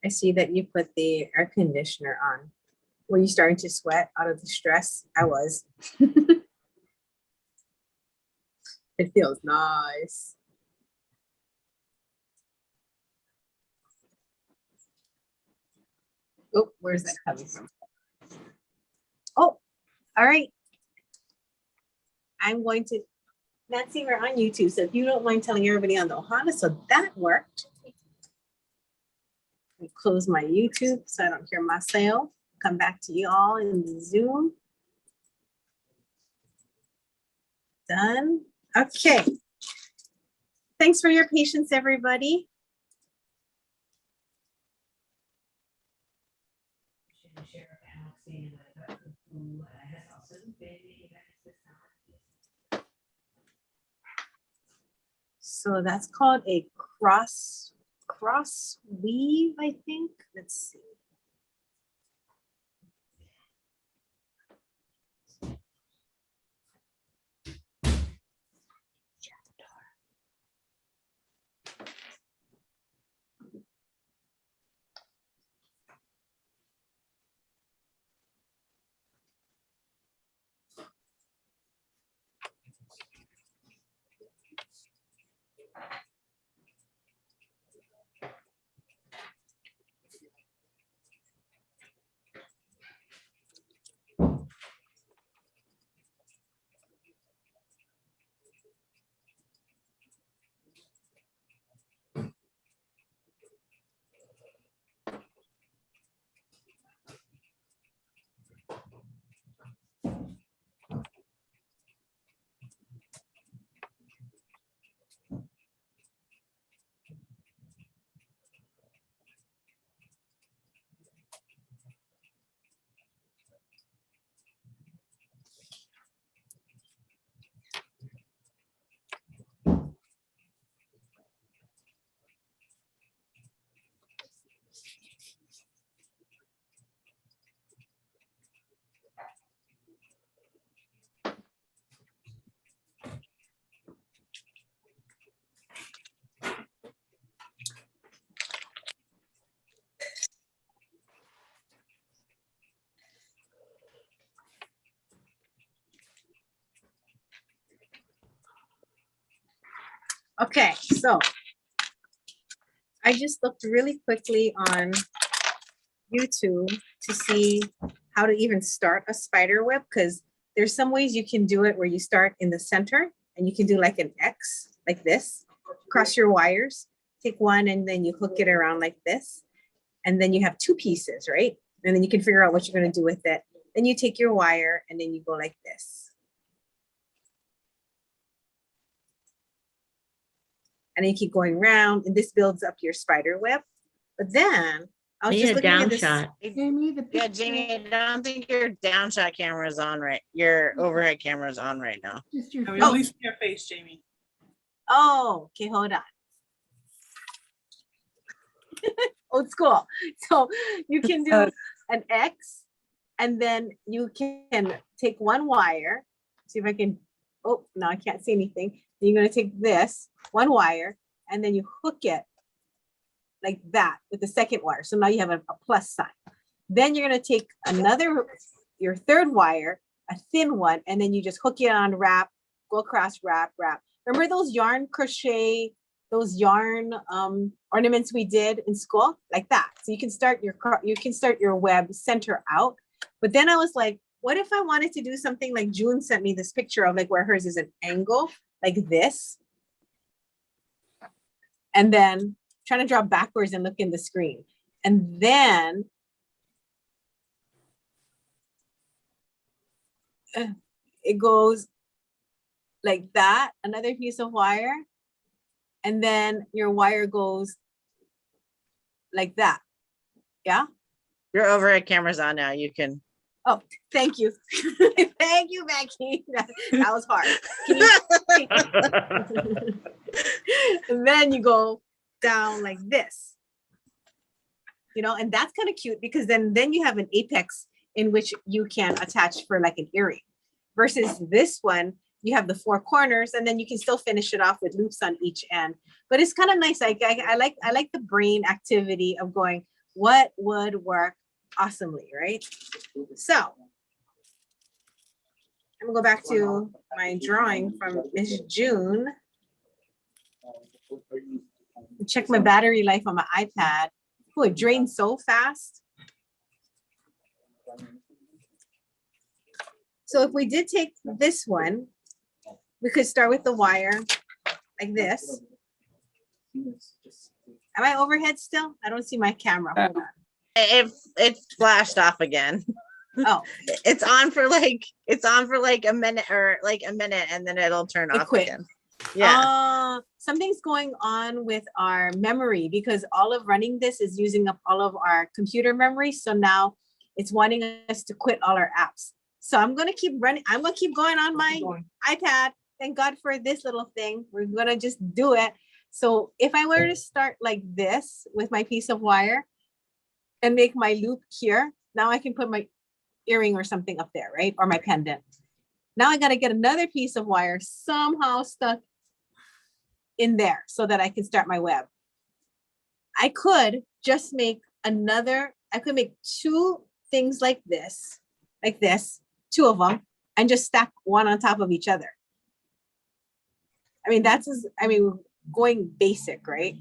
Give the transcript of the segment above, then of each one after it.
I see that you put the air conditioner on. Were you starting to sweat out of the stress? I was. It feels nice. Oh, where's that coming from? Oh, all right. I'm going to, Nancy, we're on YouTube, so if you don't mind telling everybody on the Ohana, so that worked. I close my YouTube so I don't hear myself. Come back to you all in the Zoom. Done. Okay. Thanks for your patience, everybody. So that's called a cross weave, I think. Let's see. Okay, so I just looked really quickly on YouTube to see how to even start a spider web, because there's some ways you can do it where you start in the center and you can do like an X like this, cross your wires, take one and then you hook it around like this. And then you have two pieces, right? And then you can figure out what you're going to do with it. Then you take your wire and then you go like this. And then you keep going around and this builds up your spider web. But then I was just looking at this. Jamie, Yeah, Jamie, I don't think your down shot camera is on right. Your overhead camera is on right now. just your We only see your face, Jamie. Oh, okay, hold on. Old school. So you can do an X and then you can take one wire. See if I can, oh, no, I can't see anything. Then you're gonna take this, one wire, and then you hook it like that with the second wire. So now you have a plus sign. Then you're gonna take another, your third wire, a thin one, and then you just hook it on, wrap, go across, wrap, wrap. Remember those yarn crochet, those yarn ornaments we did in school? Like that. So you can start your web center out. But then I was like, what if I wanted to do something like June sent me this picture of, like where hers is an angle like this. And then trying to draw backwards and look in the screen. And then it goes like that, another piece of wire. And then your wire goes like that. Yeah. Your overhead camera's on now. You can. Oh, thank you. Thank you, Becky. That was hard. And then you go down like this, you know, and that's kind of cute because then you have an apex in which you can attach for like an earring, versus this one, you have the four corners and then you can still finish it off with loops on each end. But it's kind of nice. I like the brain activity of going, what would work awesomely, right? So I'm gonna go back to my drawing from Miss June. Check my battery life on my iPad. Oh, it drains so fast. So if we did take this one, we could start with the wire like this. Am I overhead still? I don't see my camera. Hold on. It flashed off again. Oh, It's on for like a minute and then it'll turn off quit. again. Yeah. Something's going on with our memory because all of running this is using up all of our computer memory. So now it's wanting us to quit all our apps. So I'm going to keep running. I'm going to keep going on my iPad. Thank God for this little thing. We're going to just do it. So if I were to start like this with my piece of wire and make my loop here, now I can put my earring or something up there, right? Or my pendant. Now I got to get another piece of wire somehow stuck in there so that I can start my web. I could just make I could make two things like this, two of them, and just stack one on top of each other. I mean, going basic, right?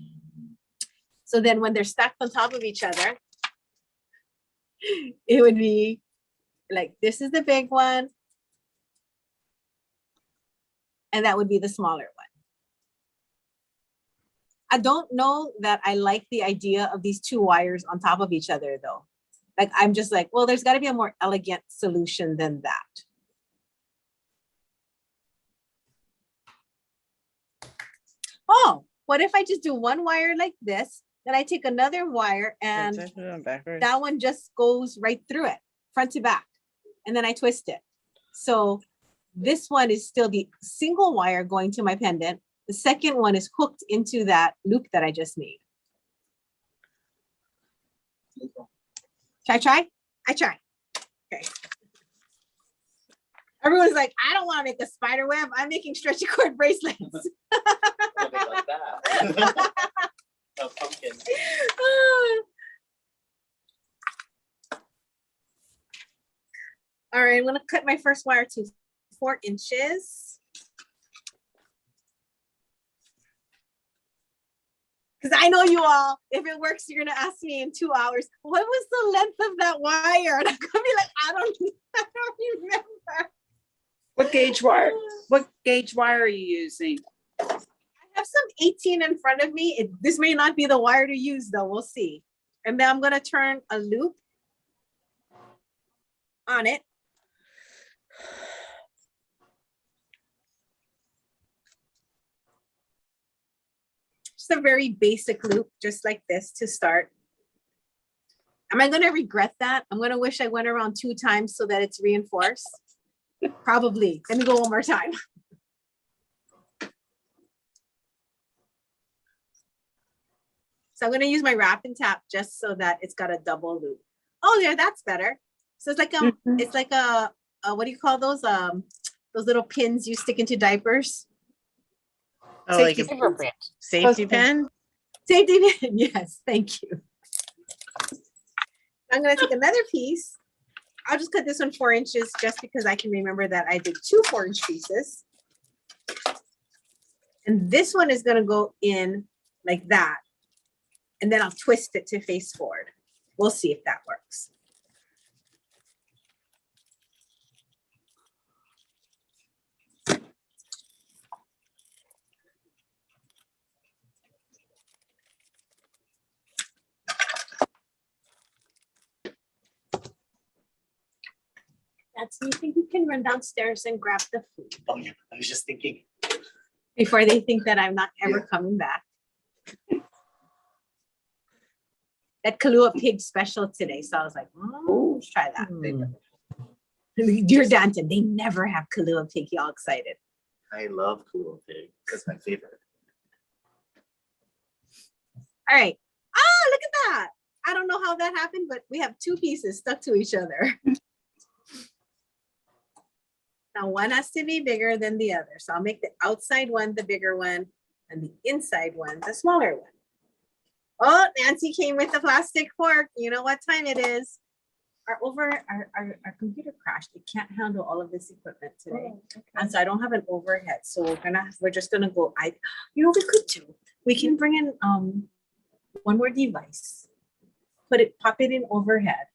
So then when they're stacked on top of each other, it would be like, this is the big one, and that would be the smaller one. I don't know that I like the idea of these two wires on top of each other though. Like, I'm just like, well, there's got to be a more elegant solution than that. Oh, what if I just do one wire like this, then I take another wire and that one just goes right through it, front to back, and then I twist it. So this one is still the single wire going to my pendant. The second one is hooked into that loop that I just made. Should I try? I try. Okay. Everyone's like, I don't want to make a spider web. I'm making stretchy cord bracelets. Like that. A pumpkin. All right, I'm going to cut my first wire to 4 inches. Because I know you all, if it works, you're going to ask me in 2 hours, what was the length of that wire? And I'm going to be like, I don't remember. What gauge wire are you using? I have some 18 in front of me. This may not be the wire to use though, we'll see. And then I'm going to turn a loop on it. Just a very basic loop, just like this to start. Am I going to regret that? I'm going to wish I went around 2 times so that it's reinforced. Probably. Let me go one more time. So I'm going to use my wrap and tap just so that it's got a double loop. Oh, yeah, that's better. So it's like it's like a what do you call those little pins you stick into diapers? Oh, Safety like a pin. safety pin? Safety pin. Yes, thank you. I'm going to take another piece. I'll just cut this one 4 inches just because I can remember that I did 2 4-inch pieces. And this one is going to go in like that. And then I'll twist it to face forward. We'll see if that works. That's, you think you can run downstairs and grab the food? Oh yeah, I was just thinking. Before they think that I'm not ever coming back. That Kahlua pig special today. So I was like, let's try that. Dear Danton, they never have Kahlua pig. Y'all excited. I love Kahlua pig. That's my favorite. All right. Oh, look at that. I don't know how that happened, but we have 2 pieces stuck to each other. Now one has to be bigger than the other. So I'll make the outside one the bigger one and the inside one the smaller one. Oh, Nancy came with the plastic fork. You know what time it is. Our computer crashed. It can't handle all of this equipment today. And so I don't have an overhead. So we're just gonna go. You know what we could do? We can bring in one more device. Pop it in overhead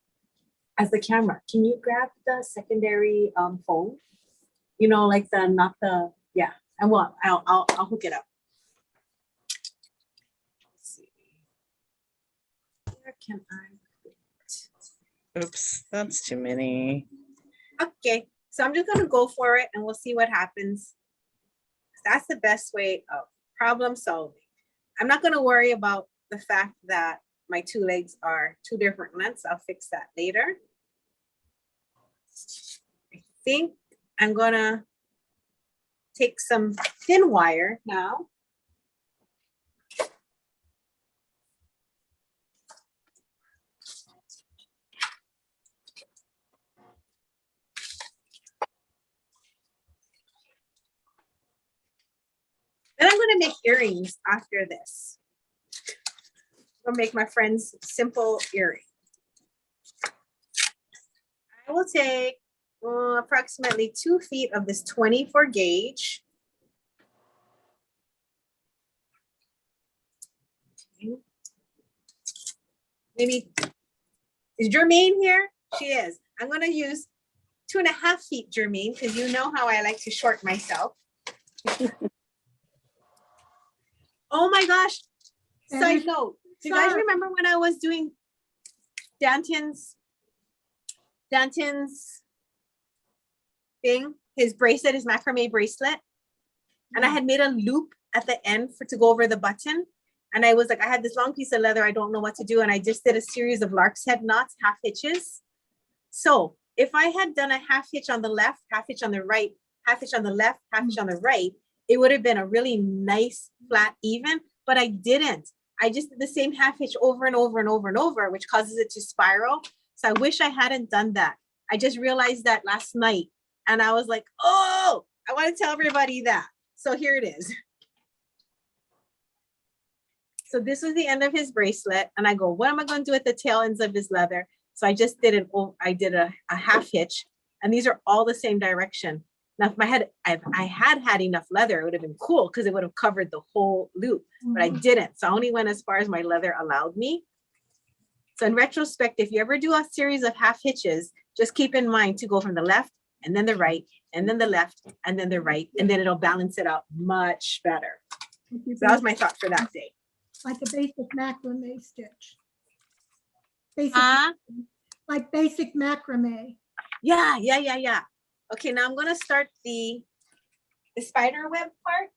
as the camera. Can you grab the secondary phone? You know, like not the, yeah. And well, I'll hook it up. Let's see. Where can I? Oops, that's too many. Okay, so I'm just gonna go for it and we'll see what happens. That's the best way of problem solving. I'm not gonna worry about the fact that my two legs are two different lengths. I'll fix that later. I think I'm gonna take some thin wire now. Then I'm gonna make earrings after this. I'm gonna make my friend's simple earring. I will take approximately 2 feet of this 24 gauge. Okay. Maybe, is Jermaine here? She is. I'm gonna use 2.5 feet, Jermaine, because you know how I like to short myself. Oh my gosh. Side note, do you guys remember when I was doing Danton's thing, his bracelet, his macrame bracelet? And I had made a loop at the end to go over the button. And I was like, I had this long piece of leather, I don't know what to do. And I just did a series of lark's head knots, half hitches. So if I had done a half hitch on the left, half hitch on the right, half hitch on the left, half hitch on the right, it would have been a really nice, flat, even, but I didn't. I just did the same half hitch over and over and over and over, which causes it to spiral. So I wish I hadn't done that. I just realized that last night. And I was like, oh, I want to tell everybody that. So here it is. So this was the end of his bracelet. And I go, what am I going to do at the tail ends of his leather? So I just did a half hitch. And these are all the same direction. Now, if I had enough leather, it would have been cool because it would have covered the whole loop, but I didn't. So I only went as far as my leather allowed me. So in retrospect, if you ever do a series of half hitches, just keep in mind to go from the left and then the right and then the left and then the right, and then it'll balance it out much better. So that was my thought for that day. Like a basic macrame stitch. Like basic macrame. Yeah. Okay, now I'm gonna start the spider web part.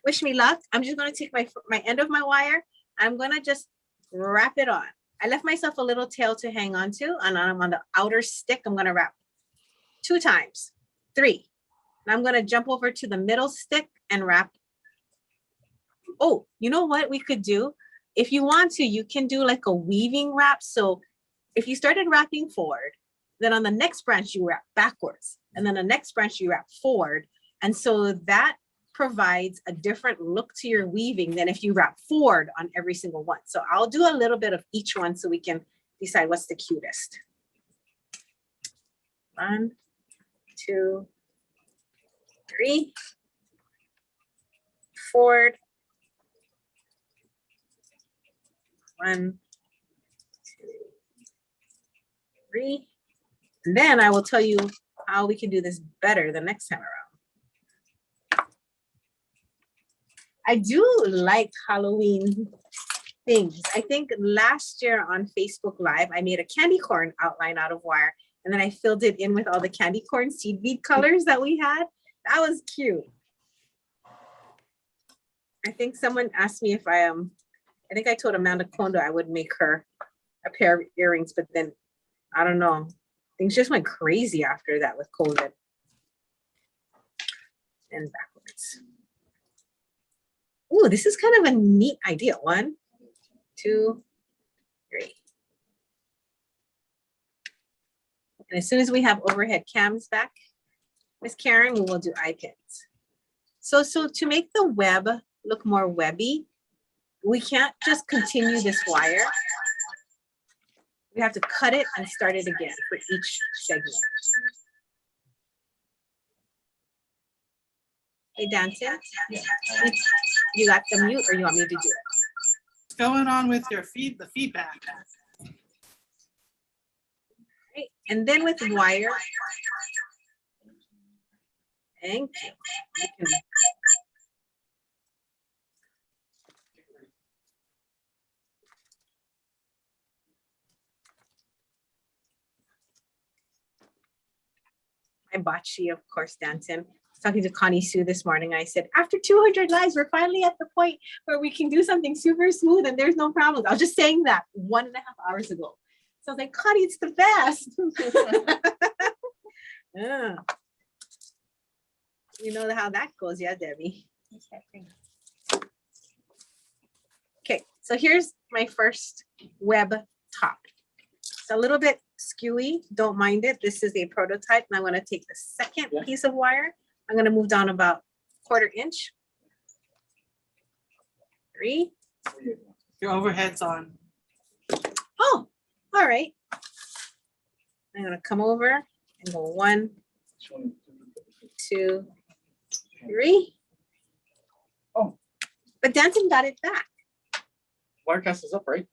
Wish me luck. I'm just gonna take my end of my wire. I'm gonna just wrap it on. I left myself a little tail to hang on to, and I'm on the outer stick. I'm gonna wrap 2 times, 3. And I'm gonna jump over to the middle stick and wrap. Oh, you know what we could do? If you want to, you can do like a weaving wrap. So if you started wrapping forward, then on the next branch you wrap backwards, and then the next branch you wrap forward. And so that provides a different look to your weaving than if you wrap forward on every single one. So I'll do a little bit of each one so we can decide what's the cutest. 1, 2, 3, forward. 1, 2, 3. And then I will tell you how we can do this better the next time around. I do like Halloween things. I think last year on Facebook Live, I made a candy corn outline out of wire, and then I filled it in with all the candy corn seed bead colors that we had. That was cute. I think someone asked me if I think I told Amanda Kondo I would make her a pair of earrings, but then I don't know. Things just went crazy after that with COVID. And backwards. Ooh, this is kind of a neat idea. 1, 2, 3. And as soon as we have overhead cams back, Miss Karen, we will do eye pins. So to make the web look more webby, we can't just continue this wire. We have to cut it and start it again for each segment. Hey, Danton, you got the mute or you want me to do it? What's going on with your the feedback? Right. And then with wire, thank you. You can- my bocce, of course, Danton. I was talking to Connie Sue this morning. I said, after 200 lives, we're finally at the point where we can do something super smooth and there's no problems. I was just saying that 1.5 hours ago. So I was like, Connie, it's the best. Yeah. You know how that goes, yeah, Debbie? Okay, so here's my first web top. It's a little bit skewy, don't mind it. This is a prototype, and I'm going to take the second piece of wire. I'm going to move down about 1/4 inch. 3. Your overhead's on. Oh, all right. I'm going to come over and go 1, 2, 3. Oh. But Danton got it back. Wirecast is up, right?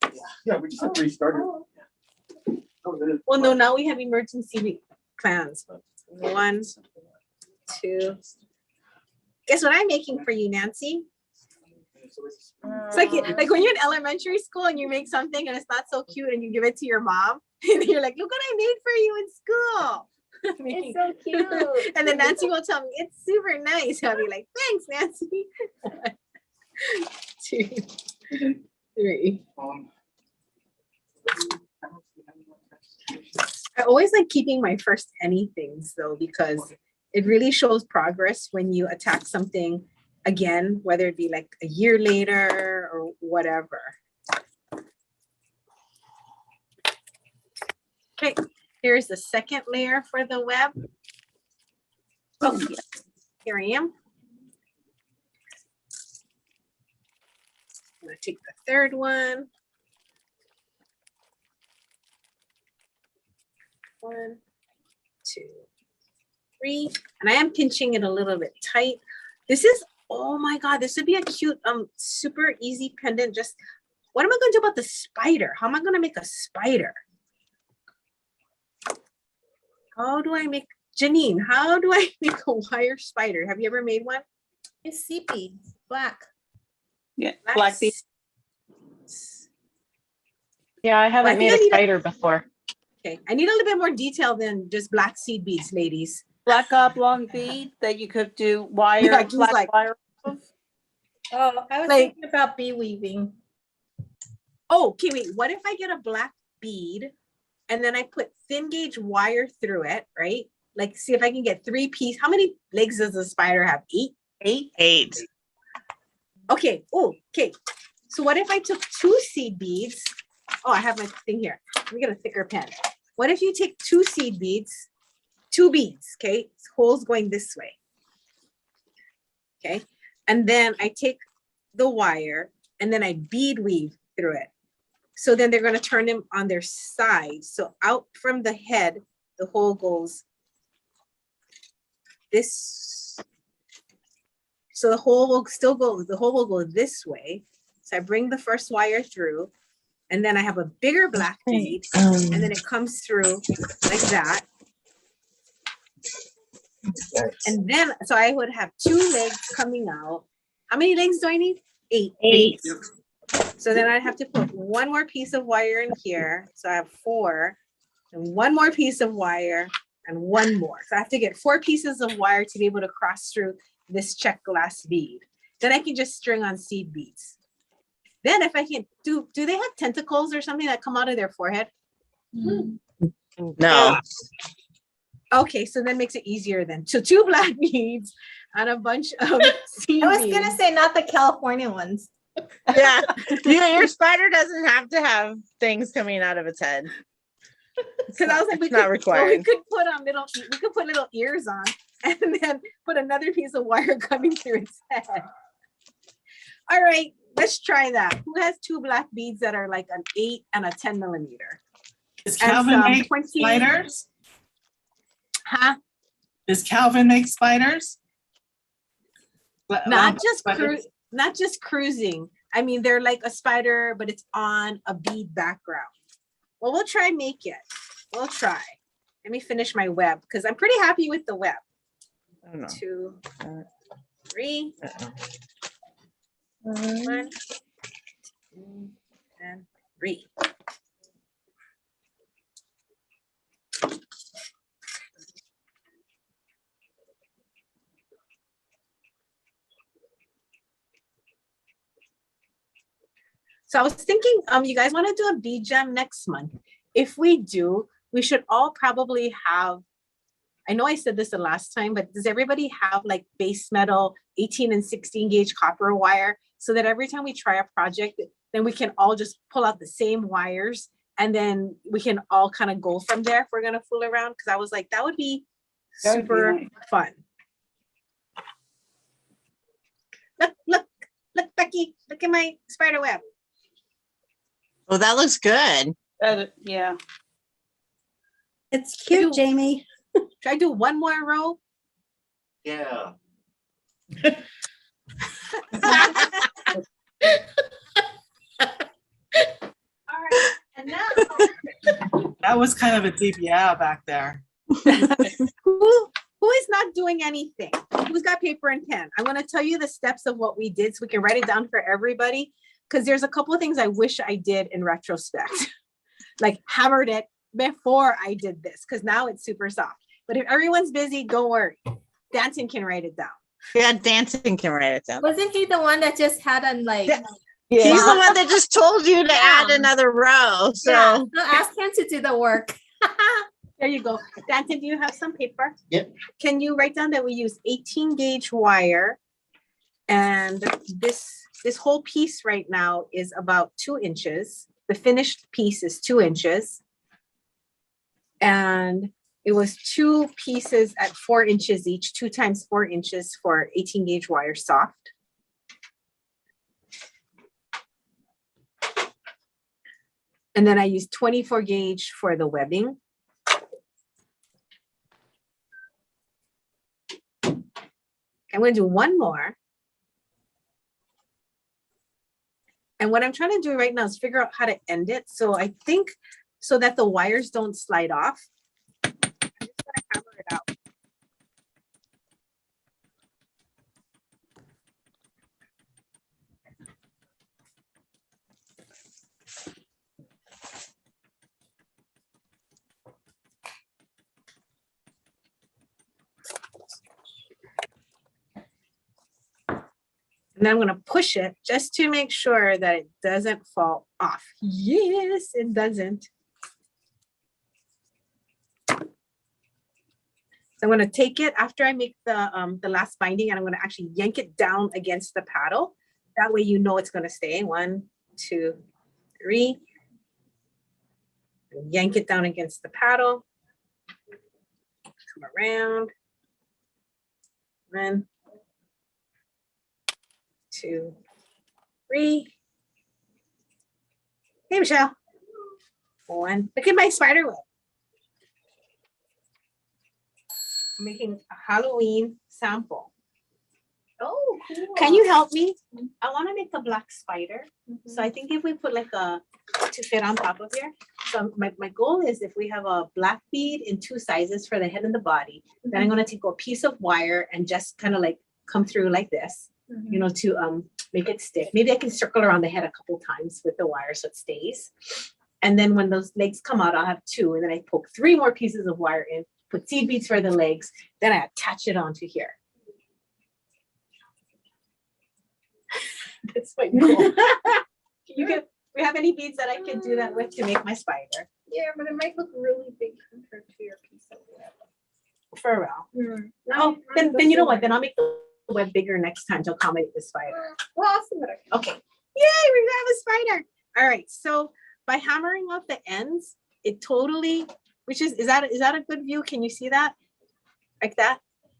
Yeah, we just have restarted. Well, no, now we have emergency plans. 1, 2. Guess what I'm making for you, Nancy? It's like when you're in elementary school and you make something and it's not so cute and you give it to your mom and you're like, look what I made for you in school. It's so cute. And then Nancy will tell me it's super nice. I'll be like, thanks, Nancy. 2, 3. I always like keeping my first anythings though, because it really shows progress when you attack something again, whether it be like a year later or whatever. Okay, here's the second layer for the web. Oh, here I am. I'm gonna take the third one. 1, 2, 3, and I am pinching it a little bit tight. This is, oh my God, this would be a cute, super easy pendant. Just, what am I going to do about the spider? How am I going to make a spider? How do I make, Janine, how do I make a wire spider? Have you ever made one? It's sepia, black. Yeah, black bead. Yeah, I haven't think made I a need a- spider before. Okay, I need a little bit more detail than just black seed beads, ladies. Black oblong bead that you could do wire, Yeah, he's black like- wire. Of. Oh, I was Like- thinking about bee weaving. Oh, okay, wait, what if I get a black bead and then I put thin gauge wire through it, right? Like, see if I can get 3 pieces. How many legs does a spider have? 8? 8. Okay, oh, okay. So what if I took 2 seed beads? Oh, I have my thing here. Let me get a thicker pen. What if you take 2 seed beads, 2 beads, okay? Holes going this way. Okay, and then I take the wire and then I bead weave through it. So then they're going to turn them on their side. So out from the head, the hole goes this. So the hole will still go, the hole will go this way. So I bring the first wire through and then I have a bigger black bead and then it comes through like that. And then, so I would have 2 legs coming out. How many legs do I need? 8. 8. So then I'd have to put 1 more piece of wire in here. So I have 4 and 1 more piece of wire and 1 more. So I have to get 4 pieces of wire to be able to cross through this check glass bead. Then I can just string on seed beads. Then if I can, do they have tentacles or something that come out of their forehead? No. Okay, so that makes it easier then. So 2 black beads and a bunch of seed I was beads. gonna say not the California ones. Yeah. Your spider doesn't have to have things coming out of its head. Because I was like, we It's not could, required. we could put on little ears on and then put another piece of wire coming through its head. All right, Let's try that. Who has two black beads that are like an 8 and a 10 millimeter? Does And Calvin some make 20 spiders? Huh? Does Calvin make spiders? Not just cruising. I mean, they're like a spider, but it's on a bead background. Well, we'll try make it. We'll try. Let me finish my web because I'm pretty happy with the web. I don't know. 2, 3. 1, 2, and 3. So I was thinking, you guys want to do a bead jam next month? If we do, we should all probably have, I know I said this the last time, but does everybody have like base metal 18 and 16 gauge copper wire so that every time we try a project, then we can all just pull out the same wires and then we can all kind of go from there if we're going to fool around? Because I was like, that would be super fun. Look, Becky, look at my spider web. Oh, that looks good. Yeah. It's cute, Jamie. Should I do one more row? Yeah. All right, and now That was kind of a deep yeah back there. who is not doing anything? Who's got paper and pen? I'm going to tell you the steps of what we did so we can write it down for everybody, because there's a couple of things I wish I did in retrospect, like hammered it before I did this, because now it's super soft. But if everyone's busy, don't worry. Danton can write it down. Yeah, dancing can write it down. Wasn't he the one that just had a like? Yeah. He's the one that just told you to Yeah. add another row. So Yeah, so ask him to do the work. There you go. Danton, do you have some paper? Yep. Can you write down that we use 18 gauge wire, and this whole piece right now is about 2 inches. The finished piece is 2 inches. And it was 2 pieces at 4 inches each, 2 times 4 inches for 18 gauge wire soft. And then I used 24 gauge for the webbing. I'm going to do one more. And what I'm trying to do right now is figure out how to end it. So I think so that the wires don't slide off, I'm just going to hammer it out. And then I'm going to push it just to make sure that it doesn't fall off. Yes, it doesn't. So I'm going to take it after I make the last binding, and I'm going to actually yank it down against the paddle. That way you know it's going to stay. 1, 2, 3. Yank it down against the paddle. Come around. 1, 2, 3. Hey, Michelle. 1. Look at my spider web. I'm making a Halloween sample. Oh, cool. Can you help me? I want to make a black spider. So I think if we put like a to fit on top of here. So my goal is if we have a black bead in 2 sizes for the head and the body, then I'm going to take a piece of wire and just kind of like come through like this. You know, to make it stick. Maybe I can circle around the head a couple times with the wire so it stays. And then when those legs come out, I'll have 2. And then I poke 3 more pieces of wire in, put seed beads for the legs. Then I attach it onto here. That's my goal. We have any beads that I can do that with to make my spider? Yeah, but it might look really big compared to your piece of web. For real. Oh, then you know what? Then I'll make the web bigger next time to accommodate the spider. Well, I'll see what I can. Okay. Yay, we have a spider. All right. So by hammering off the ends, it totally, is that a good view? Can you see that? Like that?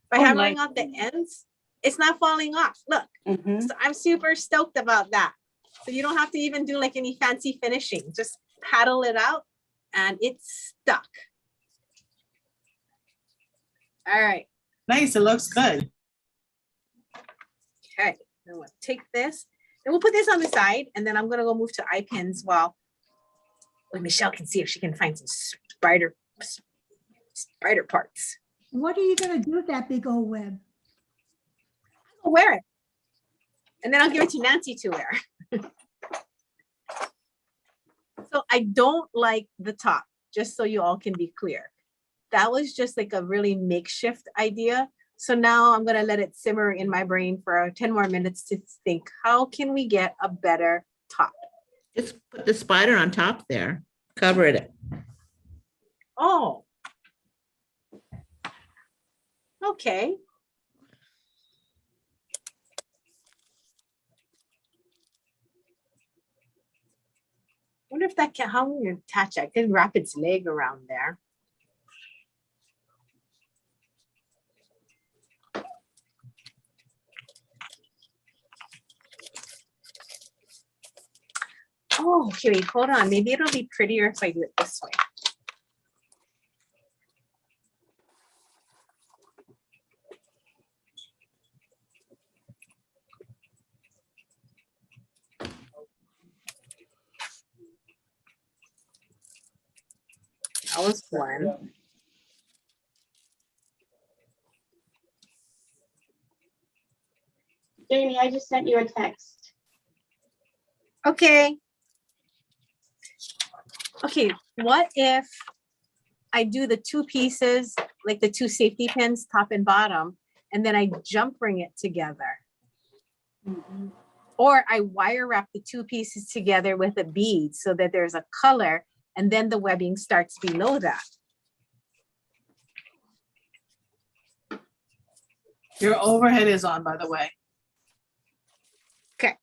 By hammering off the ends, it's not falling off. Look. So I'm super stoked about that. So you don't have to even do like any fancy finishing. Just paddle it out and it's stuck. All right. Nice, it looks good. Okay, then we'll take this and we'll put this on the side and then I'm gonna go move to eye pins while Michelle can see if she can find some spider parts. What are you gonna do with that big old web? I'll wear it. And then I'll give it to Nancy to wear. So I don't like the top, just so you all can be clear. That was just like a really makeshift idea. So now I'm gonna let it simmer in my brain for 10 more minutes to think, how can we get a better top? Just put the spider on top there, cover it. Oh. Okay. Wonder if that can, how will you attach it? I can wrap its leg around there. Oh, okay, wait, hold on. Maybe it'll be prettier if I do it this way. That was one. Jamie, I just sent you a text. Okay. Okay, what if I do the two pieces, like the two safety pins, top and bottom, and then I jump ring it together? Or I wire wrap the two pieces together with a bead so that there's a color and then the webbing starts below that. Your overhead is on, by the way. Okay.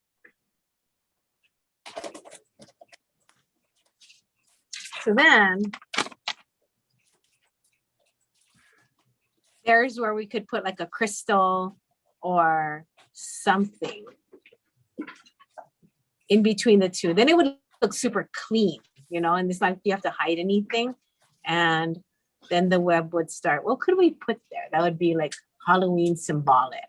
So then there's where we could put like a crystal or something in between the two. Then it would look super clean, you know, and it's not like you have to hide anything. And then the web would start. What could we put there? That would be like Halloween symbolic.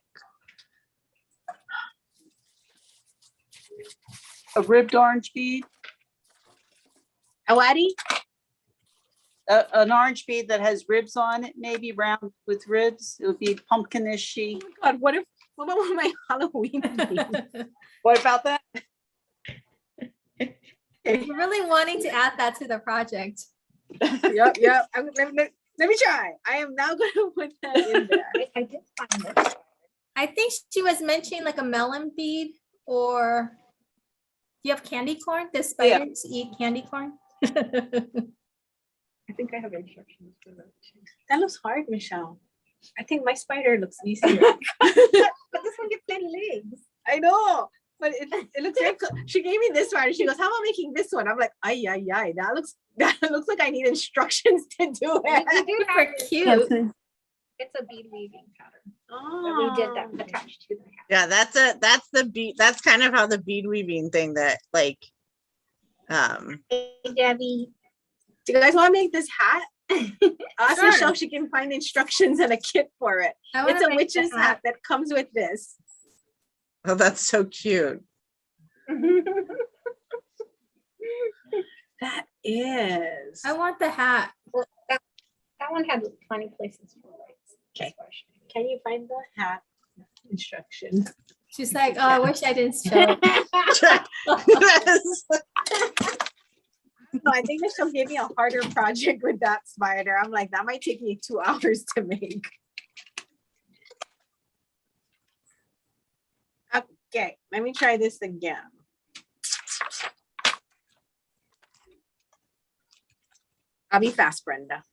A ribbed orange bead, A waddy? an orange bead that has ribs on it, maybe round with ribs. It would be pumpkinishy. Oh my God, what about my Halloween bead? What about that? You're really wanting to add that to the project. Yep. Let me try. I am now going to put that in there. I did find this. I think she was mentioning like a melon bead, or do you have candy corn? The spiders eat candy corn? I think I have instructions for that too. That looks hard, Michelle. I think my spider looks easier. But this one gets 10 legs. I know, but it looks very cool. She gave me this one and she goes, how about making this one? I'm like, ay, that looks like I need instructions to do it. We do Super have cute. It's a bead weaving pattern that Oh, we did that attached to the hat. Yeah, that's the bead. That's kind of how the bead weaving thing that like, Hey, Debbie. do you guys want to make this hat? Ask Sure. Michelle if she can find instructions and a kit for it. I wanna It's a make the witch's hat that comes with this. oh, that's so cute. That is. I want the hat. Well, that one had 20 places for legs. Okay. Can you find the hat instruction? She's like, oh, I wish I didn't show. Yes. No, I think Michelle gave me a harder project with that spider. I'm like, that might take me 2 hours to make. Okay, let me try this again. I'll be fast, Brenda.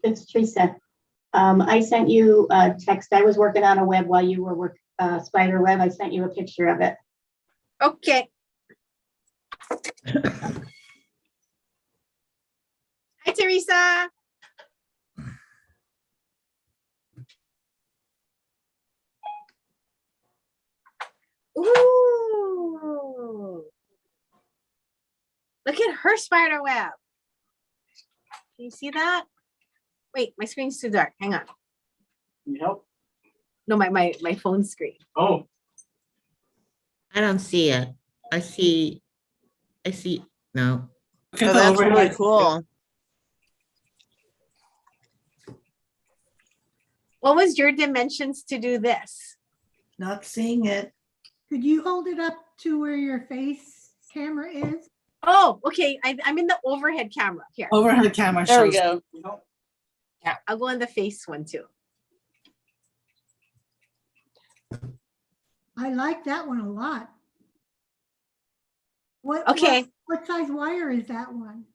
It's Teresa. I sent you a text. I was working on a web while you were spider web. I sent you a picture of it. Okay. Hi, Teresa. Ooh, Ooh. Look at her spider web. Can you see that? Wait, my screen's too dark. Hang on. Need help? No, my phone screen. Oh, I don't see it. I see, no. Look at Oh, the that's really overhead. cool. What was your dimensions to do this? Not seeing it. Could you hold it up to where your face camera is? Oh, okay. I'm in the overhead camera here. Overhead camera There we shows. go. need help? Yeah, I'll go on the face one too. I like that one a lot. Okay. What size wire is that one?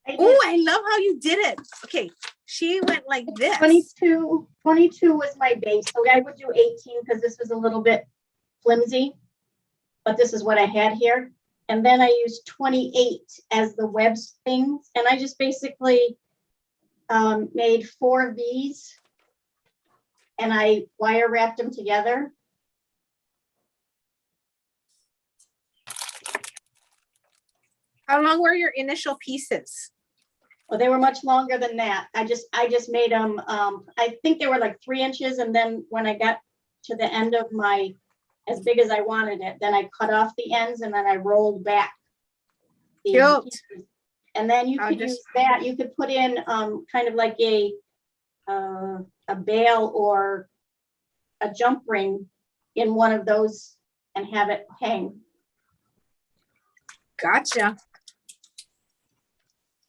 Oh, I love how you did it. Okay, she went like this. 22 was my base, so I would do 18 because this was a little bit flimsy, but this is what I had here. And then I used 28 as the webs things, and I just basically made 4 of these, and I wire wrapped them together. How long were your initial pieces? Well, they were much longer than that. I just made them, I think they were like 3 inches, and then when I got to the end of my, as big as I wanted it, then I cut off the ends and then I rolled back. the Cute. pieces. And then you I'll could just- use that, you could put in kind of like a bail or a jump ring in one of those and have it hang. Gotcha.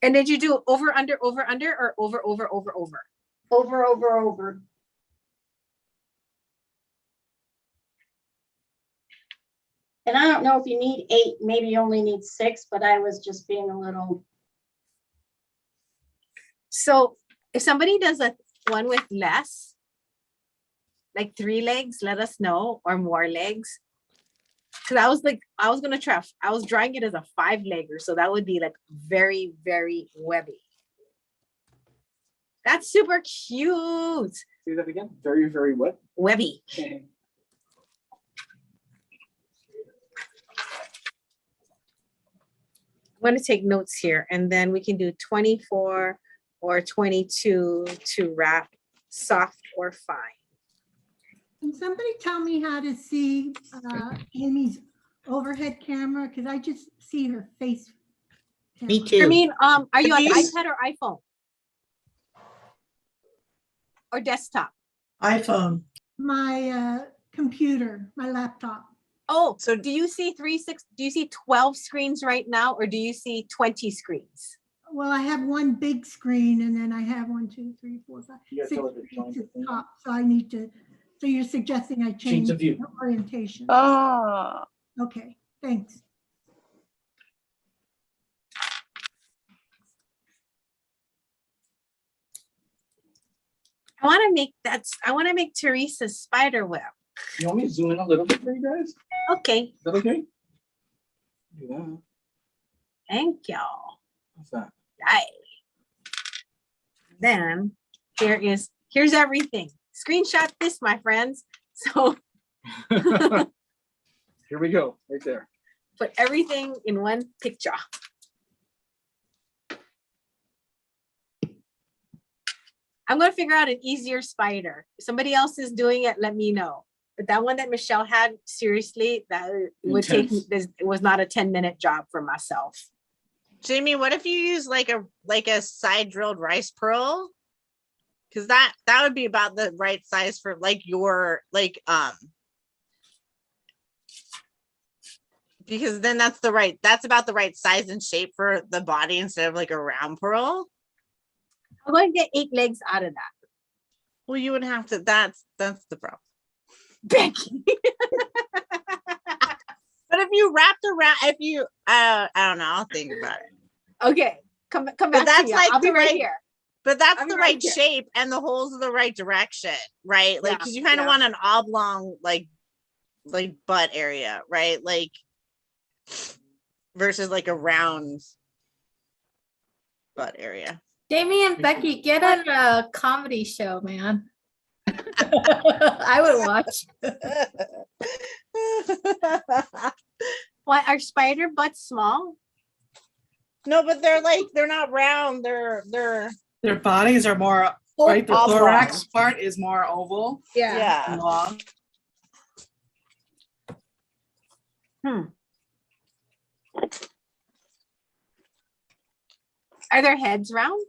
And did you do over, under, or over, over, over, over? Over, over, over. And I don't know if you need 8, maybe you only need 6, but I was just being a little, So if somebody does a one with less, like 3 legs, let us know, or more legs. Cause I was like, I was gonna try, I was drawing it as a 5-legger, so that would be like very, very webby. That's super cute. Say that again. Very, very wet. Webby. I'm gonna take notes here, and then we can do 24 or 22 to wrap soft or fine. Can somebody tell me how to see Amy's overhead camera? Because I just see her face. Me camera. too. I mean, are you on These- iPad or iPhone? Or desktop? iPhone. My computer, my laptop. Oh, So- so do you see do you see 12 screens right now, or do you see 20 screens? Well, I have one big screen and then I have 1, 2, 3, 4, 5, You gotta 6 tell her to screens join at the the top. So I need to, so you're suggesting I Change change the view. the orientation? Oh, Okay, thanks. I want to make Teresa's spider web. You want me to zoom in a little bit for you guys? Is Okay, that okay? Do that. thank y'all. What's that? Yay. Then here's everything. Screenshot this, my friends. So Here we go, right there. put everything in one picture. I'm gonna figure out an easier spider. If somebody else is doing it, let me know. But that one that Michelle had, seriously, that would take, Intense. it was not a 10-minute job for myself. Jamie, what if you use like a side drilled rice pearl? Because that would be about the right size for like your because then that's about the right size and shape for the body instead of like a round pearl. I'm going to get 8 legs out of that. Well, you would have to. That's the problem. Becky. But if you wrapped around, I don't know. I'll think about it. Okay, come back to that's me. like I'll be the right right- here. But that's I'll be the right right here. shape and the holes are the right direction, right? Like, Yeah, because you kind of yeah. want an oblong, like butt area, right? Like versus like a round butt area. Jamie and Becky, get on a comedy show, man. I would watch. Why are spider butts small? No, but they're not round. They're Their bodies are more, right? The Oblong. thorax part is more oval and yeah. long. Are their heads round?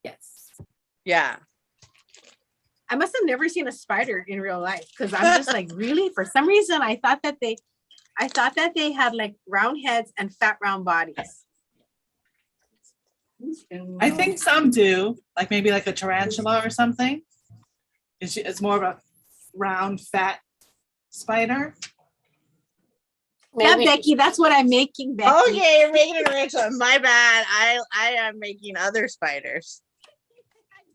Yes. Yeah. I must have never seen a spider in real life because I'm just like, really? For some reason, I thought that they had like round heads and fat round bodies. I think some do, like maybe like a tarantula or something. It's more of a round, fat spider. Yeah, Becky, that's what I'm making, Becky. Okay, you're making it Rachel. My bad. I am making other spiders.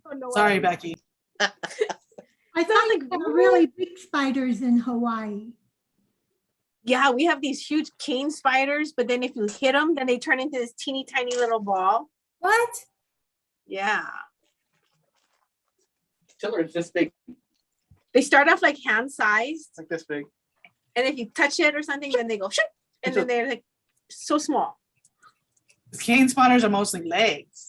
Oh, no, Sorry, Becky. I thought like there were really big spiders in Hawaii. Yeah, we have these huge cane spiders, but then if you hit them, then they turn into this teeny tiny little ball. What? Yeah. Tell her it's this big. They start off like hand sized, It's like this big. and if you touch it or something, then they go shoop, and then they're like so small. Cane spiders are mostly legs.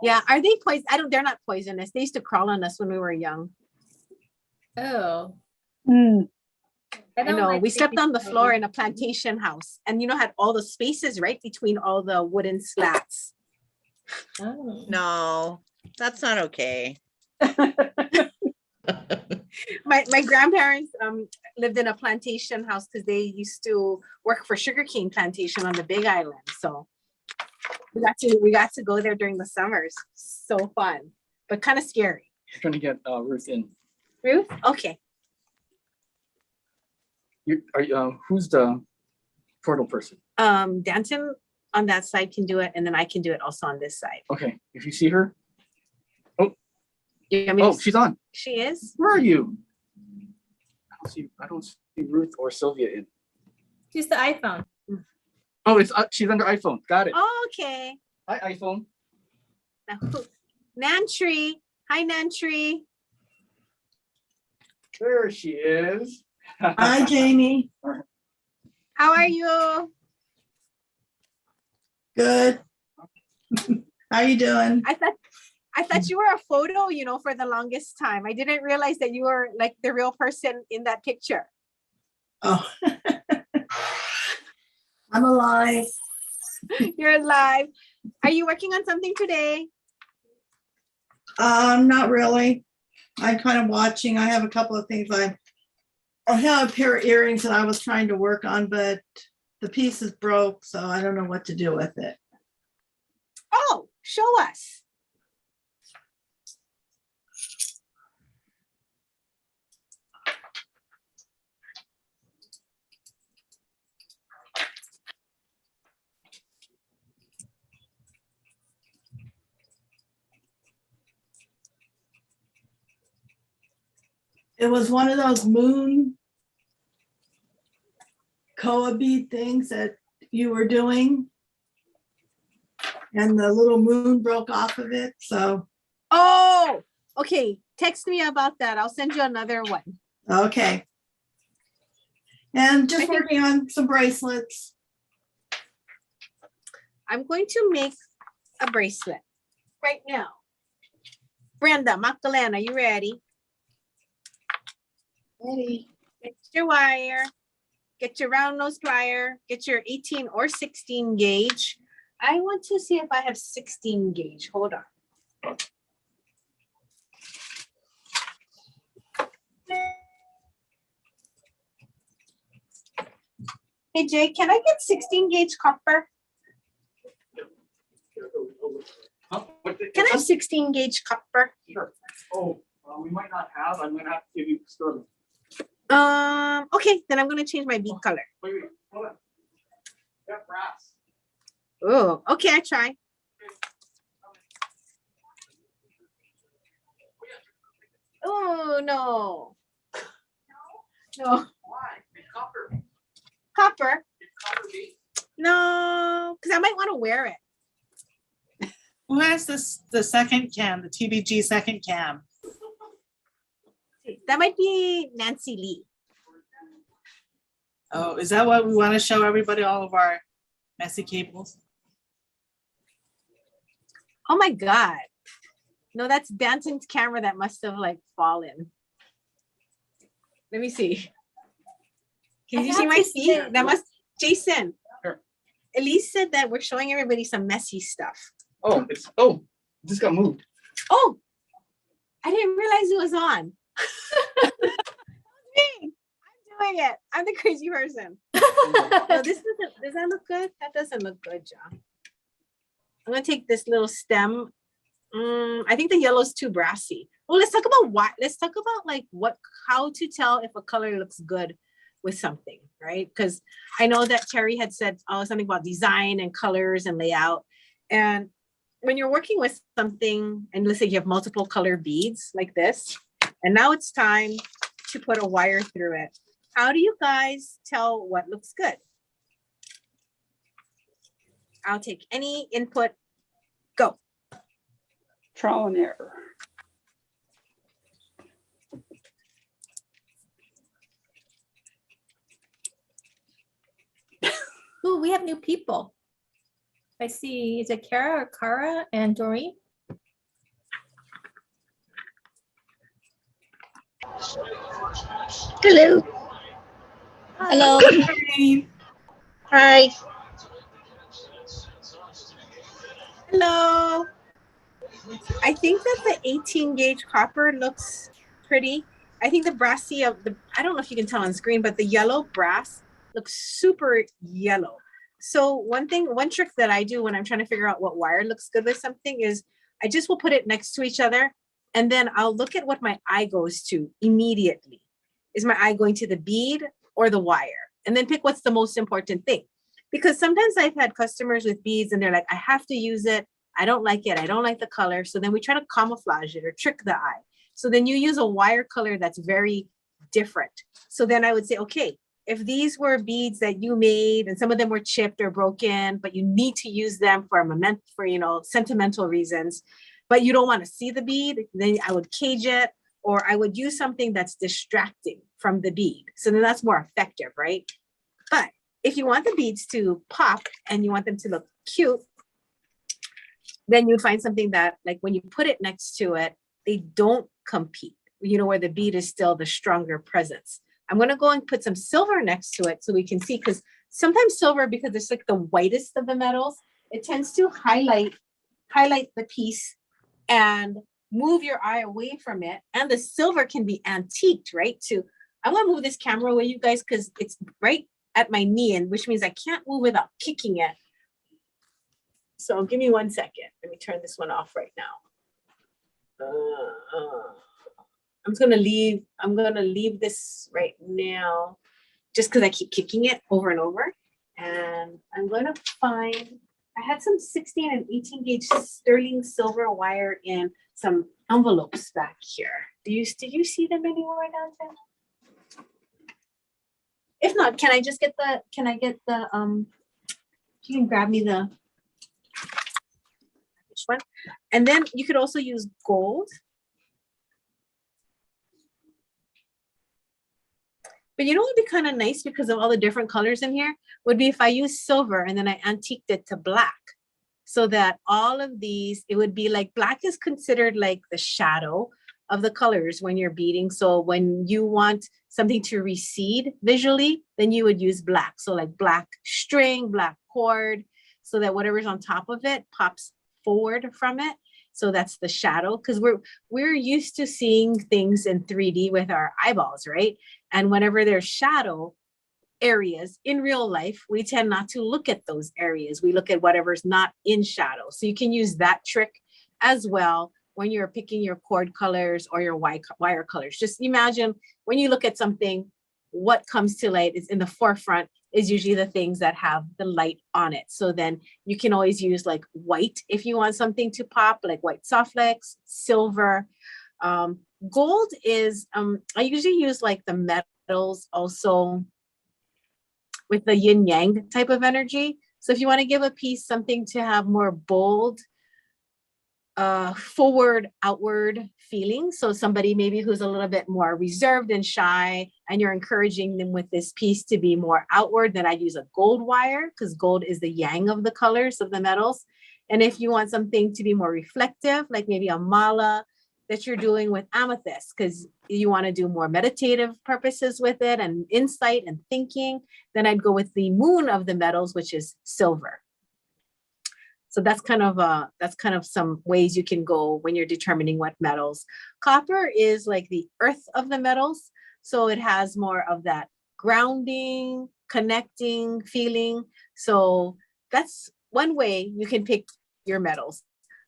Yeah, are they poison? They're not poisonous. They used to crawl on us when we were young. Oh. I know. We slept on the floor in a plantation house, and had all the spaces right between all the wooden slats. Oh. No, that's not okay. My grandparents lived in a plantation house because they used to work for sugarcane plantation on the Big Island. So we got to go there during the summers. So fun, but kind of scary. Trying to get Ruth in. Ruth, okay. Who's the portal person? Danton on that side can do it, and then I can do it also on this side. Okay, if you see her. You want me to- Oh, she's on. She is. Where are you? I don't see Ruth or Sylvia in. Use the iPhone. Oh, she's under iPhone. Got it. Okay. Hi, iPhone. Now, Nantry. Hi, Nantry. There she is. Hi, Jamie. How are you? Good. How you doing? I thought you were a photo, for the longest time. I didn't realize that you were like the real person in that picture. Oh. I'm alive. You're alive. Are you working on something today? Not really. I'm kind of watching. I have a couple of things. I have a pair of earrings that I was trying to work on, but the piece is broke, so I don't know what to do with it. Oh, show us. It was one of those moon koa bead things that you were doing. And the little moon broke off of it, so. Oh, okay. Text me about that. I'll send you another one. Okay. And just working on some bracelets. I'm going to make a bracelet right now. Brenda, Magdalena, you ready? Ready. Get your wire. Get your round nose plier. Get your 18 or 16 gauge. I want to see if I have 16 gauge. Hold on. Hey Jay, can I get 16 gauge copper? Huh? Can I have 16 gauge copper? Sure. Oh, we might not have. I'm gonna have to give you sterling. Okay, then I'm gonna change my bead color. Wait, hold on. Yeah, brass. Oh, okay, I try. Oh no. No. Why? It's copper. Copper. It's copper bead. No, because I might want to wear it. Who has the second cam, the TBG second cam? That might be Nancy Lee. Oh, is that what we want to show everybody, all of our messy cables? Oh my God. No, that's Danton's camera that must have like fallen. Let me see. Can I you see have my to feet? say- That must, Jason. Sure. Elise said that we're showing everybody some messy stuff. Oh, this got moved. Oh, I didn't realize it was on. Me. I'm doing it. I'm the crazy person. No, this doesn't, does that look good? That doesn't look good, John. I'm gonna take this little stem. I think the yellow's too brassy. Well, let's talk about let's talk about like how to tell if a color looks good with something, right? Because I know that Terry had said something about design and colors and layout. And when you're working with something, and let's say you have multiple color beads like this, and now it's time to put a wire through it. How do you guys tell what looks good? I'll take any input. Go. Trial and error. Ooh, we have new people. I see, is it Kara or Kara and Doreen? Hello. Hello. Hi. Hello. I think that the 18 gauge copper looks pretty. I think the brassy of the, I don't know if you can tell on screen, but the yellow brass looks super yellow. So one trick that I do when I'm trying to figure out what wire looks good with something is I just will put it next to each other, and then I'll look at what my eye goes to immediately. Is my eye going to the bead or the wire? And then pick what's the most important thing. Because sometimes I've had customers with beads and they're like, I have to use it. I don't like it. I don't like the color. So then we try to camouflage it or trick the eye. So then you use a wire color that's very different. So then I would say, okay, if these were beads that you made and some of them were chipped or broken, but you need to use them for sentimental reasons, but you don't want to see the bead, then I would cage it, or I would use something that's distracting from the bead. So then that's more effective, right? But if you want the beads to pop and you want them to look cute, then you'd find something that, like when you put it next to it, they don't compete, where the bead is still the stronger presence. I'm going to go and put some silver next to it so we can see, because sometimes silver, because it's like the whitest of the metals, it tends to highlight the piece and move your eye away from it. And the silver can be antiqued, right? I want to move this camera away, you guys, because it's right at my knee, and which means I can't move without kicking it. So give me 1 second. Let me turn this one off right now. I'm gonna leave this right now, just because I keep kicking it over and over. And I'm gonna find, I had some 16 and 18 gauge sterling silver wire in some envelopes back here. Did you see them anywhere down there? If not, can I get the, you can grab me the, which one? And then you could also use gold. But you know what would be kind of nice, because of all the different colors in here, would be if I use silver and then I antiqued it to black. So that all of these, it would be like, black is considered like the shadow of the colors when you're beading. So when you want something to recede visually, then you would use black. So like black string, black cord, so that whatever's on top of it pops forward from it. So that's the shadow, because we're used to seeing things in 3D with our eyeballs, right? And whenever there's shadow areas in real life, we tend not to look at those areas. We look at whatever's not in shadow. So you can use that trick as well when you're picking your cord colors or your wire colors. Just imagine when you look at something, what comes to light is in the forefront is usually the things that have the light on it. So then you can always use like white if you want something to pop, like white soft flex, silver. Gold is, I usually use like the metals also with the yin yang type of energy. So if you want to give a piece something to have more bold, forward, outward feeling. So somebody maybe who's a little bit more reserved and shy, and you're encouraging them with this piece to be more outward, then I'd use a gold wire because gold is the yang of the colors of the metals. And if you want something to be more reflective, like maybe a mala that you're doing with amethyst, because you want to do more meditative purposes with it and insight and thinking, then I'd go with the moon of the metals, which is silver. So that's kind of some ways you can go when you're determining what metals. Copper is like the earth of the metals. So it has more of that grounding, connecting feeling. So that's one way you can pick your metals.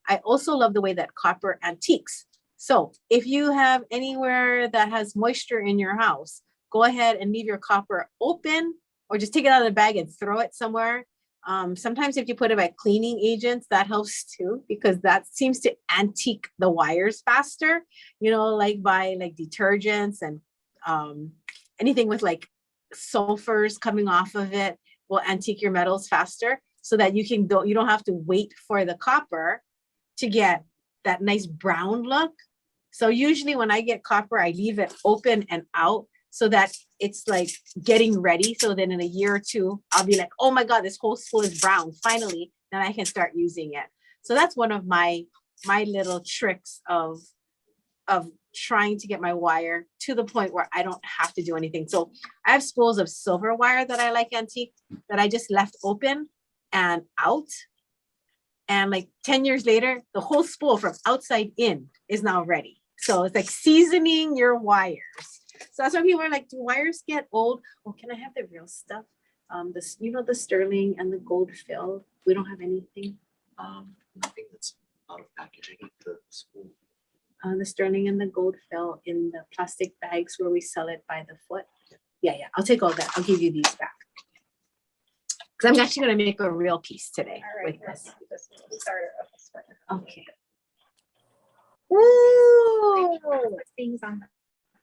I also love the way that copper antiques. So if you have anywhere that has moisture in your house, go ahead and leave your copper open or just take it out of the bag and throw it somewhere. Sometimes if you put it by cleaning agents, that helps too, because that seems to antique the wires faster, you know, like by like detergents and anything with like sulfurs coming off of it will antique your metals faster so that you don't have to wait for the copper to get that nice brown look. So usually when I get copper, I leave it open and out so that it's like getting ready. So then in a year or two, I'll be like, oh my God, this whole spool is brown. Finally, then I can start using it. So that's one of my little tricks of trying to get my wire to the point where I don't have to do anything. So I have spools of silver wire that I like antique that I just left open and out. And like 10 years later, the whole spool from outside in is now ready. So it's like seasoning your wires. So that's why people are like, do wires get old? Oh, can I have the real stuff? This, you know, the sterling and the gold fill. We don't have anything. Nothing that's out of packaging at the school. The sterling and the gold fill in the plastic bags where we sell it by the foot. Yeah, I'll take all that. I'll give you these back. Because I'm actually going to make a real piece today with this. Okay. Ooh, Things on the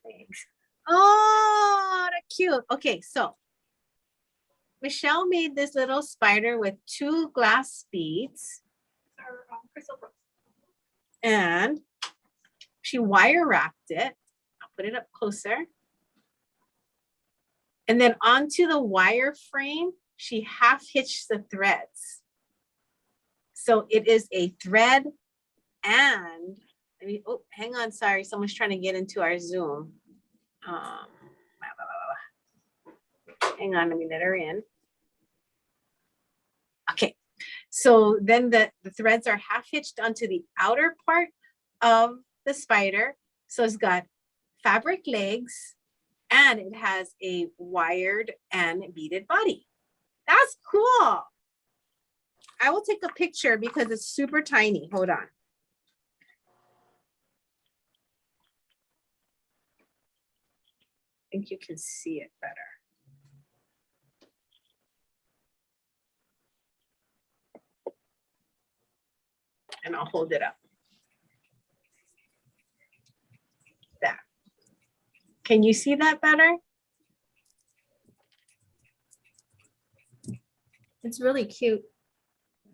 things. oh, that's cute. Okay, so Michelle made this little spider with 2 glass beads. Crystal Brooks. And she wire wrapped it. I'll put it up closer. And then onto the wire frame, she half hitched the threads. So it is a thread and, oh, hang on, sorry, someone's trying to get into our Zoom. Hang on, let me let her in. Okay, so then the threads are half hitched onto the outer part of the spider. So it's got fabric legs and it has a wired and beaded body. That's cool. I will take a picture because it's super tiny. Hold on. I think you can see it better. And I'll hold it up. That. Can you see that better? It's really cute.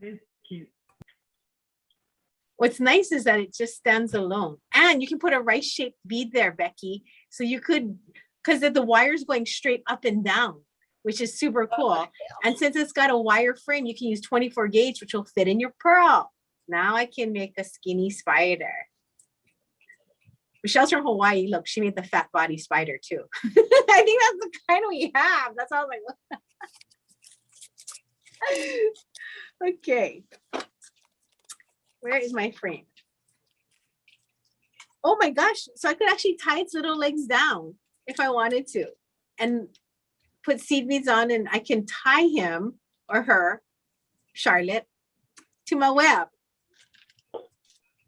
It is cute. What's nice is that it just stands alone. And you can put a rice-shaped bead there, Becky. So you could, because the wire's going straight up and down, which is super cool. And since it's got a wire frame, you can use 24 gauge, which will fit in your pearl. Now I can make a skinny spider. Michelle's from Hawaii. Look, she made the fat body spider too. I think that's the kind we have. That's how I was like, okay. Where is my frame? Oh my gosh. So I could actually tie its little legs down if I wanted to and put seed beads on, and I can tie him or her, Charlotte, to my web.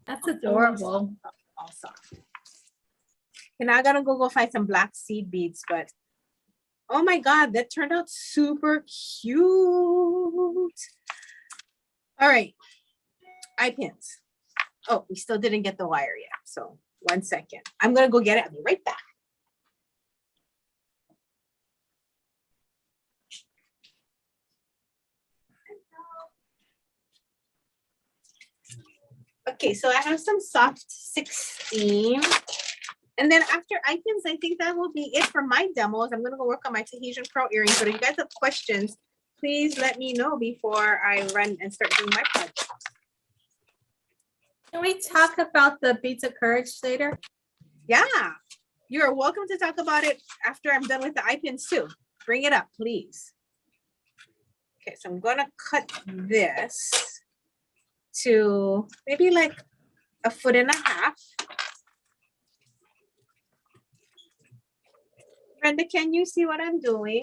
That's adorable. Awesome. And now I gotta go find some black seed beads, but oh my God, that turned out super cute. All right, eye pins. Oh, we still didn't get the wire yet. So 1 second. I'm gonna go get it. I'll be right back. Okay, so I have some soft 16 And then after icons, I think that will be it for my demos. I'm gonna go work on my Tahitian pearl earrings. But if you guys have questions, please let me know before I run and start doing my project. Can we talk about the beads of courage later? Yeah, you're welcome to talk about it after I'm done with the eye pins too. Bring it up, please. Okay, so I'm gonna cut this to maybe like 1.5 feet. Brenda, can you see what I'm doing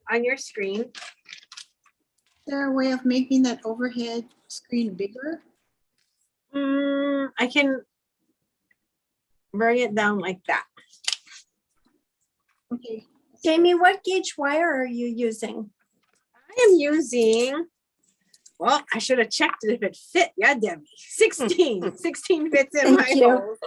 on your screen? Is there a way of making that overhead screen bigger? I can bring it down like that. Okay. Jamie, what gauge wire are you using? I am using, well, I should have checked it if it fit. Yeah, Debbie, 16. 16 fits in Thank my you. hole.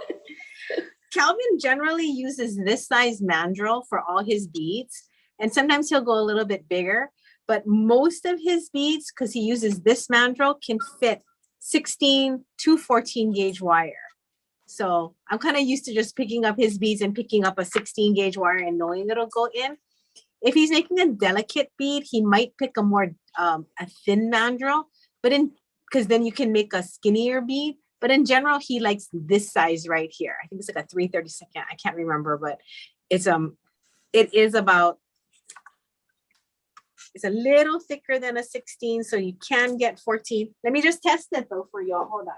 Calvin generally uses this size mandrel for all his beads. And sometimes he'll go a little bit bigger, but most of his beads, because he uses this mandrel, can fit 16 to 14 gauge wire. So I'm kind of used to just picking up his beads and picking up a 16 gauge wire and knowing it'll go in. If he's making a delicate bead, he might pick a more a thin mandrel, but because then you can make a skinnier bead. But in general, he likes this size right here. I think it's like a 3/32. I can't remember, but it's it is about, it's a little thicker than a 16, so you can get 14. Let me just test it though for y'all. Hold on.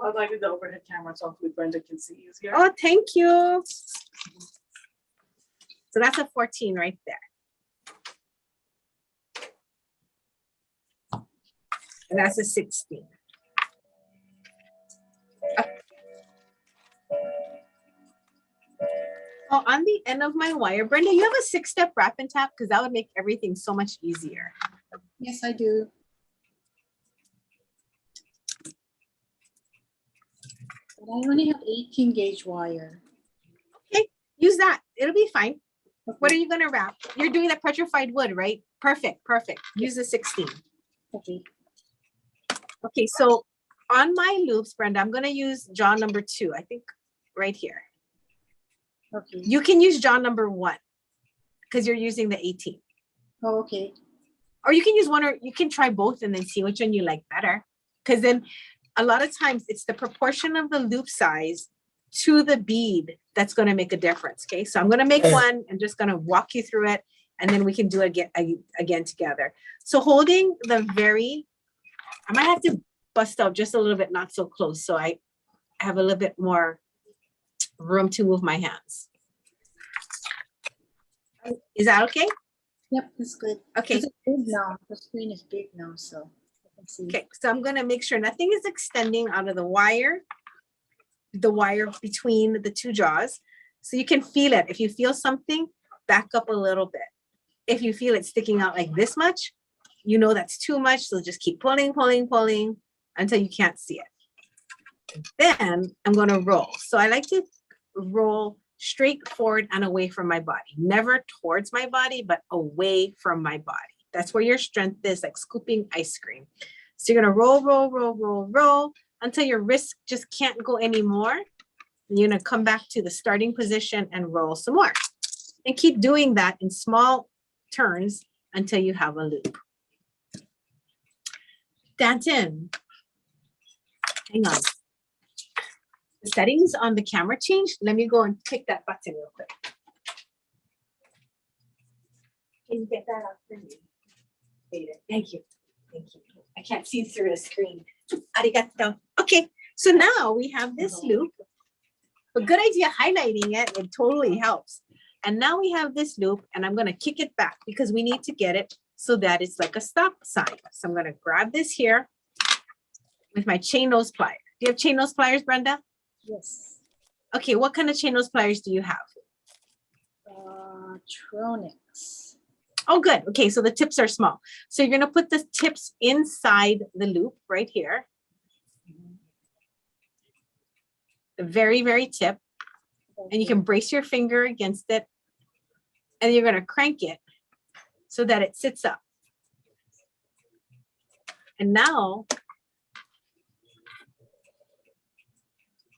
I like the overhead camera, so hopefully Brenda can see easier. Oh, thank you. So that's a 14 right there. And that's a 16. Oh, on the end of my wire, Brenda, you have a 6-step wrap and tap because that would make everything so much easier. Yes, I do. But I only have 18 gauge wire. Okay, use that. It'll be fine. Okay. What are you gonna wrap? You're doing the petrified wood, right? Perfect, perfect. Use the 16. Okay. Okay, so on my loops, Brenda, I'm gonna use jaw number 2, I think right here. Okay. You can use jaw number 1 because you're using the 18. Oh, okay. Or you can use one, or you can try both and then see which one you like better. Because then a lot of times it's the proportion of the loop size to the bead that's going to make a difference. Okay, so I'm going to make one. I'm just going to walk you through it, and then we can do it again together. So holding the very, I might have to bust out just a little bit, not so close, so I have a little bit more room to move my hands. Is that okay? Yep, that's good. Okay. It's big now. The screen is big now, so I can see. Okay, so I'm gonna make sure nothing is extending out of the wire between the two jaws. So you can feel it. If you feel something, back up a little bit. If you feel it sticking out like this much, you know that's too much. So just keep pulling, pulling, pulling until you can't see it. Then I'm gonna roll. So I like to roll straight forward and away from my body. Never towards my body, but away from my body. That's where your strength is, like scooping ice cream. So you're gonna roll, roll, roll, roll, roll until your wrist just can't go anymore. And you're gonna come back to the starting position and roll some more. And keep doing that in small turns until you have a loop. Danton, hang on. The settings on the camera changed. Let me go and click that button real quick. Can you get that up for me? Thank you. Thank you. I can't see through the screen. Arigato. Okay, so now we have this loop. A good idea highlighting it. It totally helps. And now we have this loop, and I'm going to kick it back because we need to get it so that it's like a stop sign. So I'm going to grab this here with my chain nose pliers. Do you have chain nose pliers, Brenda? Yes. Okay, what kind of chain nose pliers do you have? Tronics. Oh, good. Okay, so the tips are small. So you're gonna put the tips inside the loop right here. The very, very tip. And you can brace your finger against it. And you're gonna crank it so that it sits up. And now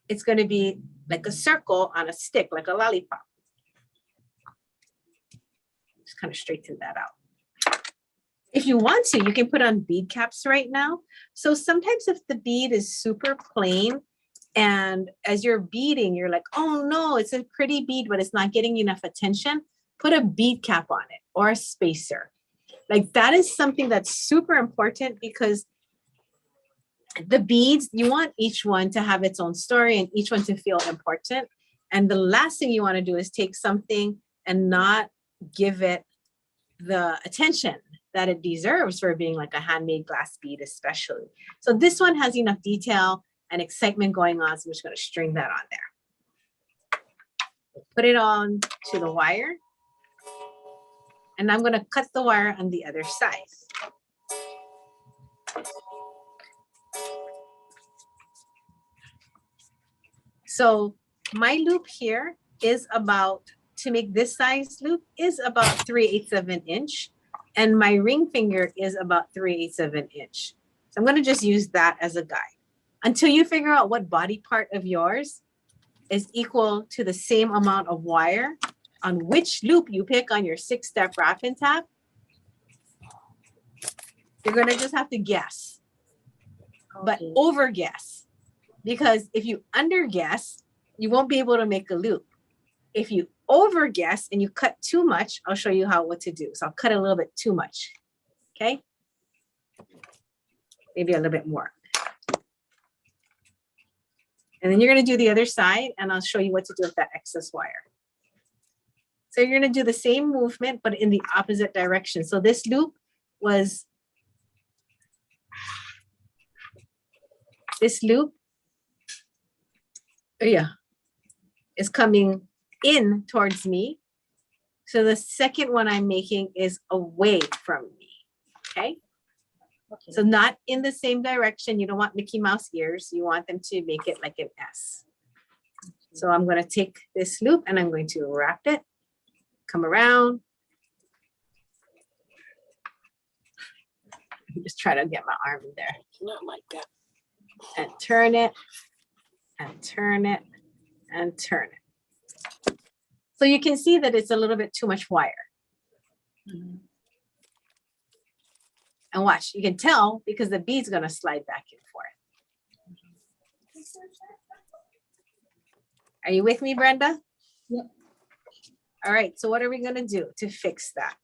it's going to be like a circle on a stick, like a lollipop. Just kind of straighten that out. If you want to, you can put on bead caps right now. So sometimes if the bead is super plain and as you're beading, you're like, oh no, it's a pretty bead, but it's not getting enough attention, put a bead cap on it or a spacer. Like that is something that's super important because the beads, you want each one to have its own story and each one to feel important. And the last thing you want to do is take something and not give it the attention that it deserves for being like a handmade glass bead, especially. So this one has enough detail and excitement going on. So I'm just going to string that on there. Put it on to the wire. And I'm going to cut the wire on the other side. So my loop here is about, to make this size loop, is about 3/8 of an inch. And my ring finger is about 3/8 of an inch. So I'm going to just use that as a guide until you figure out what body part of yours is equal to the same amount of wire on which loop you pick on your 6-step wrap and tap. You're going to just have to guess, but over guess, because if you under guess, you won't be able to make a loop. If you over guess and you cut too much, I'll show you what to do. So I'll cut a little bit too much. Okay. Maybe a little bit more. And then you're going to do the other side and I'll show you what to do with that excess wire. So you're going to do the same movement, but in the opposite direction. So this loop was, this loop, is coming in towards me. So the second one I'm making is away from me, okay? So not in the same direction. You don't want Mickey Mouse ears. You want them to make it like an S. So I'm going to take this loop and I'm going to wrap it, come around. Just try to get my arm in there. Not like that. And turn it, and turn it, and turn it. So you can see that it's a little bit too much wire. And watch, you can tell because the bead's going to slide back and forth. Are you with me, Brenda? Yep. All right, so what are we going to do to fix that?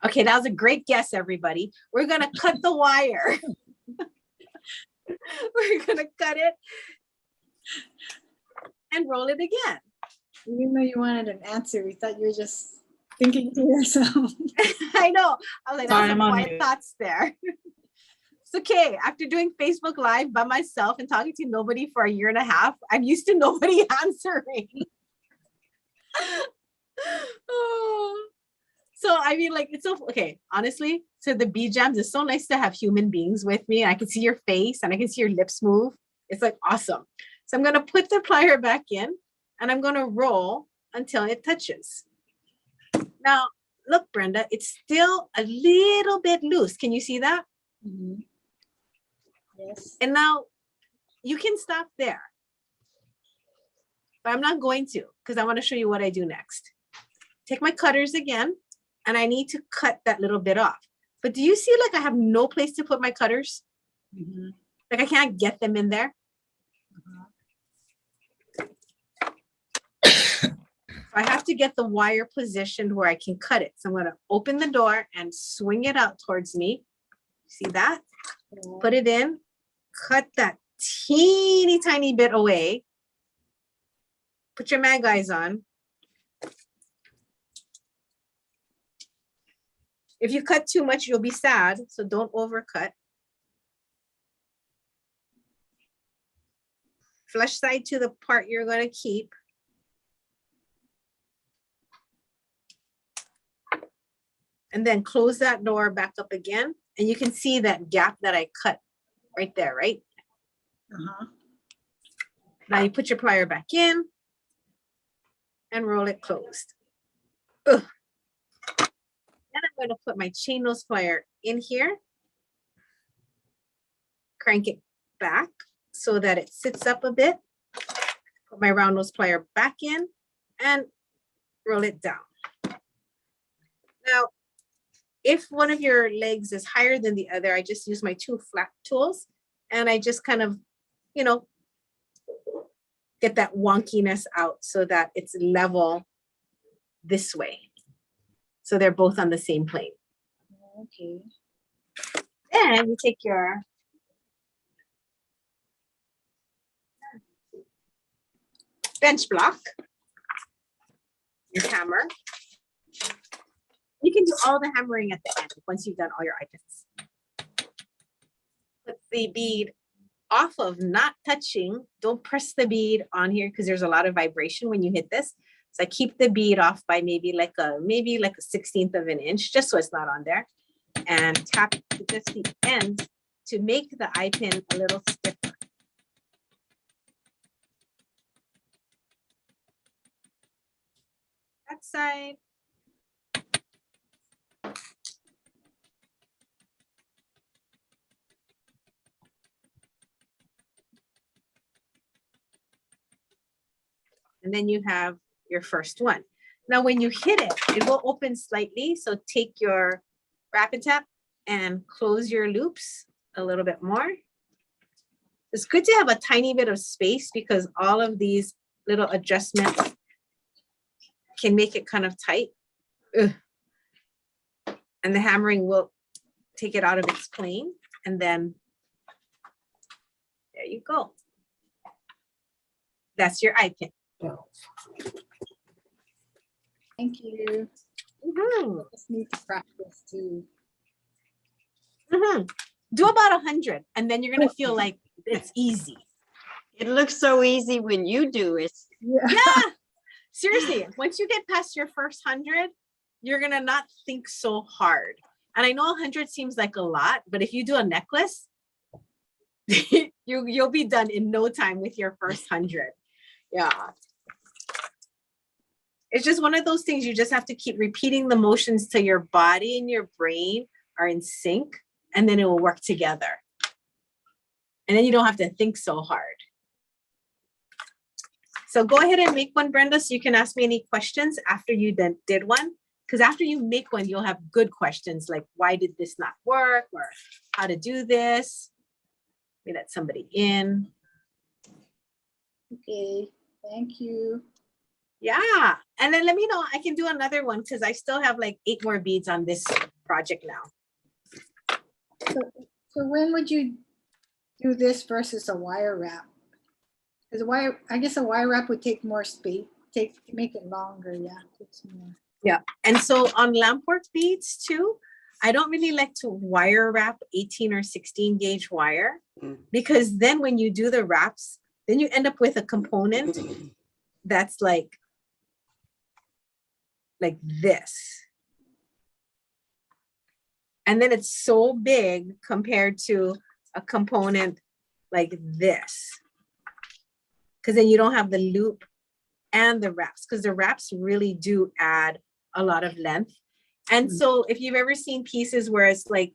Okay, that was a great guess, everybody. We're going to cut the wire. We're going to cut it and roll it again. Even though you wanted an answer, we thought you were just thinking to yourself. I know. I was like, Sorry, that's I'm some on quiet mute. thoughts there. It's okay. After doing Facebook Live by myself and talking to nobody for a year and a half, I'm used to nobody answering. Oh. So I mean, like, it's so okay. Honestly, so the bead jams, it's so nice to have human beings with me. I can see your face and I can see your lips move. It's like awesome. So I'm gonna put the plier back in and I'm gonna roll until it touches. Now, look, Brenda, it's still a little bit loose. Can you see that? Mhm. Yes. And now you can stop there. But I'm not going to because I want to show you what I do next. Take my cutters again. And I need to cut that little bit off. But do you see like I have no place to put my cutters? Mm-hmm. Like I can't get them in there. So I have to get the wire positioned where I can cut it. So I'm going to open the door and swing it out towards me. See that? Put it in, cut that teeny tiny bit away. Put your mag eyes on. If you cut too much, you'll be sad, so don't overcut. Flush side to the part you're going to keep. And then close that door back up again. And you can see that gap that I cut right there, right? Uh-huh. Now you put your plier back in and roll it closed. Ugh. Then I'm going to put my chain nose plier in here. Crank it back so that it sits up a bit. Put my round nose plier back in and roll it down. Now, if one of your legs is higher than the other, I just use my 2 flat tools and I just kind of, you know, get that wonkiness out so that it's level this way. So they're both on the same plane. Okay. Then you take your bench block, your hammer. You can do all the hammering at the end once you've done all your items. Put the bead off of, not touching. Don't press the bead on here because there's a lot of vibration when you hit this. So I keep the bead off by maybe like a 1/16 of an inch, just so it's not on there. And tap just the end to make the eye pin a little stiffer. That side. And then you have your first one. Now, when you hit it, it will open slightly. So take your rapid tap and close your loops a little bit more. It's good to have a tiny bit of space because all of these little adjustments can make it kind of tight. Ugh. And the hammering will take it out of its plane. And then there you go. That's your eye pin. Thank you. Mhm. Just need to practice too. Mhm. Do about 100 and then you're gonna feel like it's easy. It looks so easy when you do it. Yeah, seriously, once you get past your first 100, you're gonna not think so hard. And I know 100 seems like a lot, but if you do a necklace, you'll be done in no time with your first 100. Yeah. It's just one of those things you just have to keep repeating the motions till your body and your brain are in sync, and then it will work together. And then you don't have to think so hard. So go ahead and make one, Brenda, so you can ask me any questions after you then did one. Because after you make one, you'll have good questions like, why did this not work? Or how to do this? Let me let somebody in. Okay, thank you. Yeah, and then let me know. I can do another one because I still have like 8 more beads on this project now. So when would you do this versus a wire wrap? Because I guess a wire wrap would take more space, make it longer. Yeah, takes more. Yeah, and so on lampwork beads too, I don't really like to wire wrap 18 or 16 gauge wire because then when you do the wraps, then you end up with a component that's like this. And then it's so big compared to a component like this. Because then you don't have the loop and the wraps, because the wraps really do add a lot of length. And so if you've ever seen pieces where it's like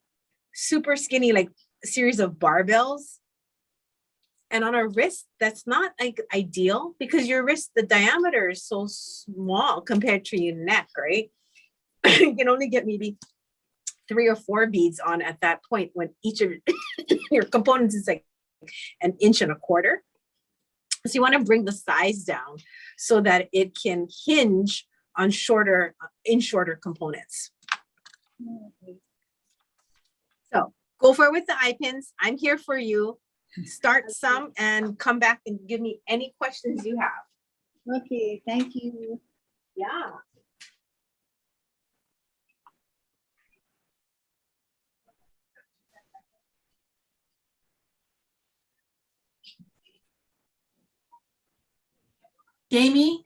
super skinny, like a series of barbells, and on a wrist, that's not like ideal because your wrist, the diameter is so small compared to your neck, right? You can only get maybe 3 or 4 beads on at that point when each of your components is like 1.25 inches. So you want to bring the size down so that it can hinge on shorter components. So go for it with the eye pins. I'm here for you. Start some and come back and give me any questions you have. Okay, thank you. Yeah. Jamie?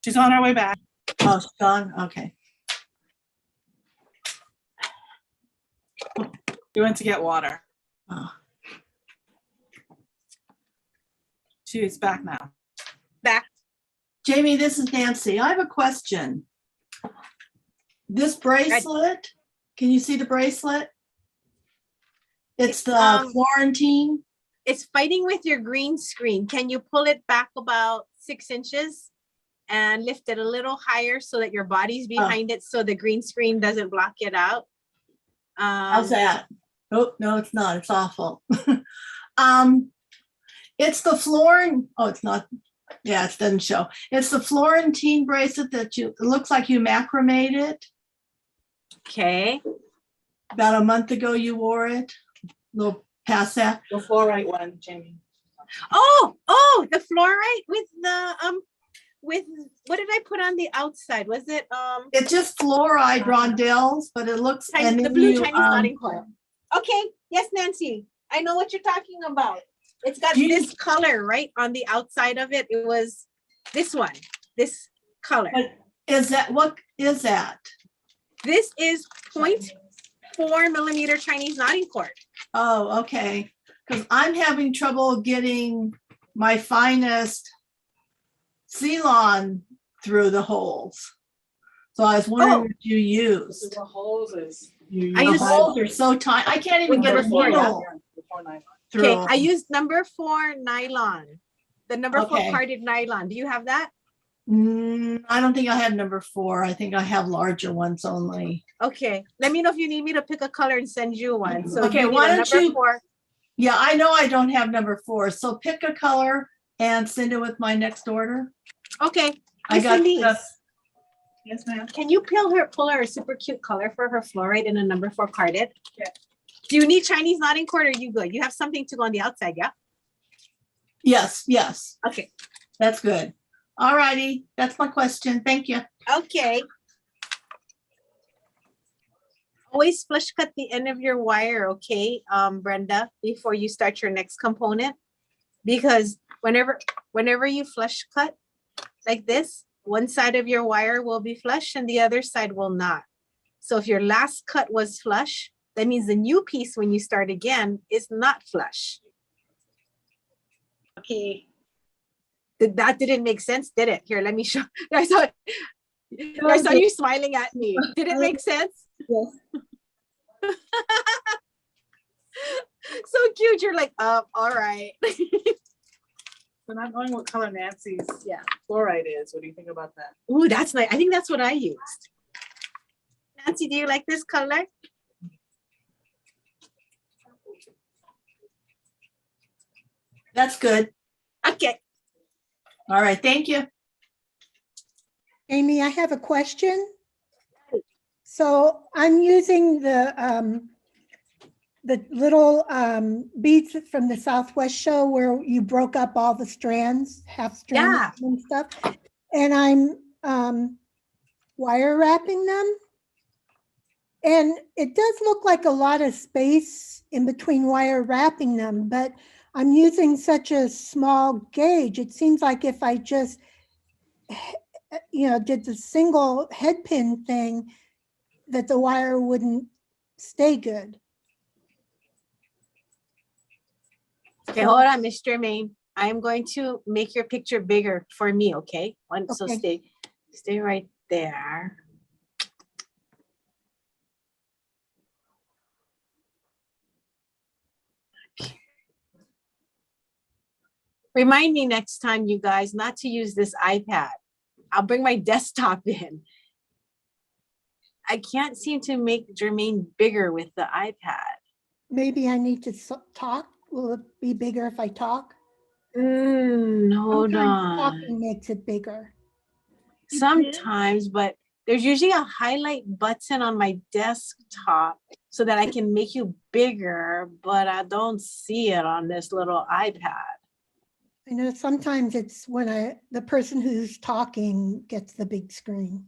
She's on her way back. Oh, she's gone? Okay. We went to get water. Oh. She is back now. Back. Jamie, this is Nancy. I have a question. This bracelet, can you see the bracelet? It's the Florentine. It's fighting with your green screen. Can you pull it back about 6 inches and lift it a little higher so that your body's behind it so the green screen doesn't block it out? How's that? Oh, no, it's not. It's awful. It's the Florentine. Oh, it's not. Yeah, it doesn't show. It's the Florentine bracelet that it looks like you macrame it. Okay. About a month ago, you wore it. A little past that. The fluorite one, Jamie. Oh, the fluorite with the with what did I put on the outside? Was it It's just fluoride rondelles, but it looks and the then blue you, Chinese knotting cord? Okay, yes, Nancy, I know what you're talking about. It's got this color right on the outside of it. It was this one, this color. But is that what is that? This is 0.4 millimeter Chinese knotting cord. Oh, okay. Because I'm having trouble getting my finest Ceylon through the holes. So I was wondering what you used. The holes is. The holes are so tight. I can't even get a needle through. Okay, I used number 4 nylon. The number 4 Okay. carded nylon. Do you have that? I don't think I have number 4. I think I have larger ones only. Okay, let me know if you need me to pick a color and send you one. So Okay, you need why a don't number you- 4. Yeah, I know I don't have number 4. So pick a color and send it with my next order. Okay, I Miss got Denise, the- Yes, ma'am. can you pull her a super cute color for her fluorite in a number 4 carded? Yeah. Do you need Chinese knotting cord or are you good? You have something to go on the outside, yeah? Yes. Okay, That's good. All righty. That's my question. Thank you. okay. Always flush cut the end of your wire, okay, Brenda, before you start your next component. Because whenever you flush cut like this, one side of your wire will be flush and the other side will not. So if your last cut was flush, that means the new piece when you start again is not flush. Okay. That didn't make sense, did it? Here, let me show. I saw you smiling at me. Did it make sense? Yes. So cute. You're like, all right. So not knowing what color Nancy's fluorite is, what do you think about that? Ooh, that's nice. I think that's what I used. Nancy, do you like this color? That's good. Okay. All right. Thank you. Amy, I have a question. So I'm using the little beads from the Southwest show where you broke up all the strands, half strands and stuff. And I'm wire wrapping them. And it does look like a lot of space in between wire wrapping them, but I'm using such a small gauge. It seems like if I just, did the single head pin thing, that the wire wouldn't stay good. Okay, hold on, Miss Jermaine. I'm going to make your picture bigger for me, okay? So Okay. stay right there. Remind me next time, you guys, not to use this iPad. I'll bring my desktop in. I can't seem to make Jermaine bigger with the iPad. Maybe I need to talk. Will it be bigger if I talk? Hold Sometimes on. talking makes it bigger. Sometimes, but there's usually a highlight button on my desktop so that I can make you bigger, but I don't see it on this little iPad. I know sometimes it's when the person who's talking gets the big screen.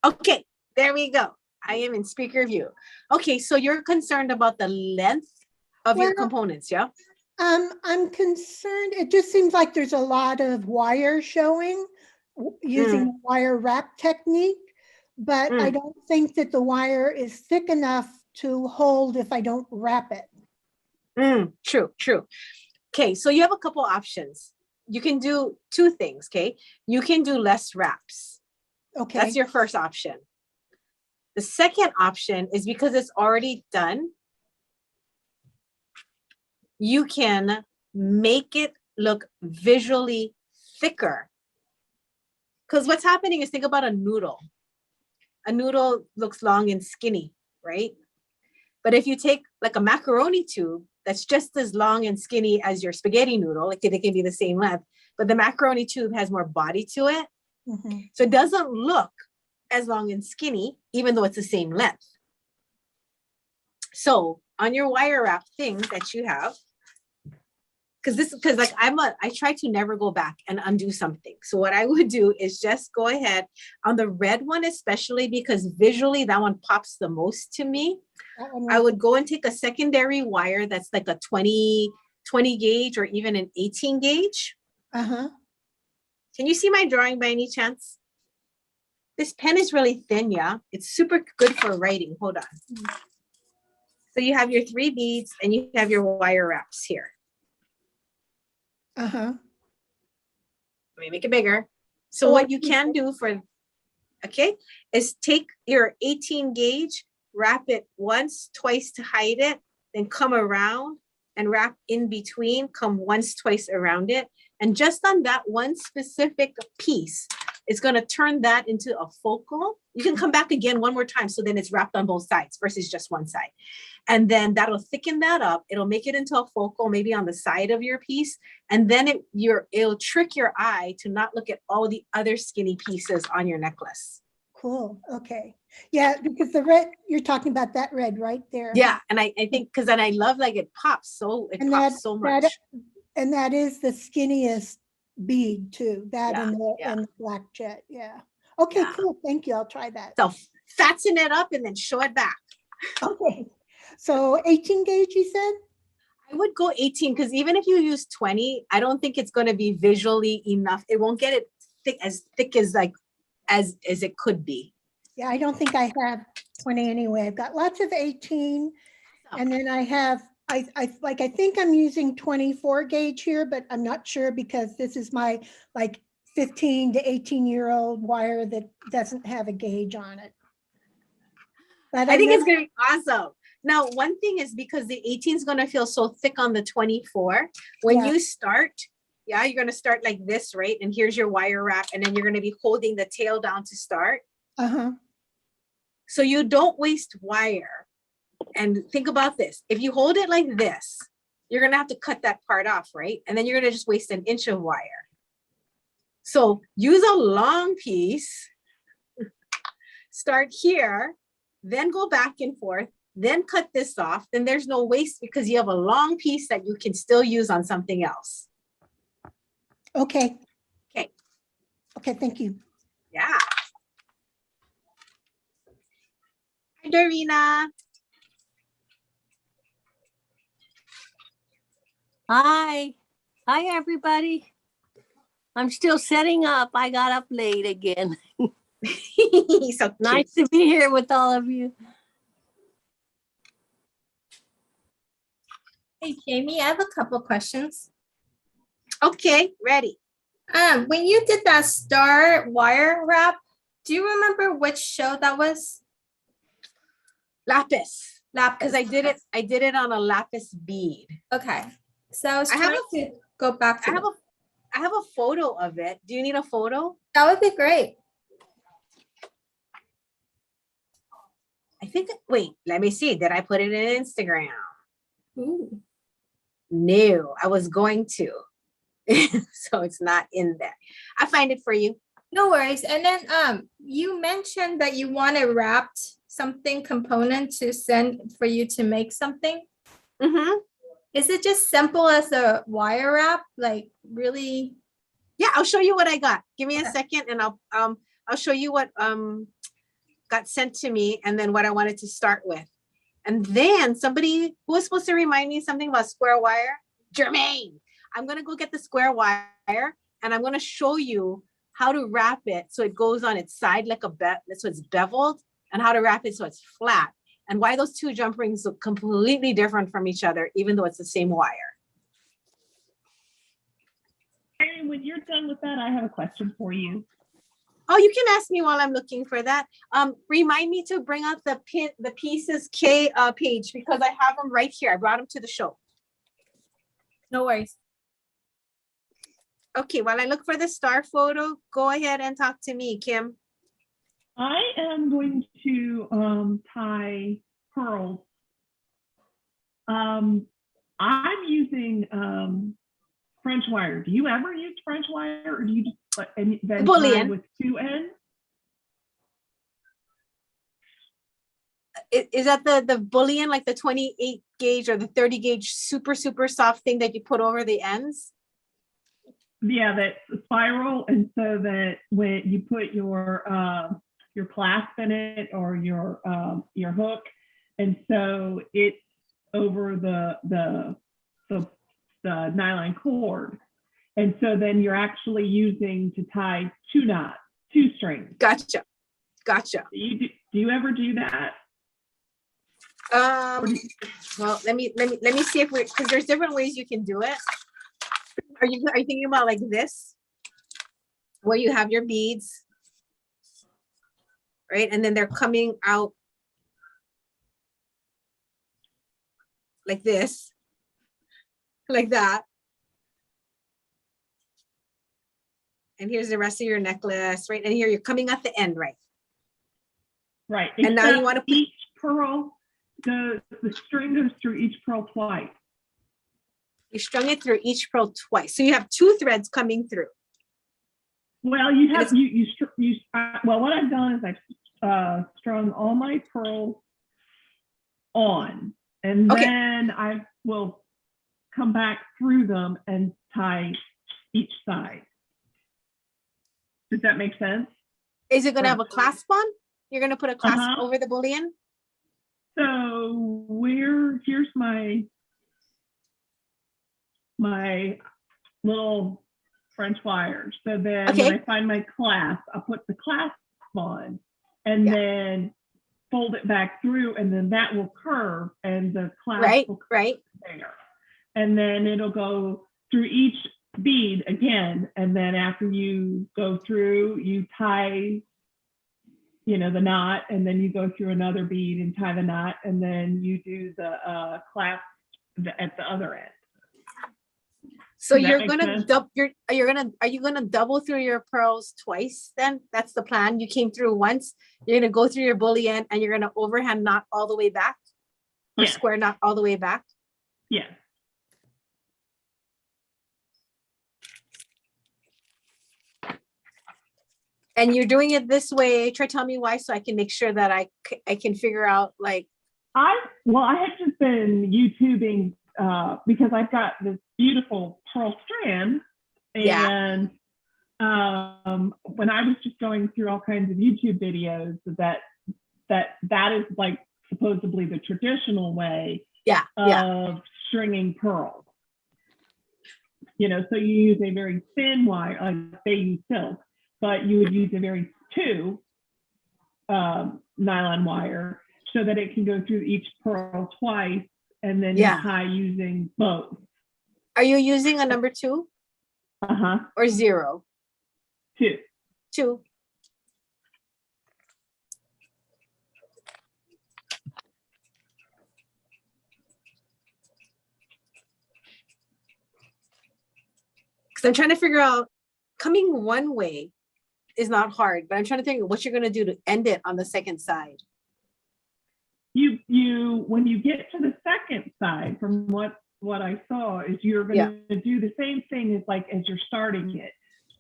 Okay, there we go. I am in speaker view. Okay, so you're concerned about the length of your Well, components, yeah? I'm concerned. It just seems like there's a lot of wire showing using the wire wrap technique, but I don't think that the wire is thick enough to hold if I don't wrap it. True. Okay, so you have a couple options. you can do two things, okay? You can do less wraps. Okay. That's your first option. The second option is because it's already done, you can make it look visually thicker. Because what's happening is, think about a noodle. A noodle looks long and skinny, right? But if you take like a macaroni tube that's just as long and skinny as your spaghetti noodle, like they can be the same length, but the macaroni tube has more body to it. Mhm. So it doesn't look as long and skinny, even though it's the same length. So on your wire wrap thing that you have, because like I try to never go back and undo something. So what I would do is just go ahead on the red one, especially because visually that one pops the most to me. I would go and take a secondary wire that's like a 20 gauge or even an 18 gauge. Uh-huh. Can you see my drawing by any chance? This pen is really thin, yeah. It's super good for writing. Hold on. So you have your 3 beads and you have your wire wraps here. Uh-huh. Let me make it bigger. So what you can do for, okay, is take your 18 gauge, wrap it once, twice to hide it, then come around and wrap in between, come once, twice around it. And just on that one specific piece, it's going to turn that into a focal. You can come back again one more time. So then it's wrapped on both sides versus just one side. And then that'll thicken that up. It'll make it into a focal, maybe on the side of your piece. And then it'll trick your eye to not look at all the other skinny pieces on your necklace. Cool. Okay. Yeah, because the red, you're talking about that red right there. Yeah. And I think, because then I love, like, it pops so much. And that is the skinniest bead too, that Yeah, and the black jet. Yeah. Okay, Yeah. cool. Thank you. I'll try that. So fasten it up and then show it back. Okay. So 18 gauge, you said? I would go 18 because even if you use 20, I don't think it's going to be visually enough. It won't get it thick as like as it could be. Yeah, I don't think I have 20 anyway. I've got lots of 18, and then I have I think I'm using 24 gauge here, but I'm not sure because this is my like 15 to 18-year-old wire that doesn't have a gauge on it. But I think it's going to be awesome. Now, one thing is because the 18 is going to feel so thick on the 24. When you start, you're going to start like this, right? And here's your wire wrap, and then you're going to be holding the tail down to start. Uh-huh. So you don't waste wire. And think about this. If you hold it like this, you're going to have to cut that part off, right? And then you're going to just waste an inch of wire. So use a long piece, start here, then go back and forth, then cut this off. Then there's no waste because you have a long piece that you can still use on something else. Okay. Okay. Okay, thank you. Yeah. Hi, Dorina. Hi. Hi, everybody. I'm still setting up. I got up late again. So nice to be here with all of you. Hey, Jamie, I have a couple questions. Okay, ready. When you did that star wire wrap, do you remember which show that was? Lapis. Lapis. Because I did it on a lapis bead. Okay. So I was trying to go back to I have a photo of it. Do you need a photo? That would be great. I think, wait, let me see. Did I put it in Instagram? Ooh. No, I was going to. So it's not in there. I'll find it for you. No worries. And then you mentioned that you want to wrap something component to send for you to make something. Mm-hmm. Is it just simple as a wire wrap? Like really? Yeah, I'll show you what I got. Give me a second and I'll show you what got sent to me and then what I wanted to start with. And then somebody who was supposed to remind me something about square wire, Jermaine. I'm gonna go get the square wire and I'm gonna show you how to wrap it so it goes on its side like so it's beveled, and how to wrap it so it's flat. And why those two jump rings look completely different from each other, even though it's the same wire. Amy, when you're done with that, I have a question for you. Oh, you can ask me while I'm looking for that. Remind me to bring out the pieces page because I have them right here. I brought them to the show. No worries. Okay, while I look for the star photo, go ahead and talk to me, Kim. I am going to tie pearls. I'm using French wire. Do you ever use French wire, or do you just and then tie Bullion. with 2 ends? Is that the bullion, like the 28 gauge or the 30 gauge super soft thing that you put over the ends? Yeah, that's a spiral, and so that when you put your clasp in it or your hook, and so it's over the nylon cord, and so then you're actually using to tie 2 knots, 2 strings. Gotcha. Do you ever do that? Well, let me see if because there's different ways you can do it. Are you thinking about like this, where you have your beads, right, and then they're coming out like this, like that, and here's the rest of your necklace, right, and here you're coming at the end, right? Right. And now you want to put each pearl, the string goes through each pearl twice. You strung it through each pearl twice, so you have 2 threads coming through. Well, you have well, what I've done is I've strung all my pearls on, and then I will come back through them and tie each side. Does that make sense? Is it going to have a clasp on? You're going to put a clasp over the bullion? So here's my little French wire. So then when I find my clasp, I'll put the clasp on and then fold it back through, and then that will curve and the clasp will curve there. And then it'll go through each bead again. And then after you go through, you tie, the knot, and then you go through another bead and tie the knot, and then you do the clasp at the other end. So you're gonna are you gonna double through your pearls twice then? That's the plan. You came through once, you're gonna go through your bullion and you're gonna overhand knot all the way back, or square knot all the way back? Yeah. And you're doing it this way. Try tell me why, so I can make sure that I can figure out like. I have just been YouTubing because I've got this beautiful pearl strand, and when I was just going through all kinds of YouTube videos, that is like supposedly the traditional way of stringing pearls. So you use a very thin wire, like they use silk, but you would use a very 2 nylon wire so that it can go through each pearl twice, and then you tie using both. Are you using a number 2? Or 0? 2. 2. Because I'm trying to figure out, coming one way is not hard, but I'm trying to think of what you're going to do to end it on the second side. When you get to the second side, from what I saw, is you're going to do the same thing as you're starting it.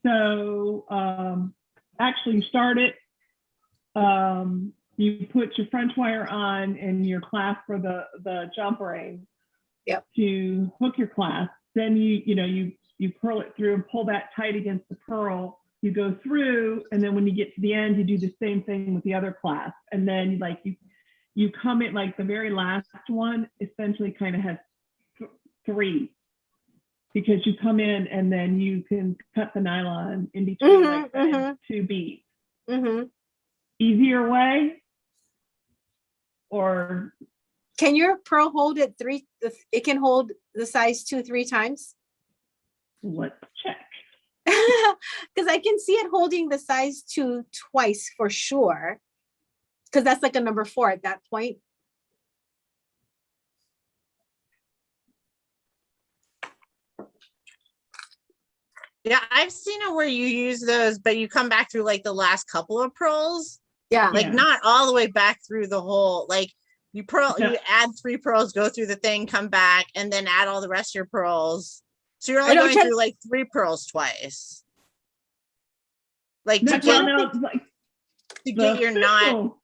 So actually you start it, you put your French wire on and your clasp for the jump ring to hook your clasp. Then you pearl it through and pull that tight against the pearl. You go through, and then when you get to the end, you do the same thing with the other clasp. And then you come in, like the very last one essentially kind of has 3, because you come in and then you can cut the nylon in between 2 beads. Easier way, or can your pearl hold it 3? It can hold the size 2 3 times. Let's check. Because I can see it holding the size 2 twice for sure. Because that's like a number 4 at that point. Yeah, I've seen it where you use those, but you come back through like the last couple of pearls. Yeah. Like not all the way back through the whole, like you Yeah. you add 3 pearls, go through the thing, come back, and then add all the rest of your pearls. So you're only don't going check- through like 3 pearls twice. Like No, to get, well, no, like to get your knot. official-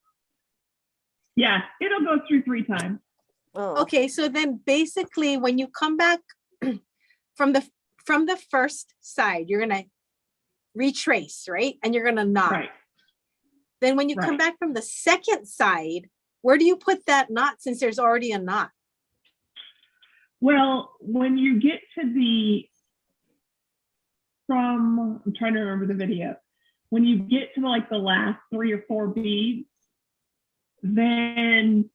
Yeah, it'll go through 3 times. Oh. Okay, so then basically when you come back from the first side, you're gonna retrace, right? And you're gonna knot. Right. Then when you come Right. back from the second side, where do you put that knot since there's already a knot? Well, when you get to I'm trying to remember the video. When you get to like the last 3 or 4 beads, then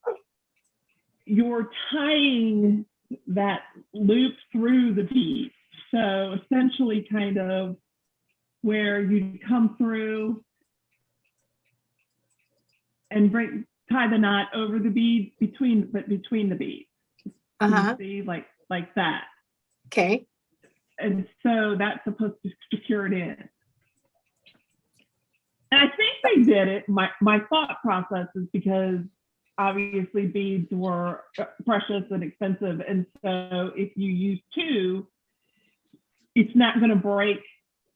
you're tying that loop through the bead. So essentially kind of where you come through and tie the knot over the bead between the beads. See, like that. Okay. And so that's supposed to secure it in. And I think they did it. My thought process is because obviously beads were precious and expensive. And so if you use 2, it's not going to break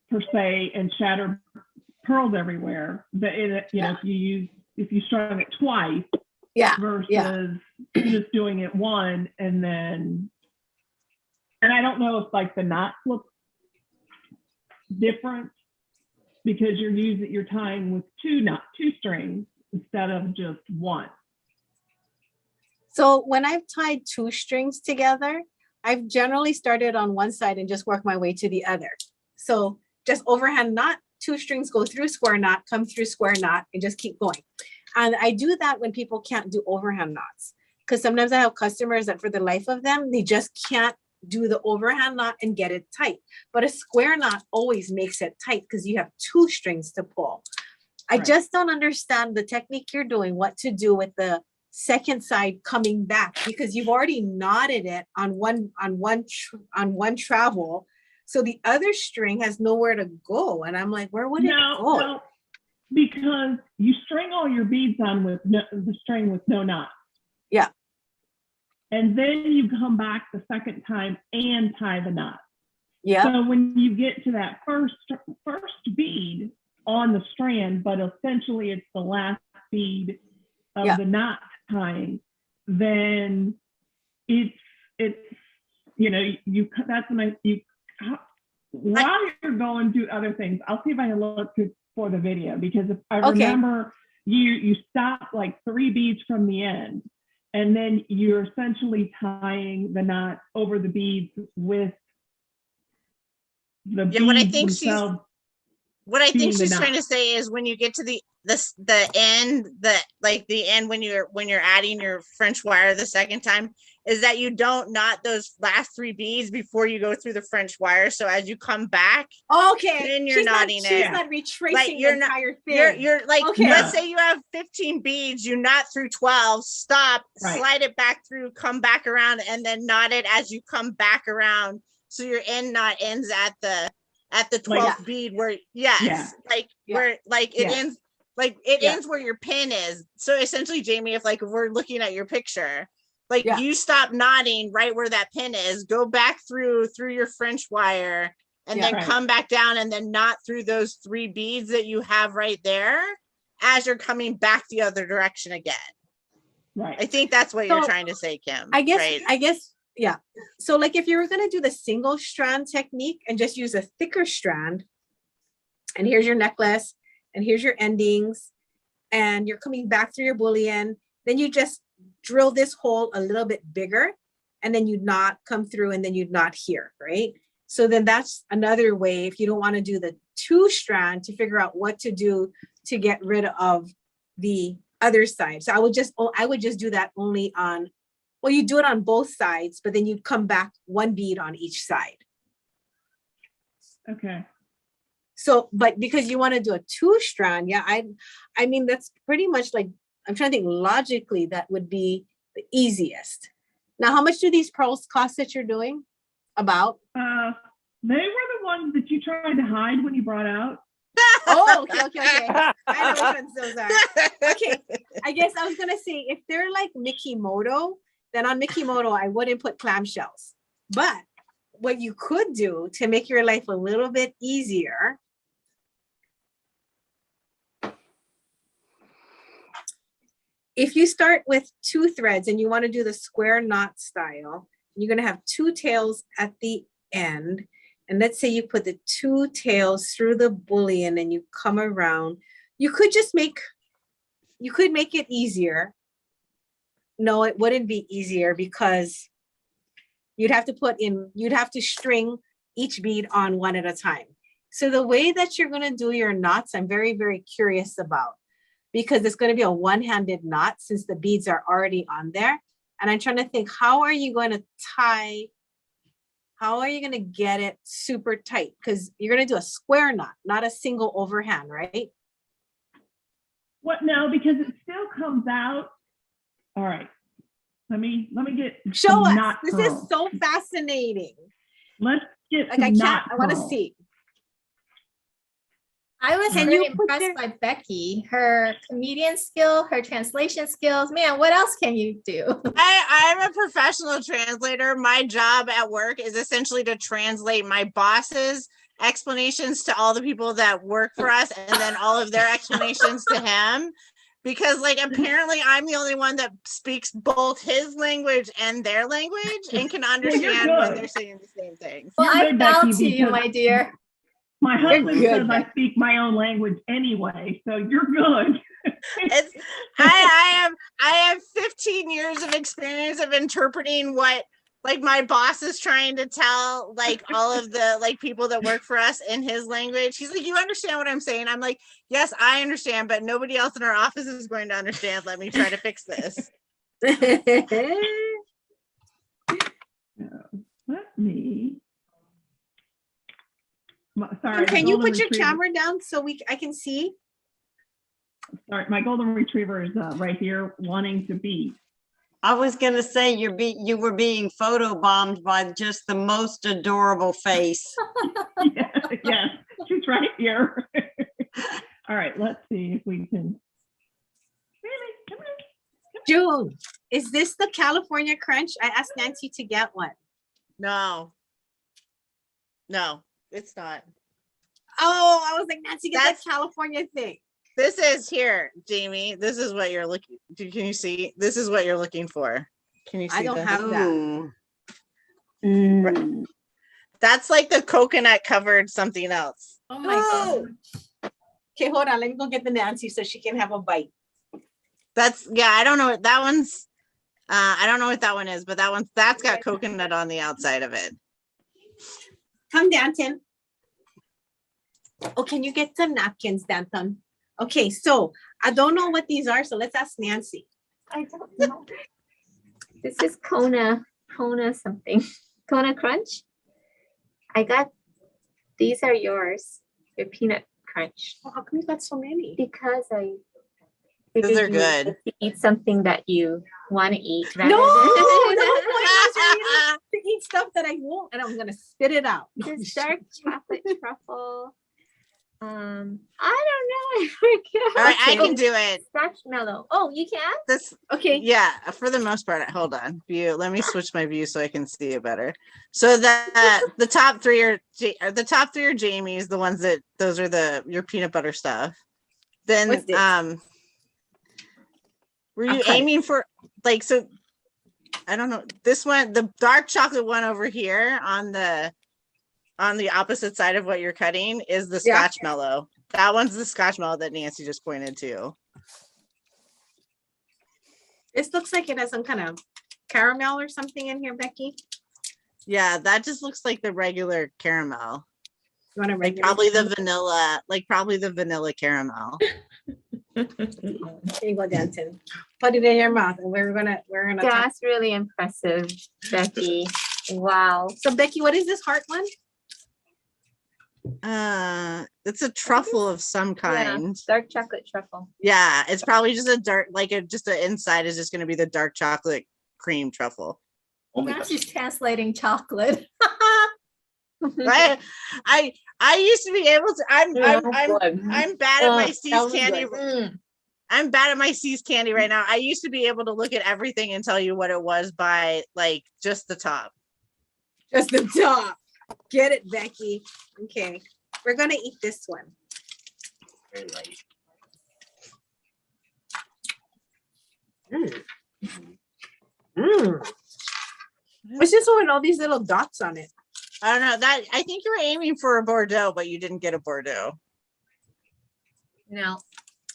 per se and shatter pearls everywhere. But if you strung it twice, versus just doing it one and then, and I don't know if like the knots look different because you're tying with 2 strings instead of just 1. So when I've tied 2 strings together, I've generally started on one side and just work my way to the other. So just overhand knot, 2 strings go through square knot, come through square knot, and just keep going. And I do that when people can't do overhand knots. Because sometimes I have customers that for the life of them, they just can't do the overhand knot and get it tight. But a square knot always makes it tight because you have 2 strings to pull. I just don't understand the technique you're doing, what to do with the second side coming back, because you've already knotted it on one travel. So the other string has nowhere to go. And I'm like, where would it go? No, because you string all your beads on with the string with no knot. Yeah. And then you come back the second time and tie the knot. Yeah. So when you get to that first bead on the strand, but essentially it's the last bead of the knot tying, then it's that's when while you're going through other things, I'll see if I can look for the video, because if I remember you stop like 3 beads from the end. And then you're essentially tying the knot over the beads with the beads What I think themselves. What I think she's knot. trying to say is when you get to the end, the end when you're adding your French wire the second time, is that you don't knot those last 3 beads before you go through the French wire. So as you come back, then you're knotting it. She's not retracing the entire thing. You're like, let's say you have 15 beads, you knot through 12, stop, slide it back through, come back around, and then knot it as you come back around. So your end knot ends at the 12th bead where where it ends, like it ends where your pin is. So essentially, Jamie, if we're looking at your picture, you stop knotting right where that pin is, go back through your French wire, and then come back down and then knot through those 3 beads that you have right there as you're coming back the other direction again. Right. I think that's what you're trying to say, Kim. I guess, yeah. So like if you were going to do the single strand technique and just use a thicker strand, and here's your necklace, and here's your endings, and you're coming back through your bullion, then you just drill this hole a little bit bigger, and then you'd not come through, and then you'd knot here, right? So then that's another way, if you don't want to do the 2 strand, to figure out what to do to get rid of the other side. So I would just do that only on, well, you do it on both sides, but then you'd come back 1 bead on each side. Okay. So, but because you want to do a 2-strand, yeah, I mean, that's pretty much like, I'm trying to think logically, that would be the easiest. Now, how much do these pearls cost that you're doing? About? They were the ones that you tried to hide when you brought out. Oh, okay. I know which ones those are. Okay, I guess I was gonna say, if they're like Mikimoto, then on Mikimoto, I wouldn't put clamshells. But what you could do to make your life a little bit easier, if you start with 2 threads and you want to do the square knot style, you're going to have 2 tails at the end. And let's say you put the 2 tails through the bullion and you come around. You could make it easier. No, it wouldn't be easier because you'd have to string each bead on one at a time. So the way that you're going to do your knots, I'm very, very curious about, because it's going to be a one-handed knot since the beads are already on there. And I'm trying to think, how are you going to get it super tight? Because you're going to do a square knot, not a single overhand, right? What? No, because it still comes out. All right. Let me get. Show us. This is so fascinating. Let's get like I want to see. I was really impressed by Becky, her comedian skill, her translation skills. Man, what else can you do? I'm a professional translator. My job at work is essentially to translate my boss's explanations to all the people that work for us, and then all of their explanations to him. Because like apparently I'm the only one that speaks both his language and their language and can understand when they're saying the same thing. Well, I bow to you, my dear. My husband says I speak my own language anyway, so you're good. I have 15 years of experience of interpreting what like my boss is trying to tell like all of the like people that work for us in his language. He's like, you understand what I'm saying? I'm like, yes, I understand, but nobody else in our office is going to understand. Let me try to fix this. Let me. Sorry. Can you put your camera down so I can see? Sorry, my golden retriever is right here wanting to be. I was going to say you were being photobombed by just the most adorable face. Yes, she's right here. All right, let's see if we can. Come on. June, is this the California Crunch? I asked Nancy to get one. No, it's not. Oh, I was like, Nancy, get that California thing. This is here, Jamie. This is what you're looking. Can you see? This is what you're looking for. Can you see? I don't have that. Mm. That's like the coconut covered something else. Oh my god. Okay, hold on. Let me go get the Nancy so she can have a bite. That's I don't know what that one's. I don't know what that one is, but that's got coconut on the outside of it. Come, Danton. Oh, can you get some napkins, Danton? Okay, so I don't know what these are, so let's ask Nancy. I don't know. This is Kona something. Kona Crunch. I got, these are yours. Your peanut crunch. Oh, how come you got so many? Because I Those are good. to eat something that you want to eat. No, to eat stuff that I won't, and I'm gonna spit it out. This dark chocolate truffle. I don't know. I forget. All right, I can do it. Marshmallow. Oh, you can? This okay. Yeah, for the most part. Hold on. View. Let me switch my view so I can see it better. So the top three are Jamie's. The ones those are your peanut butter stuff. Then were you aiming for like so? I don't know. This one, the dark chocolate one over here on the opposite side of what you're cutting is the Scotch Mellow. That one's the Scotch Mellow that Nancy just pointed to. This looks like it has some kind of caramel or something in here, Becky. Yeah, that just looks like the regular caramel. You want to probably the vanilla caramel. Here you go, Danton. Put it in your mouth, and we're gonna. That's really impressive, Becky. Wow. So Becky, what is this heart one? It's a truffle of some kind. Yeah, dark chocolate truffle. Yeah, it's probably just a dark, just the inside is just gonna be the dark chocolate cream truffle. She's translating chocolate. I used to be able to. I'm bad at my C's candy. I'm bad at my C's candy right now. I used to be able to look at everything and tell you what it was by like just the top. Just the top. Get it, Becky. Okay, we're gonna eat this one. Very light. What's this one with all these little dots on it? I don't know that. I think you were aiming for a Bordeaux, but you didn't get a Bordeaux. No,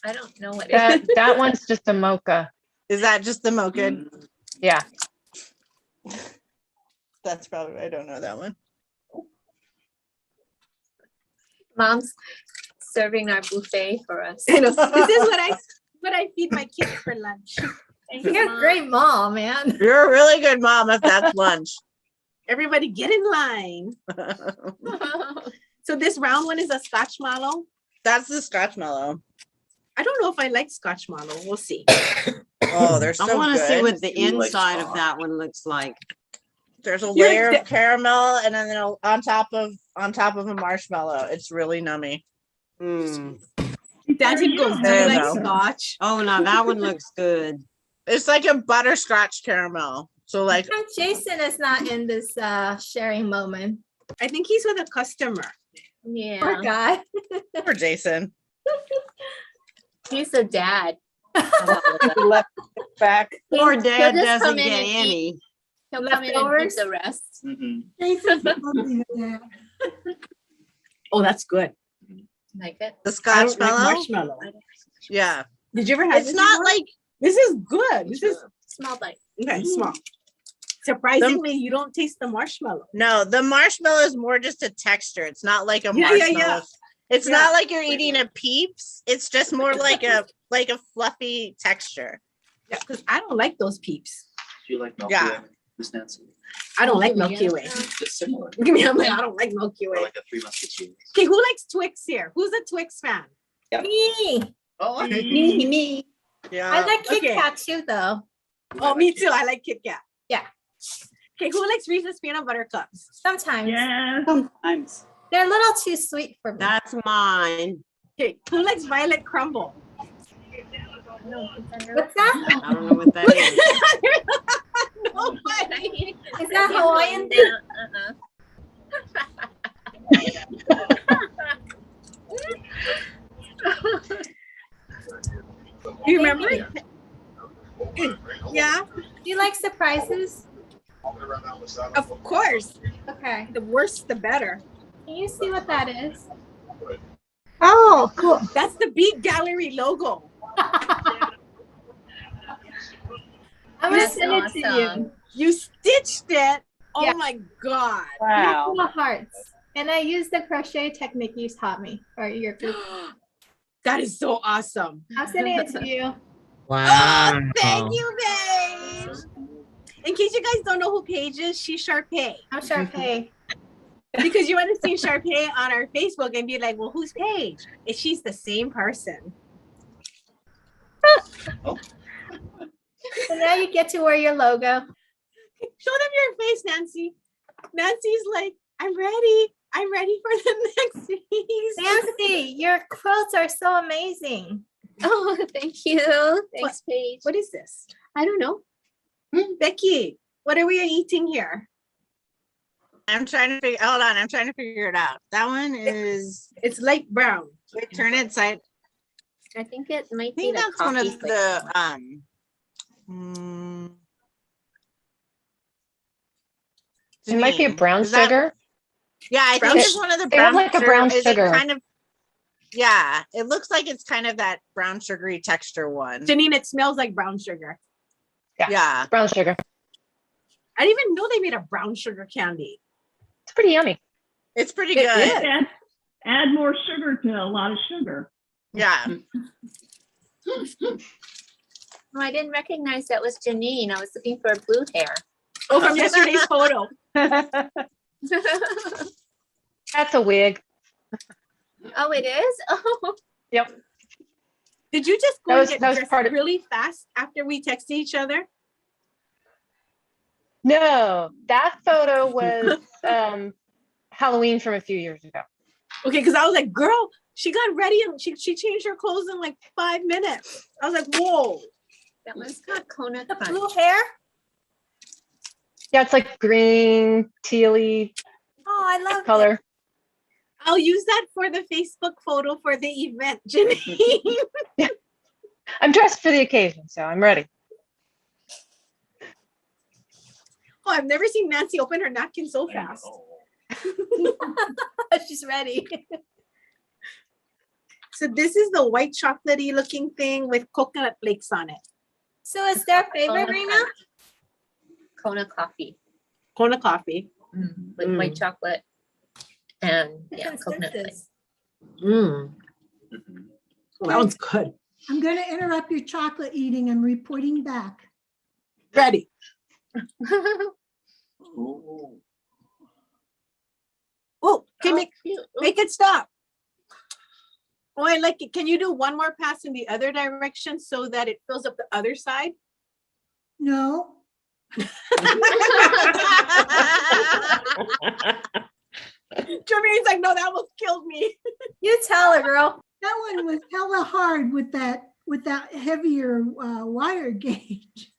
I don't know what That that one's just a mocha. Is that just the mocha? Yeah. That's probably, I don't know that one. Mom's serving our buffet for us. I know. This is what I feed my kids for lunch. You're a great mom, man. You're a really good mom if that's lunch. Everybody get in line. So this round one is a Scotch mallow. That's the Scotch mallow. I don't know if I like Scotch mallow. We'll see. Oh, they're so I want to see good. what the inside of that one looks like. There's a layer of caramel and then on top of a marshmallow. It's really nummy. Dancing goes There you like go. Scotch. Oh, now that one looks good. It's like a butterscotch caramel. So like Jason is not in this sharing moment. I think he's with a customer. Yeah. Poor guy. for Jason. He's a dad. Left back. Poor He'll dad just doesn't come in get and eat. any. He'll come in and eat the rest. Oh, that's good. Like it? The I Scotch don't like mallow. marshmallow. Yeah. Did you ever have It's this not before? like This is good. This is Small bite. okay. Small. Surprisingly, you don't taste the marshmallow. no, the marshmallow is more just a texture. It's not like a Yeah, marshmallow. yeah. It's Yeah. not like you're eating a Peeps. It's just more like a fluffy texture. Yeah, because I don't like those Peeps. Do you like Milky Yeah. Way, Miss Nancy? I don't like Milky Way. It's similar. Look at me, I'm like, I don't like Milky Or Way. like a Three Musketeers. Okay, who likes Twix here? Who's a Twix fan? Me. Oh, Me. Yeah. I like Kit Okay. Kat too, though. Oh, me too. I like Kit Kat. Yeah. Okay, who likes Reese's peanut butter cups? Sometimes. Yes. Sometimes. They're a little too sweet for me. That's mine. Okay, who likes violet crumble? What's that? I don't know what that is. Nobody. Is that Hawaiian thing? You remember it? Yeah, Do you like surprises? of course. Okay. The worse, the better. Can you see what that is? Oh, cool. That's the Bead Gallery logo. I'm gonna send it to you. You stitched it. Oh Yeah. my God. Wow. Little hearts. And I used the crochet technique you taught me. Or your group. That is so awesome. I'm sending it to you. Oh, thank you, Paige. In case you guys don't know who Paige is, she's Sharpay. I'm Sharpay. Because you want to see Sharpay on our Facebook and be like, well, who's Paige? And she's the same person. So now you get to wear your logo. Show them your face, Nancy. Nancy's like, I'm ready. I'm ready for the next piece. Nancy, your quilts are so amazing. Oh, thank you. Thanks, Paige. What is this? I don't know. Becky, what are we eating here? I'm trying to figure. Hold on, I'm trying to figure it out. That one is. It's light brown. Wait, turn it side. I think it might I be think the that's one coffee of flavor. the. It might be a brown Is that- sugar. Yeah, I think it's one of the They have brown. like a brown Is it sugar. kind of. Yeah, it looks like it's kind of that brown sugary texture one. Janine, it smells like brown sugar. Yeah. Brown sugar. I didn't even know they made a brown sugar candy. It's pretty yummy. It's pretty It good. is. Add more sugar to a lot of sugar. Yeah. Oh, I didn't recognize that was Janine. I was looking for blue hair. Oh, from yesterday's photo. That's a wig. Oh, it is? Oh. Yep. Did you just go That and was- get that was dressed part of- really fast after we texted each other? No, that photo was Halloween from a few years ago. Okay, because I was like, girl, she got ready and she changed her clothes in like 5 minutes. I was like, whoa. That one's got Kona The crunch. blue hair? Yeah, it's like green, tealy Oh, I love it. color. I'll use that for the Facebook photo for the event, Janine. I'm dressed for the occasion, so I'm ready. Oh, I've never seen Nancy open her napkin so fast. She's ready. So this is the white chocolatey looking thing with coconut flakes on it. So is their favorite, Kona Rena? crunch. Kona coffee Kona coffee. with white chocolate and yeah, Different coconut senses. flakes. Mm. Oh, that one's good. I'm going to interrupt your chocolate eating. I'm reporting back. Ready. Oh, okay, make it stop. Oh, I like it. Can you do one more pass in the other direction so that it fills up the other side? No, Jermaine's like, no, that almost killed me. You tell her, girl. that one was hella hard with that heavier wire gauge.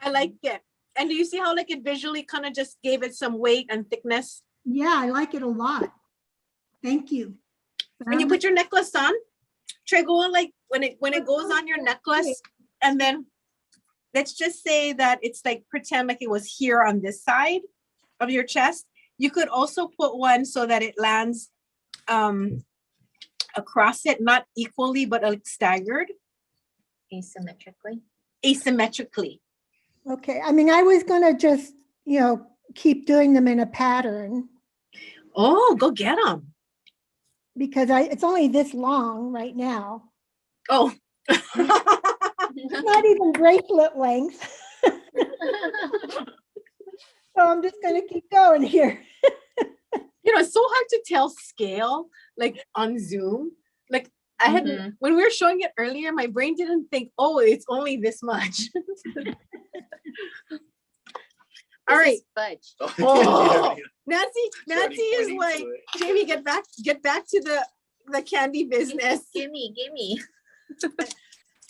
I like it. And do you see how like it visually kind of just gave it some weight and thickness? Yeah, I like it a lot. Thank you. When you put your necklace on, try going like when it goes on your necklace, and then let's just say that it's like pretend like it was here on this side of your chest. You could also put one so that it lands across it, not equally, but like staggered. Asymmetrically. Asymmetrically. Okay, I mean, I was gonna just, keep doing them in a pattern Oh, go get them. because it's only this long right now. Oh. Not even bracelet length. So I'm just gonna keep going here. It's so hard to tell scale like on Zoom. Like I had when we were showing it earlier, my brain didn't think, oh, it's only this much. All right. Fudge. Oh, Nancy already is pointing like, to it. Jamie, get back to the candy business. Gimme.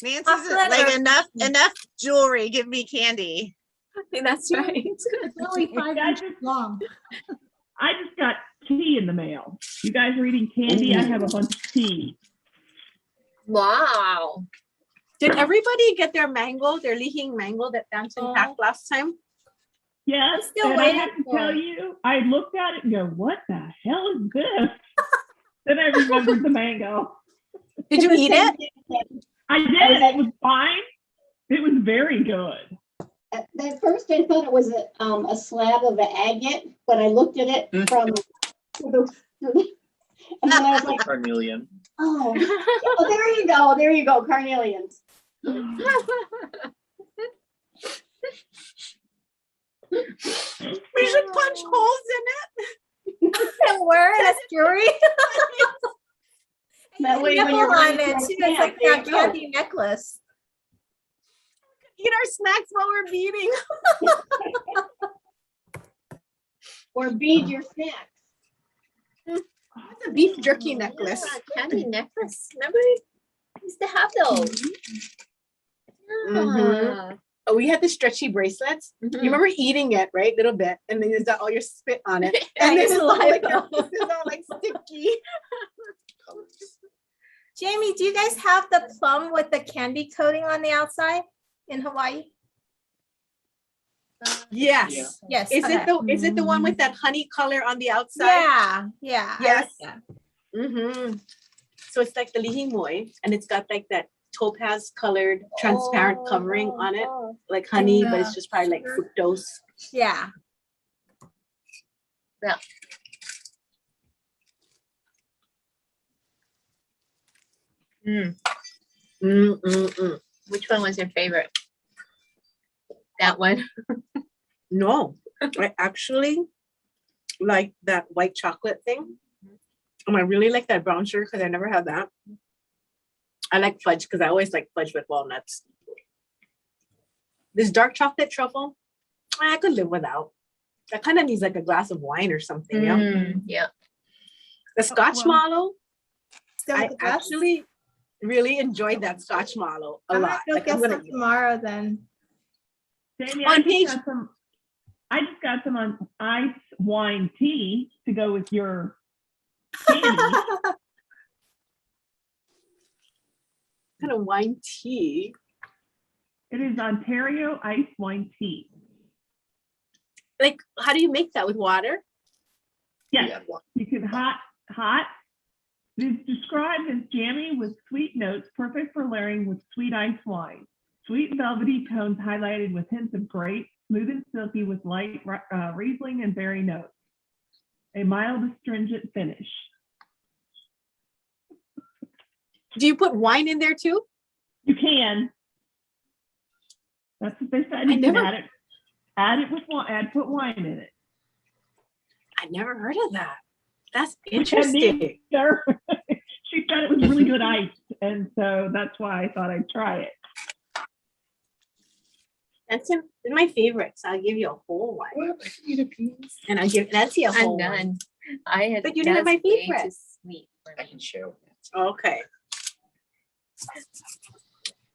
Nancy's Chocolate like or- enough jewelry. Give me candy. That's right. It's only 5 inches long. I just got tea in the mail. You guys are eating candy. I have a bunch of tea. Wow. Did everybody get their lihing mango that Dancing packed last time? Yes, still and I waiting have to for tell it. you, I looked at it and go, what the hell is this? Then I remembered the mango. Did you eat it? I did. It was fine. It was very good. At first, I thought it was a slab of agate, but I looked at it from and then I was like, Carnelian. oh, there you go, carnelians. We should punch holes in it. And wear it as jewelry. That way, when Nipple you're on ready it for a too. It's snack, like there that you go. candy necklace. Eat our snacks while we're beading. Or bead your snacks. It's a beef jerky necklace. Yeah, candy necklace. Remember, I used to have those. Mhm. Oh, we had the stretchy bracelets. You remember eating it, right? Little bit. And then there's got all your spit on it. And then it's all like, sticky. Jamie, do you guys have the plum with the candy coating on the outside in Hawaii? Yes. Yes. Is okay. it the one with that honey color on the outside? Yeah. I Yes. like that. Mm-hmm. So it's like the lihimoy, and it's got like that topaz colored transparent covering on it, like honey, but it's just probably like fructose. Yeah. Yeah. Which one was your favorite? That one? No, I actually like that white chocolate thing. I really like that brown sugar because I never had that. I like fudge because I always like fudge with walnuts. This dark chocolate truffle, I could live without. That kind of needs like a glass of wine or something. Yeah. The Scotch well- mallow, Still I with the glass? actually really enjoyed that Scotch mallow a I'm lot. gonna go Like, I'm get gonna some tomorrow then. Jamie, On page- I just got some on ice wine tea to go with your candy. kind of wine tea. It is Ontario ice wine tea. Like, how do you make that with water? Yes, you can hot. It is described as jammy with sweet notes, perfect for layering with sweet ice wine. Sweet velvety tones highlighted with hints of grape, smooth and silky with light Riesling and berry notes. A mild astringent finish. Do you put wine in there too? You can. That's what they said. I You can never- add it with wine. Put wine in it. I never heard of that. That's And interesting. neither. She said it was really good ice, and so that's why I thought I'd try it. That's my favorites. I'll give you a whole one. And I'll give Nancy a whole I'm one. done. I had. But you didn't have my that's way favorite. too sweet for I me. can share with you. Okay.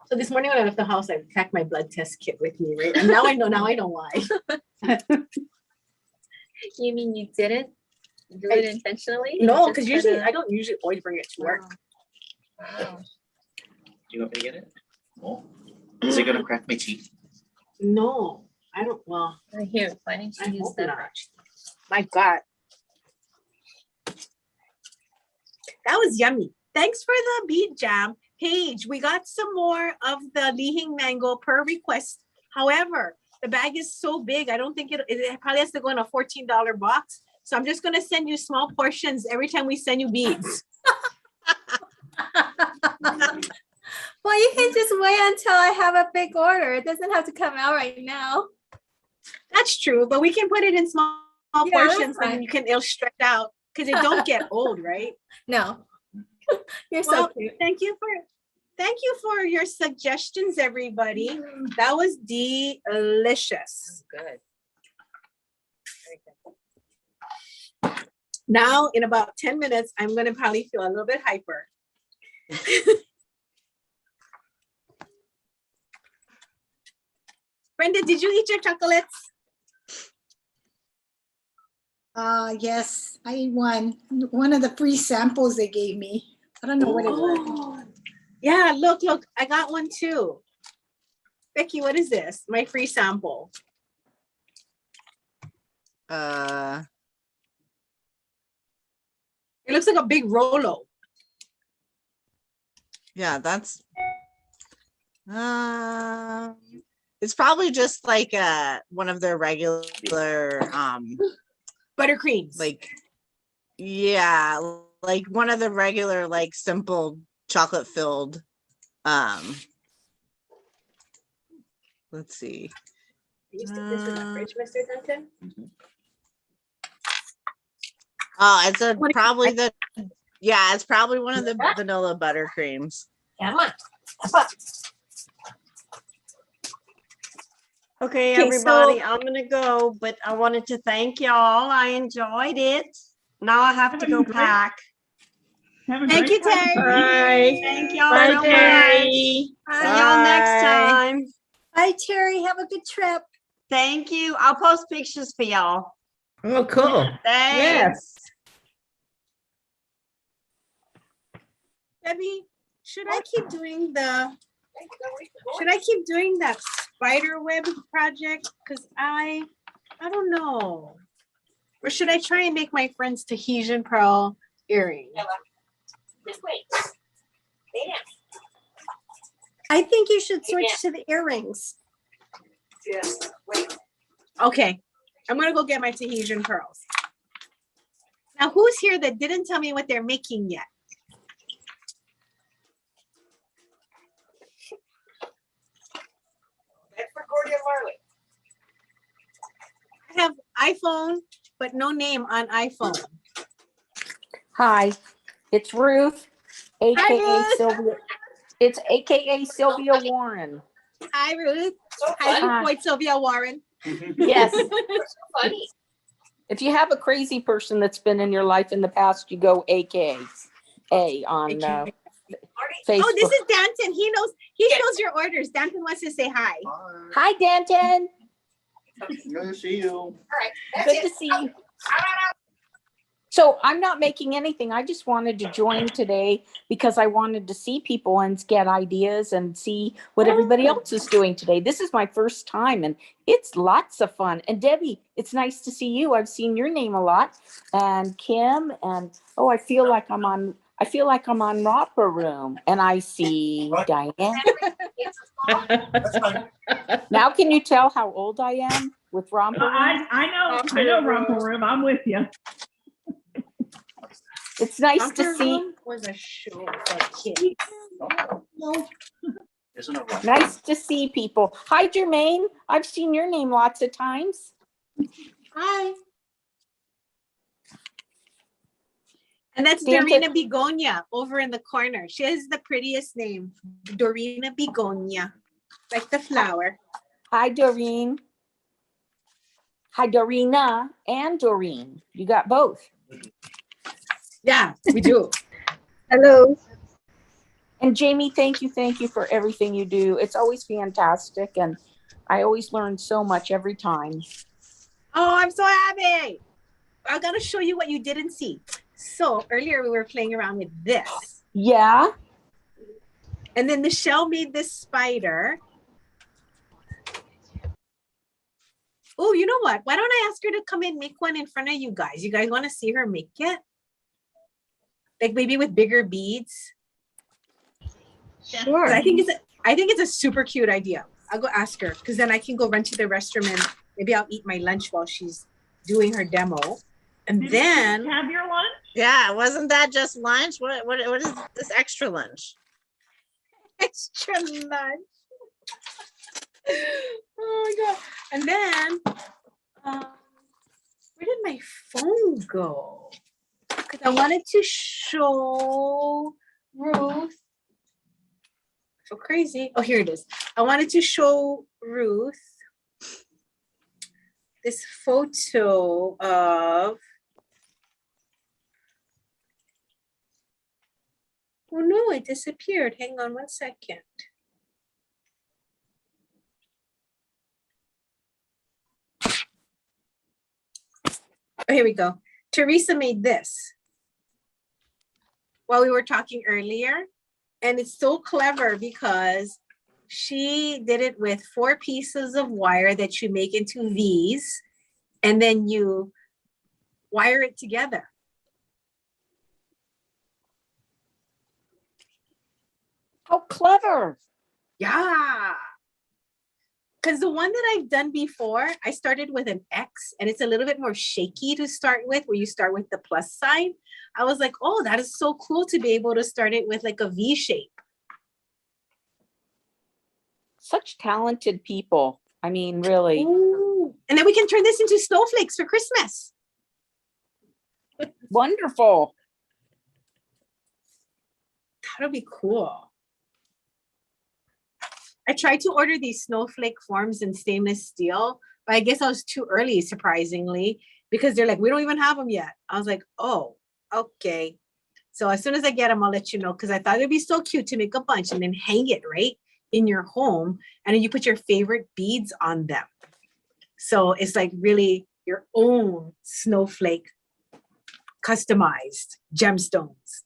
So this morning when I left the house, I packed my blood test kit with me, right? And now I know why. You mean you didn't do it intentionally? No, Just because for usually the- I don't usually always bring it to work. Wow. Do you want me to get it? No. Is it gonna crack my teeth? No, I don't. Well, Here, why don't I you use hope that? not. My God. That was yummy. Thanks for the bead jam. Paige, we got some more of the Lihing mango per request. However, the bag is so big, I don't think it probably has to go in a $14 box. So I'm just gonna send you small portions every time we send you beads. Well, you can just wait until I have a big order. It doesn't have to come out right now. That's true, but we can put it in small Yeah, that's portions fine. and it'll stretch out because it don't get old, right? No. You're so Well, cute. thank you for your suggestions, everybody. That was delicious. Good. Now, in about 10 minutes, I'm gonna probably feel a little bit hyper. Brenda, did you eat your chocolates? Yes, I ate one of the free samples they gave me. I don't know what it was. Oh, yeah, look, I got one too. Becky, what is this? My free sample. Uh, It looks like a big Rolo. yeah, that's it's probably just like one of their regular Buttercreams. like yeah, like one of the regular like simple chocolate filled let's see. You stick this in the fridge, Mr. Duncan? Oh, it's probably it's probably one of the vanilla buttercreams. Come on. Okay, Okay, everybody, so- I'm gonna go, but I wanted to thank y'all. I enjoyed it. Now I have to go Great. pack. Have a Thank great you, time. Terry. Thank y'all Bye, so much. Terry. See y'all next time. Bye, Terry. Have a good trip. Thank you. I'll post pictures for y'all. Oh, cool. Thanks. Debbie, should I keep doing that spider web project? Because I don't know. Or should I try and make my friend's Tahitian pearl earring? Just wait. I think you should switch to the earrings. Just wait. Okay, I'm gonna go get my Tahitian pearls. Now, who's here that didn't tell me what they're making yet? That's for Gordy and Marley. I have iPhone, but no name on iPhone. Hi, it's Ruth, AKA Ruth. Sylvia. It's AKA Sylvia Warren. Hi, Ruth. Hi, Ruth Sylvia Warren. Yes. If you have a crazy person that's been in your life in the past, you go AKA on Facebook. Oh, this is Danton. He knows your orders. Danton wants to say hi. Hi, Danton. Good to see you. All right. Good to see you. So I'm not making anything. I just wanted to join today because I wanted to see people and get ideas and see what everybody else is doing today. This is my first time and it's lots of fun. And Debbie, it's nice to see you. I've seen your name a lot. And Kim and I feel like I'm on Romper Room and I see Diane. Now can you tell how old I am with Romper Room? I know Romper Room. I'm with you. It's nice to see. Was a show for kids. Nice to see people. Hi, Jermaine. I've seen your name lots of times. Hi. And that's Dorina Begonia over in the corner. She has the prettiest name, Dorina Begonia, like the flower. Hi, Doreen. Hi, Dorina and Doreen. You got both. Yeah, we do. Hello. And Jamie, thank you for everything you do. It's always fantastic, and I always learn so much every time. Oh, I'm so happy. I gotta show you what you didn't see. So earlier we were playing around with this. Yeah. And then Michelle made this spider. Oh, you know what? Why don't I ask her to come and make one in front of you guys? You guys want to see her make it? Like maybe with bigger beads. Sure. I think it's a super cute idea. I'll go ask her because then I can go run to the restroom and maybe I'll eat my lunch while she's doing her demo. And then have your lunch? Yeah, wasn't that just lunch? What is this extra lunch? Extra lunch. Oh my god. And then where did my phone go? Because I wanted to show Ruth. So crazy. Oh, here it is. I wanted to show Ruth this photo of. Oh no, it disappeared. Hang on 1 second. Oh, here we go. Teresa made this while we were talking earlier. And it's so clever because she did it with 4 pieces of wire that you make into V's. And then you wire it together. How clever. Yeah. Because the one that I've done before, I started with an X and it's a little bit more shaky to start with, where you start with the plus sign. I was like, oh, that is so cool to be able to start it with like a V shape. Such talented people. I mean, really. Ooh. And then we can turn this into snowflakes for Christmas. Wonderful. That'll be cool. I tried to order these snowflake forms in stainless steel, but I guess I was too early, surprisingly, because they're like, we don't even have them yet. I was like, oh, okay. So as soon as I get them, I'll let you know, because I thought it'd be so cute to make a bunch and then hang it right in your home. And then you put your favorite beads on them. So it's like really your own snowflake customized gemstones.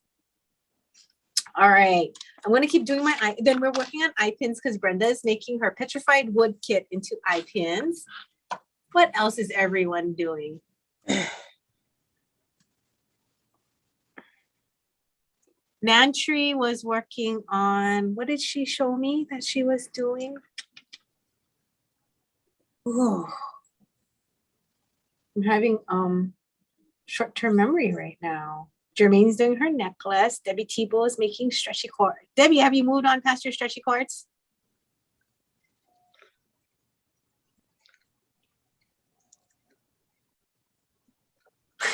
All right, I'm gonna keep doing my eye. Then we're working on eye pins because Brenda is making her petrified wood kit into eye pins. What else is everyone doing? Nantry was working on, what did she show me that she was doing? Oh, I'm having short-term memory right now. Jermaine's doing her necklace. Debbie Tebow is making stretchy cord. Debbie, have you moved on past your stretchy cords?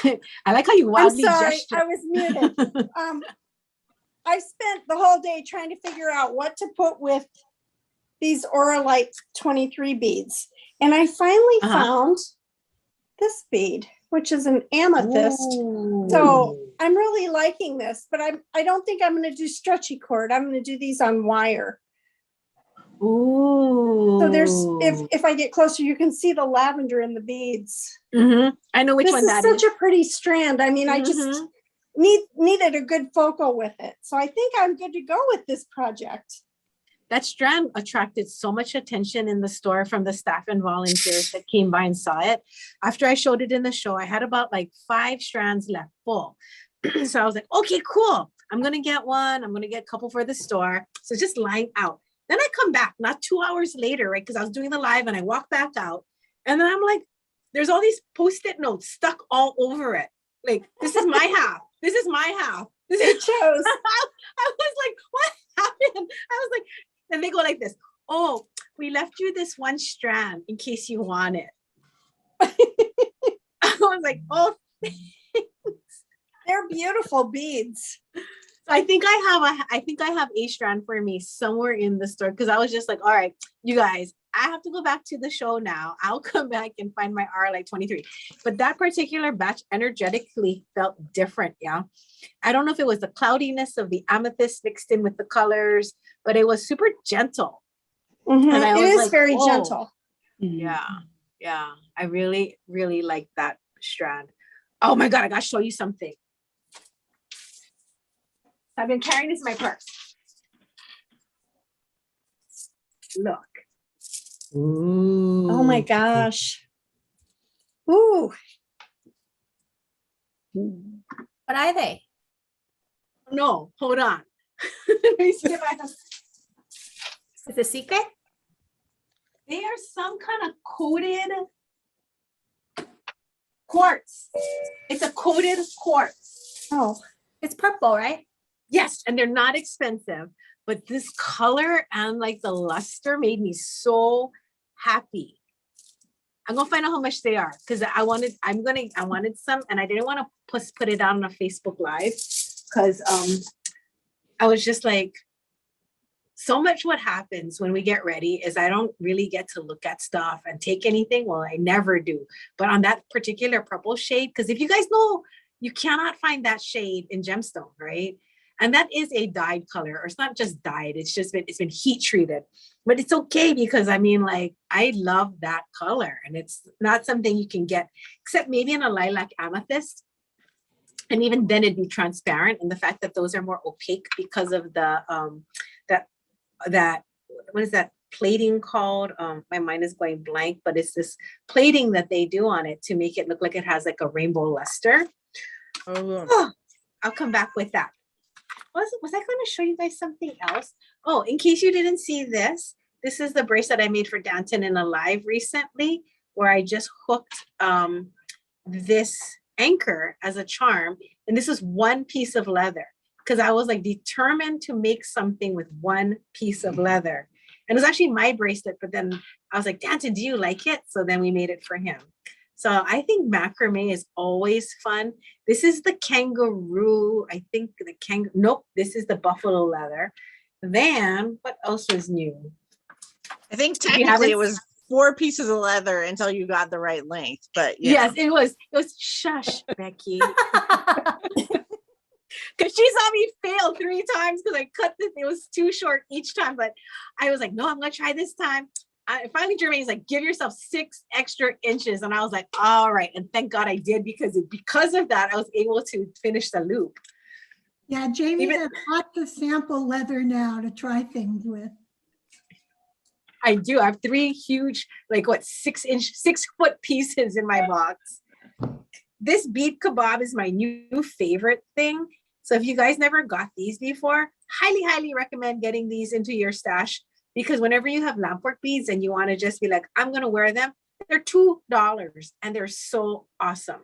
I like how you I'm wildly sorry, gesture. I was muted. I spent the whole day trying to figure out what to put with these Auralite 23 beads. And I finally found this bead, which is an amethyst. Ooh. So I'm really liking this, but I don't think I'm going to do stretchy cord. I'm going to do these on wire. Ooh. So there's, if I get closer, you can see the lavender in the beads. I know which This one is that such is. a pretty strand. I mean, I just needed a good focal with it. So I think I'm good to go with this project. That strand attracted so much attention in the store from the staff and volunteers that came by and saw it. After I showed it in the show, I had about like 5 strands left full. So I was like, okay, cool. I'm going to get one. I'm going to get a couple for the store. So it's just lying out. Then I come back not 2 hours later, right? Because I was doing the live and I walk back out. And then I'm like, there's all these Post-it notes stuck all over it. Like, this is my half. This is my half. This is chose. I was like, what happened? I was like, and they go like this. Oh, we left you this one strand in case you want it. I was like, oh, they're beautiful beads. So I think I have a strand for me somewhere in the store because I was just like, all right, you guys, I have to go back to the show now. I'll come back and find my R 23. But that particular batch energetically felt different. Yeah. I don't know if it was the cloudiness of the amethyst mixed in with the colors, but it was super gentle. And I it was is like, very whoa. gentle. Yeah. Yeah. I really, really like that strand. Oh my God, I gotta show you something. I've been carrying this in my purse. Look. Ooh. Oh my gosh. Ooh. What are they? No, hold on. Let me see if I have. Is it a secret? They are some kind of coated quartz. It's a coated quartz. Oh, it's purple, right? Yes, and they're not expensive, but this color and like the luster made me so happy. I'm gonna find out how much they are because I wanted some and I didn't want to put it out on a Facebook Live because I was just like, so much what happens when we get ready is I don't really get to look at stuff and take anything. Well, I never do. But on that particular purple shade, because if you guys know, you cannot find that shade in gemstone, right? And that is a dyed color, or it's not just dyed, it's been heat treated. But it's okay because I mean, like, I love that color and it's not something you can get except maybe in a lilac amethyst. And even then it'd be transparent. And the fact that those are more opaque because of the, that what is that plating called? My mind is going blank, but it's this plating that they do on it to make it look like it has like a rainbow luster. Oh, I'll come back with that. Was I going to show you guys something else? Oh, in case you didn't see this, this is the bracelet I made for Danton in a live recently, where I just hooked this anchor as a charm. And this is one piece of leather because I was like determined to make something with one piece of leather. And it was actually my bracelet, but then I was like, Danton, do you like it? So then we made it for him. So I think macrame is always fun. This is the kangaroo. I think the kangaroo. Nope, this is the buffalo leather. Then what else was new? I think technically it was 4 pieces of leather until you got the right length, but yes, it was shush, Becky. Because she saw me fail 3 times because I cut this. It was too short each time, but I was like, no, I'm gonna try this time. Finally, Jermaine's like, give yourself 6 extra inches. And I was like, all right. And thank God I did because of that, I was able to finish the loop. Yeah, Jamie has lots of sample leather now to try things with. I do. I have 3 huge, like what, 6-foot pieces in my box. This bead kebab is my new favorite thing. So if you guys never got these before, highly, highly recommend getting these into your stash. Because whenever you have lampwork beads and you want to just be like, I'm going to wear them, they're $2 and they're so awesome.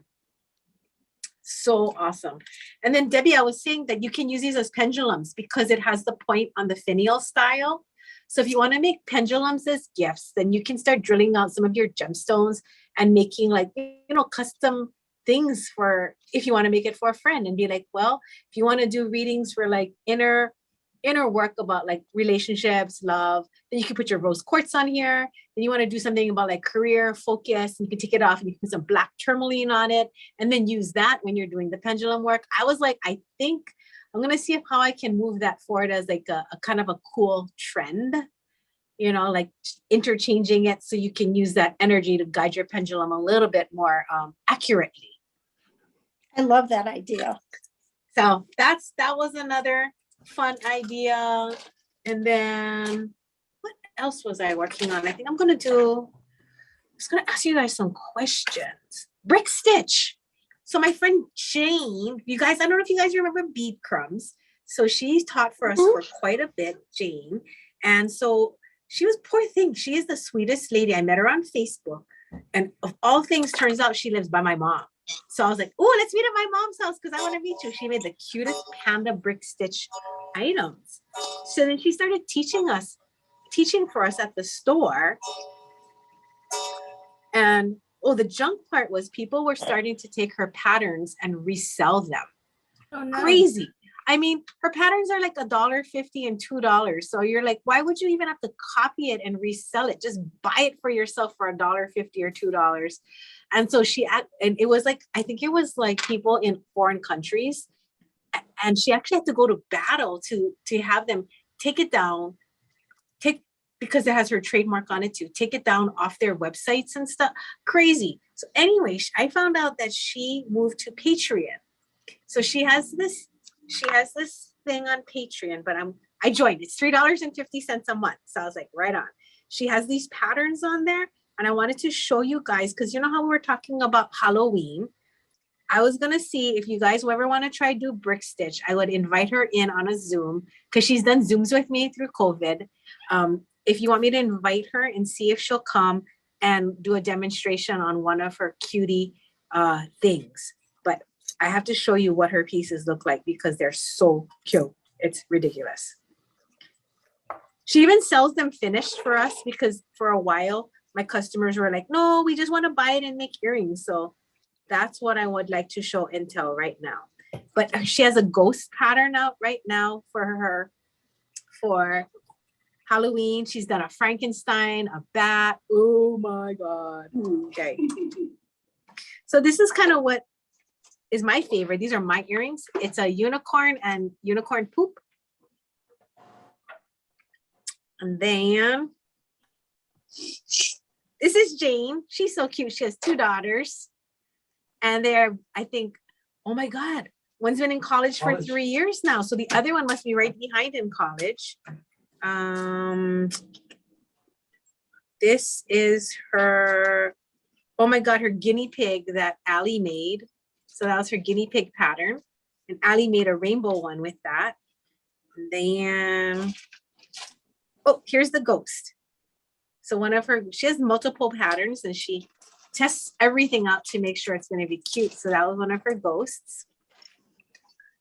So awesome. And then Debbie, I was saying that you can use these as pendulums because it has the point on the finial style. So if you want to make pendulums as gifts, then you can start drilling out some of your gemstones and making like, custom things for if you want to make it for a friend and be like, well, if you want to do readings for like inner work about like relationships, love, then you can put your rose quartz on here. Then you want to do something about like career focus, and you can take it off and you can put some black tourmaline on it and then use that when you're doing the pendulum work. I was like, I think I'm gonna see how I can move that forward as like a kind of a cool trend, you know, like interchanging it so you can use that energy to guide your pendulum a little bit more accurately. I love that idea. So that was another fun idea. And then what else was I working on? I think I'm just gonna ask you guys some questions. Brick stitch. So my friend Jane, you guys, I don't know if you guys remember Bead Crumbs. So she's taught for us for quite a bit, Jane. And so she was, poor thing, she is the sweetest lady. I met her on Facebook. And of all things, turns out she lives by my mom. So I was like, oh, let's meet at my mom's house because I want to meet you. She made the cutest panda brick stitch items. So then she started teaching for us at the store. And the junk part was people were starting to take her patterns and resell them. Oh, no. Crazy. I mean, her patterns are like $1.50 and $2. So you're like, why would you even have to copy it and resell it? Just buy it for yourself for $1.50 or $2. And so and it was like, I think it was like people in foreign countries. And she actually had to go to battle to have them take it down, because it has her trademark on it too, take it down off their websites and stuff. Crazy. So anyway, I found out that she moved to Patreon. So she has this thing on Patreon, but I joined. It's $3.50 a month. So I was like, right on. She has these patterns on there. And I wanted to show you guys, because you know how we're talking about Halloween. I was going to see if you guys ever want to try do brick stitch. I would invite her in on a Zoom because she's done Zooms with me through COVID. If you want me to invite her and see if she'll come and do a demonstration on one of her cutie things. But I have to show you what her pieces look like because they're so cute. It's ridiculous. She even sells them finished for us because for a while, my customers were like, no, we just want to buy it and make earrings. So that's what I would like to show and tell right now. But she has a ghost pattern out right now for Halloween. She's done a Frankenstein, a bat. Oh my God. Okay. So this is kind of what is my favorite. These are my earrings. It's a unicorn and unicorn poop. And then this is Jane. She's so cute. She has 2 daughters. And they're, I think, oh my God, one's been in college for 3 years now. So the other one must be right behind in college. This is her, oh my God, her guinea pig that Allie made. So that was her guinea pig pattern. And Allie made a rainbow one with that. And then, oh, here's the ghost. So she has multiple patterns and she tests everything out to make sure it's going to be cute. So that was one of her ghosts.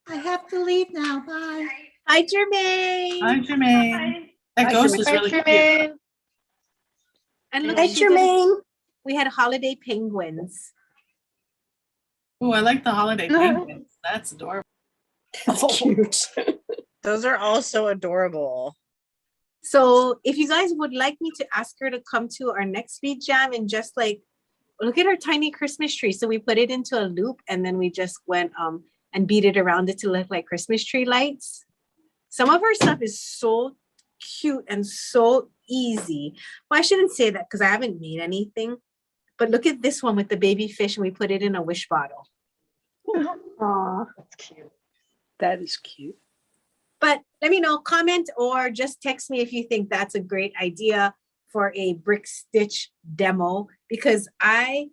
I have to leave now. Bye. Hi, Jermaine. Hi, Jermaine. That ghost is really cute. And look, Hi, Jermaine. We had holiday penguins. Oh, I like the holiday penguins. That's adorable. That's cute. Those are also adorable. So if you guys would like me to ask her to come to our next Bead Jam and just like, look at our tiny Christmas tree. So we put it into a loop and then we just went and beaded around it to look like Christmas tree lights. Some of our stuff is so cute and so easy. Well, I shouldn't say that because I haven't made anything. But look at this one with the baby fish and we put it in a wish bottle. Aw, that's cute. That is cute. But let me know, comment or just text me if you think that's a great idea for a brick stitch demo, because I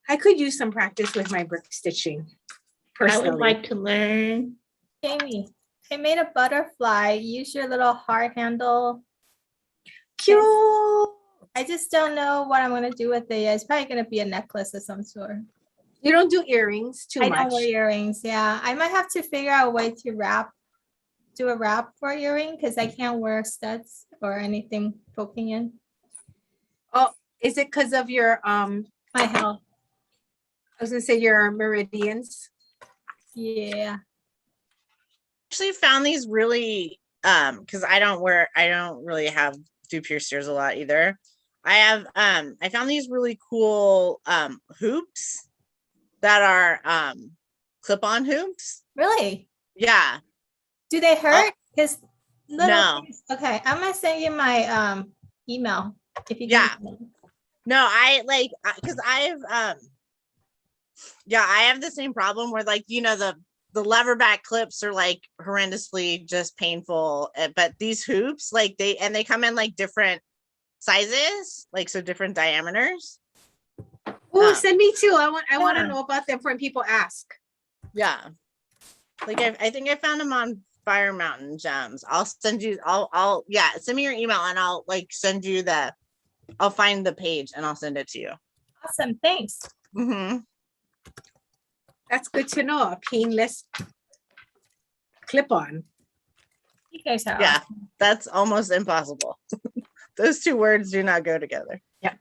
could use some practice with my brick stitching personally. I would like to learn. Jamie, I made a butterfly. Use your little heart handle. Cute. I just don't know what I'm going to do with it. It's probably going to be a necklace of some sort. You don't do earrings too much? I don't wear earrings, yeah. I might have to figure out a way to do a wrap for earring because I can't wear studs or anything poking in. Oh, is it because of your my health? was gonna say your meridians. Yeah. Actually found these really because I don't really do piercers a lot either. I found these really cool hoops that are clip-on hoops. Really? Yeah. Do they hurt? Because No. Okay, I'm gonna send you my email if you Yeah. can. No, I like because I have the same problem where like the lever back clips are like horrendously just painful, but these hoops like they come in like different sizes, like so different diameters. Oh, send me too. I want to know about them when people ask. Yeah, like I think I found them on Fire Mountain Gems. I'll send you. I'll send me your email and I'll like send you I'll find the page and I'll send it to you. Awesome, thanks. Mm-hmm. That's good to know. A painless clip-on. You guys are Yeah, awesome. that's almost impossible. Those two words do not go together. Yeah.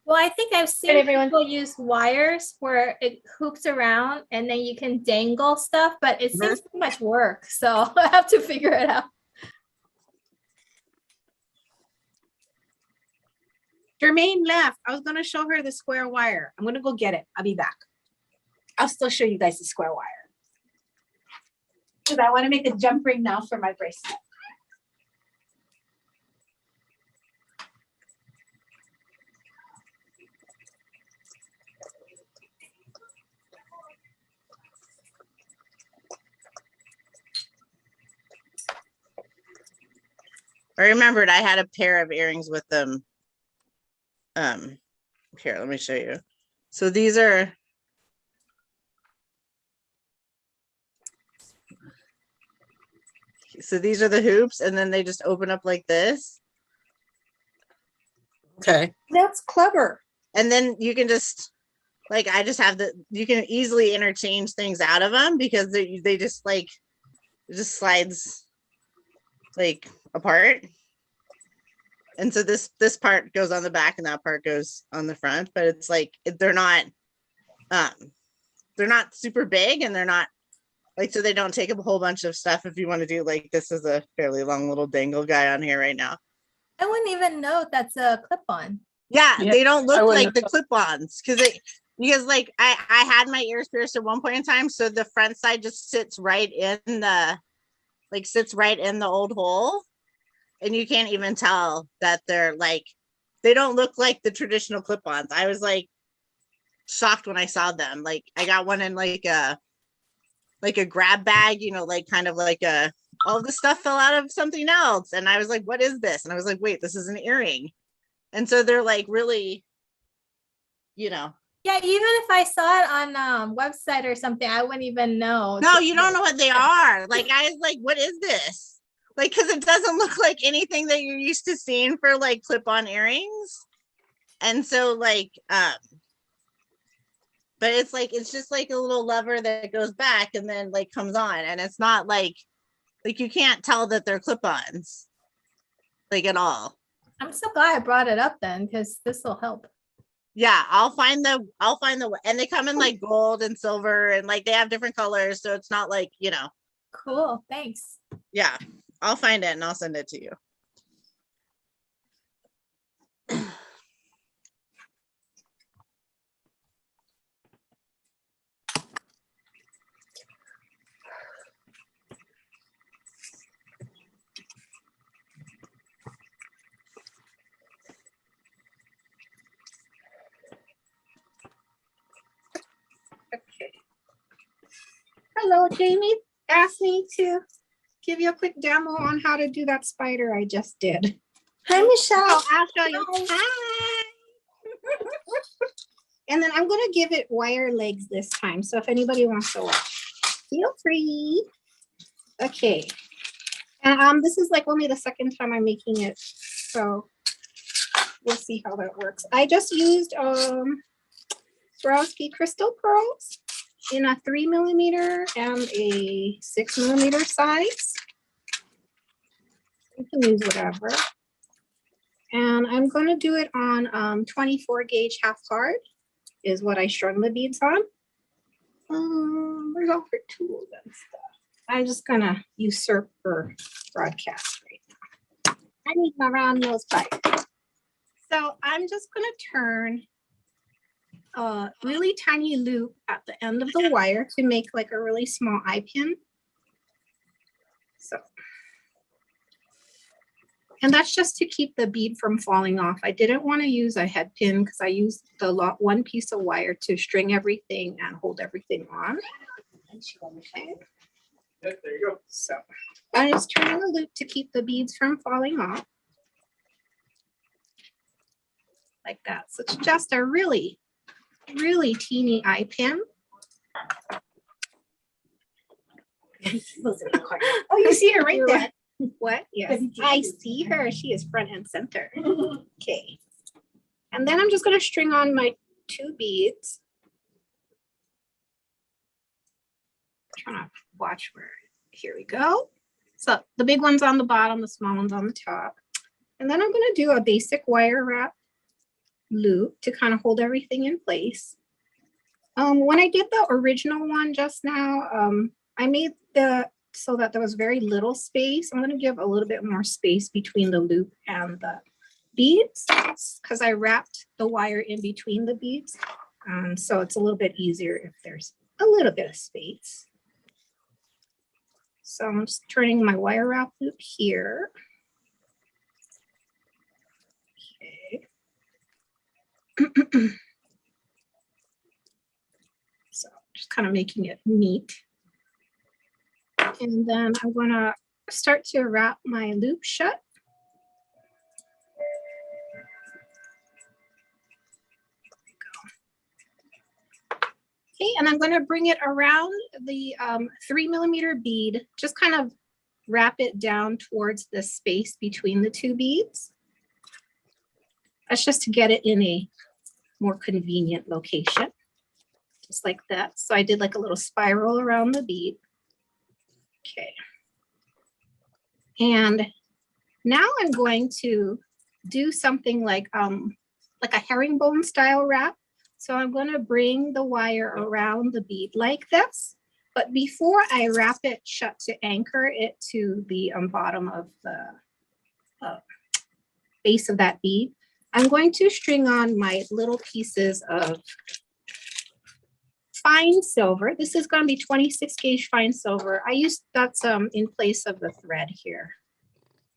Well, I think I've seen people use wires where it hoops around and then you can dangle stuff, but it seems too much work. So I have to figure it out. Jermaine left. I was gonna show her the square wire. I'm gonna go get it. I'll be back. I'll still show you guys the square wire. Because I want to make a jump ring now for my bracelet. I remembered I had a pair of earrings with them. Here, let me show you. So these are the hoops, and then they just open up like this. Okay. That's clever. And then you can just like you can easily interchange things out of them because they just like it just slides like apart. And so this part goes on the back and that part goes on the front, but it's like they're not super big and they're not like, so they don't take up a whole bunch of stuff if you want to do like, this is a fairly long little dangle guy on here right now. I wouldn't even know that's a clip-on. Yeah, they don't look wouldn't like the clip-ons because like I had my ears pierced at one point in time, so the front side just sits right in the old hole, and you can't even tell that they're like, they don't look like the traditional clip-ons. I was like shocked when I saw them. Like I got one in like a grab bag, like kind of like all the stuff fell out of something else, and I was like, what is this? And I was like, wait, this is an earring. And so they're like really, Yeah, even if I saw it on website or something, I wouldn't even know. No, you don't know what they are. Like I was like, what is this? Like, because it doesn't look like anything that you're used to seeing for like clip-on earrings. And so like, but it's just like a little lever that goes back and then like comes on, and it's not like you can't tell that they're clip-ons like at all. I'm so glad I brought it up then, because this will help. Yeah, I'll find the and they come in like gold and silver and like they have different colors, so it's not like, Cool, thanks. Yeah, I'll find it and I'll send it to you. Okay. Hello, Jamie asked me to give you a quick demo on how to do that spider I just did. Hi, Michelle. I'll show you. Hi. And then I'm going to give it wire legs this time. So if anybody wants to watch, feel free. Okay. And this is like only the second time I'm making it. So we'll see how that works. I just used Swarovski crystal pearls in a 3mm and a 6mm size. You can use whatever. And I'm gonna do it on 24 gauge half hard is what I strung the beads on. Where's all her tools and stuff? I'm just gonna usurp her broadcast right now. I need my round nose pliers. So I'm just gonna turn a really tiny loop at the end of the wire to make like a really small eye pin. So, and that's just to keep the bead from falling off. I didn't want to use a head pin because I used the one piece of wire to string everything and hold everything on. Okay. There you go. So I'm just turning the loop to keep the beads from falling off. Like that. So it's just a really, really teeny eye pin. Oh, you see her right there. What? Yes, I see her. She is front and center. Okay. And then I'm just going to string on my 2 beads. Trying to watch where. Here we go. So the big one's on the bottom, the small one's on the top. And then I'm going to do a basic wire wrap loop to kind of hold everything in place. When I did the original one just now, I made so that there was very little space. I'm going to give a little bit more space between the loop and the beads because I wrapped the wire in between the beads. So it's a little bit easier if there's a little bit of space. So I'm just turning my wire wrap loop here. Okay. So just kind of making it neat. And then I'm going to start to wrap my loop shut. Okay, and I'm going to bring it around the 3mm bead, just kind of wrap it down towards the space between the 2 beads. That's just to get it in a more convenient location, just like that. So I did like a little spiral around the bead. Okay. And now I'm going to do something like a herringbone style wrap. So I'm going to bring the wire around the bead like this. But before I wrap it shut to anchor it to the bottom of the base of that bead, I'm going to string on my little pieces of fine silver. This is going to be 26 gauge fine silver. I used that's in place of the thread here.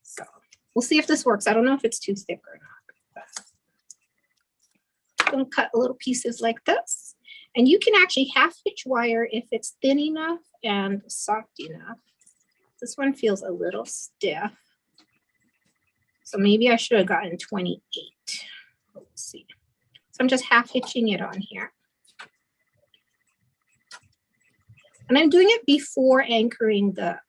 So we'll see if this works. I don't know if it's too thick or not. I'm going to cut little pieces like this. And you can actually half hitch wire if it's thin enough and soft enough. This one feels a little stiff. So maybe I should have gotten 28. Let's see. So I'm just half hitching it on here. And I'm doing it before anchoring the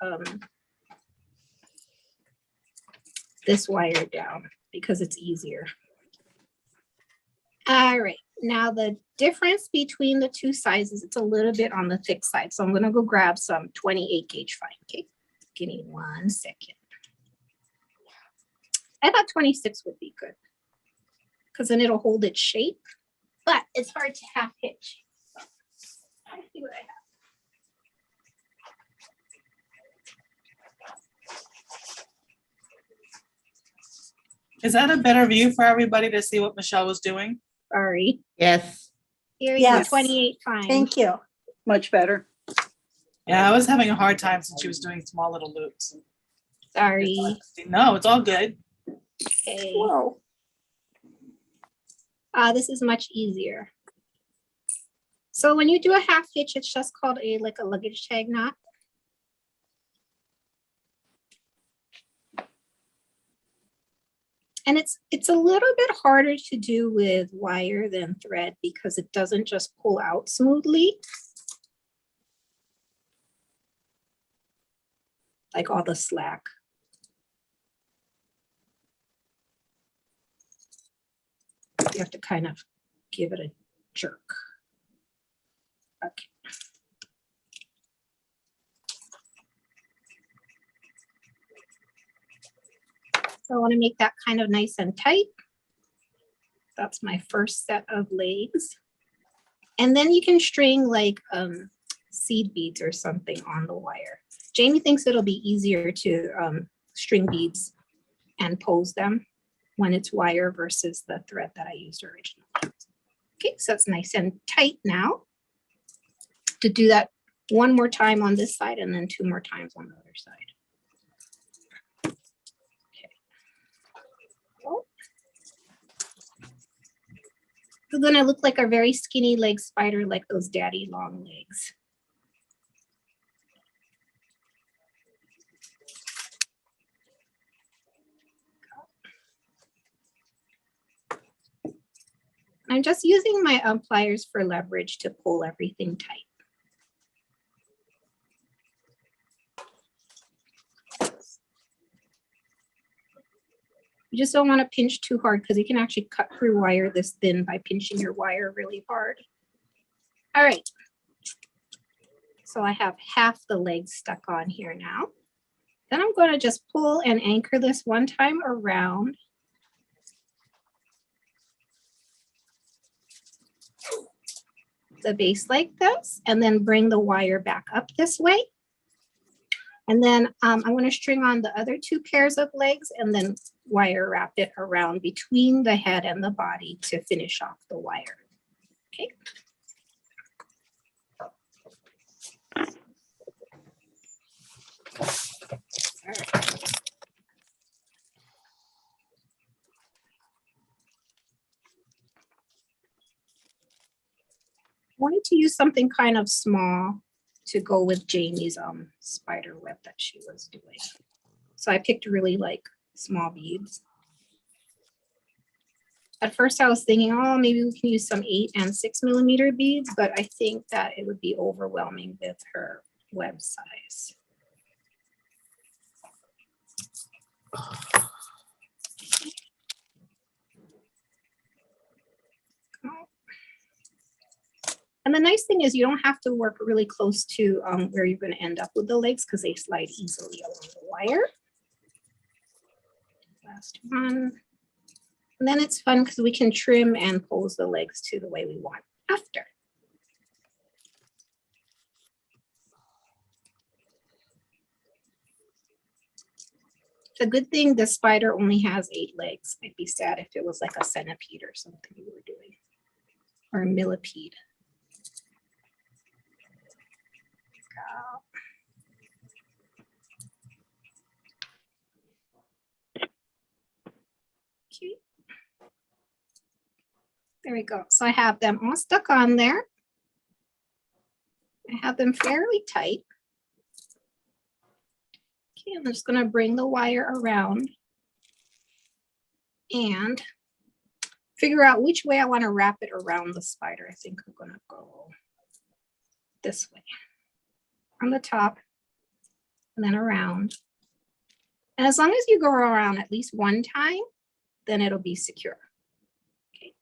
this wire down because it's easier. All right, now the difference between the 2 sizes, it's a little bit on the thick side. So I'm gonna go grab some 28 gauge fine, okay? Give me 1 second. I thought 26 would be good because then it'll hold its shape, but it's hard to half hitch. So I see what I have. Is that a better view for everybody to see what Michelle was doing? Sorry. Yes, Here you Yes. go, 28 fine. Thank you. much better. Yeah, I was having a hard time since she was doing small little loops. Sorry. No, it's all good. Okay. Whoa. This is much easier. So when you do a half hitch, it's just called like a luggage tag knot. And it's a little bit harder to do with wire than thread because it doesn't just pull out smoothly. Like all the slack. You have to kind of give it a jerk. Okay. So I want to make that kind of nice and tight. That's my first set of legs. And then you can string like seed beads or something on the wire. Jamie thinks it'll be easier to string beads and pose them when it's wire versus the thread that I used originally. Okay, so it's nice and tight now. To do that one more time on this side and then 2 more times on the other side. So then I look like a very skinny leg spider, like those daddy long legs. I'm just using my pliers for leverage to pull everything tight. You just don't want to pinch too hard because you can actually cut through wire this thin by pinching your wire really hard. All right. So I have half the legs stuck on here now. Then I'm going to just pull and anchor this one time around. The base like this, and then bring the wire back up this way. And then I'm going to string on the other 2 pairs of legs and then wire wrap it around between the head and the body to finish off the wire. Okay. All right. Wanted to use something kind of small to go with Jamie's spider web that she was doing. So I picked really like small beads. At first I was thinking, oh, maybe we can use some 8 and 6 millimeter beads, but I think that it would be overwhelming with her web size. And the nice thing is you don't have to work really close to where you're going to end up with the legs because they slide easily along the wire. Last one. And then it's fun because we can trim and pose the legs to the way we want after. It's a good thing the spider only has 8 legs. I'd be sad if it was like a centipede or something you were doing, or a millipede. Okay. There we go. So I have them all stuck on there. I have them fairly tight. Okay, I'm just going to bring the wire around and figure out which way I want to wrap it around the spider. I think I'm going to go this way. From the top and then around. And as long as you go around at least one time, then it'll be secure. Okay.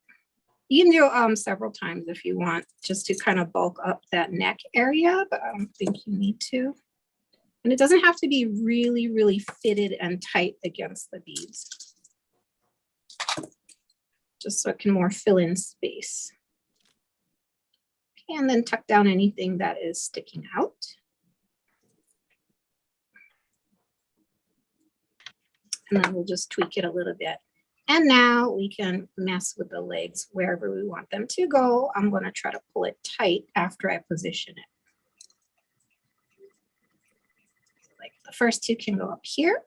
You can do several times if you want, just to kind of bulk up that neck area, but I don't think you need to. And it doesn't have to be really, really fitted and tight against the beads. Just so it can more fill in space. Okay, and then tuck down anything that is sticking out. And then we'll just tweak it a little bit. And now we can mess with the legs wherever we want them to go. I'm going to try to pull it tight after I position it. Like the first 2 can go up here.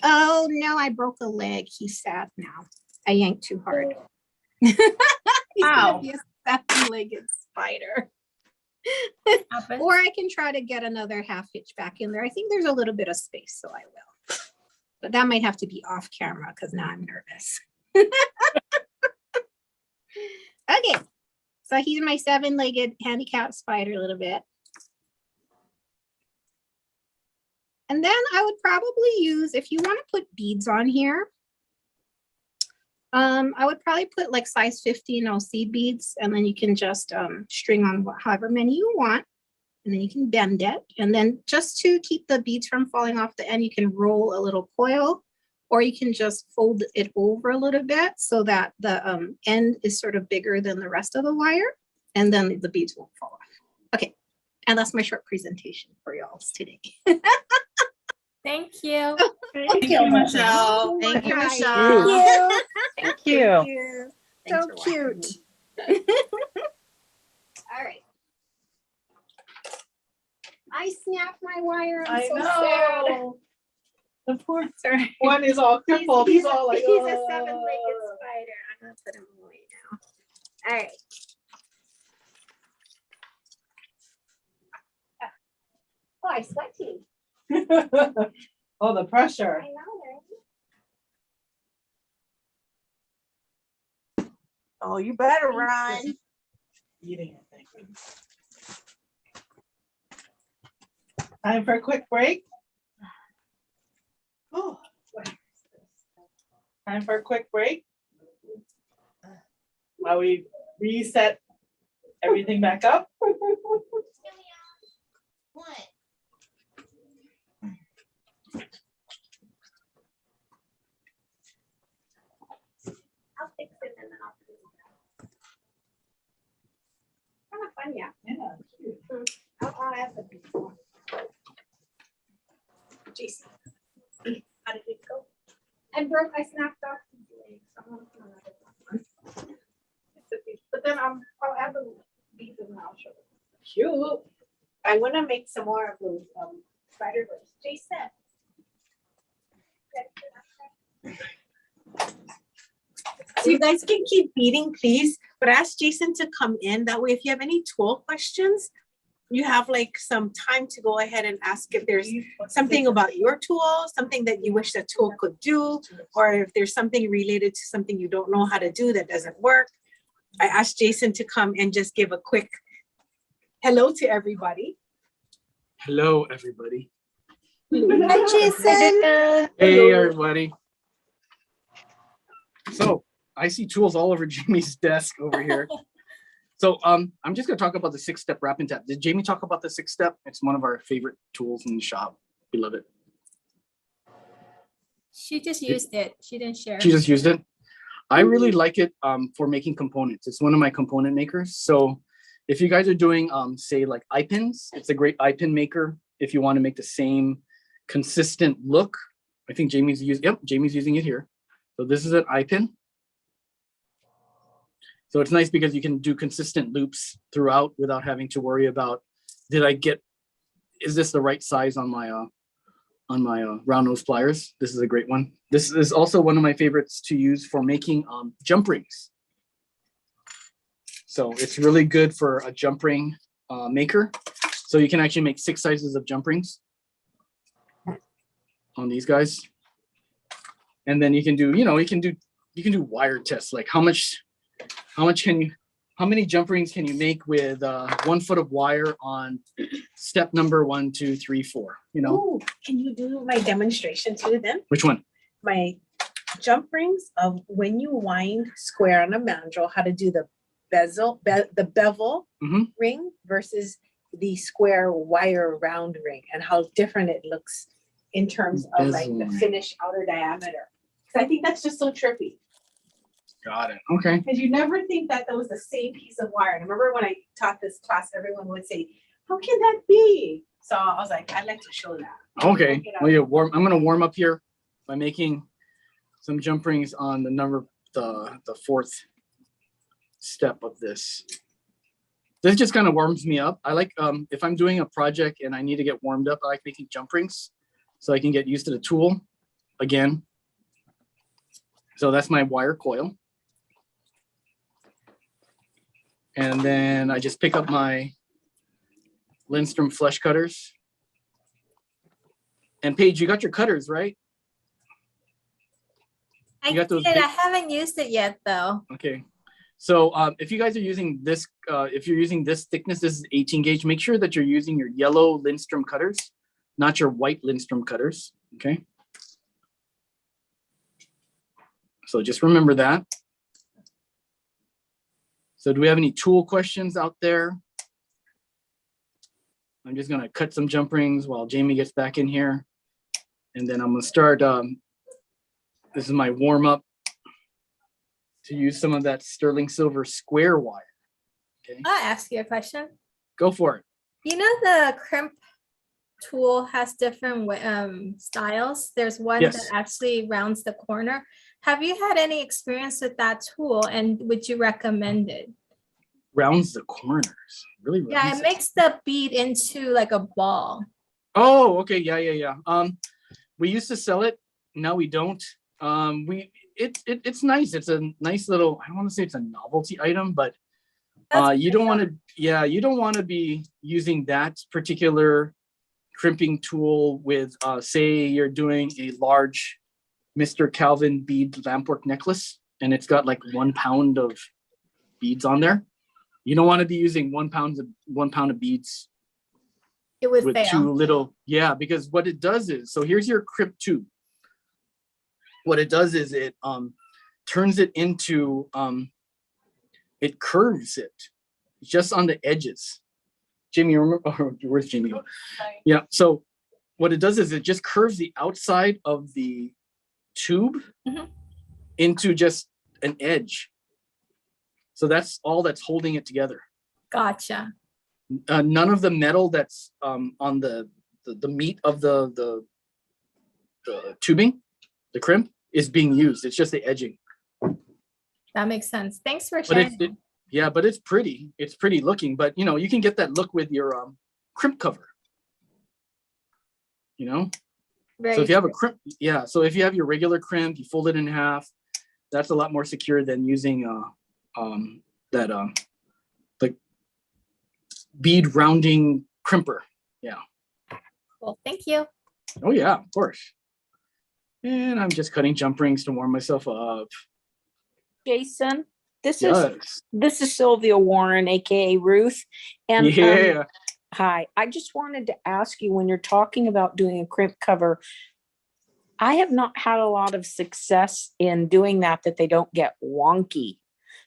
Oh no, I broke a leg. He's sad now. I yanked too hard. He's gonna be a 7-legged spider. Or I can try to get another half hitch back in there. I think there's a little bit of space, so I will. But that might have to be off camera because now I'm nervous. Okay, so he's my 7-legged handicapped spider a little bit. And then I would probably use, if you want to put beads on here, I would probably put like size 15 seed beads, and then you can just string on however many you want. and then you can bend it. And then just to keep the beads from falling off the end, you can roll a little coil, or you can just fold it over a little bit so that the end is sort of bigger than the rest of the wire, and then the beads won't fall off. Okay, and that's my short presentation for y'all today. Thank you. Thank you, Michelle. Thank you, Hi. Michelle. Thank you. Thanks So for watching cute. me. All right. I snapped my wire. I'm I so know. sad. The poor Sorry. one is all crippled. He's all like, he's a "Oh." seven-legged spider. I'm gonna put him away now. All right. Oh, I'm sweating. Oh, the pressure. I know, right? Oh, you better run. Eating it, thank you. Time for a quick break. Oh, time for a quick break. While we reset everything back up. What? I'll fix it and then I'll put it back. Kind of fun, yeah. Yeah, cute. I'll add the beads on. Jason, how did it go? I snapped off the leg, so I'm gonna put another one. It's okay. But then I'll add the beads and I'll show you. Cute. I want to make some more of those spider webs. Jason. So you guys can keep beading, please, but ask Jason to come in. That way, if you have any tool questions, you have like some time to go ahead and ask if there's something about your tool, something that you wish the tool could do, or if there's something related to something you don't know how to do that doesn't work. I asked Jason to come and just give a quick hello to everybody. Hello, everybody. Hi, Jason. Hey, everybody. So I see tools all over Jamie's desk over here. So I'm just gonna talk about the 6-step wrap and tap. Did Jamie talk about the 6-step? It's one of our favorite tools in the shop. We love it. She just used it. She didn't share. She just used it. I really like it for making components. It's one of my component makers. So if you guys are doing say like eye pins, it's a great eye pin maker. If you want to make the same consistent look, I think Jamie's using it here. So this is an eye pin. So it's nice because you can do consistent loops throughout without having to worry about, is this the right size on my round nose pliers? This is a great one. This is also one of my favorites to use for making jump rings. So it's really good for a jump ring maker. So you can actually make 6 sizes of jump rings on these guys. And then you can do, you can do wire tests, like how many jump rings can you make with 1 foot of wire on step number 1, 2, 3, 4, Ooh, can you do my demonstration too then? Which one? My jump rings of when you wind square on a mandrel, how to do the bezel ring versus the square wire round ring, and how different it looks in terms of like the finished outer diameter. So I think that's just so trippy. Got it. Okay. Because you never think that was the same piece of wire. And I remember when I taught this class, everyone would say, "How can that be?" So I was like, I'd like to show that. Okay. Well, yeah, I'm going to warm up here by making some jump rings on the 4th step of this. This just kind of warms me up. I like, if I'm doing a project and I need to get warmed up, I like making jump rings so I can get used to the tool again. So that's my wire coil. And then I just pick up my Lindstrom flesh cutters. And Paige, you got your cutters, right? I You got those did. big- I haven't used it yet though. Okay. So if you guys are using this, if you're using this thickness, this is 18 gauge, make sure that you're using your yellow Lindstrom cutters, not your white Lindstrom cutters, okay? So just remember that. So do we have any tool questions out there? I'm just gonna cut some jump rings while Jamie gets back in here. And then I'm gonna start, this is my warm up to use some of that sterling silver square wire. Okay, I'll ask you a question. go for it. You know the crimp tool has different styles. There's one that Yes. actually rounds the corner. Have you had any experience with that tool, and would you recommend it? Rounds the corners, really? Yeah, rounds it makes the bead into like a ball. Oh, okay, yeah. We used to sell it, now we don't. It's nice. It's a nice little, I don't want to say it's a novelty item, but you don't want to be using that particular crimping tool with say you're doing a large Mr. Calvin bead lampwork necklace and it's got like 1 pound of beads on there. You don't want to be using 1 pound of beads. It would with fail. too little, yeah, because what it does is, so here's your crimp tube. What it does is it turns it into, it curves it just on the edges. Jamie, remember, oh, where's Jamie? Yeah, so what it does is it just curves the outside of the tube into just an edge. So that's all that's holding it together. Gotcha. None of the metal that's on the meat of the tubing, the crimp, is being used. It's just the edging. That makes sense. Thanks for But sharing. yeah, but it's pretty. It's pretty looking. But you know, you can get that look with your crimp cover. You know, so if you have a crimp, yeah. So if you have your regular crimp, you fold it in half. That's a lot more secure than using like bead rounding crimper. Yeah. Cool. Thank you. Oh yeah, of course. And I'm just cutting jump rings to warm myself up. Jason, this Yes. is Sylvia Warren, aka Ruth. And Yeah. hi, I just wanted to ask you, when you're talking about doing a crimp cover, I have not had a lot of success in doing that they don't get wonky.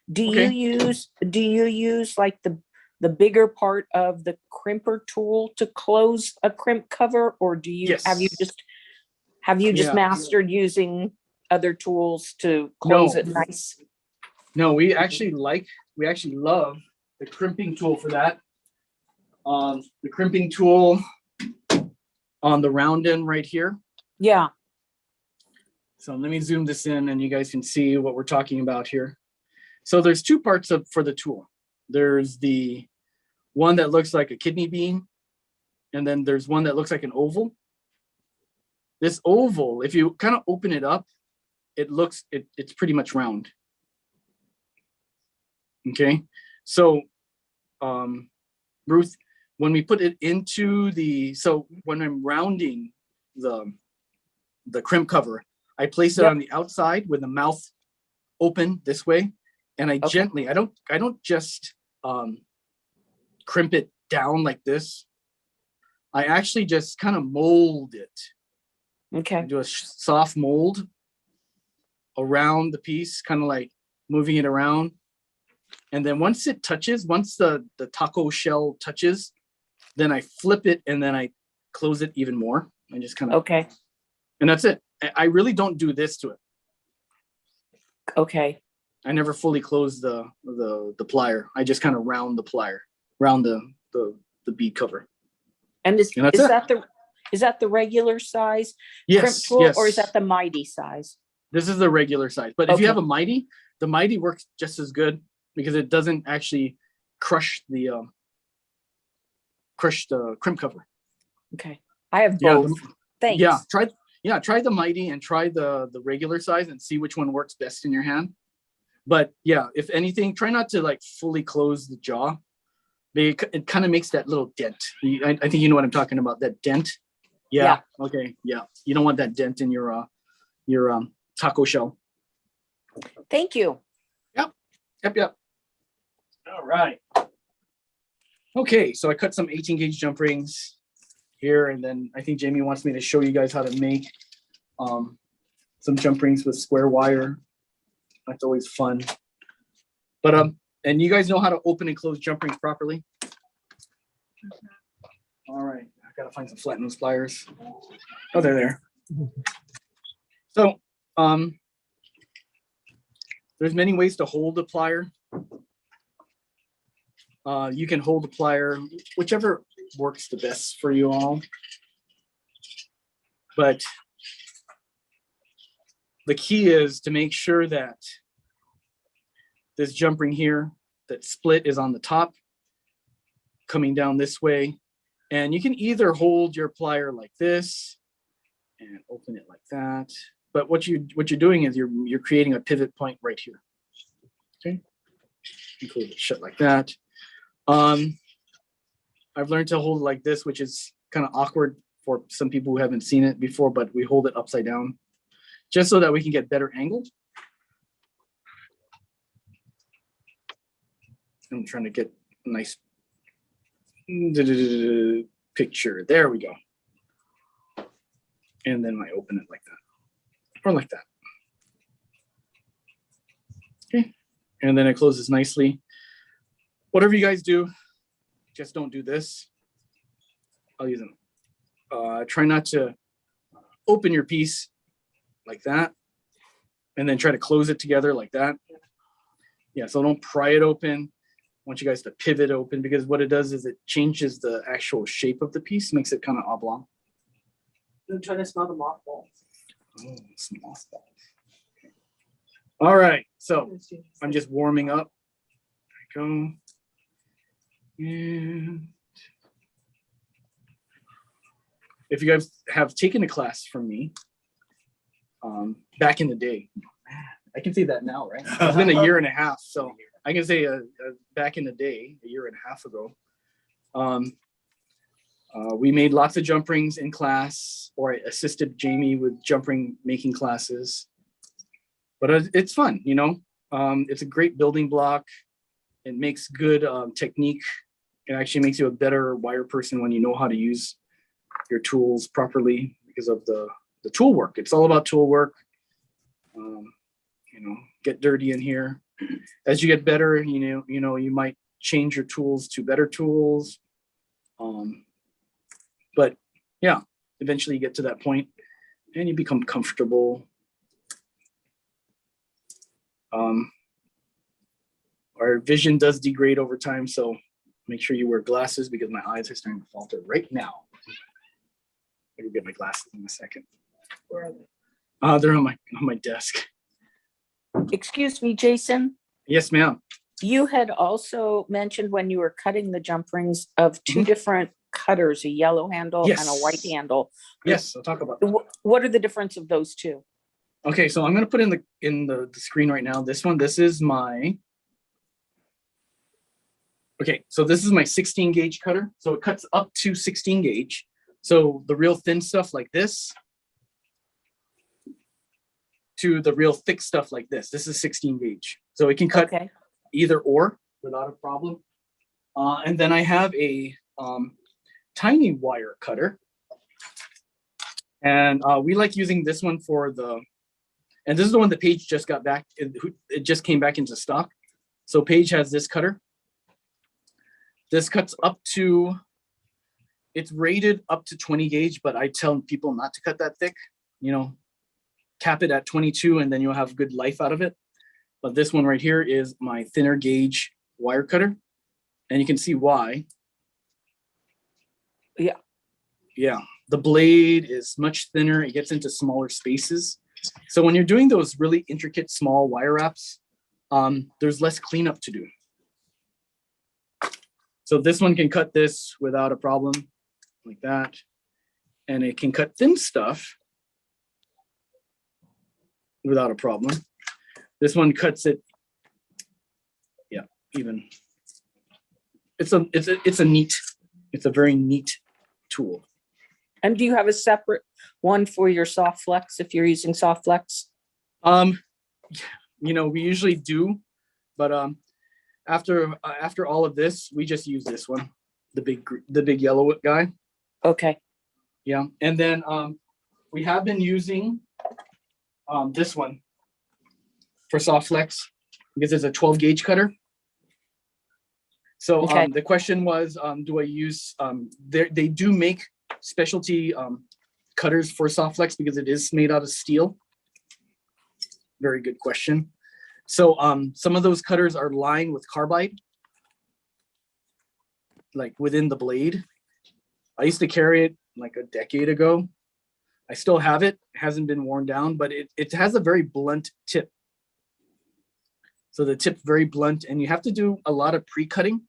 Do Okay. you use like the bigger part of the crimper tool to close a crimp cover, or do you Yes. have you just Yeah. mastered using other tools to close it nice? No, we actually love the crimping tool for that. The crimping tool on the round end right here. Yeah. So let me zoom this in and you guys can see what we're talking about here. So there's two parts for the tool. There's the one that looks like a kidney bean, and then there's one that looks like an oval. This oval, if you kind of open it up, it's pretty much round. Okay, so Ruth, when we put it into so when I'm rounding the crimp cover, I place it on the outside with the mouth open this way, and I gently, I don't just crimp it down like this. I actually just kind of mold it. Okay. Do a soft mold around the piece, kind of like moving it around. And then once it touches, once the taco shell touches, then I flip it and then I close it even more. I just kind of, okay. And that's it. I really don't do this to it. Okay. I never fully close the plier. I just kind of round the plier, round the bead cover. And is that the regular size crimp Yes, tool, yes. or is that the mighty size? This is the regular size. But if you have a mighty, the mighty works just as good because it doesn't actually crush the crimp cover. Okay. I have both. Thanks. Yeah, try the mighty and try the regular size and see which one works best in your hand. But yeah, if anything, try not to like fully close the jaw. It kind of makes that little dent. I think you know what I'm talking about, that dent. Yeah. Okay. Yeah. You don't want that dent in your taco shell. Thank you. Yep. All right. Okay, so I cut some 18 gauge jump rings here, and then I think Jamie wants me to show you guys how to make some jump rings with square wire. That's always fun. But and you guys know how to open and close jump rings properly? All right, I gotta find some flat nose pliers. Oh, they're there. So, there's many ways to hold a plier. You can hold the plier, whichever works the best for you all. But the key is to make sure that this jump ring here, that split is on the top, coming down this way. And you can either hold your plier like this and open it like that. But what you're doing is you're creating a pivot point right here. Okay, you close it shut like that. I've learned to hold it like this, which is kind of awkward for some people who haven't seen it before, but we hold it upside down just so that we can get better angle. I'm trying to get a nice picture. There we go. And then I open it like that, or like that. Okay, and then it closes nicely. Whatever you guys do, just don't do this. I'll use them. Try not to open your piece like that, and then try to close it together like that. Yeah, so don't pry it open. I want you guys to pivot open, because what it does is it changes the actual shape of the piece, makes it kind of oblong. I'm trying to smell the mothballs. Oh, some mothballs. All right, so I'm just warming up. There we go. And if you guys have taken a class from me back in the day, I can say that now, right? It's been a year and a half, so I can say back in the day, a year and a half ago, we made lots of jump rings in class, or I assisted Jamie with jump ring making classes. But it's fun, you know. It's a great building block. It makes good technique. It actually makes you a better wire person when you know how to use your tools properly because of the tool work. It's all about tool work. You know, get dirty in here. As you get better, you know, you might change your tools to better tools. But yeah, eventually you get to that point and you become comfortable. Our vision does degrade over time, so make sure you wear glasses, because my eyes are starting to falter right now. I will get my glasses in a second. Where are they? They're on my desk. Excuse me, Jason. Yes, ma'am. You had also mentioned when you were cutting the jump rings of two different cutters, a yellow handle and a white handle. Yes, I'll talk about that. What are the difference of those two? Okay, so I'm going to put in the screen right now. This is my. Okay, so this is my 16 gauge cutter. So it cuts up to 16 gauge. So the real thin stuff like this to the real thick stuff like this. This is 16 gauge. So it can cut either or without a problem. And then I have a tiny wire cutter. And we like using this one for and this is the one that Paige just got back. It just came back into stock. So Paige has this cutter. This cuts up to, it's rated up to 20 gauge, but I tell people not to cut that thick, you know, cap it at 22 and then you'll have good life out of it. But this one right here is my thinner gauge wire cutter. And you can see why. Yeah. Yeah, the blade is much thinner. It gets into smaller spaces. So when you're doing those really intricate small wire wraps, there's less cleanup to do. So this one can cut this without a problem, like that. And it can cut thin stuff without a problem. This one cuts it, yeah, even. It's a very neat tool. And do you have a separate one for your soft flex if you're using soft flex? You know, we usually do, but after all of this, we just use this one, the big yellow guy. Okay. Yeah, and then we have been using this one for soft flex because it's a 12 gauge cutter. So Okay. the question was, do I use, they do make specialty cutters for soft flex because it is made out of steel. Very good question. So some of those cutters are lined with carbide, like within the blade. I used to carry it like a decade ago. I still have it, hasn't been worn down, but it has a very blunt tip. So the tip's very blunt and you have to do a lot of pre-cutting.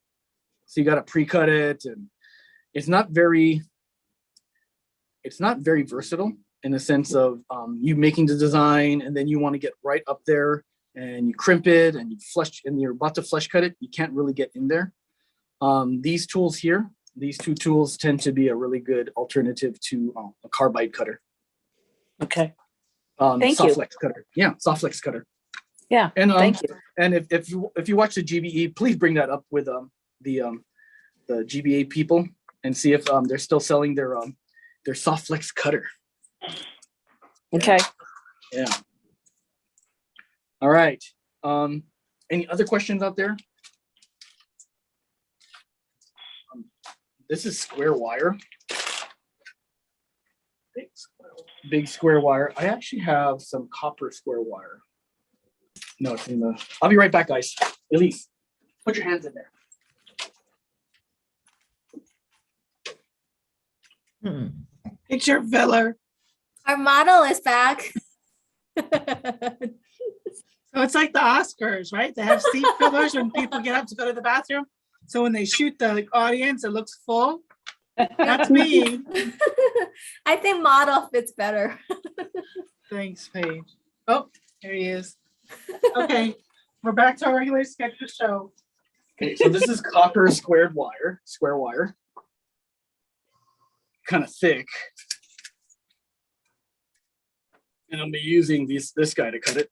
So you got to pre-cut it, and it's not very versatile in the sense of you making the design and then you want to get right up there and you crimp it and you flush and you're about to flush cut it. You can't really get in there. These tools here, these two tools tend to be a really good alternative to a carbide cutter. Okay. Thank soft you. flex cutter. Yeah, soft flex cutter. Yeah. And thank you. And if you watch the GBE, please bring that up with the GBA people and see if they're still selling their soft flex cutter. Okay. Yeah. All right. Any other questions out there? This is square wire. Big square wire. I actually have some copper square wire. No, it's in the. I'll be right back, guys. Elise, put your hands in there. Picture filler. Our model is back. So it's like the Oscars, right? They have seat fillers when people get up to go to the bathroom. So when they shoot the audience, it looks full. That's me. I think model fits better. Thanks, Paige. Oh, there he is. Okay, we're back to our regular scheduled show. Okay, so this is copper square wire. Kind of thick. And I'll be using this guy to cut it.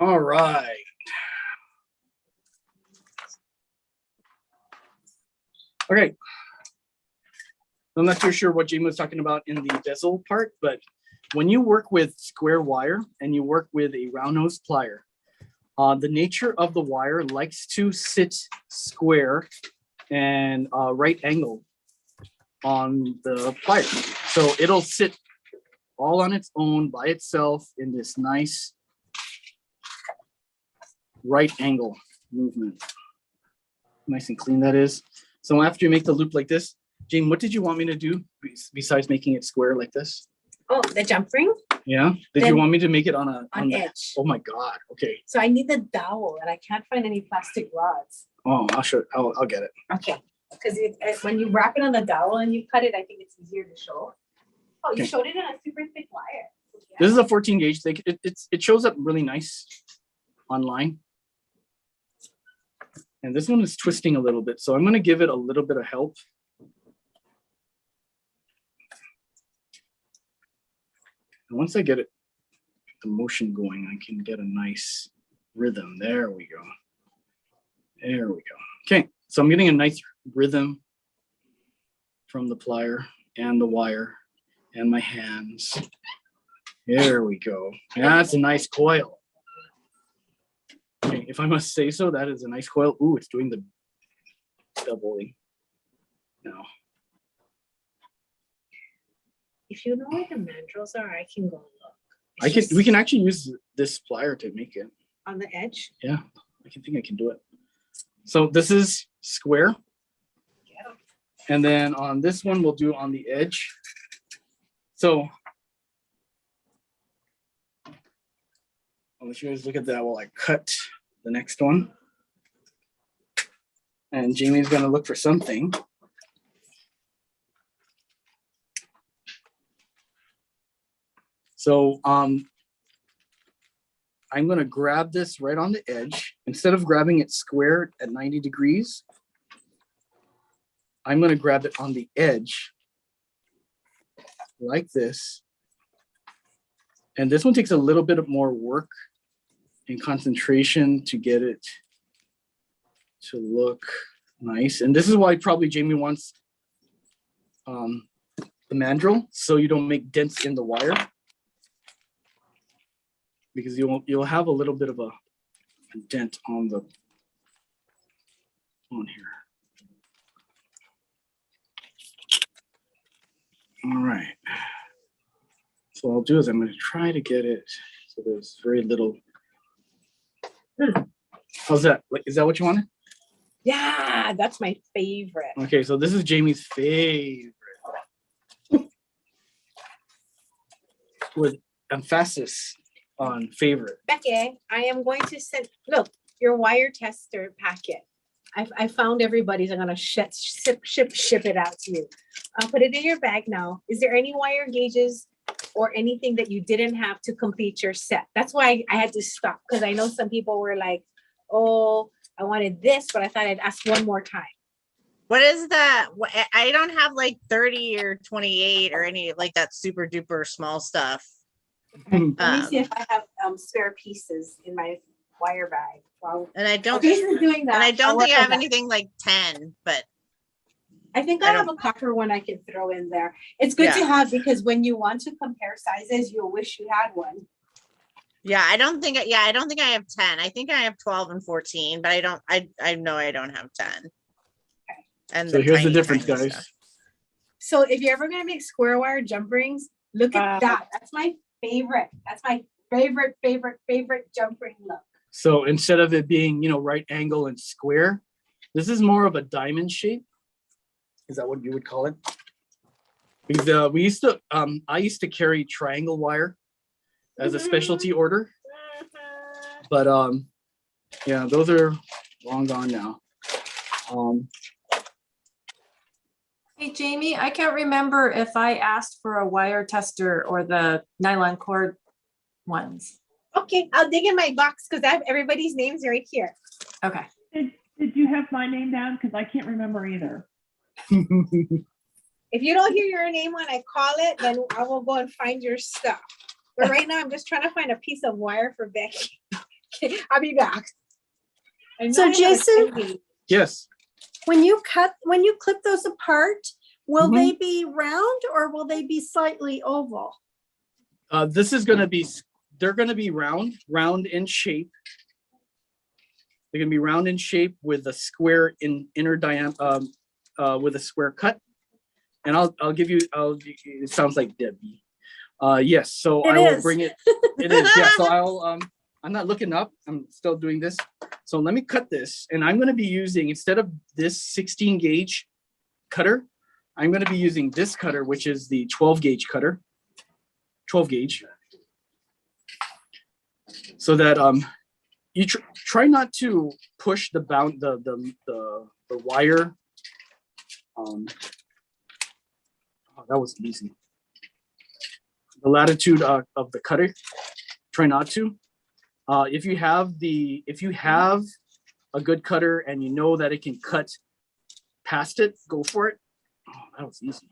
All right. Okay. I'm not too sure what Jamie was talking about in the bezel part, but when you work with square wire and you work with a round nose plier, the nature of the wire likes to sit square and right angle on the pliers. So it'll sit all on its own by itself in this nice right angle movement. Nice and clean that is. So after you make the loop like this, Jane, what did you want me to do besides making it square like this? Oh, the jump ring? Yeah. Did you want me to make it on on the edge? Oh my God. Okay. So I need the dowel and I can't find any plastic rods. Oh, I'll get it. Okay. Because when you wrap it on the dowel and you cut it, I think it's easier to show. Oh, you Okay. showed it on a super thick wire. This is a 14 gauge thing. It shows up really nice online. And this one is twisting a little bit, so I'm going to give it a little bit of help. And once I get it, the motion going, I can get a nice rhythm. There we go. There we go. Okay, so I'm getting a nice rhythm from the plier and the wire and my hands. There we go. That's a nice coil. Okay, if I must say so, that is a nice coil. Ooh, it's doing the doubling now. If you know where the mandrels are, I can go look. We can actually use this plier to make it. On the edge? Yeah, I think I can do it. So this is square. And then on this one, we'll do on the edge. So I'll let you guys look at that while I cut the next one. And Jamie's gonna look for something. So I'm gonna grab this right on the edge. Instead of grabbing it square at 90 degrees, I'm gonna grab it on the edge like this. And this one takes a little bit of more work and concentration to get it to look nice. And this is why probably Jamie wants the mandrel, so you don't make dents in the wire. Because you'll have a little bit of a dent on the on here. All right. So what I'll do is I'm going to try to get it so there's very little. How's that? Is that what you wanted? Yeah, that's my favorite. Okay, so this is Jamie's favorite. With emphasis on favorite. Becky, I am going to send, look, your wire tester packet. I found everybody's. I'm gonna ship it out to you. I'll put it in your bag now. Is there any wire gauges or anything that you didn't have to complete your set? That's why I had to stop, because I know some people were like, oh, I wanted this, but I thought I'd ask one more time. What is that? I don't have like 30 or 28 or any like that super duper small stuff. Let me see if I have spare pieces in my wire bag. Wow. And I don't doing that. And I don't think I I'll have work on that. anything like 10, but I think I have a copper one I can throw in there. It's good to have, because when you want to compare sizes, you'll wish you had one. yeah, I don't think I have 10. I think I have 12 and 14, but I know I don't have 10. And So here's the tiny, difference, tiny guys. stuff. So if you're ever gonna make square wire jump rings, look at that. That's my favorite. That's my favorite jump ring look. So instead of it being, right angle and square, this is more of a diamond shape. Is that what you would call it? Because I used to carry triangle wire as a specialty order, but yeah, those are long gone now. Hey, Jamie, I can't remember if I asked for a wire tester or the nylon cord ones. Okay, I'll dig in my box because I have everybody's names right here. Okay. Did you have my name down? Because I can't remember either. If you don't hear your name when I call it, then I will go and find your stuff. But right now, I'm just trying to find a piece of wire for Becky. I'll be back. So Jason, yes. When you clip those apart, will they be round or will they be slightly oval? This is going to be, they're going to be round in shape. They're going to be round in shape with a square inner diameter, with a square cut. And I'll give you, it sounds like Debbie. Yes, so I will bring it. It is, yeah. So I'm not looking up. I'm still doing this. So let me cut this, and I'm going to be using, instead of this 16 gauge cutter, I'm going to be using this cutter, which is the 12 gauge cutter, 12 gauge. So that you try not to push the wire. Oh, that was easy. The latitude of the cutter, try not to. If you have a good cutter and you know that it can cut past it, go for it. Oh, that was easy.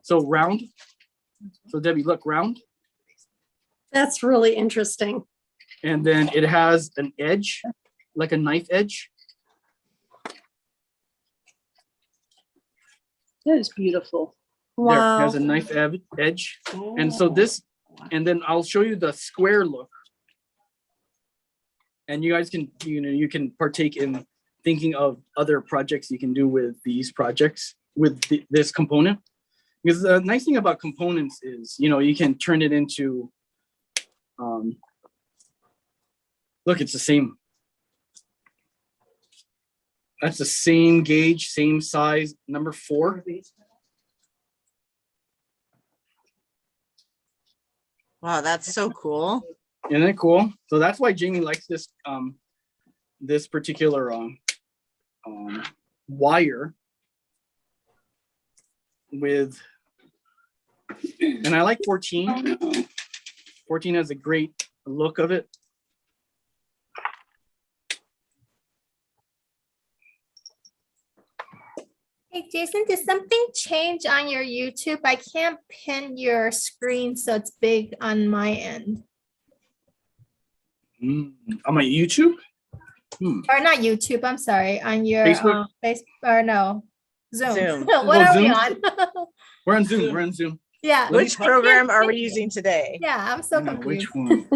So round. So Debbie, look, round. That's really interesting. And then it has an edge, like a knife edge. That is beautiful. Wow. There has a knife edge. Oh. And so this, and then I'll show you the square look. And you guys can, you can partake in thinking of other projects you can do with these projects, with this component. Because the nice thing about components is, you can turn it into, look, it's the same. That's the same gauge, same size, number 4. Wow, that's so cool. Isn't it cool? So that's why Jamie likes this this particular wire with, and I like 14. 14 has a great look of it. Hey, Jason, did something change on your YouTube? I can't pin your screen so it's big on my end. On my YouTube? Or not YouTube, I'm sorry, on your Facebook? or no, Zoom. Zoom. What are Zoom? we on? We're on Zoom. We're on Zoom. Yeah. Which program are we using today? Yeah, I'm so confused. Which one?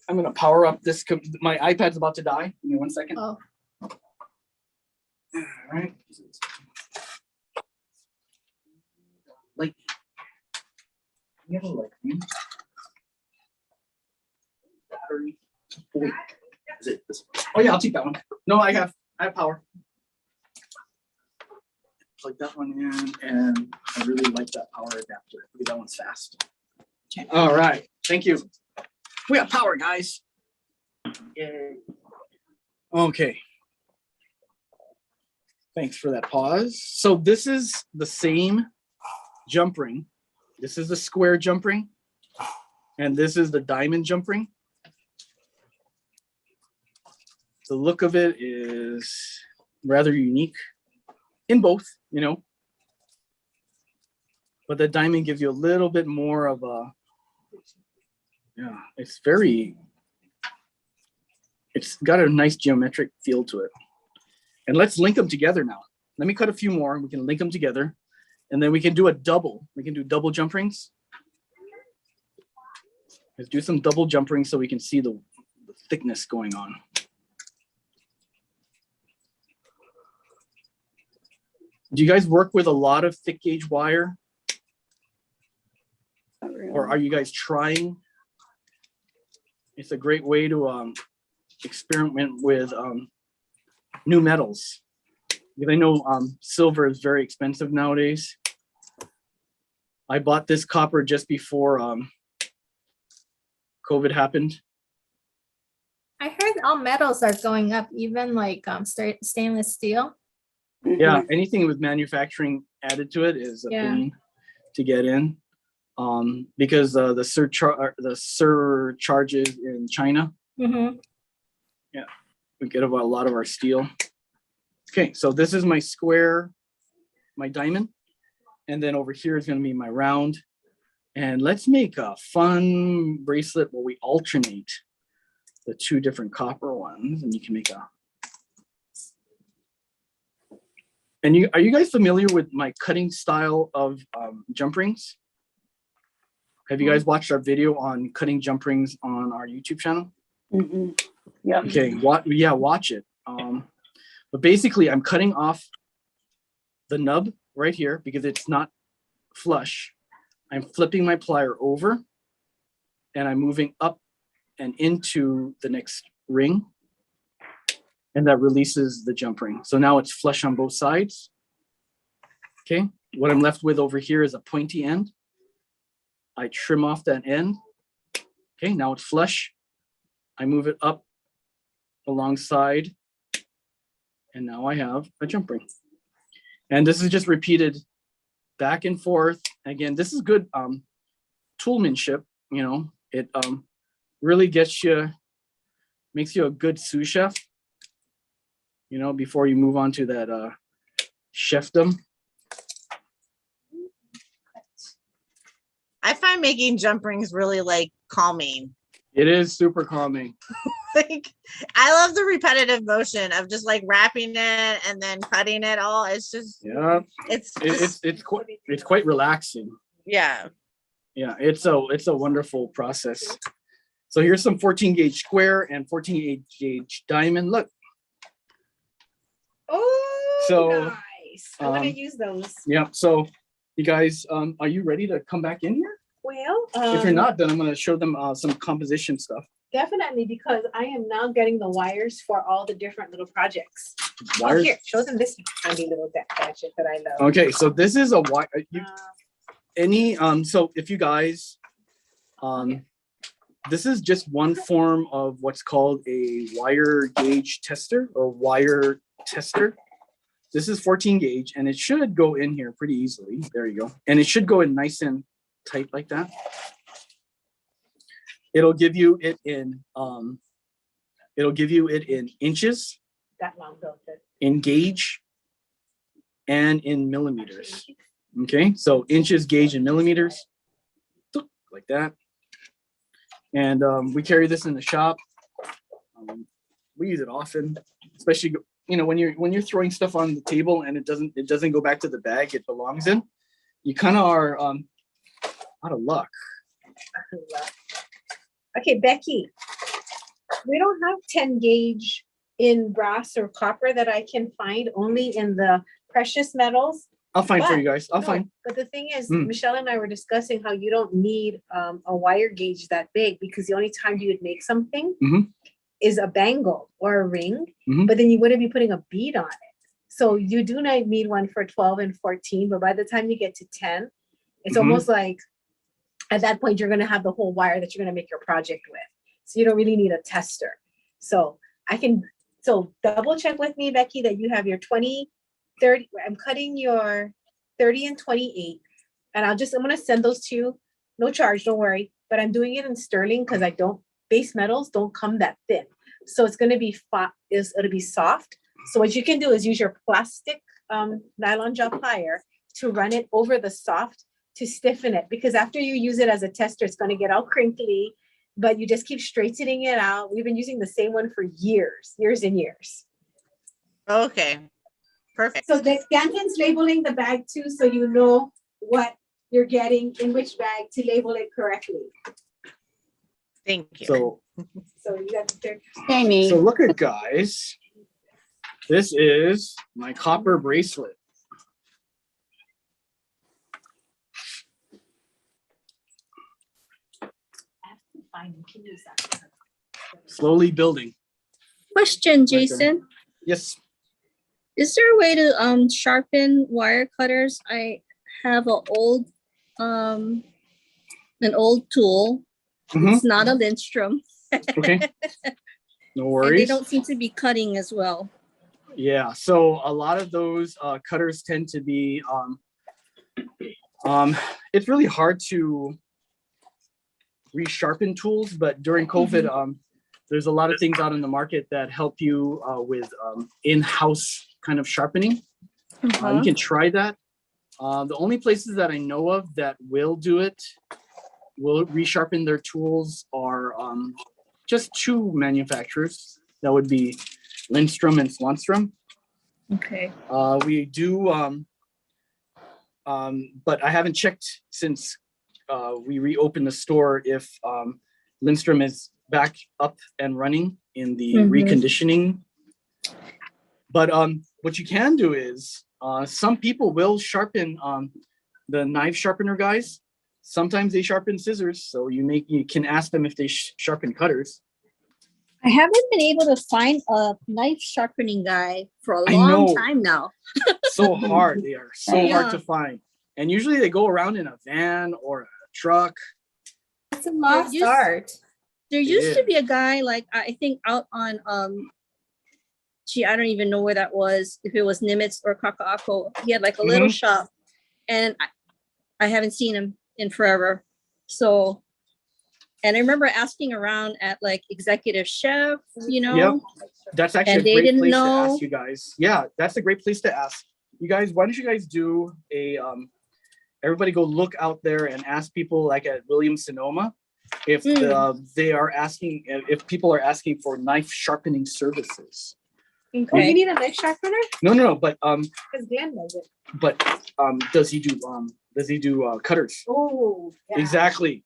I'm gonna power up this. My iPad's about to die. Give me 1 second. Oh. All right. Like, you have a lightning battery. Oh, wait. Is it this? Oh yeah, I'll take that one. No, I have power. Plug that one in, and I really like that power adapter. Look at that one's fast. Okay. All right, thank you. We got power, guys. Yay. Okay. Thanks for that pause. So this is the same jump ring. This is the square jump ring, and this is the diamond jump ring. The look of it is rather unique in both, you know, but the diamond gives you a little bit more of a, yeah, it's got a nice geometric feel to it. And let's link them together now. Let me cut a few more and we can link them together, and then we can do a double. We can do double jump rings. Let's do some double jump rings so we can see the thickness going on. Do you guys work with a lot of thick gauge wire? Or are you guys trying? It's a great way to experiment with new metals. Because I know silver is very expensive nowadays. I bought this copper just before COVID happened. I heard all metals are going up, even like stainless steel. Yeah, anything with manufacturing added to it is a pain to get in, because the surcharges in China. Mm-hmm. Yeah, we get about a lot of our steel. Okay, so this is my square, my diamond, and then over here is going to be my round. And let's make a fun bracelet where we alternate the two different copper ones, and you can make a. And are you guys familiar with my cutting style of jump rings? Have you guys watched our video on cutting jump rings on our YouTube channel? Mm-hmm. Yeah. Okay, watch it. But basically, I'm cutting off the nub right here because it's not flush. I'm flipping my plier over, and I'm moving up and into the next ring. And that releases the jump ring. So now it's flush on both sides. Okay, what I'm left with over here is a pointy end. I trim off that end. Okay, now it's flush. I move it up alongside. And now I have a jump ring. And this is just repeated back and forth. Again, this is good toolmanship, you know. It really makes you a good sous chef. You know, before you move on to that chefdom. I find making jump rings really like calming. It is super calming. Like, I love the repetitive motion of just like wrapping it and then cutting it all. It's just, yeah, it's quite relaxing. Yeah. Yeah, it's a wonderful process. So here's some 14 gauge square and 14 gauge diamond. Look. Oh, so nice. I want to use those. Yeah. So you guys, are you ready to come back in here? Well, if you're not, then I'm going to show them some composition stuff. Definitely, because I am now getting the wires for all the different little projects. Wires? Oh, here, show them this handy little gadget that I love. Okay, so this is a wire. So if you guys, this is just one form of what's called a wire gauge tester or wire tester. This is 14 gauge, and it should go in here pretty easily. There you go. And it should go in nice and tight like that. It'll give you it in inches, That long filter. in gauge, and in millimeters. Okay, so inches, gauge, and millimeters, like that. And we carry this in the shop. We use it often, especially when you're throwing stuff on the table and it doesn't go back to the bag it belongs in. You kind of are out of luck. Okay, Becky, we don't have 10 gauge in brass or copper that I can find, only in the precious metals. I'll find for But- you guys. I'll no, find. But the thing is, Mm. Michelle and I were discussing how you don't need a wire gauge that big, because the only time you would make something Mhm. is a bangle or a ring, Mhm. but then you wouldn't be putting a bead on it. So you do not need one for 12 and 14, but by the time you get to 10, it's Mhm. almost like at that point, you're gonna have the whole wire that you're gonna make your project with. So you don't really need a tester. So double check with me, Becky, that you have your 20, 30, I'm cutting your 30 and 28. And I'm gonna send those to you, no charge, don't worry. But I'm doing it in sterling because base metals don't come that thin. So it's gonna be it'll be soft. So what you can do is use your plastic nylon gel plier to run it over the soft to stiffen it, because after you use it as a tester, it's gonna get all crinkly, but you just keep straightening it out. We've been using the same one for years and years. Okay, perfect. So Danton's labeling the bag too, so you know what you're getting in which bag to label it correctly. Thank you. So you got the third. Amy. So look at guys. This is my copper bracelet. Slowly building. Question, Jason. Yes. Is there a way to sharpen wire cutters? I have an old tool. It's not a Lindstrom. Okay. No And worries. they don't seem to be cutting as well. Yeah, so a lot of those cutters tend to be it's really hard to resharpen tools, but during COVID, there's a lot of things out in the market that help you with in-house kind of sharpening. You can try that. The only places that I know of that will do it, will resharpen their tools, are just two manufacturers. That would be Lindstrom and Swanstrom. Okay. We do, but I haven't checked since we reopened the store if Lindstrom is back up and running in the reconditioning. But what you can do is some people will sharpen the knife sharpener guys. Sometimes they sharpen scissors, so you can ask them if they sharpen cutters. I haven't been able to find a knife sharpening guy for a I long know. time now. So hard. They are so Yeah. hard to find. And usually they go around in a van or a truck. It's a lost art. There It used to is. be a guy, like, I think out on I don't even know where that was, if it was Nimitz or Kaka'ako. He had like a little shop, and I haven't seen him in forever. So, and I remember asking around at like Executive Chef, Yep. That's actually and a they great didn't place to know. ask you guys. Yeah, that's a great place to ask. You guys, why don't you guys do a everybody go look out there and ask people like at Williams Sonoma if they are asking, if people are asking for knife sharpening services. Oh, you need a knife sharpener? No, but Because Glenn does it. but does he do cutters? Oh, yeah. Exactly.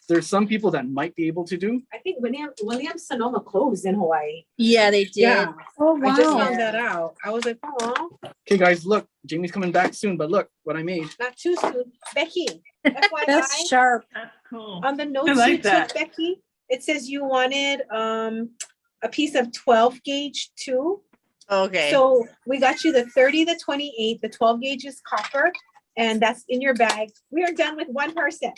There's some people that might be able to do. I think William Sonoma closed in Hawaii. Yeah, they did. Yeah. Oh, I just wow. found that out. I was like, oh, Okay, guys, look, Jamie's coming back soon, but look what I made. not too soon. Becky, FYI, That's sharp. That's cool. on the notes I like you that. took, Becky, it says you wanted a piece of 12 gauge too. Okay. So we got you the 30, the 28, the 12 gauge is copper, and that's in your bag. We are done with one person.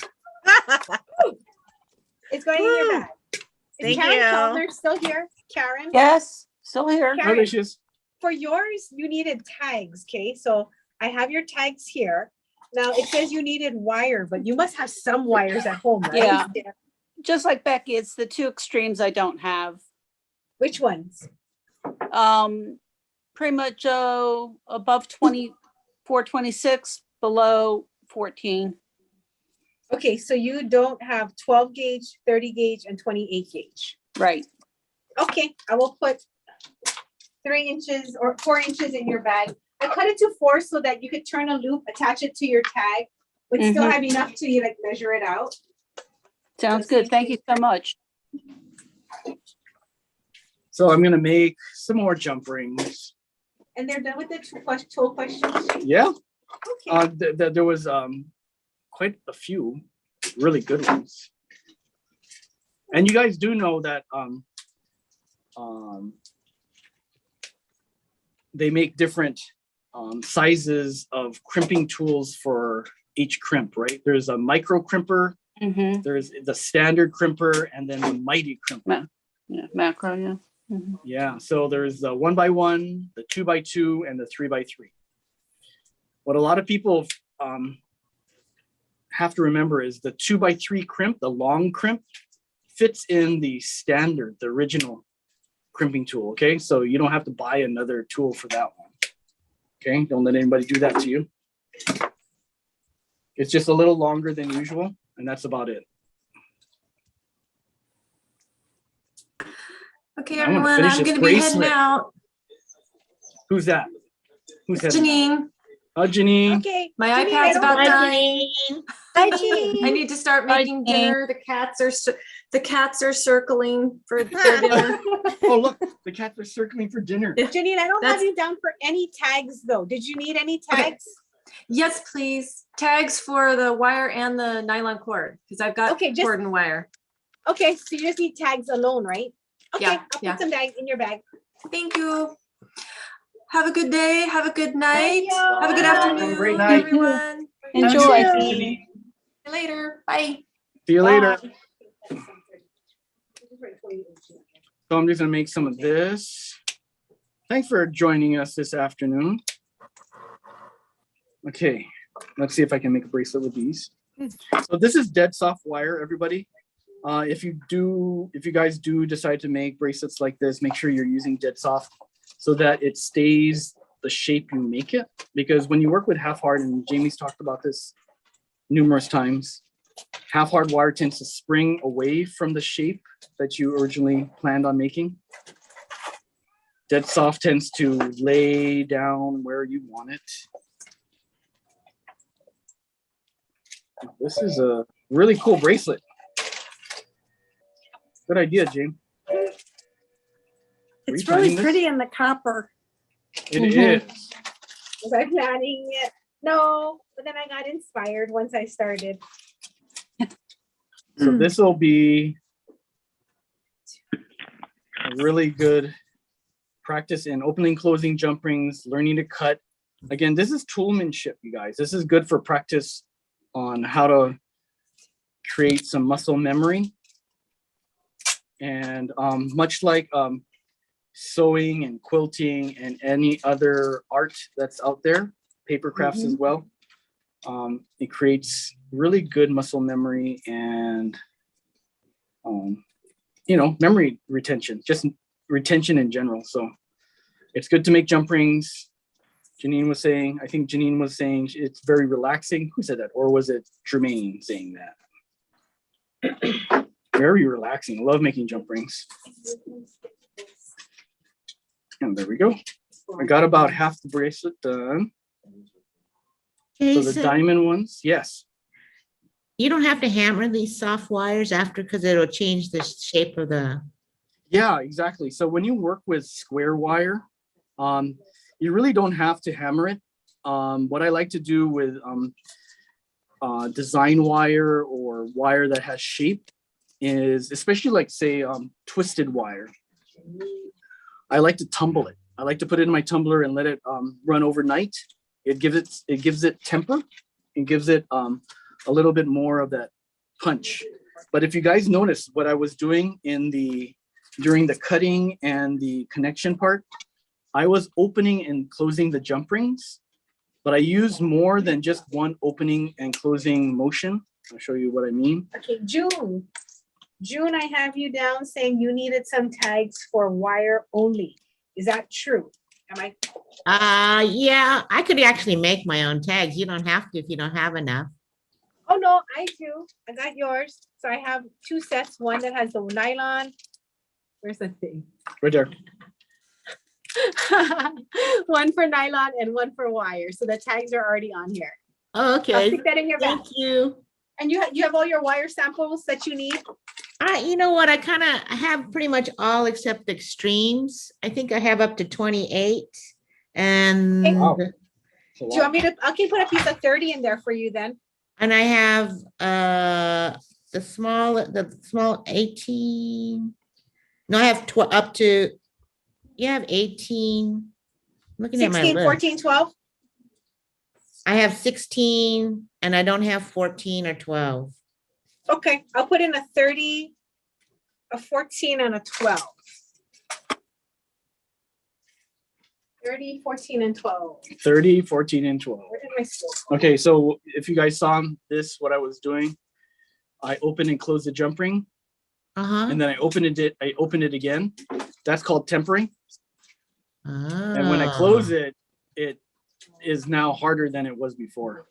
It's going in your bag. Is Thank Karen you. Kellner still here? Karen? Yes, still here. Karen. There she is. For yours, you needed tags, okay? So I have your tags here. Now it says you needed wire, but you must have some wires at home, right? Yeah. Just like Becky, it's the two extremes I don't have. Which ones? Pretty much above 24, 26, below 14. Okay, so you don't have 12 gauge, 30 gauge, and 28 gauge. Right. Okay, I will put 3 inches or 4 inches in your bag. I cut it to 4 so that you could turn a loop, attach it to your tag, but still have enough to you like measure it out. Sounds good. Thank you so much. So I'm gonna make some more jump rings. And they're done with the tool questions? Yeah. Okay. There was quite a few really good ones. And you guys do know that they make different sizes of crimping tools for each crimp, right? There's a micro crimper, there's the standard crimper, and then the mighty crimper. Macro, yeah. Yeah, so there's the 1x1, the 2x2, and the 3x3. What a lot of people have to remember is the 2x3 crimp, the long crimp, fits in the standard, the original crimping tool, okay? So you don't have to buy another tool for that one, okay? Don't let anybody do that to you. It's just a little longer than usual, and that's about it. Okay, I wanna everyone, finish I'm this gonna be heading bracelet. out. Who's that? Who's It's heading Janine. out? Oh, Janine. Okay. My Janine, iPad's I about don't- dying. Hi, Janine. I need to start making Janine. dinner. The cats are circling for their dinner. Oh, look, the cats are circling for dinner. Janine, I don't have That's- you down for any tags though. Did you need any tags? Yes, please. Tags for the wire and the nylon cord, because I've got Okay, just- cord and wire. Okay, so you just need tags alone, right? Okay, Yeah, I'll yeah. put some bags in your bag. Thank you. Have a good day. Have a good night. you. Have a good Bye. afternoon, Have a great night. everyone. Enjoy. See you later. Bye. See you later. Bye. So I'm just gonna make some of this. Thanks for joining us this afternoon. Okay, let's see if I can make a bracelet with these. So this is dead soft wire, everybody. If you guys do decide to make bracelets like this, make sure you're using dead soft so that it stays the shape you make it. Because when you work with half hard, and Jamie's talked about this numerous times, half hard wire tends to spring away from the shape that you originally planned on making. Dead soft tends to lay down where you want it. This is a really cool bracelet. Good idea, James. It's really pretty in the copper. It is. Was I planning it? No, but then I got inspired once I started. So this will be a really good practice in opening, closing jump rings, learning to cut. Again, this is toolmanship, you guys. This is good for practice on how to create some muscle memory. And much like sewing and quilting and any other art that's out there, paper crafts as well, it creates really good muscle memory and memory retention, just retention in general. So it's good to make jump rings. Janine was saying, I think Janine was saying it's very relaxing. Who said that? Or was it Jermaine saying that? Very relaxing. I love making jump rings. And there we go. I got about half the bracelet done. So the Jason, diamond ones, yes. you don't have to hammer these soft wires after because it'll change the shape of the. Yeah, exactly. So when you work with square wire, you really don't have to hammer it. What I like to do with design wire or wire that has shape is, especially like say twisted wire, I like to tumble it. I like to put it in my tumbler and let it run overnight. It gives it temper and gives it a little bit more of that punch. But if you guys notice what I was doing during the cutting and the connection part, I was opening and closing the jump rings, but I used more than just one opening and closing motion. I'll show you what I mean. Okay, June, I have you down saying you needed some tags for wire only. Is that true? Am I? Yeah, I could actually make my own tags. You don't have to if you don't have enough. Oh, no, I do. I got yours. So I have two sets, one that has the nylon. Where's the thing? Right there. One for nylon and one for wire. So the tags are already on here. Oh, okay. I'll stick that in your bag. Thank you. And you have all your wire samples that you need? I You know what? I have pretty much all except the extremes. I think I have up to 28. And Do you want me to, I can put a piece of 30 in there for you then. and I have the small 18. No, I have up to, you have 18. I'm looking at my 16, list. 14, 12. I have 16 and I don't have 14 or 12. Okay, I'll put in a 30, a 14, and a 12. 30, 14, and 12. 30, 14, and 12. Where did my school? Okay, so if you guys saw this, what I was doing, I opened and closed the jump ring, and then I opened it again. That's called tempering. And when I close it, it is now harder than it was before.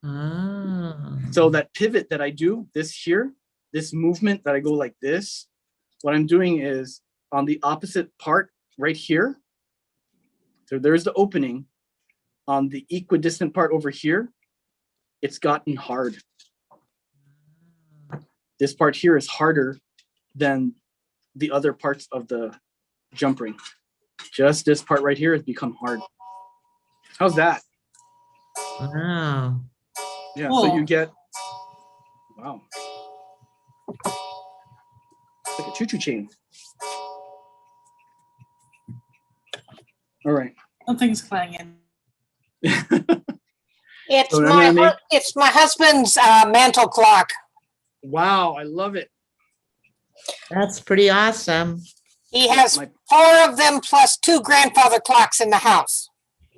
So that pivot that I do, this movement that I go like this, what I'm doing is on the opposite part right here. So there's the opening. On the equidistant part over here, it's gotten hard. This part here is harder than the other parts of the jump ring. Just this part right here has become hard. How's that? Wow. Yeah, so you get, wow. It's like a choo-choo chain. All right. Something's clanging. It's So I'm gonna it's my husband's mantle clock. Wow, I love it. That's pretty awesome. He has 4 of them plus 2 grandfather clocks in the house.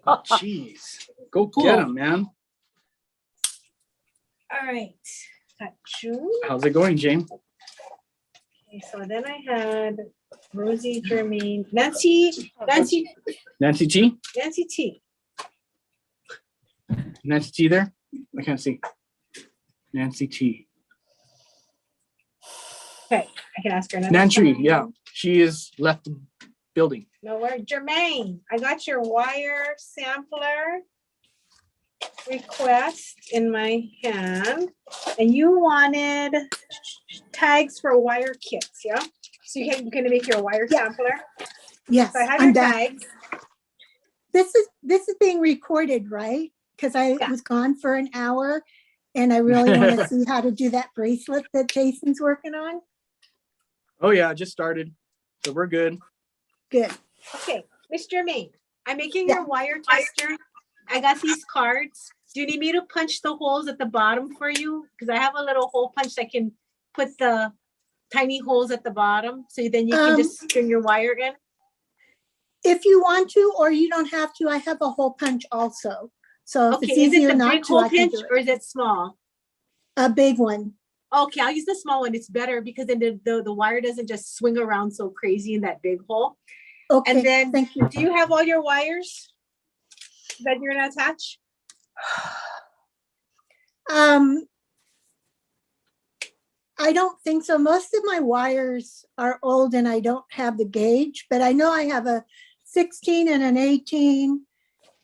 Oh, jeez. Go get him, man. All right, got June. How's it going, James? Okay, so then I had Rosie, Jermaine, Nancy T. Nancy T? Nancy T. Nancy T there? I can't see. Nancy T. Okay, I can ask her another Nancy, question. yeah. She is left the building. No, where Jermaine, I got your wire sampler request in my hand, and you wanted tags for wire kits, yeah? So you're gonna make your wire sampler? Yes, So I have I'm your back. tags. This is being recorded, right? Because I was gone for an hour and I really want to see how to do that bracelet that Jason's working on. Oh, yeah, I just started. So we're good. Good. Okay, Miss Jermaine, I'm making your wire tester. I got these cards. Do you need me to punch the holes at the bottom for you? Because I have a little hole punch that can put the tiny holes at the bottom. So then you can just string your wire in. If you want to, or you don't have to, I have a hole punch also. So if Okay, it's is it easier the not big to, hole I can pinch do or it. is it small? A big one. Okay, I'll use the small one. It's better because then the wire doesn't just swing around so crazy in that big hole. Okay, And then, thank you. do you have all your wires that you're gonna attach? I don't think so. Most of my wires are old and I don't have the gauge, but I know I have a 16 and an 18,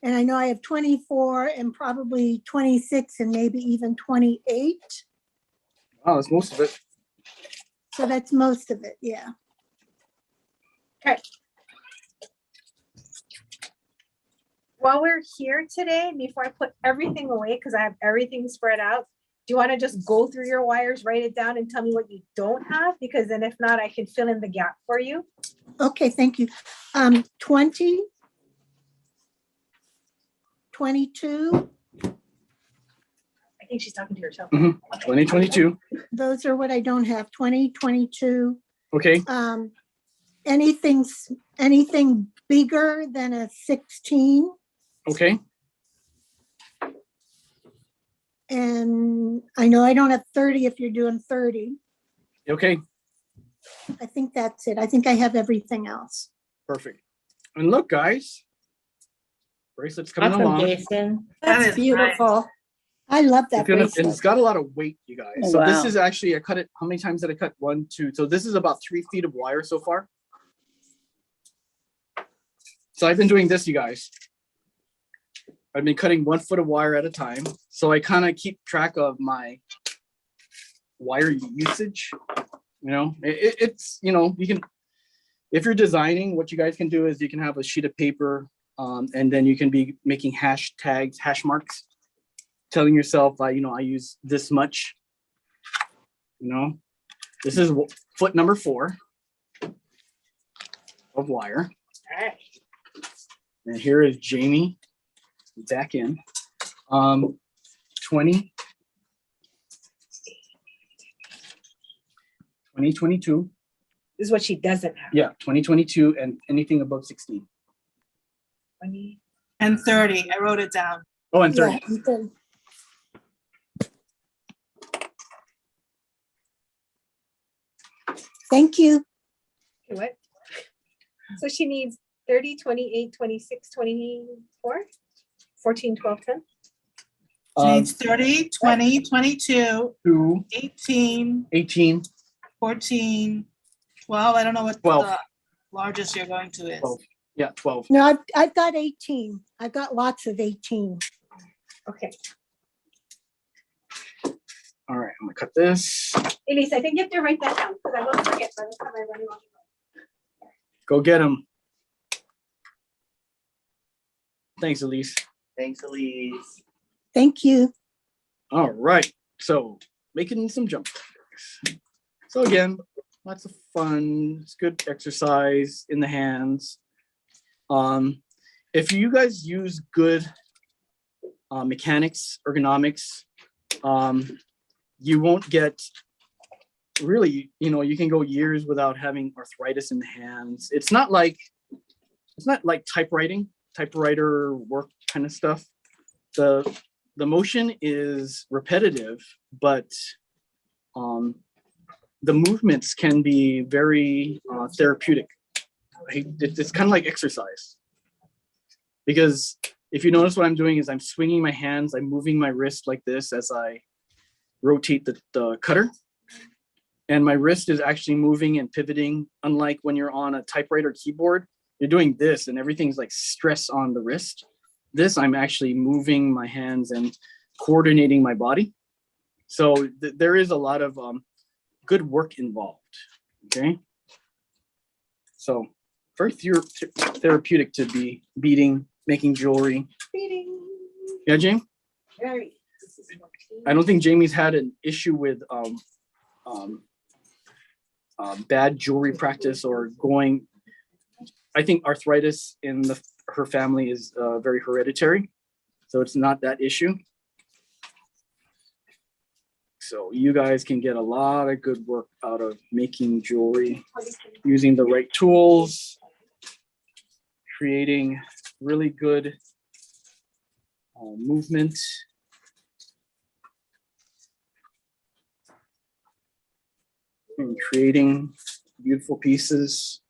and I know I have 24 and probably 26 and maybe even 28. Oh, that's most of it. So that's most of it, yeah. Okay. While we're here today, before I put everything away, because I have everything spread out, do you want to just go through your wires, write it down, and tell me what you don't have? Because then if not, I can fill in the gap for you. Okay, thank you. 20, 22, I think she's talking to herself. 2022. those are what I don't have. 20, 22. Okay. Anything bigger than a 16. Okay. And I know I don't have 30 if you're doing 30. Okay. I think that's it. I think I have everything else. Perfect. And look, guys, bracelet's coming Awesome, along. Jason. That's beautiful. I love that And bracelet. it's got a lot of weight, you guys. Oh, So this wow. is actually, I cut it, how many times did I cut? 1, 2. So this is about 3 feet of wire so far. So I've been doing this, you guys. I've been cutting 1 foot of wire at a time. So I kind of keep track of my wire usage. You know, it's, you know, you can, if you're designing, what you guys can do is you can have a sheet of paper, and then you can be making hashtags, hash marks, telling yourself, you know, I use this much. You know, this is foot number 4 of wire. All right. And here is Jamie back in. 2022. This is what she doesn't have. Yeah, 2022 and anything above 16. 20. And 30. I wrote it down. Oh, and 30. Yeah, and 30. Thank you. Okay, what? So she needs 30, 28, 26, 24, 14, 12, 10. She needs 30, 20, 22, 2, 18, 18, 14, 12. I don't know what 12. the largest you're going to is. 12. Yeah, 12. No, I've got 18. I've got lots of 18. Okay. All right, I'm gonna cut this. Elise, I think you have to write that down because I won't forget by the time I run along. Go get them. Thanks, Elise. Thanks, Elise. Thank you. All right, so making some jump tricks. So again, lots of fun. It's good exercise in the hands. If you guys use good mechanics, ergonomics, you won't get really, you know, you can go years without having arthritis in the hands. It's not like typewriter work kind of stuff. The motion is repetitive, but the movements can be very therapeutic. It's kind of like exercise. Because if you notice what I'm doing is I'm swinging my hands, I'm moving my wrist like this as I rotate the cutter. And my wrist is actually moving and pivoting, unlike when you're on a typewriter keyboard, you're doing this and everything's like stress on the wrist. This, I'm actually moving my hands and coordinating my body. So there is a lot of good work involved, okay? So very therapeutic to be beading, making jewelry. Beading. Yeah, Jamie? Very. I don't think Jamie's had an issue with bad jewelry practice or going. I think arthritis in her family is very hereditary, so it's not that issue. So you guys can get a lot of good work out of making jewelry, using the right tools, creating really good movement. And creating beautiful pieces.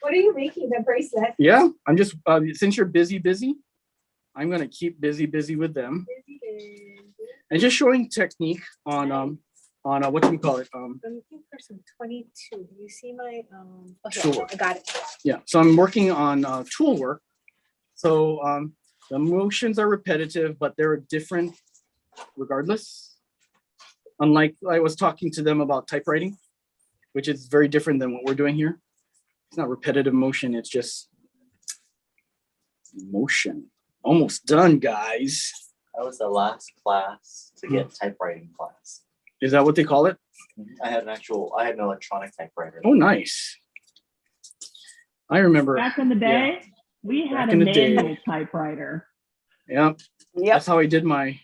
What are you making, the bracelet? Yeah, I'm just, since you're busy, I'm gonna keep busy with them. And just showing technique on what do you call it? I'm looking for some 22. Do you see my, okay, Sure. I got it. Yeah, so I'm working on tool work. So the motions are repetitive, but they're different regardless. Unlike I was talking to them about typewriting, which is very different than what we're doing here. It's not repetitive motion, it's just motion. Almost done, guys. That was the last class to get typewriting class. Is that what they call it? I had an electronic typewriter. Oh, nice. I remember. Back in the day, we had a manual typewriter. Yeah. Yep. That's how I did my.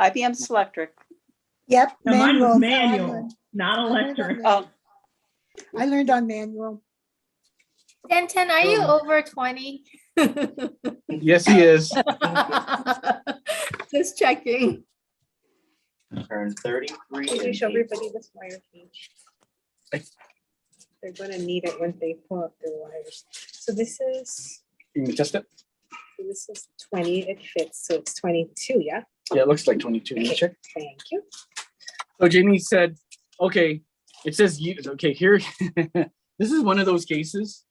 IBM Selectric. Yep. No, mine manual. was manual, not electric. Oh, I learned on manual. Denton, are you over 20? Yes, he is. Just checking. Turned 33. Did you show everybody this wire cage? I- They're gonna need it when they pull up their wires. So this is, You can test it? this is 20, it fits, so it's 22, yeah? Yeah, it looks like 22. Let me check. Thank you. So Jamie said, okay, it says use. Okay, here, this is one of those cases,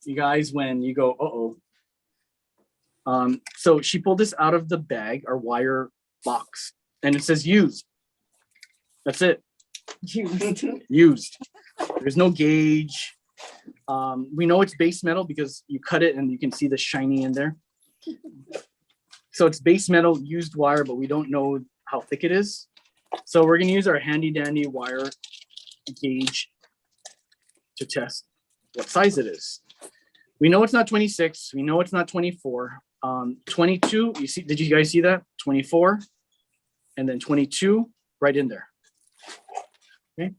you guys, when you go, uh-oh. So she pulled this out of the bag, our wire box, and it says use. That's it. Used. There's no gauge. We know it's base metal because you cut it and you can see the shiny in there. So it's base metal used wire, but we don't know how thick it is. So we're gonna use our handy dandy wire gauge to test what size it is. We know it's not 26. We know it's not 24. 22, you see, did you guys see that? 24, and then 22 right in there. Okay.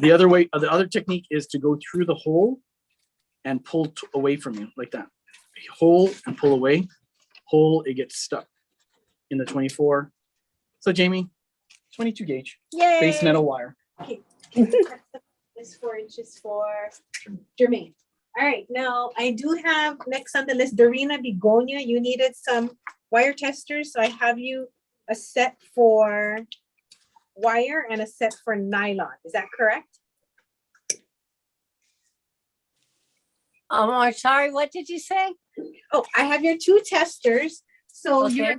The other technique is to go through the hole and pull away from you like that. Hole and pull away. Hole, it gets stuck in the 24. So Jamie, 22 gauge. Yay! Base metal wire. Okay. This 4 inches for Jermaine. All right, now I do have next on the list, Dorina Begonia. You needed some wire testers, so I have you a set for wire and a set for nylon. Is that correct? I'm sorry, what did you say? Oh, I have your 2 testers. So Okay.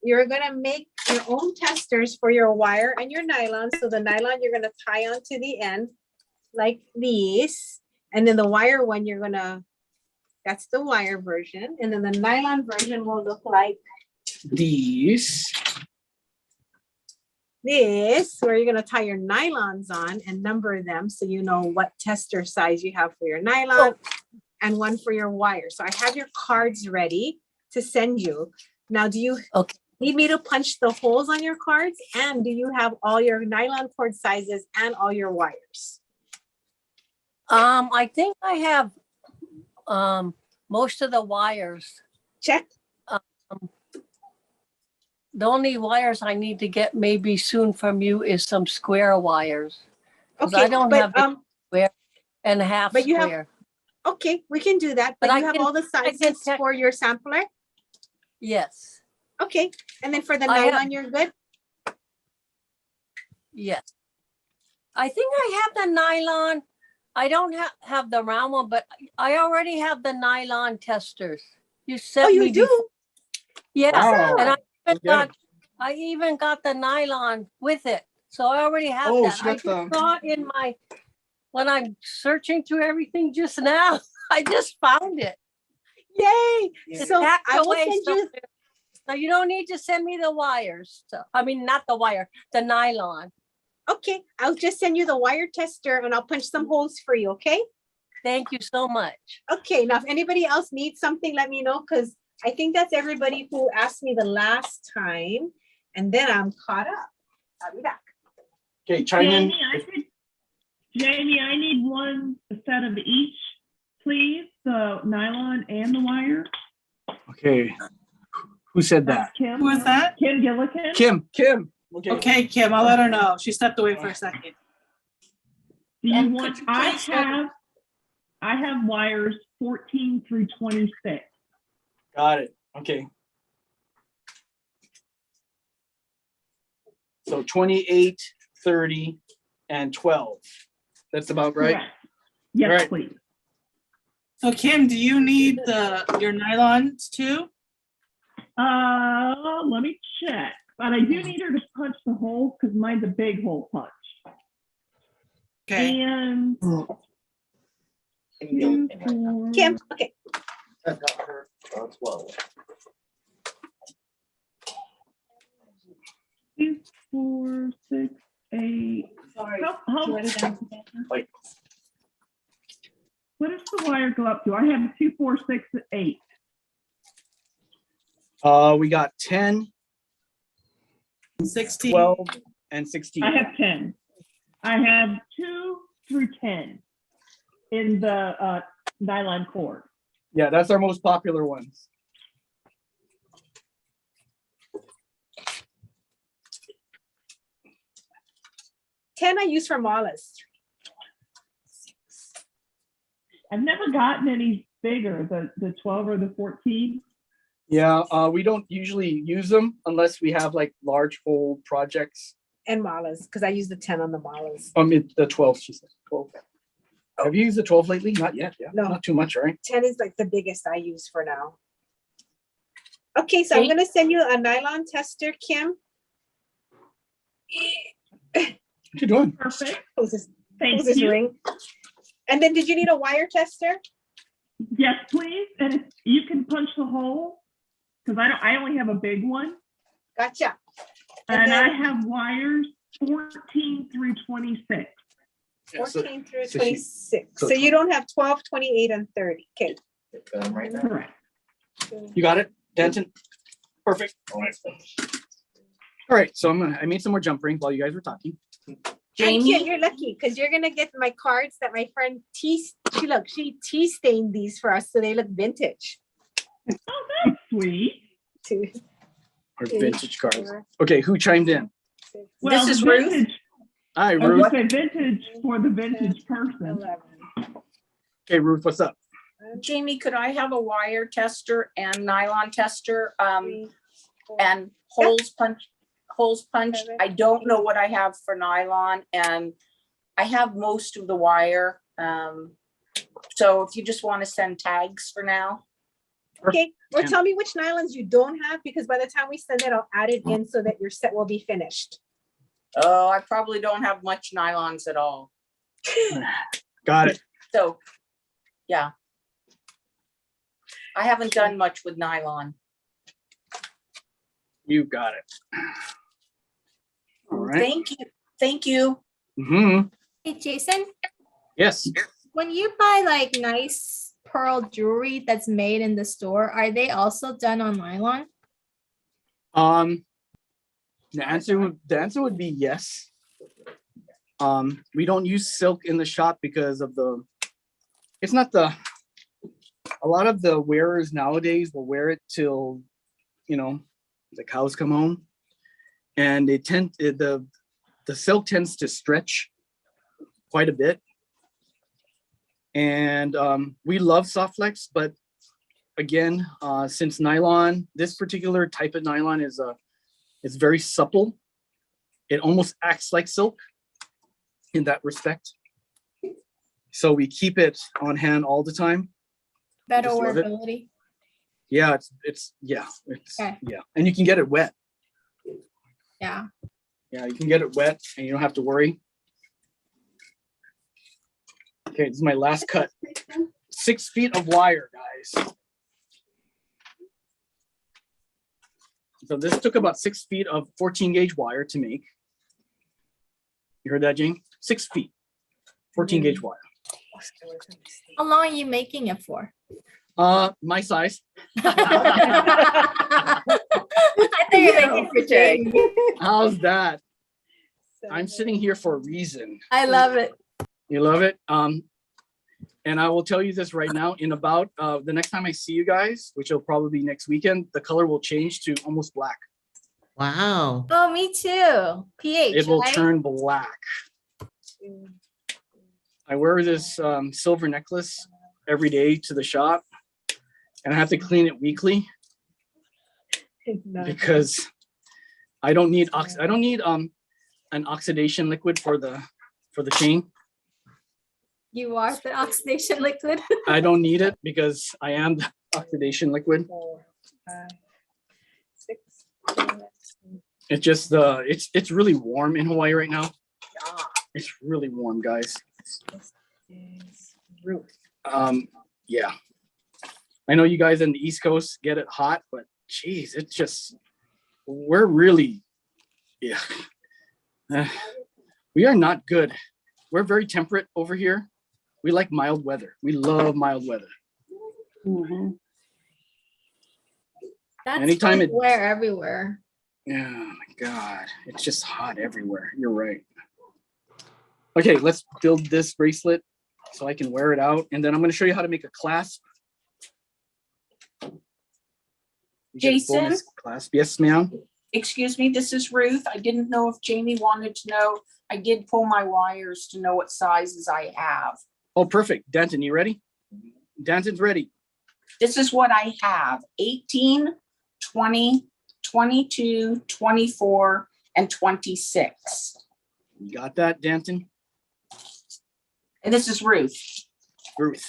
you're gonna make your own testers for your wire and your nylon. So the nylon you're gonna tie onto the end like these. And then the wire one that's the wire version. And then the nylon version will look like these. This, where you're gonna tie your nylons on and number them so you know what tester size you have for your nylon and one for your wire. So I have your cards ready to send you. Now, do you need me to punch the holes on your cards? And do you have all your nylon cord sizes and all your wires? I think I have most of the wires. Check. The only wires I need to get maybe soon from you is some square wires. 'Cause I don't have the square and half but you have- square. Okay, we can do that. But But you I have can- all the I can sizes check- for your sampler? Yes, Okay, and then for the I have- nylon, you're good? yes. I think I have the nylon. I don't have the round one, but I already have the nylon testers. You sent Oh, you me do? before. Yes, Wow. and Okay. I even got the nylon with it. So I already have Oh, that. she I got just the- saw it in when I'm searching through everything just now. I just found it. Yay! It's So packed I will away send you, somewhere. So you don't need to send me the wires. So, I mean, not the wire, the nylon. okay, I'll just send you the wire tester and I'll punch some holes for you, okay? Thank you so much. Okay, now if anybody else needs something, let me know, because I think that's everybody who asked me the last time. And then I'm caught up. I'll be back. Okay, chime in. Jamie, I need one set of each, please, the nylon and the wire. Okay. Who said that? Kim. Who is that? Kim Gillikin. Kim. Okay. Okay, Kim, I'll let her know. She stepped away for a second. Do you And want, could you please I have wires 14 through 26. Got it. Okay. So 28, 30, and 12. That's about right. Correct. Yes, All right. please. So Kim, do you need your nylons too? Let me check. But I do need her to punch the hole because mine's a big hole punch. Okay. And Kim, okay. I got her 12. 2, 4, 6, 8. Sorry. Like, What does the wire go up to? I have 2, 4, 6, 8. We got 10, 16. 12, and 16. I have 10. I have 2 through 10 in the nylon cord. Yeah, that's our most popular ones. Ten I use for malas. I've never gotten any bigger, the 12 or the 14. Yeah, we don't usually use them unless we have like large hole projects. And malas, because I use the 10 on the malas. The 12, she said. 12. Have you used the 12 lately? Not yet. Yeah, No. not too much, right? 10 is like the biggest I use for now. Okay, so I'm gonna send you a nylon tester, Kim. What you doing? Perfect. Close Thank this you. ring. And then did you need a wire tester? Yes, please. And if you can punch the hole, because I only have a big one. Gotcha. And then- I have wires 14 through 26. 14 through so 26. so So you don't have 12, 28, and 30. Okay. Right now. Correct. You got it, Danton? Perfect. All right, so I made some more jump rings while you guys were talking. Jamie, you're lucky because you're gonna get my cards that my friend she tea stained these for us so they look vintage. Oh, that's sweet. Our vintage cards. Okay, who chimed in? Well, This is the Ruth. vintage- Hi, I was Ruth. gonna say vintage for the vintage person. Okay, Ruth, what's up? Jamie, could I have a wire tester and nylon tester, and holes punched? I don't know what I have for nylon, and I have most of the wire. So if you just want to send tags for now. Okay, or tell me which nylons you don't have because by the time we send it, I'll add it in so that your set will be finished. Oh, I probably don't have much nylons at all. Got it. So, yeah. I haven't done much with nylon. You got it. All right. Thank you. Thank you. Mm-hmm. Hey, Jason, Yes. when you buy like nice pearl jewelry that's made in the store, are they also done on nylon? The answer would be yes. We don't use silk in the shop because of a lot of the wearers nowadays will wear it till, the cows come home, and the silk tends to stretch quite a bit. And we love soft flex, but again, since nylon, this particular type of nylon is very supple. It almost acts like silk in that respect. So we keep it on hand all the time. Better Just love it. wearability. Yeah, it's Okay. yeah, and you can get it wet. Yeah. Yeah, you can get it wet and you don't have to worry. Okay, this is my last cut. 6 feet of wire, guys. So this took about 6 feet of 14 gauge wire to make. You heard that, Jane? 6 feet, 14 gauge wire. How long are you making it for? My size. I think you're making for Jay. How's that? I'm sitting here for a reason. I love it. You love it? And I will tell you this right now, in about the next time I see you guys, which will probably be next weekend, the color will change to almost black. Wow. Oh, me too. pH. It will right? turn black. I wear this silver necklace every day to the shop, and I have to clean it weekly because I don't need an oxidation liquid for the chain. You are the oxidation liquid. I don't need it because I am the oxidation liquid. It's just it's really warm in Hawaii right now. It's really warm, guys. Yeah. I know you guys in the East Coast get it hot, but geez, it's just we're really we are not good. We're very temperate over here. We like mild weather. We love mild weather. That's Anytime fun it- to wear everywhere. Yeah, my God, it's just hot everywhere. You're right. Okay, let's build this bracelet so I can wear it out. And then I'm going to show you how to make a clasp. You get a Jason? bonus clasp. Yes, ma'am. Excuse me, this is Ruth. I didn't know if Jamie wanted to know. I did pull my wires to know what sizes I have. Oh, perfect. Danton, you ready? Danton's ready. This is what I have: 18, 20, 22, 24, and 26. You got that, Danton? And this is Ruth. Ruth.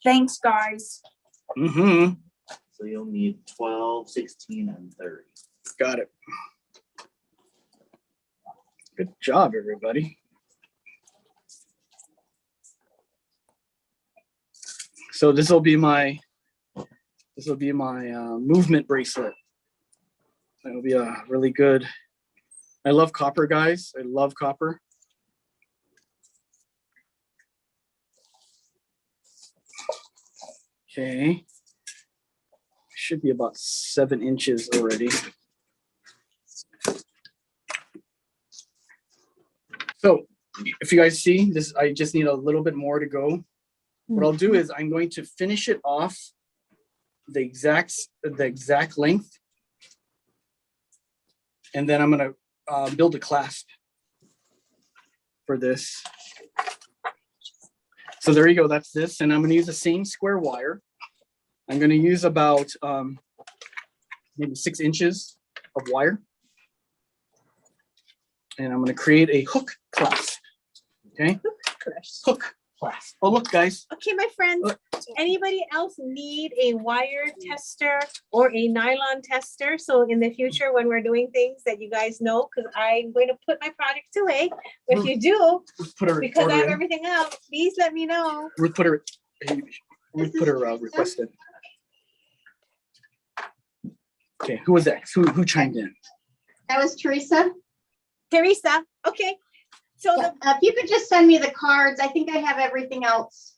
Thanks, guys. Mm-hmm. So you'll need 12, 16, and 30. Got it. Good job, everybody. So this will be my movement bracelet. It'll be a really good. I love copper, guys. I love copper. Okay. Should be about 7 inches already. So if you guys see this, I just need a little bit more to go. What I'll do is I'm going to finish it off the exact length. And then I'm going to build a clasp for this. So there you go, that's this. And I'm going to use the same square wire. I'm going to use about maybe 6 inches of wire. And I'm going to create a hook clasp. Okay? Hook clasp. Oh, look, guys. Okay, my friends, anybody else need a wire tester or a nylon tester? So in the future, when we're doing things that you guys know, because I'm going to put my projects away. If you do, because I have everything else, please let me know. Ruth put her request in. Okay, who was that? Who chimed in? That was Teresa. Teresa, okay. So yeah, if you could just send me the cards, I think I have everything else.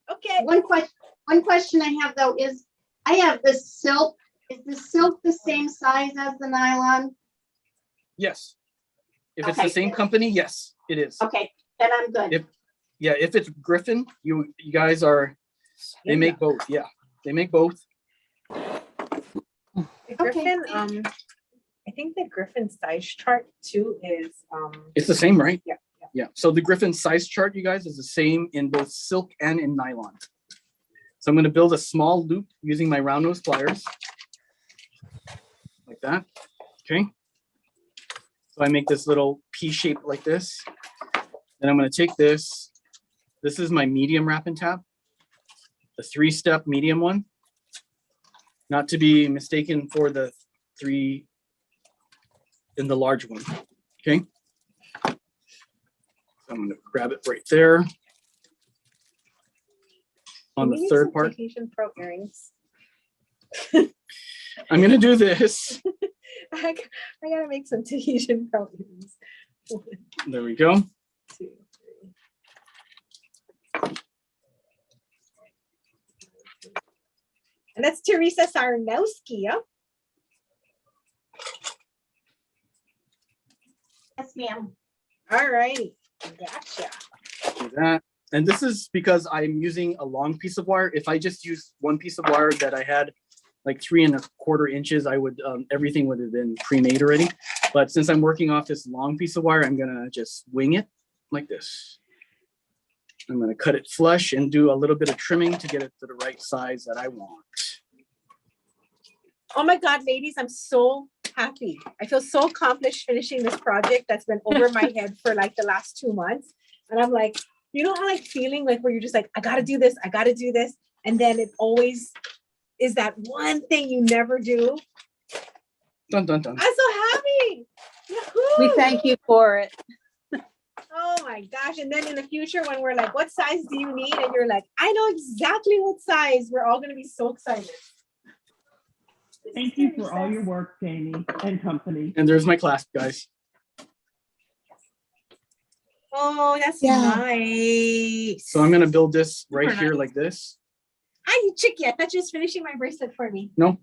Okay. One question I have though is, I have the silk. Is the silk the same size as the nylon? Yes. If it's the same company, yes, it is. Okay, then I'm good. If it's Griffin, you guys are. They make both. Yeah, they make both. Griffin, I think the Griffin size chart too is It's the same, right? Yeah. Yeah. So the Griffin size chart, you guys, is the same in both silk and in nylon. So I'm going to build a small loop using my round nose pliers, like that. Okay. So I make this little P shape like this. Then I'm going to take this. This is my medium wrap and tab, the 3-step medium one, not to be mistaken for the 3 in the large one. Okay. I'm going to grab it right there on the third part. Tahitian pearl earrings. I'm going to do this. I gotta make some Tahitian pearl earrings. There we go. 2, 3. And that's Teresa Sarnowski. Yeah? Yes, ma'am. All righty. Gotcha. Do that. And this is because I'm using a long piece of wire. If I just used one piece of wire that I had like 3 1/4 inches, I would everything would have been pre-made already. But since I'm working off this long piece of wire, I'm gonna just wing it like this. I'm gonna cut it flush and do a little bit of trimming to get it to the right size that I want. Oh my God, ladies, I'm so happy. I feel so accomplished finishing this project that's been over my head for like the last 2 months. And I'm like, you know how like feeling like where you're just like, I gotta do this. And then it always is that one thing you never do. Dun, dun, dun. I'm so happy. Yahoo! We thank you for it. Oh my gosh. And then in the future, when we're like, what size do you need? And you're like, I know exactly what size. We're all going to be so excited. Thank you for all your work, Jamie and company. And there's my clasp, guys. Oh, that's nice. So I'm going to build this right here like this. Hi, you chickie. I thought you was finishing my bracelet for me. No.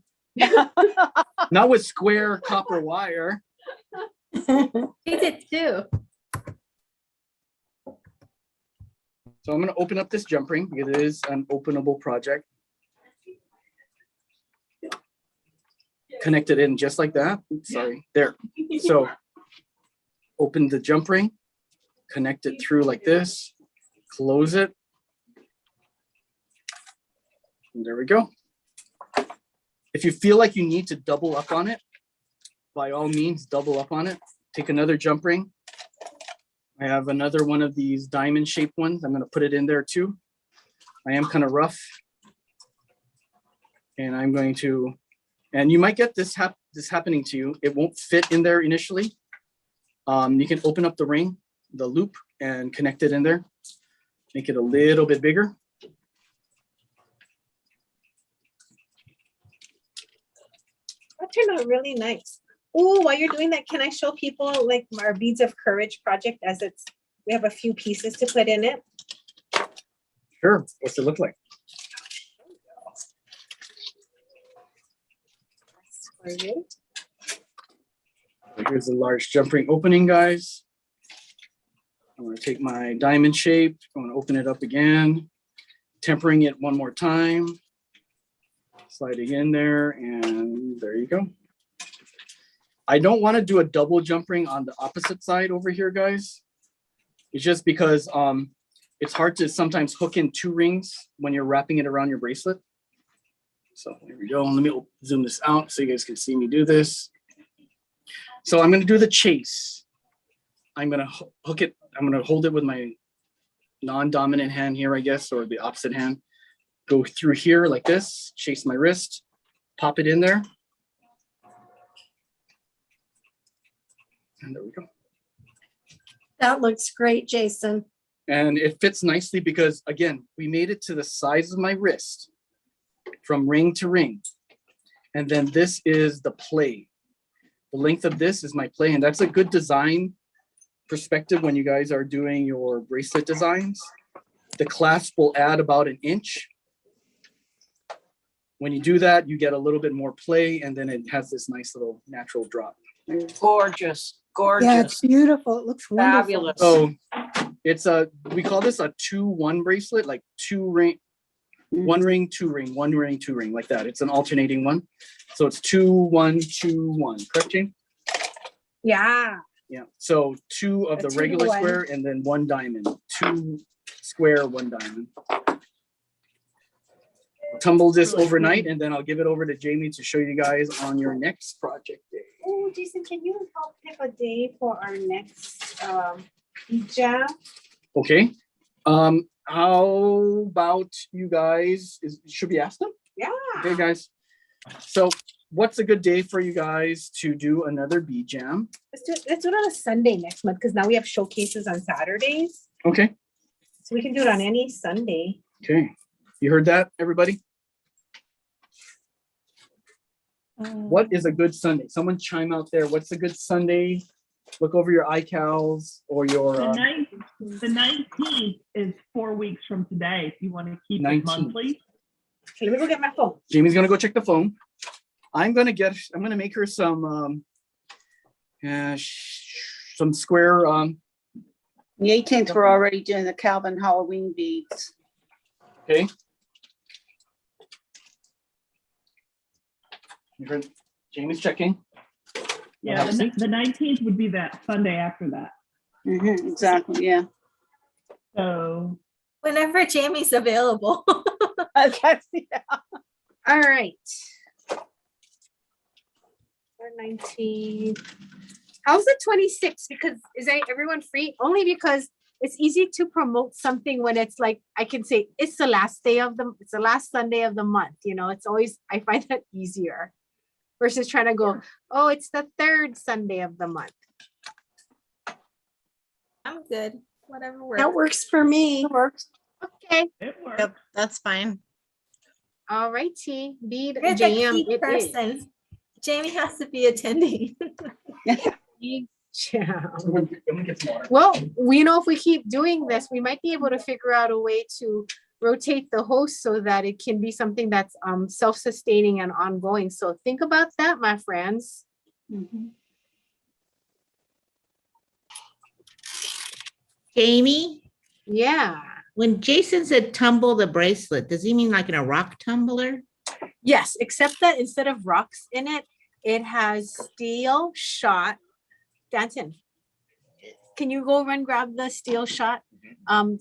Not with square copper wire. He did too. So I'm going to open up this jump ring because it is an openable project. Connect it in just like that. Oops, sorry. There. So open the jump ring, connect it through like this, close it. And there we go. If you feel like you need to double up on it, by all means, double up on it. Take another jump ring. I have another one of these diamond shaped ones. I'm going to put it in there too. I am kind of rough. And I'm going to, and you might get this happening to you. It won't fit in there initially. You can open up the ring, the loop, and connect it in there. Make it a little bit bigger. That turned out really nice. Oh, while you're doing that, can I show people like our Beads of Courage project as we have a few pieces to put in it? Sure. What's it look like? Here's a large jump ring opening, guys. I'm going to take my diamond shape. I'm going to open it up again, tempering it one more time, sliding in there, and there you go. I don't want to do a double jump ring on the opposite side over here, guys. It's just because it's hard to sometimes hook in 2 rings when you're wrapping it around your bracelet. So here we go. Let me zoom this out so you guys can see me do this. So I'm going to do the chase. I'm going to hook it. I'm going to hold it with my non-dominant hand here, I guess, or the opposite hand. Go through here like this, chase my wrist, pop it in there. And there we go. That looks great, Jason. And it fits nicely because, again, we made it to the size of my wrist from ring to ring. And then this is the play. The length of this is my play. And that's a good design perspective when you guys are doing your bracelet designs. The clasp will add about 1 inch. When you do that, you get a little bit more play, and then it has this nice little natural drop. Gorgeous, gorgeous. Yeah, it's beautiful. It looks wonderful. Fabulous. So it's we call this a 2-1 bracelet, like 2 ring, 1 ring, 2 ring, 1 ring, 2 ring, like that. It's an alternating one. So it's 2, 1, 2, 1. Correct, Jane? Yeah. Yeah. So 2 of the regular square and then 1 diamond. 2 square, 1 diamond. Tumble this overnight, and then I'll give it over to Jamie to show you guys on your next project day. Oh, Jason, can you help pick a day for our next jam? Okay. How about you guys? Should we ask them? Yeah. Okay, guys. So what's a good day for you guys to do another bead jam? Let's do it on a Sunday next month, because now we have showcases on Saturdays. Okay. So we can do it on any Sunday. Okay. You heard that, everybody? What is a good Sunday? Someone chime out there. What's a good Sunday? Look over your iCals or your. The 19th is 4 weeks from today. If you want to keep 19th. it monthly. Okay, let me go get my phone. Jamie's gonna go check the phone. I'm gonna make her some square. The 18th, we're already doing the Calvin Halloween beads. Okay. You heard Jamie's checking. Yeah, the 19th would be that Sunday after that. Exactly, yeah. So whenever Jamie's available. Okay, yeah. All right. 19. How's the 26th? Because is everyone free? Only because it's easy to promote something when it's like I can say it's the last Sunday of the month. You know, it's always, I find that easier versus trying to go, oh, it's the 3rd Sunday of the month. I'm good. Whatever works. That works for me. It works. Okay. it works. Yep, that's fine. All righty. Bead You're the jam. key It is. person. Jamie has to be attending. Bead jam. Well, we know if we keep doing this, we might be able to figure out a way to rotate the host so that it can be something that's self-sustaining and ongoing. So think about that, my friends. Jamie, Yeah. when Jason said tumble the bracelet, does he mean like in a rock tumbler? Yes, except that instead of rocks in it, it has steel shot. Danton, can you go run grab the steel shot?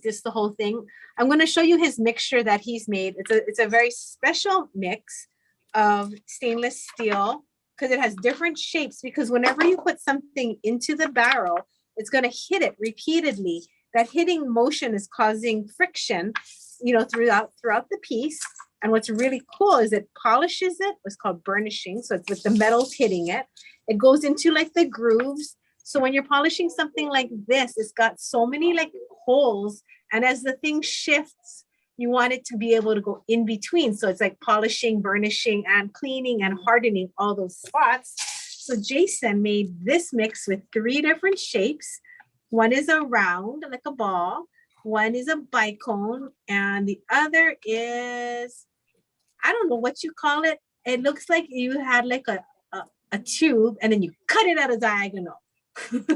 Just the whole thing. I'm going to show you his mixture that he's made. It's a very special mix of stainless steel because it has different shapes, because whenever you put something into the barrel, it's going to hit it repeatedly. That hitting motion is causing friction, throughout the piece. And what's really cool is it polishes it. It's called burnishing. So it's with the metals hitting it. It goes into like the grooves So when you're polishing something like this, it's got so many like holes. And as the thing shifts, you want it to be able to go in between. So it's like polishing, burnishing, and cleaning and hardening all those spots. So Jason made this mix with 3 different shapes. One is a round, like a ball. One is a bicone, and the other is, I don't know what you call it. It looks like you had like a tube and then you cut it at a diagonal.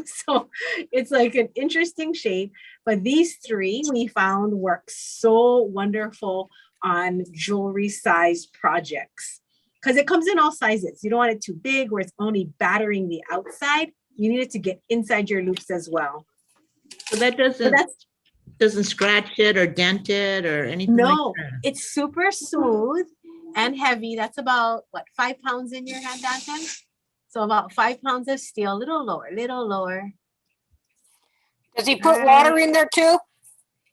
So it's like an interesting shape, but these 3 we found work so wonderful on jewelry sized projects because it comes in all sizes. You don't want it too big where it's only battering the outside. You need it to get inside your loops as well. So that doesn't scratch it or dent it or anything. No, like that. it's super smooth and heavy. That's about what, 5 pounds in your hand, Danton? So about 5 pounds of steel, a little lower, little lower. Does he put water in there too?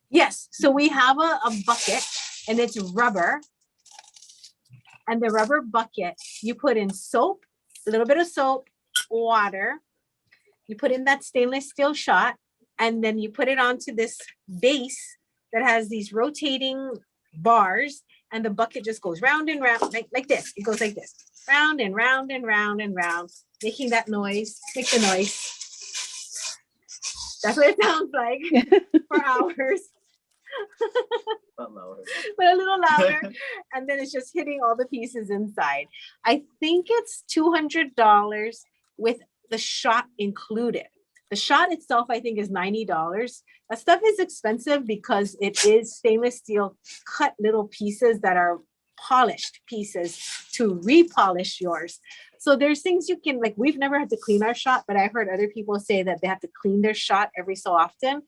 Yes. So we have a bucket and it's rubber. And the rubber bucket, you put in soap, a little bit of soap, water. You put in that stainless steel shot, and then you put it onto this base that has these rotating bars, and the bucket just goes round and round, like this. It goes like this, round and round and round and round, making that noise. Make the noise. That's what it sounds like for hours. Not louder. But a little louder. And then it's just hitting all the pieces inside. I think it's $200 with the shot included. The shot itself, I think, is $90. That stuff is expensive because it is stainless steel cut little pieces that are polished pieces to repolish yours. So there's things you can, like, we've never had to clean our shot, but I've heard other people say that they have to clean their shot every so often.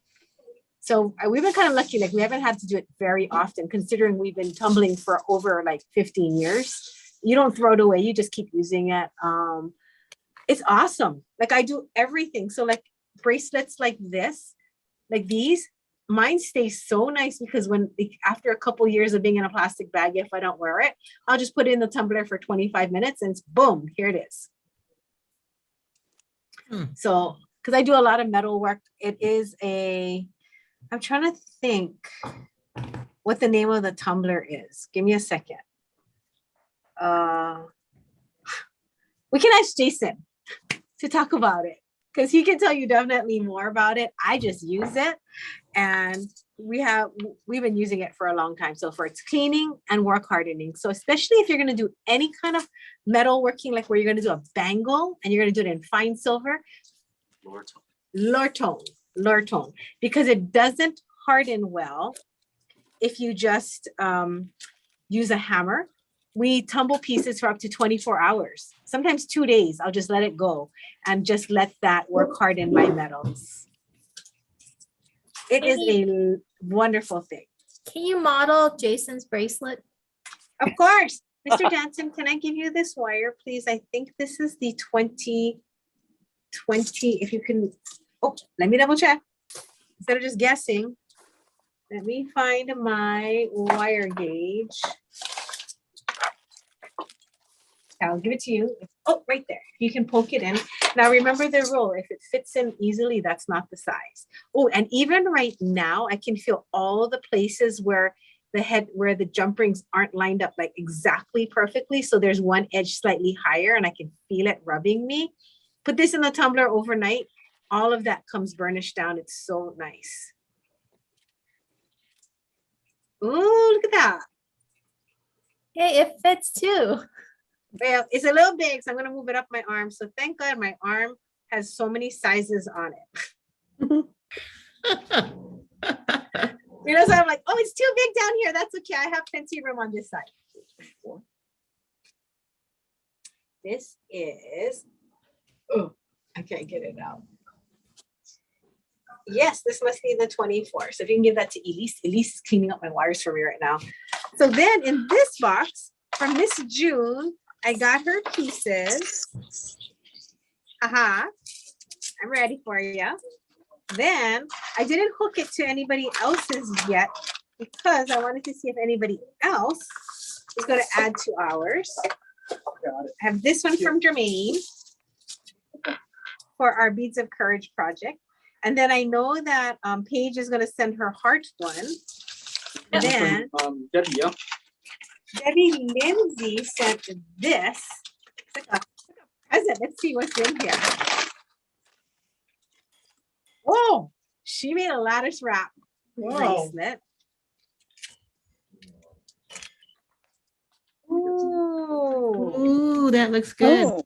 So we've been kind of lucky, like we haven't had to do it very often, considering we've been tumbling for over like 15 years. You don't throw it away, you just keep using it. It's awesome. Like I do everything. So like bracelets like this, like these, mine stays so nice because when, after a couple years of being in a plastic bag, if I don't wear it, I'll just put it in the tumbler for 25 minutes and boom, here it is. So, because I do a lot of metal work, it is I'm trying to think what the name of the tumbler is. Give me a second. We can ask Jason to talk about it because he can tell you definitely more about it. I just use it, and we've been using it for a long time. So for its cleaning and work hardening. So especially if you're going to do any kind of metal working, like where you're going to do a bangle and you're going to do it in fine silver, lower tone, because it doesn't harden well if you just use a hammer. We tumble pieces for up to 24 hours, sometimes 2 days. I'll just let it go and just let that work harden my metals. It is a wonderful thing. Can you model Jason's bracelet? Of course. Mr. Jansen, can I give you this wire, please? I think this is the 2020, if you can. Oh, let me double check. Instead of just guessing, let me find my wire gauge. I'll give it to you. Oh, right there. You can poke it in. Now remember the rule. If it fits in easily, that's not the size. Oh, and even right now, I can feel all the places where the jump rings aren't lined up like exactly perfectly. So there's one edge slightly higher and I can feel it rubbing me. Put this in the tumbler overnight. All of that comes burnished down. It's so nice. Ooh, look at that. Hey, it fits too. Well, it's a little big, so I'm going to move it up my arm. So thank God my arm has so many sizes on it. You know, so I'm like, oh, it's too big down here. That's okay. I have plenty of room on this side. This is, oh, I can't get it out. Yes, this must be the 24. So if you can give that to Elise. Elise is cleaning up my wires for me right now. So then in this box from Miss June, I got her pieces. I'm ready for you. Then I didn't hook it to anybody else's yet because I wanted to see if anybody else is going to add to ours. I have this one from Jermaine. for our Beads of Courage project. And then I know that Paige is going to send her heart one. And then Debbie, yeah. Debbie Lindsay sent this. It's like a present. Let's see what's in here. Oh, she made a lattice wrap bracelet. Ooh, that looks good. Oh.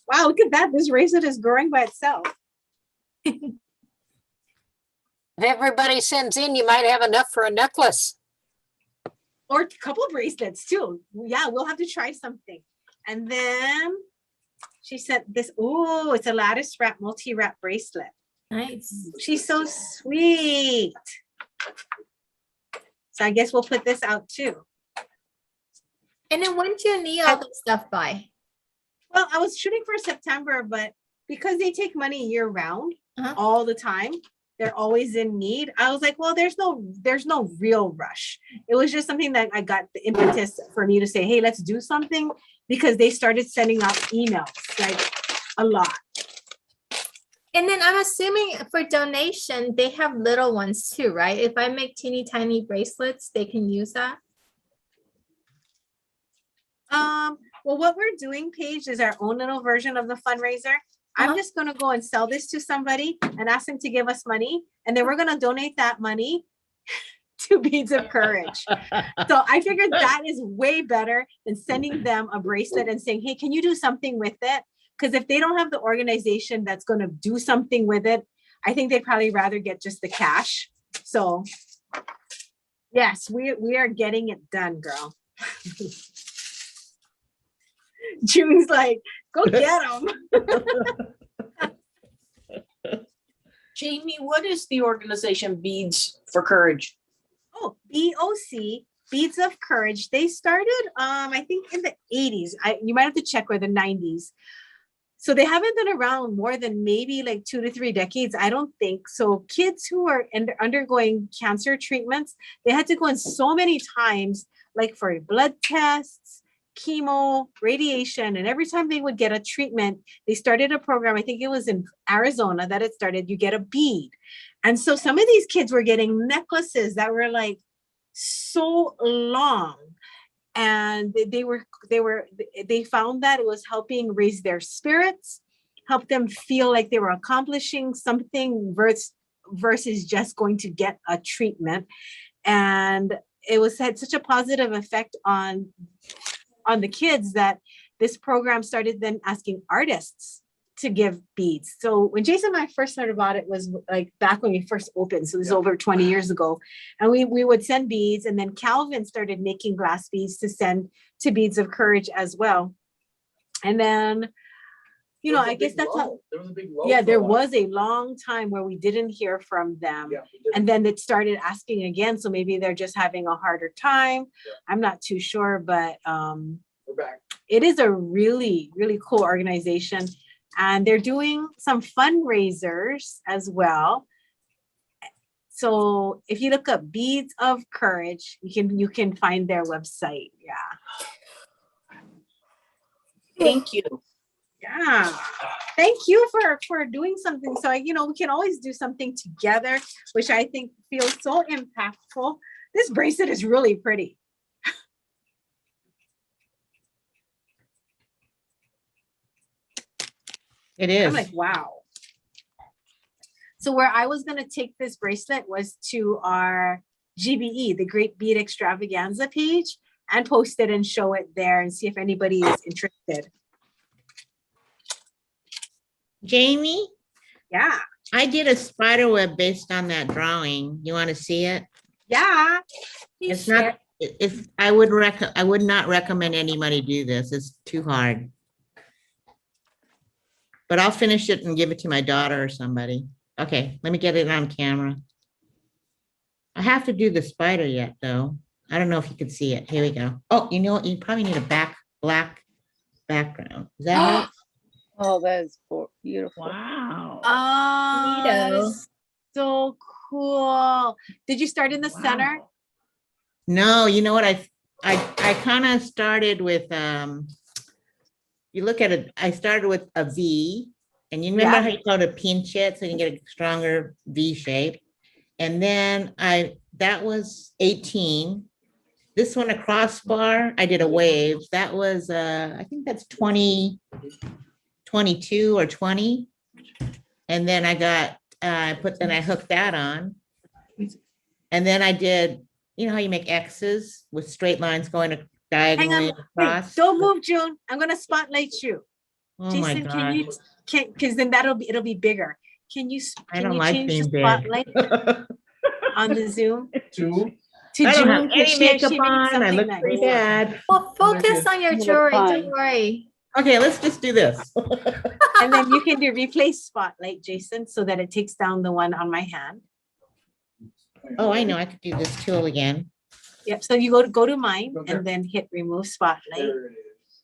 Wow, look at that. This bracelet is growing by itself. If everybody sends in, you might have enough for a necklace. Or a couple bracelets too. Yeah, we'll have to try something. And then she sent this. Oh, it's a lattice wrap, multi-wrap bracelet. Nice. She's so sweet. So I guess we'll put this out too. And then when do you need all this stuff by? Well, I was shooting for September, but because they take money year round, all the time, they're always in need. I was like, well, there's no real rush. It was just something that I got the impetus for me to say, hey, let's do something, because they started sending out emails, like a lot. And then I'm assuming for donation, they have little ones too, right? If I make teeny tiny bracelets, they can use that. Well, what we're doing, Paige, is our own little version of the fundraiser. I'm just going to go and sell this to somebody and ask them to give us money. And then we're going to donate that money to Beads of Courage. So I figured that is way better than sending them a bracelet and saying, hey, can you do something with it? Because if they don't have the organization that's going to do something with it, I think they'd probably rather get just the cash. So yes, we are getting it done, girl. June's like, go get them. Jamie, what is the organization Beads for Courage? Oh, BOC, Beads of Courage. They started, I think in the 80s. You might have to check, or the 90s. So they haven't been around more than maybe like 2 to 3 decades, I don't think. So kids who are undergoing cancer treatments, they had to go in so many times, like for blood tests, chemo, radiation, and every time they would get a treatment, they started a program. I think it was in Arizona that it started. You get a bead. And so some of these kids were getting necklaces that were like so long. And they found that it was helping raise their spirits, help them feel like they were accomplishing something versus just going to get a treatment. And it had such a positive effect on the kids that this program started then asking artists to give beads. So when Jason and I first heard about it was like back when we first opened. So it was over 20 years ago. And we would send beads, and then Calvin started making glass beads to send to Beads of Courage as well. And then, you know, I guess that's how, there was a long time where we didn't hear from them. And then it started asking again. So maybe they're just having a harder time. I'm not too sure, but we're back. It is a really, really cool organization. And they're doing some fundraisers as well. So if you look up Beads of Courage, you can find their website. Yeah. Thank you. Yeah. Thank you for doing something. So, we can always do something together, which I think feels so impactful. This bracelet is really pretty. It is. I'm like, wow. So where I was going to take this bracelet was to our GBE, the Great Bead Extravaganza page, and post it and show it there and see if anybody is interested. Jamie? Yeah. I did a spider web based on that drawing. You want to see it? Yeah. It's not, I would not recommend anybody do this. It's too hard. But I'll finish it and give it to my daughter or somebody. Okay, let me get it on camera. I have to do the spider yet, though. I don't know if you can see it. Here we go. Oh, you know what? You probably need a black background. Is that right? Oh, that is beautiful. Wow. Oh, so cool. Did you start in the center? No, you know what? I kind of started with, you look at it, I started with a V, and you remember how you go to pinch it so you can get a stronger V shape. And then that was 18. This one, a crossbar, I did a wave. That was, I think that's 20, 22 or 20. And then I got, I hooked that on. And then I did, you know how you make X's with straight lines going diagonally across? Don't move, June. I'm gonna spotlight you. Oh my Jason, God. because then it'll be bigger. Can you like change the being big. spotlight on the Zoom Two. to I don't have June? 'Cause any she makeup made on. I something look nice. pretty bad. Well, focus on your Little jewelry, pie. don't worry. Okay, let's just do this. And then you can do replace spotlight, Jason, so that it takes down the one on my hand. Oh, I know, I could do this tool again. Yep. So you go to mine and then hit remove spotlight.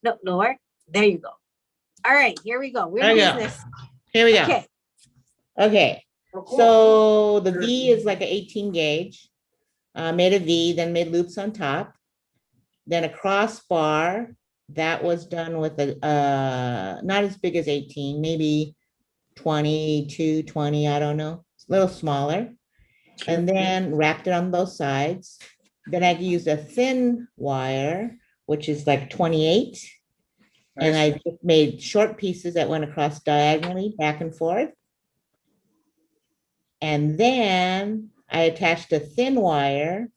No, lower. There you go. All right, here we go. We're There in you go. business. Here we go. Okay. Okay, so the V is like an 18 gauge. Made a V, then made loops on top. Then a crossbar, that was done with a, not as big as 18, maybe 22, 20, I don't know. It's a little smaller. And then wrapped it on both sides. Then I used a thin wire, which is like 28. And I just made short pieces that went across diagonally back and forth. And then I attached a thin wire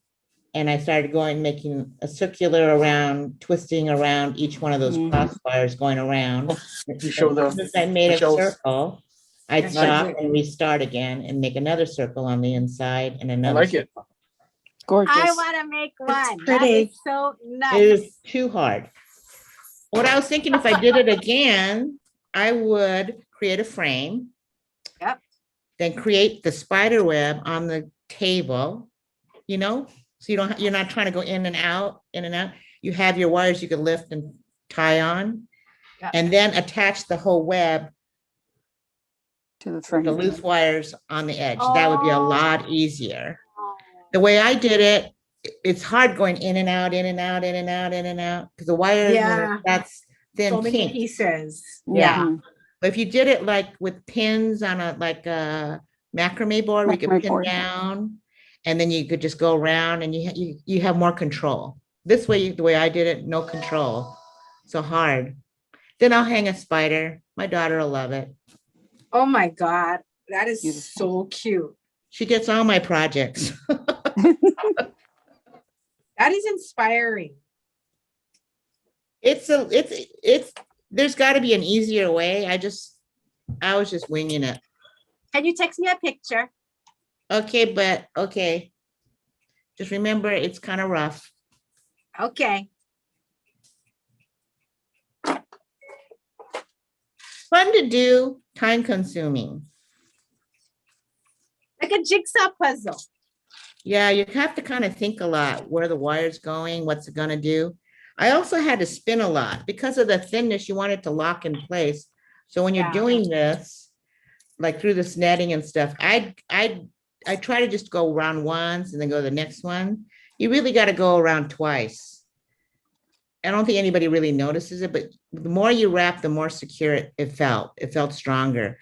and I started making a circular around, twisting around each one of those cross wires going around. You show the. Since I made a circle, I'd Nice. stop and restart again and make another circle on the inside and another. like it. circle. Gorgeous. I want to make one. pretty. That is so nice. It is too hard. What I was thinking, if I did it again, I would create a frame. Yep. Then create the spider web on the table, you know, so you're not trying to go in and out, in and out. You have your wires you can lift and tie on, and then attach the whole web To the front. the loose wires on the edge. That would be a lot easier. The way I did it, it's hard going in and out, in and out, in and out, in and out, because the wires, that's thin So many kink. pieces. Yeah. But if you did it like with pins on a macrame board, we could Macrame pin board. down and then you could just go around and you have more control. This way, the way I did it, no control. So hard. Then I'll hang a spider. My daughter will love it. Oh my God. That is so cute. She gets all my projects. That is inspiring. There's got to be an easier way. I was just winging it. Can you text me a picture? Okay. Just remember, it's kind of rough. Okay. Fun to do, time consuming. Like a jigsaw puzzle. Yeah, you have to kind of think a lot, where the wire's going, what's it gonna do. I also had to spin a lot because of the thinness, you want it to lock in place. So when you're doing this, like through this netting and stuff, I try to just go around once and then go to the next one. You really got to go around twice. I don't think anybody really notices it, but the more you wrap, the more secure it felt. It felt stronger.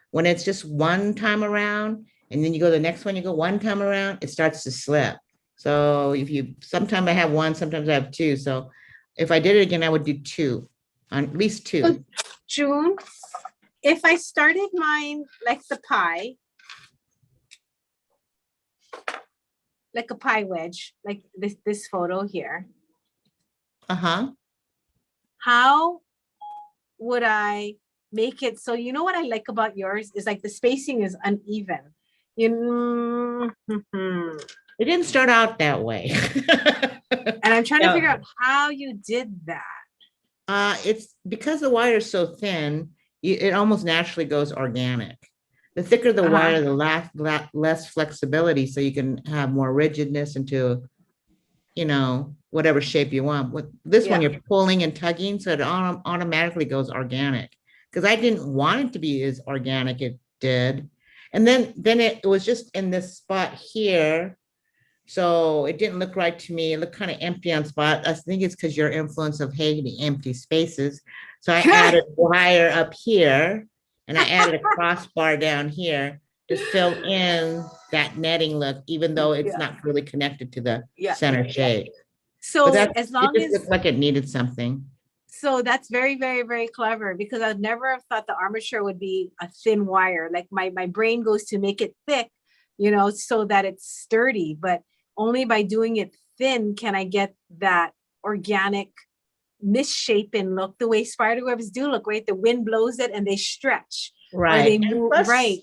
When it's just one time around, and then you go to the next one, you go one time around, it starts to slip. So sometimes I have one, sometimes I have two. So if I did it again, I would do two, on at least two. So, June, if I started mine like the pie, like a pie wedge, like this photo here. How would I make it? So you know what I like about yours is like the spacing is uneven. It didn't start out that way. And I'm trying to figure out how you did that. It's because the wire is so thin, it almost naturally goes organic. The thicker the wire, the less flexibility, so you can have more rigidness into, whatever shape you want. With this one, you're pulling and tugging, so it automatically goes organic. Because I didn't want it to be as organic, it did. And then it was just in this spot here So it didn't look right to me. It looked kind of empty on spot. I think it's because your influence of hating empty spaces. So I added wire up here and I added a crossbar down here to fill in that netting look, even though it's not really connected to the center shape. So But as long it just as, looked like it needed something. so that's very, very, very clever because I'd never have thought the armature would be a thin wire. Like my brain goes to make it thick, you know, so that it's sturdy, but only by doing it thin can I get that organic misshapen look, the way spider webs do look, right? The wind blows it and they stretch. Right. Or they And move, plus, right.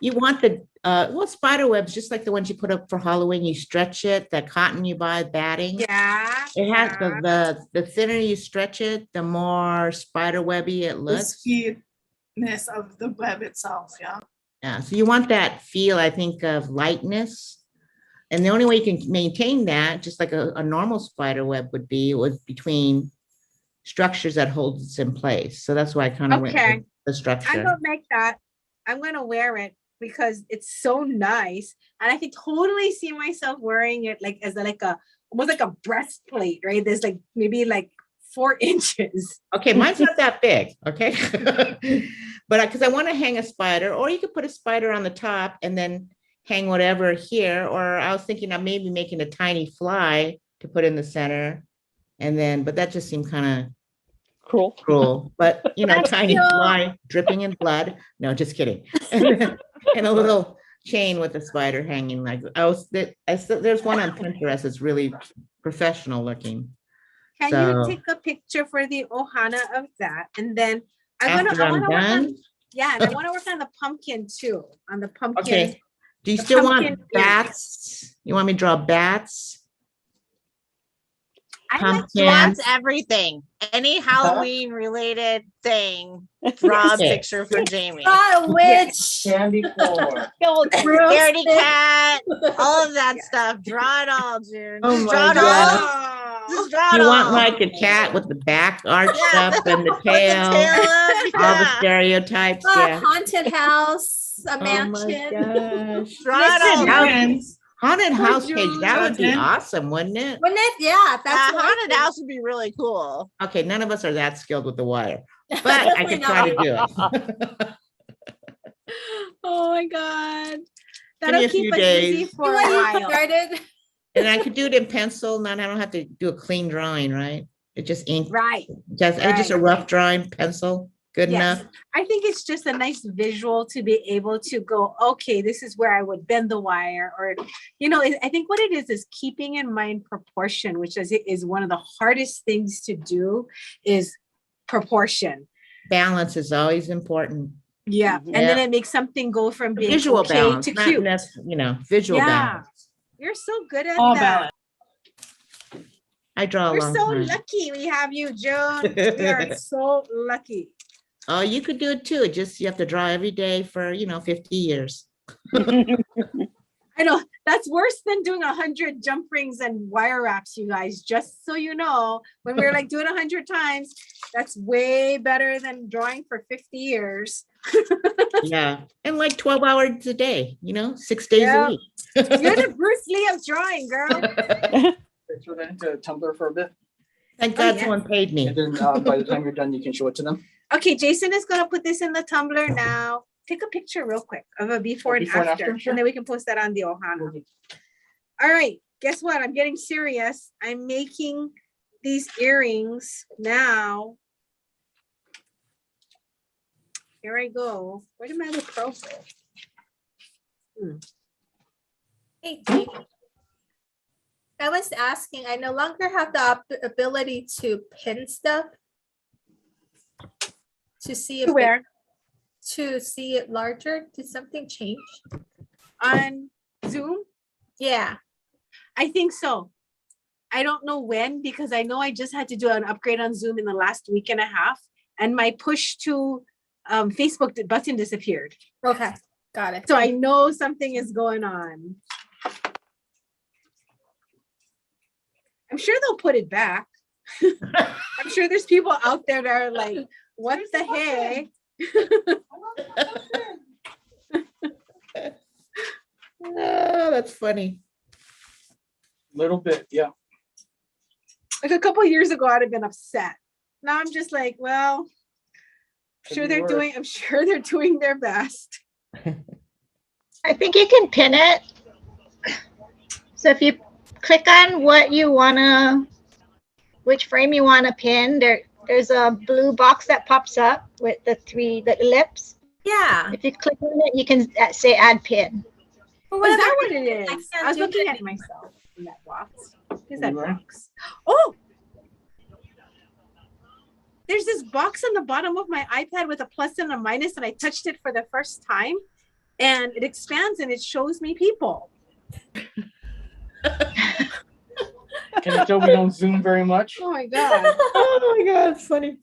You want the, well, spider webs, just like the ones you put up for Halloween, you stretch it, the cotton you buy, batting. Yeah. It has the thinner you stretch it, the more spider webby it The looks. speedness of the web itself, yeah. Yeah, so you want that feel, I think, of lightness. And the only way you can maintain that, just like a normal spider web would be, was between structures that hold it in place. So that's why I kind of went with the I'm structure. gonna make that. I'm gonna wear it because it's so nice. And I can totally see myself wearing it like as like a, almost like a breastplate, right? There's like maybe like 4 inches. Okay, mine's not that big, okay? But because I want to hang a spider, or you could put a spider on the top and then hang whatever here, or I was thinking of maybe making a tiny fly to put in the center. And then, but that just seemed kind of cruel, but you know, tiny fly dripping in blood. No, just kidding. And a little chain with a spider hanging like, there's one on Pinterest that's really professional looking. Can you take a picture for the ohana of that? And then I want to work on, yeah, and I want to work on the pumpkin too, on the pumpkin. Okay. Do you still want bats? You want me to draw bats? Draws everything. Any Halloween related thing. Draw a picture for Jamie. Draw a witch. Candy corn. Scaredy cat. All of that stuff. Draw it all, June. Oh Just my draw it God. all. Just draw it You all. want like a cat with the back arched up and the tail, all the stereotypes. Yeah. Haunted house, a Oh my mansion. gosh. Draw it all. Haunted house page, that would be awesome, wouldn't it? Wouldn't it? Yeah, that's what I haunted think. house would be really cool. Okay, none of us are that skilled with the wire, but I could try to do it. Oh my God. Give me a few days. For a while. And I could do it in pencil, and I don't have to do a clean drawing, right? It just ink. Right. Just a rough drawing, pencil, good enough. I think it's just a nice visual to be able to go, okay, this is where I would bend the wire, or, you know, I think what it is keeping in mind proportion, which is one of the hardest things to do, is proportion. Balance is always important. Yeah. And then it makes something go from being Visual okay balance, to not cute. you know, visual balance. You're so good at All that. balance. I draw a We're long so time. lucky we have you, Joan. We are so lucky. Oh, you could do it too. Just you have to draw every day for, 50 years. I know that's worse than doing 100 jump rings and wire wraps, you guys. Just so you know, when we're like doing 100 times, that's way better than drawing for 50 years. Yeah, and like 12 hours a day, 6 days a week. You're the Bruce Lee of drawing, girl. Throw that into Tumblr for a bit. Thank God someone paid me. And then by the time you're done, you can show it to them. Okay, Jason is gonna put this in the Tumblr now. Take a picture real quick of a before and after, sure. and then we can post that on the ohana. All right, guess what? I'm getting serious. I'm making these earrings now. Here I go. Where did my other pro go? Hey, Jamie. I was asking, I no longer have the ability to pin stuff to see if to see it larger. Did something change on Zoom? Yeah, I think so. I don't know when, because I know I just had to do an upgrade on Zoom in the last week and a half, and my push to Facebook button disappeared. Okay, got it. So I know something is going on. I'm sure they'll put it back. I'm sure there's people out there that are like, what the heck? Oh, that's funny. Little bit, yeah. Like a couple of years ago, I'd have been upset. Now I'm just like, well, I'm sure they're doing their best. I think you can pin it. So if you click on what you wanna, which frame you wanna pin, there's a blue box that pops up with the ellipse. Yeah. If you click on it, you can say add pin. Is that what it is? I was looking at myself in that box. Is that box? Oh, there's this box on the bottom of my iPad with a plus and a minus, and I touched it for the first time, and it expands and it shows me people. Can you tell we don't zoom very much? Oh my god! Oh my god, it's funny.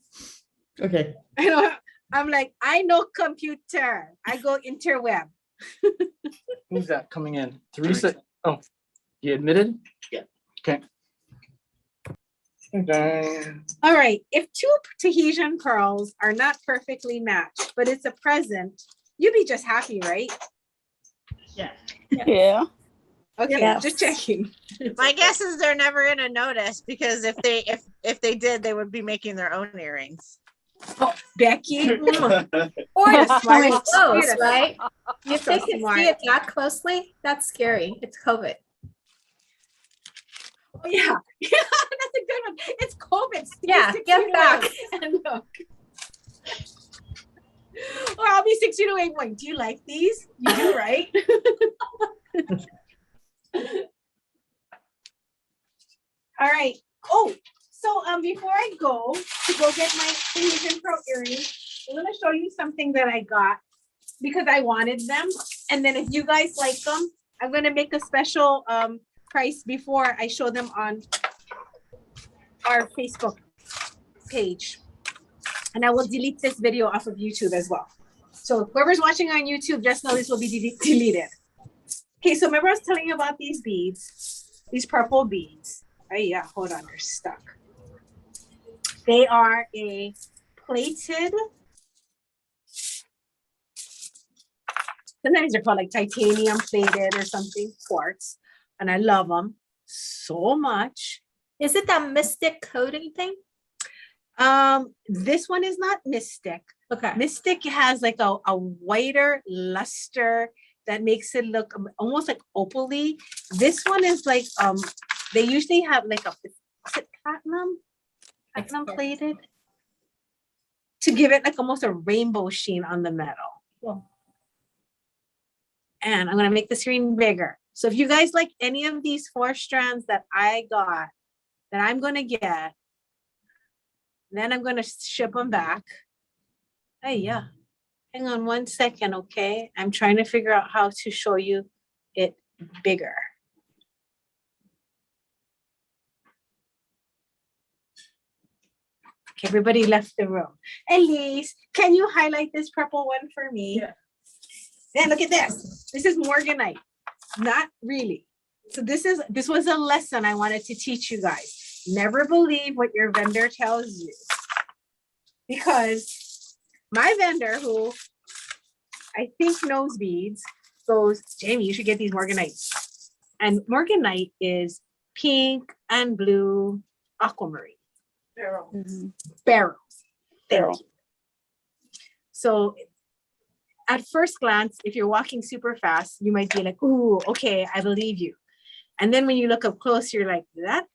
Okay. I know. I'm like, I know computer. I go interweb. Who's that coming in? Teresa. Oh, you admitted? Yeah. Okay. All right. If two Tahitian pearls are not perfectly matched, but it's a present, you'd be just happy, right? Yeah. Yeah. Okay, Yes. just checking. My guess is they're never gonna notice, because if they did, they would be making their own earrings. Oh, Becky. Or You're very smart. close, You're right? so If they can smart. see it that closely, that's scary. It's COVID. Oh, yeah. Yeah, that's a good one. It's COVID. Yeah, 6 get feet back. away and look. Or I'll be 6 feet away going, do you like these? You do, right? All right. Oh, so before I go get my Tahitian pearl earrings, I'm gonna show you something that I got because I wanted them. And then if you guys like them, I'm gonna make a special price before I show them on our Facebook page. And I will delete this video off of YouTube as well. So whoever's watching on YouTube, just know this will be deleted. Okay, so remember I was telling you about these beads, these purple beads. Oh yeah, hold on, they're stuck. They are a plated, sometimes they're called like titanium plated or something, quartz. And I love them so much. Is it that mystic coating thing? This one is not mystic. Okay. Mystic has like a whiter luster that makes it look almost like opally. This one is like they usually have like is it platinum plated to give it like almost a rainbow sheen on the metal. Cool. And I'm gonna make the screen bigger. So if you guys like any of these 4 strands that I got, that I'm gonna get, then I'm gonna ship them back. Hey, yeah. Hang on 1 second, okay? I'm trying to figure out how to show you it bigger. Okay, everybody left the room. Elise, can you highlight this purple one for me? Yeah. Then look at this. This is morganite. Not really. So this was a lesson I wanted to teach you guys. Never believe what your vendor tells you. Because my vendor, who I think knows beads, goes, Jamie, you should get these morganites. And morganite is pink and blue aquamarine. Barrels. Thank you. So at first glance, if you're walking super fast, you might be like, ooh, okay, I believe you. And then when you look up close, you're like, that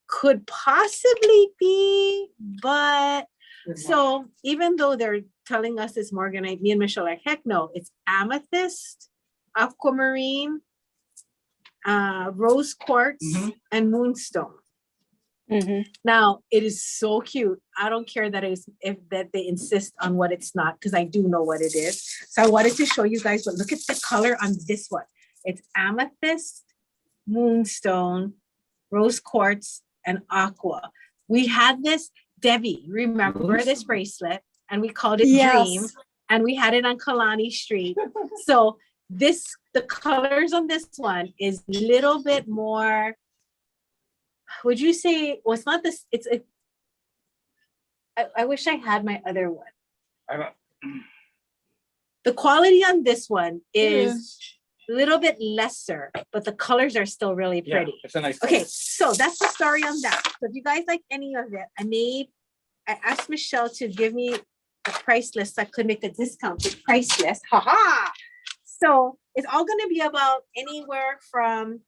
could possibly be, but so even though they're telling us it's morganite, me and Michelle are like, heck no, it's amethyst, aquamarine, rose quartz, and moonstone. Now it is so cute. I don't care that that they insist on what it's not, because I do know what it is. So I wanted to show you guys, but look at the color on this one. It's amethyst, moonstone, rose quartz, and aqua. We had this, Debbie, remember this bracelet, and we called it Dream, and we had it on Kalani Street. So the colors on this one is a little bit more, would you say, well, it's not this, I wish I had my other one. The quality on this one is little bit lesser, but the colors are still really Yeah, pretty. it's a nice. Okay, so that's the story on that. So if you guys like any of it, I asked Michelle to give me a price list so I could make a discounted price list. Haha. So it's all gonna be about anywhere from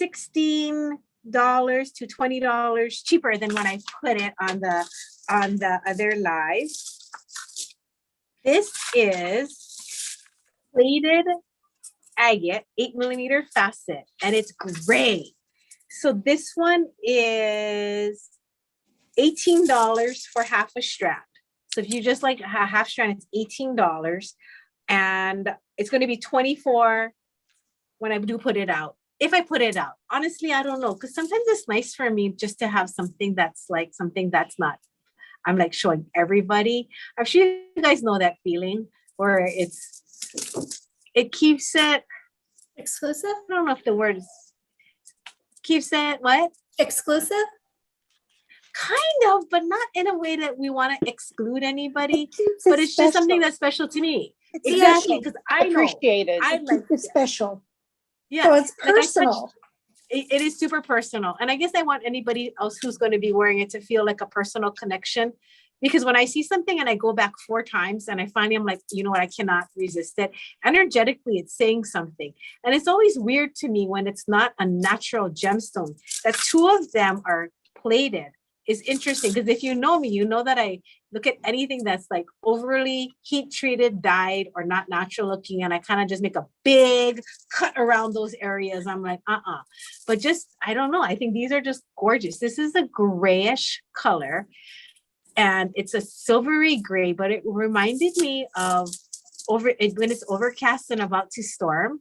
$16 to $20 cheaper than when I put it on the other live. This is plated agate 8mm facet, and it's gray. So this one is $18 for half a strand. So if you just like a half strand, it's $18, and it's going to be $24 when I do put it out. If I put it out, honestly, I don't know, because sometimes it's nice for me just to have something that's like something that's not, I'm like showing everybody. I'm sure you guys know that feeling where it keeps it exclusive. I don't know if the word is keeps it what? Exclusive? Kind of, but not in a way that we want to exclude anybody. But it's just something that's special to me. It's Exactly, because I know appreciated. I like It's special. Yeah, So it's like personal. it is super personal, and I guess I want anybody else who's going to be wearing it to feel like a personal connection. Because when I see something and I go back 4 times and I finally I'm like, you know what, I cannot resist it. Energetically, it's saying something. And it's always weird to me when it's not a natural gemstone. That 2 of them are plated is interesting. Because if you know me, you know that I look at anything that's like overly heat treated, dyed, or not natural looking. And I kind of just make a big cut around those areas. I'm like, But just, I don't know. I think these are just gorgeous. This is a grayish color. And it's a silvery gray, but it reminded me of when it's overcast and about to storm.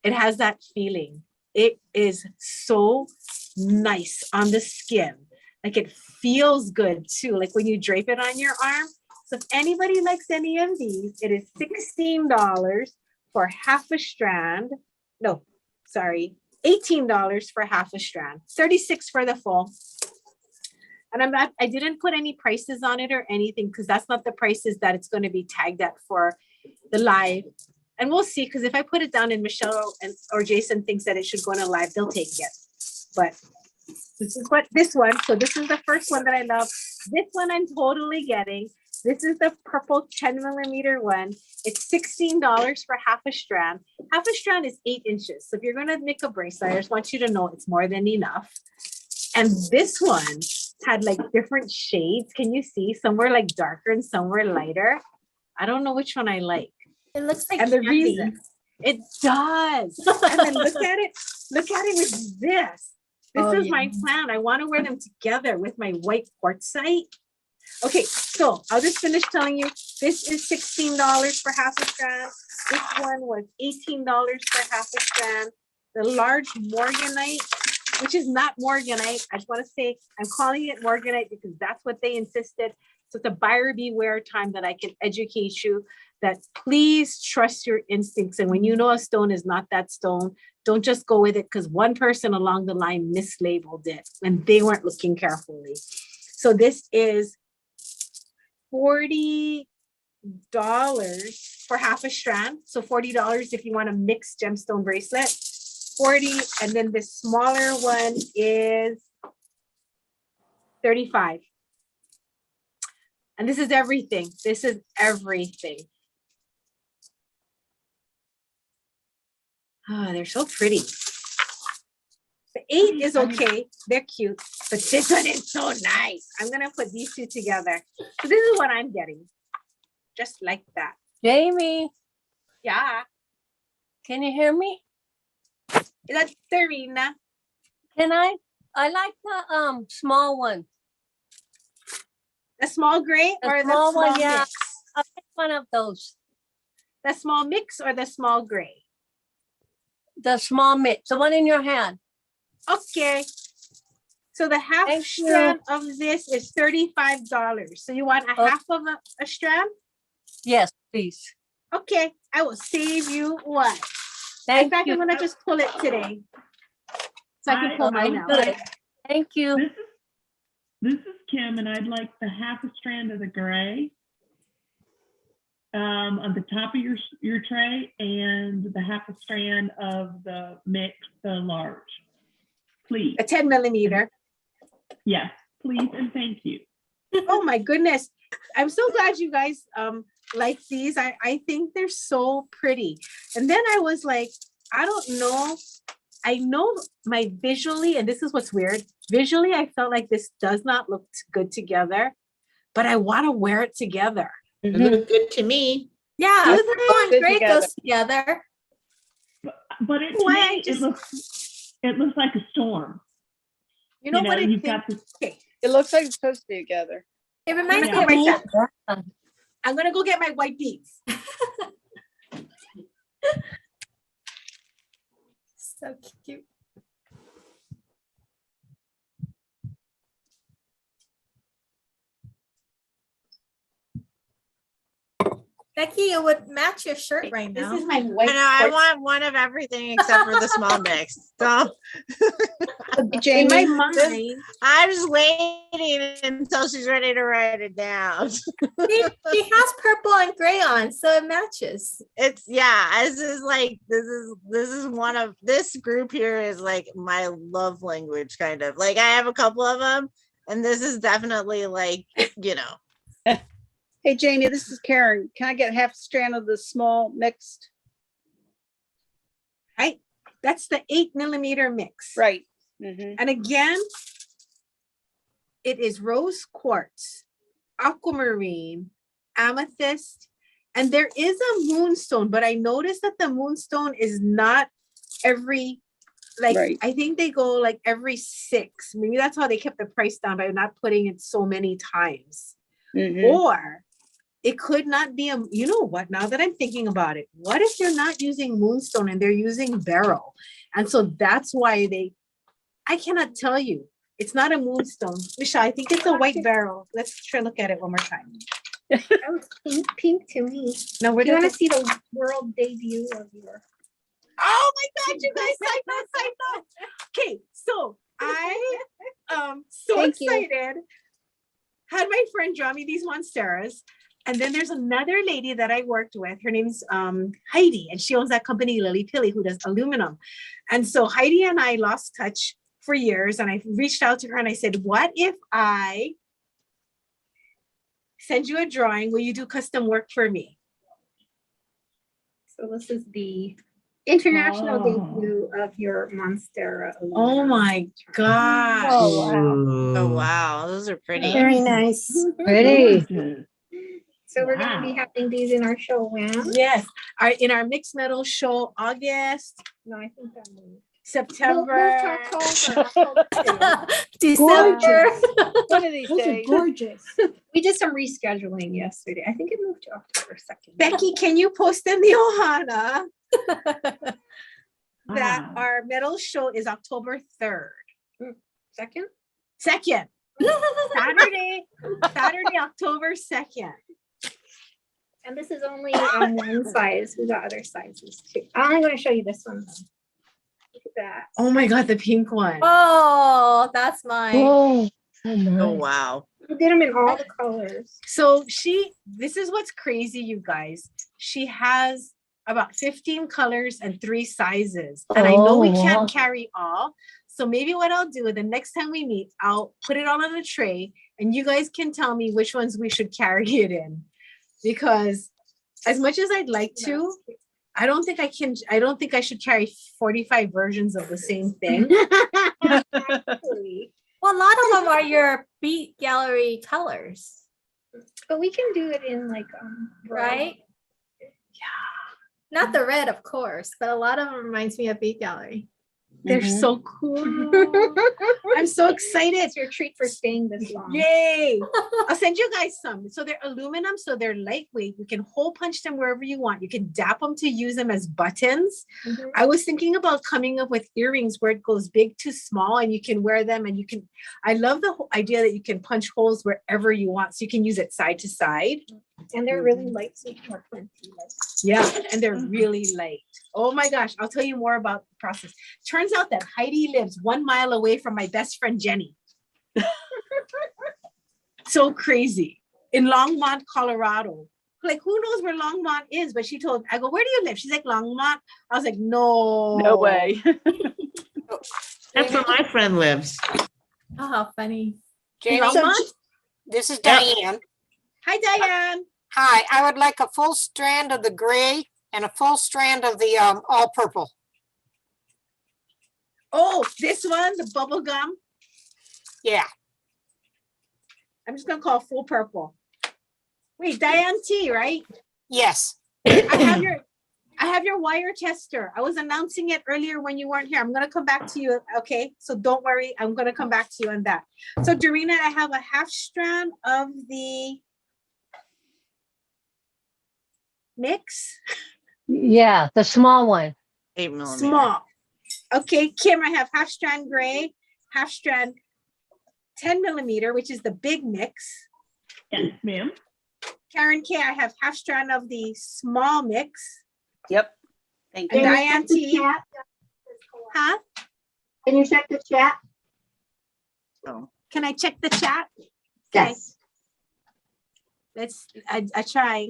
It has that feeling. It is so nice on the skin. Like it feels good too. Like when you drape it on your arm. So if anybody likes any of these, it is $16 for half a strand. No, sorry, $18 for half a strand. $36 for the full. And I didn't put any prices on it or anything because that's not the prices that it's going to be tagged at for the live. And we'll see, because if I put it down and Michelle or Jason thinks that it should go on a live, they'll take it. But this is what this one. So this is the first one that I love. This one I'm totally getting. This is the purple 10mm one. It's $16 for half a strand. Half a strand is 8 inches. So if you're going to make a bracelet, I just want you to know it's more than enough. And this one had like different shades. Can you see? Some were like darker and some were lighter. I don't know which one I like. It looks like and the candy. reason it does. And then look at it with this. This is my plan. I want to wear them together with my white quartzite. Okay, so I'll just finish telling you. This is $16 for half a strand. This one was $18 for half a strand. The large morganite, which is not morganite. I just want to say I'm calling it morganite because that's what they insisted. So it's a buyer beware time that I can educate you that please trust your instincts. And when you know a stone is not that stone, don't just go with it because one person along the line mislabeled it and they weren't looking carefully. So this is $40 for half a strand. So $40 if you want a mixed gemstone bracelet. 40, and then the smaller one is 35. And this is everything. This is everything. Oh, they're so pretty. The 8 is okay. They're cute, but this one is so nice. I'm gonna put these 2 together. So this is what I'm getting. Just like that. Jamie. Yeah. Can you hear me? That's Serena. Can I like the small one. The small gray or the small one, yeah. mix? I'll take one of those. The small mix or the small gray? The small mix, the one in your hand. Okay. So the half strand of this is $35. So you want a half of a strand? Yes, please. Okay, I will save you one. Thank In fact, you. I'm gonna just pull it today. So I can pull mine out. Good. Thank you. This is Kim, and I'd like the half a strand of the gray. on the top of your tray, and the half a strand of the mix, the large, please. A 10 millimeter. Yes, please and thank you. Oh my goodness. I'm so glad you guys like these. I think they're so pretty. And then I was like, I don't know. I know my visually, and this is what's weird. Visually, I felt like this does not look good together, but I want to wear it together. It looks good to me. Yeah, Do blue and they? gray goes together. But it, to me, it looks like a storm. You know what? You've got this. It looks like it's supposed to be together. It reminds I'm me gonna of go I'm gonna go get my white beads. So cute. Becky, it would match your shirt right now. This is my I white. know, I want one of everything except for the small mix. So In my mind, I'm just waiting until she's ready to write it down. She has purple and gray on, so it matches. It's this is like this is one of this group here is like my love language kind of. Like I have a couple of them, and this is definitely like, you know. Hey, Jamie, this is Karen. Can I get half a strand of the small mixed? That's the 8 millimeter mix. Right. Mm-hmm. And again, it is rose quartz, aquamarine, amethyst, and there is a moonstone, but I noticed that the moonstone is not every, like, Right. I think they go like every 6. Maybe that's how they kept the price down by not putting it so many times. Mhm. Or it could not be you know what, now that I'm thinking about it, what if they're not using moonstone and they're using beryl? And so that's why I cannot tell you. It's not a moonstone. Michelle, I think it's a white beryl. Let's try to look at it one more time. That was pink to me. No, Do you want to see the world debut of your? Oh my God, you guys, side note. Okay, so I so Thank you. excited. Had my friend draw me these monsteras. And then there's another lady that I worked with. Her name's Heidi, and she owns that company, Lily Pilly, who does aluminum. And so Heidi and I lost touch for years, and I reached out to her and I said, what if I send you a drawing? Will you do custom work for me? So this is the international debut of your Monstera. Oh my gosh. Oh wow, those are pretty. Very nice. Pretty. So we're going to be having these in our show when? Yes, in our mixed metal show, August. No, I think that moved. September. December. One of these Those are days. gorgeous. We did some rescheduling yesterday. I think it moved to October 2nd. Becky, can you post in the Ohana that our metal show is October 3rd? Second? Saturday, October 2nd. And this is only on one size. We got other sizes too. I'm going to show you this one. Though. Look at that. Oh my God, the pink one. Oh, that's mine. Oh wow. We did them in all the colors. So this is what's crazy, you guys. She has about 15 colors and 3 sizes. And I know we can't carry all. So maybe what I'll do the next time we meet, I'll put it all on a tray and you guys can tell me which ones we should carry it in. Because as much as I'd like to, I don't think I should carry 45 versions of the same thing. Well, a lot of them are your Bead Gallery colors. But we can do it in like right? Yeah. Not the red, of course, but a lot of them reminds me of Bead Gallery. They're so cool. I'm so excited. It's your treat for staying this long. Yay. I'll send you guys some. So they're aluminum, so they're lightweight. You can hole punch them wherever you want. You can dap them to use them as buttons. I was thinking about coming up with earrings where it goes big to small and you can wear them and I love the whole idea that you can punch holes wherever you want. So you can use it side to side. And they're really light, so you can wear plenty. Yeah, and they're really light. Oh my gosh, I'll tell you more about the process. Turns out that Heidi lives 1 mile away from my best friend, Jenny. So crazy. In Longmont, Colorado. like, who knows where Longmont is? But she told, I go, where do you live? She's like, Longmont. I was like, no. No way. That's where my friend lives. Oh, how funny. Jamie, Longmont? this is Yep. Diane. Hi, Diane. Hi, I would like a full strand of the gray and a full strand of the all purple. Oh, this one, the bubble gum. Yeah. I'm just gonna call full purple. Wait, Diane T, right? Yes. I have your wire tester. I was announcing it earlier when you weren't here. I'm gonna come back to you. Okay, so don't worry. I'm gonna come back to you on that. So Dorina, I have a half strand of the mix. Yeah, the small one. 8mm. Small. Okay, Kim, I have half strand gray, half strand 10mm, which is the big mix. Yes, ma'am. Karen K, I have half strand of the small mix. Yep. Thank And you. Diane T. Huh? Can you check the chat? Can I check the chat? Yes. I try.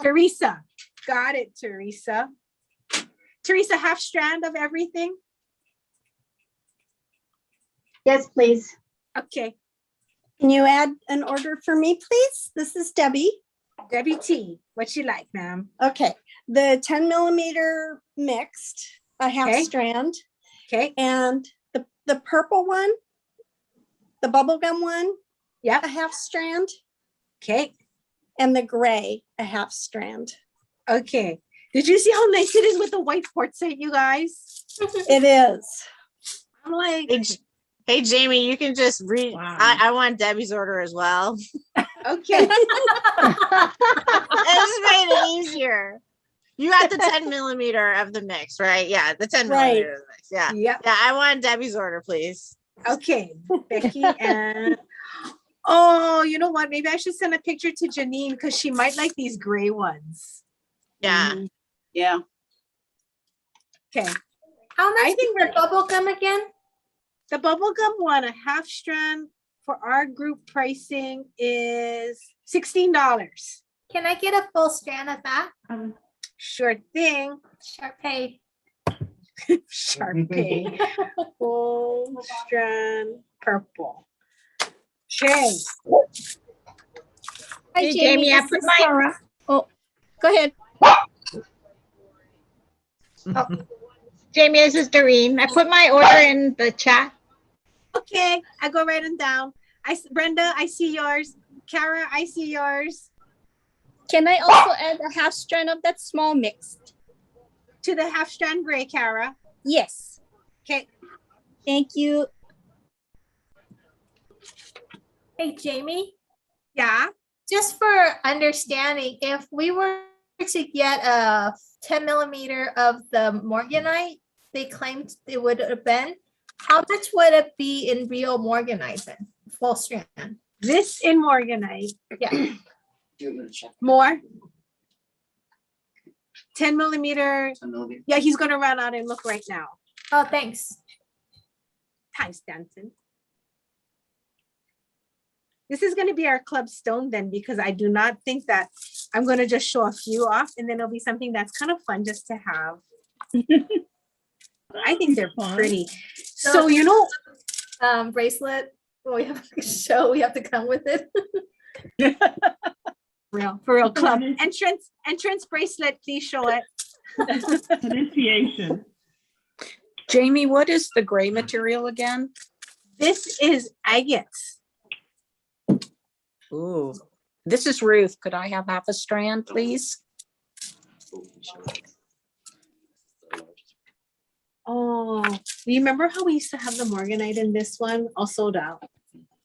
Teresa, got it, Teresa. Teresa, half strand of everything? Yes, please. Okay. Can you add an order for me, please? This is Debbie. Debbie T, what you like, ma'am? Okay, the 10mm mixed, a half Okay. strand. Okay. And the purple one, the bubblegum one, yeah, a half strand. Okay. And the gray, a half strand. Okay. Did you see how nice it is with the white quartzite, you guys? It is. I'm like, Hey, Jamie, you can just read. I want Debbie's order as well. Okay. I just made it easier. You got the 10mm of the mix, right? Yeah, the 10mm Right. of the mix. Yeah. Yep. Yeah, I want Debbie's order, please. Okay, Becky and oh, you know what? Maybe I should send a picture to Janine because she might like these gray ones. Yeah. Yeah. Okay. How much I think is the bubble gum again? The bubblegum one, a half strand for our group pricing is $16. Can I get a full strand of that? Sure thing. Sharpay. Sharpay. Full strand purple. Okay. Hi, Hey, Jamie. I this put is my. Sarah. Oh, go ahead. Oh, Jamie, this is Doreen. I put my order in the chat. Okay, I go write them down. Brenda, I see yours. Kara, I see yours. Can I also add a half strand of that small mixed? To the half strand gray, Kara. Yes. Okay. Thank you. Hey, Jamie. Yeah. Just for understanding, if we were to get a 10mm of the morganite, they claimed it would have been, how much would it be in real morganite then? Full strand. This in morganite. Yeah. More. 10mm. 10mm. Yeah, he's gonna run out and look right now. Oh, thanks. Hi, Stanton. This is gonna be our club stone then, because I do not think that I'm gonna just show a few off and then it'll be something that's kind of fun just to have. I think they're pretty. So, you know, bracelet. Well, we have a show. We have to come with it. for real club entrance bracelet. Please show it. Initiation. Jamie, what is the gray material again? This is agates. Ooh, this is Ruth. Could I have half a strand, please? Oh, do you remember how we used to have the morganite in this one? All sold out.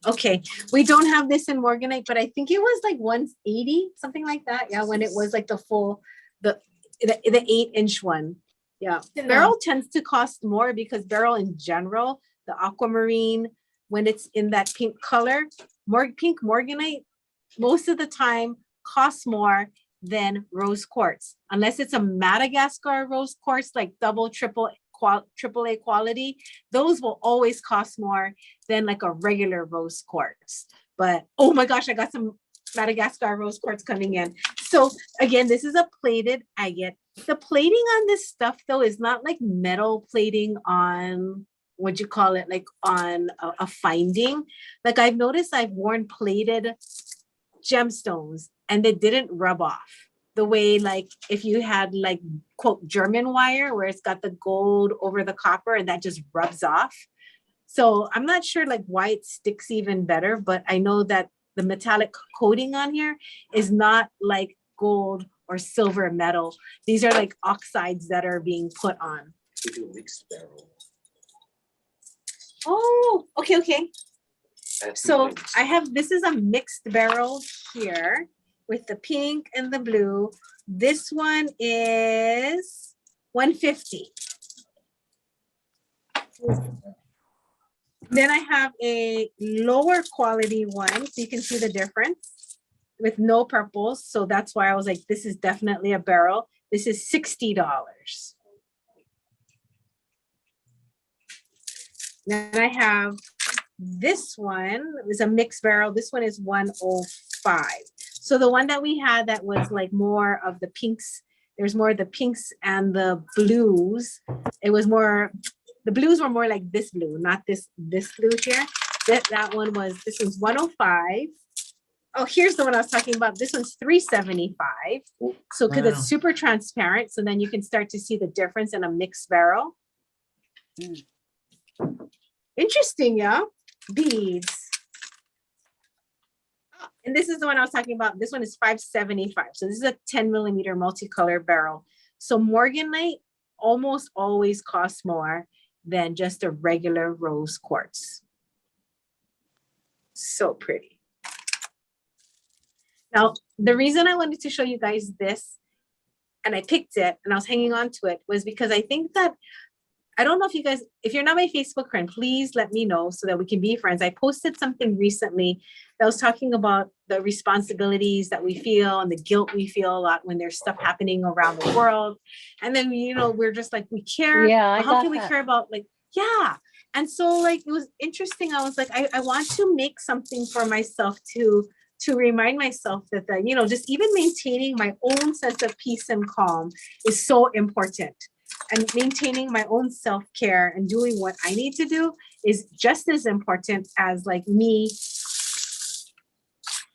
Okay, we don't have this in morganite, but I think it was like 180, something like that. Yeah, when it was like the full, the 8-inch one. Yeah, beryl tends to cost more because beryl in general, the aquamarine, when it's in that pink color, pink morganite, most of the time costs more than rose quartz, unless it's a Madagascar rose quartz, like double, triple AAA quality, those will always cost more than like a regular rose quartz. But oh my gosh, I got some Madagascar rose quartz coming in. So again, this is a plated agate. The plating on this stuff though is not like metal plating on, what you call it, like on a finding. Like I've noticed I've worn plated gemstones and they didn't rub off the way, like if you had like quote German wire where it's got the gold over the copper and that just rubs off. So I'm not sure like why it sticks even better, but I know that the metallic coating on here is not like gold or silver metal. These are like oxides that are being put on. We do a mixed barrel. Oh, okay, okay. That's So nice. I have, this is a mixed barrel here with the pink and the blue. This one is 150. Then I have a lower quality one, so you can see the difference with no purples. So that's why I was like, this is definitely a barrel. This is $60. Then I have this one is a mixed barrel. This one is 105. So the one that we had that was like more of the pinks, there's more of the pinks and the blues. It was more, the blues were more like this blue, not this blue here. That one was, this one's 105. Oh, here's the one I was talking about. This one's 375. So because it's super transparent, so then you can start to see the difference in a mixed barrel. Interesting, yeah. Beads. And this is the one I was talking about. This one is 575. So this is a 10 millimeter multicolor barrel. So morganite almost always costs more than just a regular rose quartz. So pretty. Now, the reason I wanted to show you guys this, and I picked it and I was hanging on to it, was because I think that, I don't know if you guys, if you're not my Facebook friend, please let me know so that we can be friends. I posted something recently that was talking about the responsibilities that we feel and the guilt we feel a lot when there's stuff happening around the world. And then, you know, we're just like, we care. Yeah, but how can we care about like, yeah. And so like, it was interesting. I was like, I want to make something for myself to remind myself that, you know, just even maintaining my own sense of peace and calm is so important. And maintaining my own self-care and doing what I need to do is just as important as like me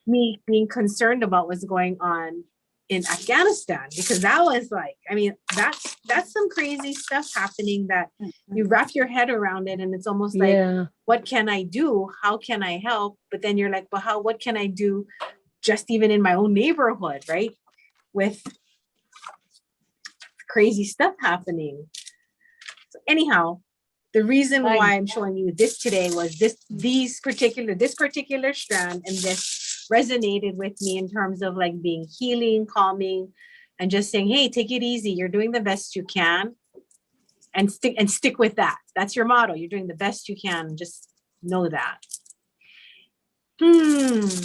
being concerned about what's going on in Afghanistan, because that was like, I mean, that's some crazy stuff happening that you wrap your head around it and it's almost like, what can I do? How can I help? But then you're like, well, what can I do just even in my own neighborhood, right? With crazy stuff happening. So anyhow, the reason why I'm showing you this today was this particular strand, and this resonated with me in terms of like being healing, calming, and just saying, hey, take it easy. You're doing the best you can, and stick with that. That's your motto. You're doing the best you can. Just know that. Okay,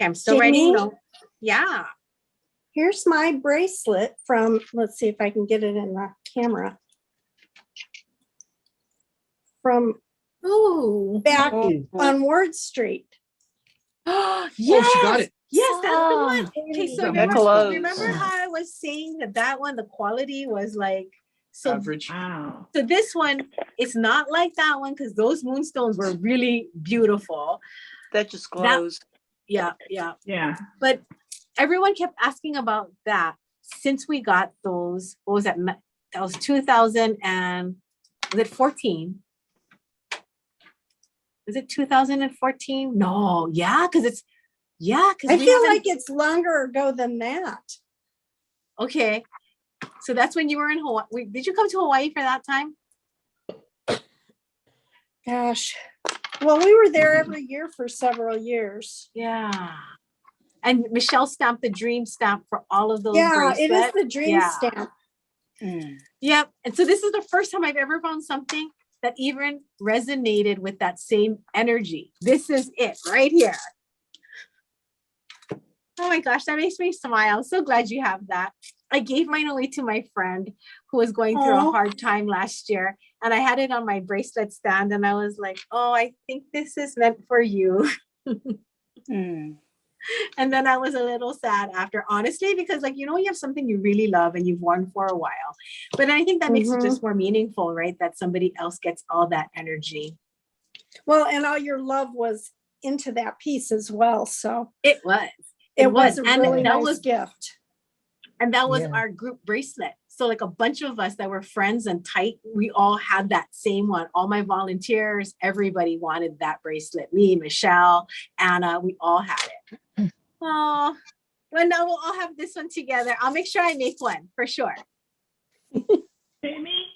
I'm still writing notes. Yeah. Here's my bracelet from, let's see if I can get it in the camera. From back on Ward Street. Yes, she got it. Yes, that's the one. Okay, so Yeah, remember how I was saying that one, the quality was like so average. Wow. So this one, it's not like that one because those moonstones were really beautiful. That just glows. Yeah. But everyone kept asking about that since we got those. What was that? That was 2000 and was it 14? Is it 2014? No, yeah, because it's I feel like it's longer ago than that. Okay, so that's when you were in Hawaii. Did you come to Hawaii for that time? Gosh, well, we were there every year for several years. Yeah. And Michelle stamped the dream stamp for all of those. Yeah, it is bracelets. the dream stamp. Yep. And so this is the first time I've ever found something that even resonated with that same energy. This is it right here. Oh my gosh, that makes me smile. I'm so glad you have that. I gave mine away to my friend who was going through a hard time last year. And I had it on my bracelet stand and I was like, oh, I think this is meant for you. And then I was a little sad after, honestly, because like, you have something you really love and you've worn for a while. But I think that makes it just more meaningful, right? That somebody else gets all that energy. Well, and all your love was into that piece as well. So it was a really and that nice was gift. And that was our group bracelet. So like a bunch of us that were friends and tight, we all had that same one. All my volunteers, everybody wanted that bracelet. Me, Michelle, Anna, we all had it. Oh, well, now we'll all have this one together. I'll make sure I make one for sure. Amy,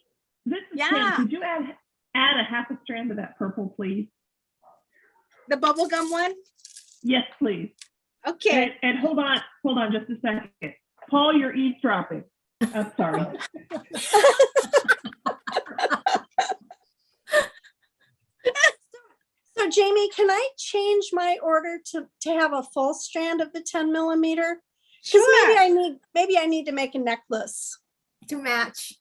this is Kim. Could you add a half a strand of that purple, please? The bubblegum one? Yes, please. Okay. And hold on just a second. Paul, you're eavesdropping. I'm sorry. So Jamie, can I change my order to have a full strand of the 10 millimeter? Because maybe I need to make a necklace to match.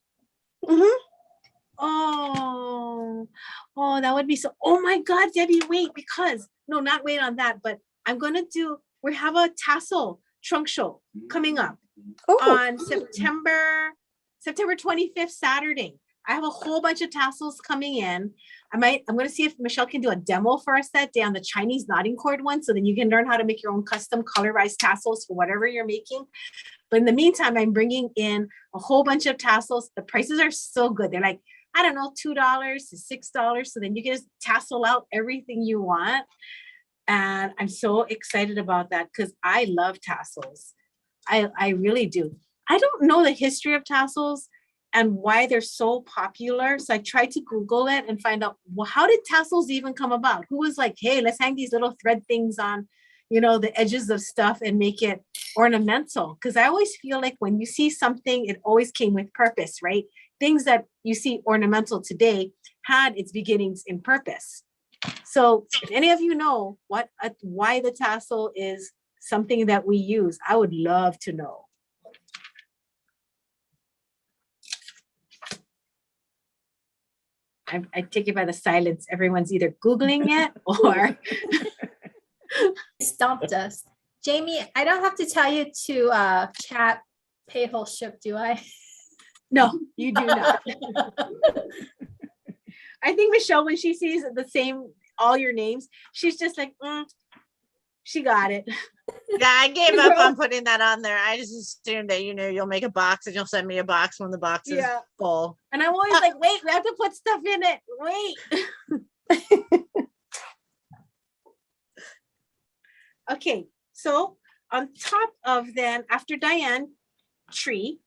Oh, that would be so. Oh my God, Debbie, wait, not wait on that, but we have a tassel trunk show coming up on September 25th, Saturday. I have a whole bunch of tassels coming in. I'm going to see if Michelle can do a demo for us that day on the Chinese knotting cord one. So then you can learn how to make your own custom colorized tassels for whatever you're making. But in the meantime, I'm bringing in a whole bunch of tassels. The prices are so good. They're like, I don't know, $2 to $6. So then you can just tassel out everything you want. And I'm so excited about that because I love tassels. I really do. I don't know the history of tassels and why they're so popular. So I tried to Google it and find out, well, how did tassels even come about? Who was like, hey, let's hang these little thread things on, the edges of stuff and make it ornamental? Because I always feel like when you see something, it always came with purpose, right? Things that you see ornamental today had its beginnings in purpose. So if any of you know why the tassel is something that we use, I would love to know. I take it by the silence. Everyone's either Googling it or stumped us. Jamie, I don't have to tell you to chat pay whole ship, do I? No, you do not. I think Michelle, when she sees all your names, she's just like, she got it. Yeah, I gave up on putting that on there. I just assumed that you'll make a box and you'll send me a box when the box is full. And I'm always like, wait, we have to put stuff in it. Wait. Okay, so on top of then, after Diane Tree,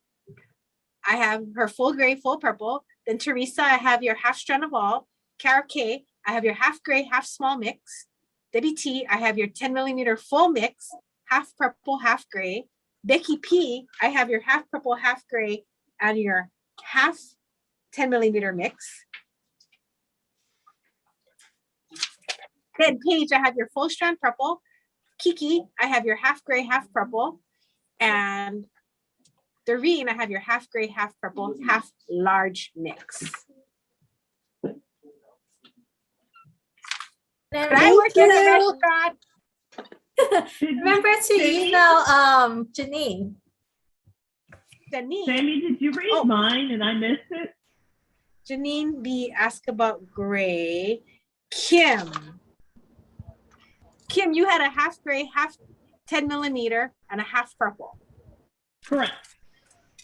I have her full gray, full purple. Then Teresa, I have your half strand of all. Cara K, I have your half gray, half small mix. Debbie T, I have your 10 millimeter full mix, half purple, half gray. Becky P, I have your half purple, half gray, and your half 10 millimeter mix. Then Paige, I have your full strand purple. Kiki, I have your half gray, half purple. And Doreen, I have your half gray, half purple, half large mix. Then I work in a restaurant. Remember to email Janine. Sammy, did you read mine and I missed it? Janine B asked about gray. Kim, you had a half gray, half 10 millimeter, and a half purple. Correct.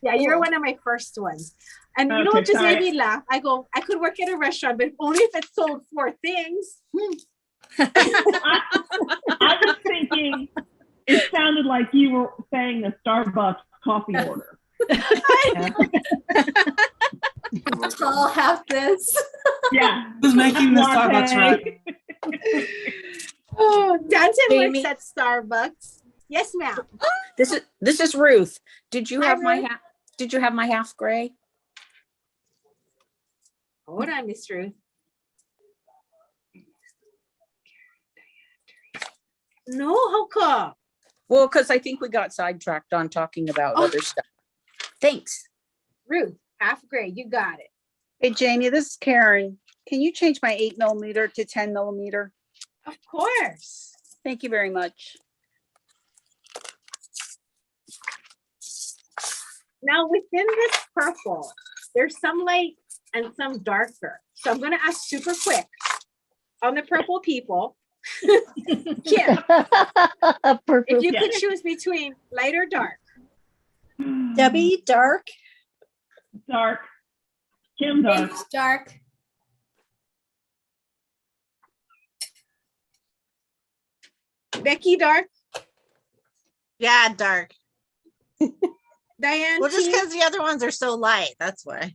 Yeah, you're one of my first ones. And you know what just made me laugh? I go, I could work at a restaurant, but only if it sold 4 things. I was thinking it sounded like you were saying a Starbucks coffee order. I'll have this. Yeah. Who's making the Starbucks right? Oh, Danton works at Starbucks. Yes, ma'am. This is Ruth. Did you have Ruth. Did you have my half gray? Hold on, Miss Ruth. No, how come? Well, because I think we got sidetracked on talking about other stuff. Thanks. Ruth, half grade, you got it. Hey, Janie, this is Karen. Can you change my 8mm to 10mm? Of course. Thank you very much. Now within this purple, there's some light and some darker. So I'm gonna ask super quick on the purple people. Kim, if you could choose between light or dark. Debbie, dark. Dark. Kim, dark. It's dark. Becky, dark. Yeah, dark. Diane. Well, just team? because the other ones are so light, that's why.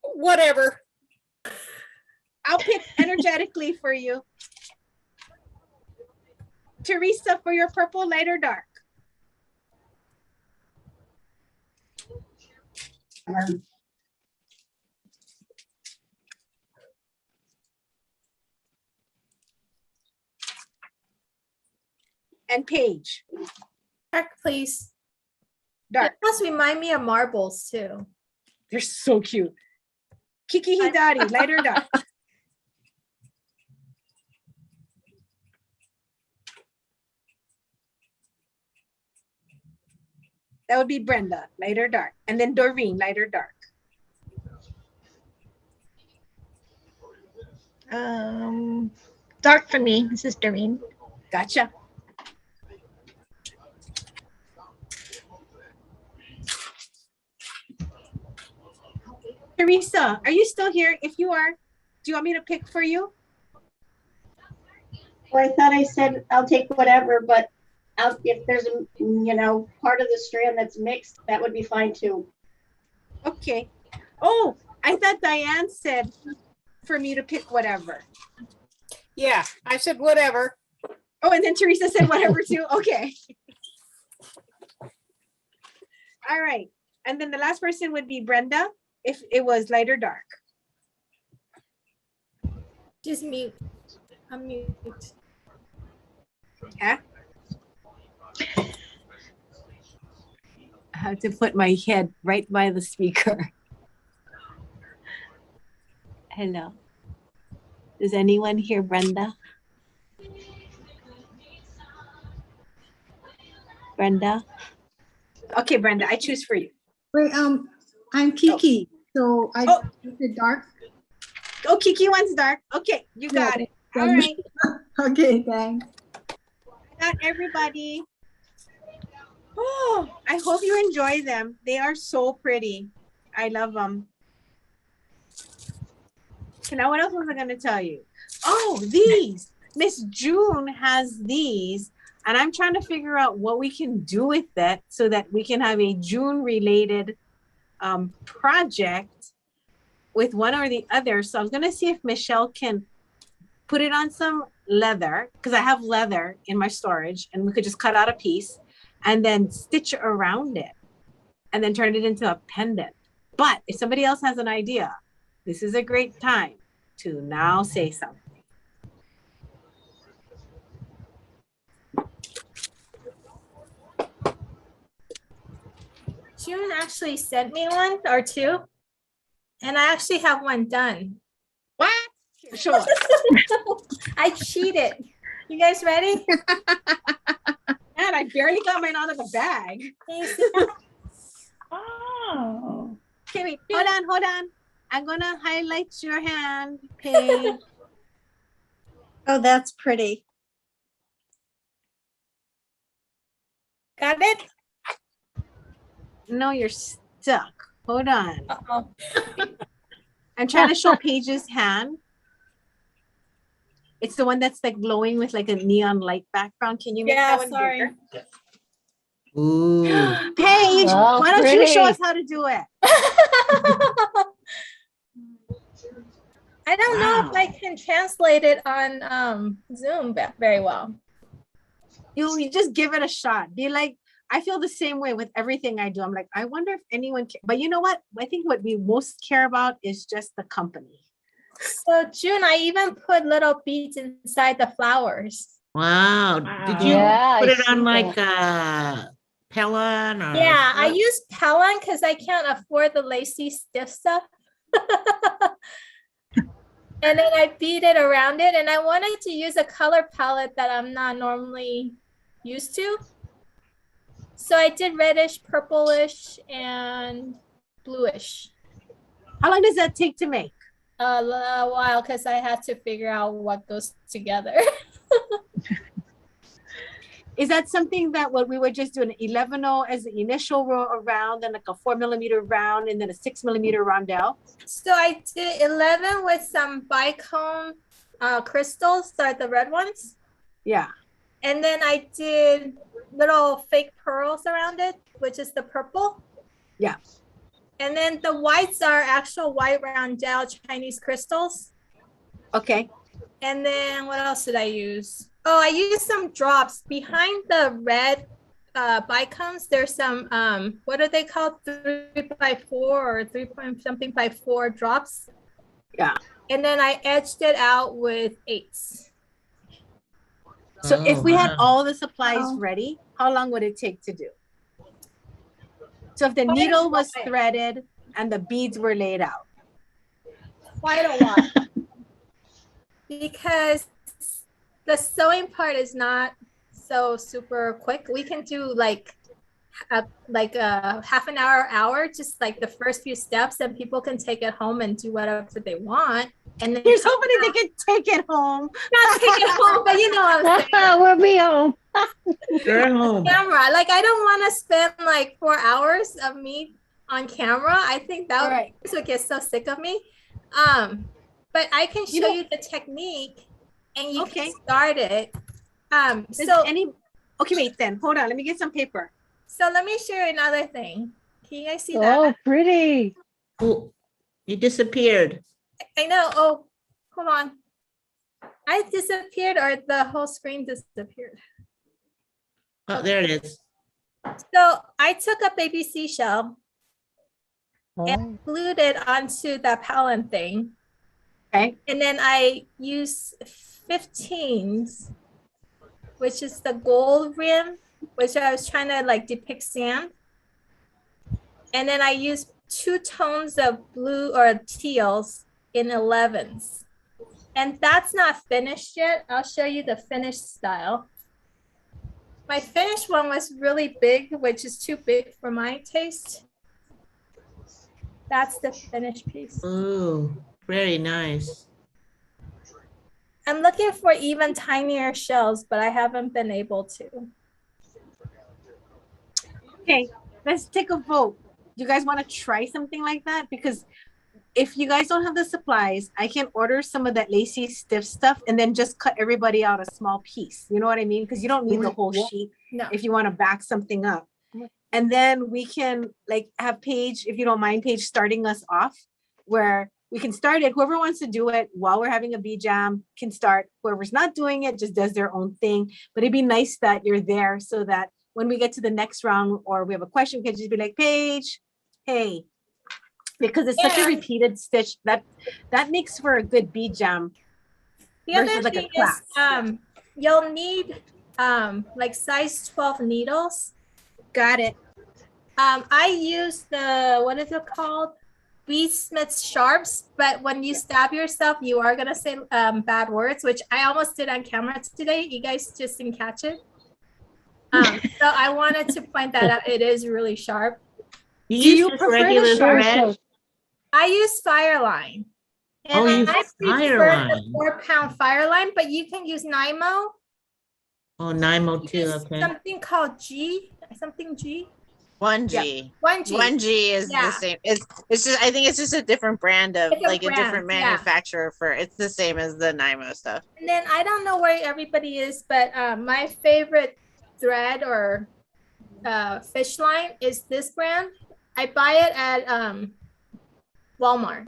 Whatever. I'll pick energetically for you. Teresa, for your purple, light or dark? And Paige. Dark, please. Dark. It must remind me of marbles too. They're so cute. Kiki Hidari, light or dark? That would be Brenda, light or dark. And then Doreen, light or dark? Dark for me. This is Doreen. Gotcha. Teresa, are you still here? If you are, do you want me to pick for you? Well, I thought I said I'll take whatever, but if there's a, part of the strand that's mixed, that would be fine too. Okay. Oh, I thought Diane said for me to pick whatever. Yeah, I said whatever. Oh, and then Teresa said whatever too. Okay. All right. And then the last person would be Brenda, if it was light or dark. Just mute. I'm mute. Yeah. I have to put my head right by the speaker. Hello. Does anyone hear Brenda? Brenda? Okay, Brenda, I choose for you. Wait, I'm Kiki, so I did dark. Oh, Kiki wants dark. Okay, you got it. All right. Okay, thanks. Got everybody. Oh, I hope you enjoy them. They are so pretty. I love them. So now what else was I going to tell you? Oh, these. Miss June has these, and I'm trying to figure out what we can do with that so that we can have a June related project with one or the other. So I'm going to see if Michelle can put it on some leather, because I have leather in my storage, and we could just cut out a piece and then stitch around it and then turn it into a pendant. But if somebody else has an idea, this is a great time to now say something. June actually sent me one or two, and I actually have one done. What? Sure. I cheated. You guys ready? And I barely got mine out of the bag. Oh. Okay, wait, hold on. I'm gonna highlight your hand, Paige. Oh, that's pretty. Got it? No, you're stuck. Hold on. Uh-oh. I'm trying to show Paige's hand. It's the one that's like glowing with like a neon light background. Can you make that one bigger? Ooh. Paige, Oh, why don't you show pretty. us how to do it? I don't know if I can translate it on Zoom very well. You just give it a shot. Be like, I feel the same way with everything I do. I'm like, I wonder if anyone can. But you know what? I think what we most care about is just the company. So June, I even put little beads inside the flowers. Wow. Did you Yeah, put I it on see like that. Pellon or? Yeah, I use Pellon because I can't afford the lacy stiff stuff. And then I beat it around it, and I wanted to use a color palette that I'm not normally used to. So I did reddish, purplish, and bluish. How long does that take to make? A while, because I had to figure out what goes together. Is that something that what we would just do an 11-0 as the initial round, then like a 4mm round, and then a 6mm roundel? So I did 11 with some bicone crystals, are the red ones. Yeah. And then I did little fake pearls around it, which is the purple. Yeah. And then the whites are actual white roundel Chinese crystals. Okay. And then what else did I use? Oh, I used some drops behind the red bicones. There's some what are they called? 3x4 or 3 point something by 4 drops. Yeah. And then I edged it out with 8s. So if we had all the supplies ready, how long would it take to do? So if the needle was threaded and the beads were laid out. Quite a while. Because the sewing part is not so super quick. We can do like a half an hour, just like the first few steps, and people can take it home and do whatever they want. And then you're hoping they can take it home. Not take it home, but you know what I'm saying. We'll be home. You're home. Camera. Like I don't want to spend like 4 hours of me on camera. I think that would get so sick of me. But I can show you the technique and you can start it. Okay, wait then. Hold on. Let me get some paper. So let me show you another thing. Can you guys see Oh, that? pretty. Oh, you disappeared. I know. Oh, hold on. I disappeared or the whole screen disappeared. Oh, there it is. So I took a baby seashell and glued it onto the Pellon thing. Okay. And then I used 15s, which is the gold rim, which I was trying to like depict sand. And then I used 2 tones of blue or teals in 11s. And that's not finished yet. I'll show you the finished style. My finished one was really big, which is too big for my taste. That's the finished piece. Oh, very nice. I'm looking for even tinier shells, but I haven't been able to. Okay, let's take a vote. Do you guys want to try something like that? Because if you guys don't have the supplies, I can order some of that lacy stiff stuff and then just cut everybody out a small piece. You know what I mean? Because you don't need the whole sheet if you want to back something up. And then we can like have Paige, if you don't mind, Paige starting us off where we can start it. Whoever wants to do it while we're having a bee jam can start. Whoever's not doing it just does their own thing. But it'd be nice that you're there so that when we get to the next round or we have a question, we can just be like, Paige, hey, because it's such a repeated stitch that makes for a good bee jam. The other thing is you'll need like size 12 needles. Got it. I use the, what is it called? Beadsmith sharps, but when you stab yourself, you are gonna say bad words, which I almost did on camera today. You guys just didn't catch it. So I wanted to point that out. It is really sharp. Do you prefer regular thread? I use Fireline. And you I prefer Fireline. the 4-pound Fireline, but you can use Nymo. Oh, Nymo too. Use Okay. something called G, something G. 1G. Yeah. 1G. 1G is the same. It's just, I think it's just a different brand of It's a like brand, a different yeah. manufacturer for, it's the same as the Nymo stuff. And then I don't know where everybody is, but my favorite thread or fish line is this brand. I buy it at Walmart.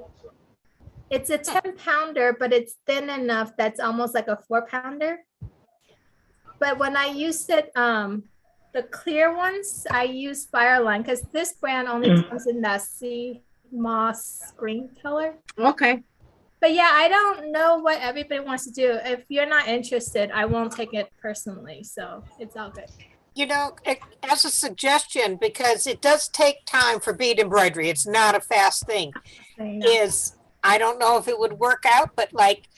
It's a 10-pounder, but it's thin enough that's almost like a 4-pounder. But when I used it, the clear ones, I use Fireline because this brand only comes in that sea moss green color. Okay. But yeah, I don't know what everybody wants to do. If you're not interested, I won't take it personally. So it's all good. You know, as a suggestion, because it does take time for bead embroidery, it's not a fast thing, is, I don't know if it would work out, but like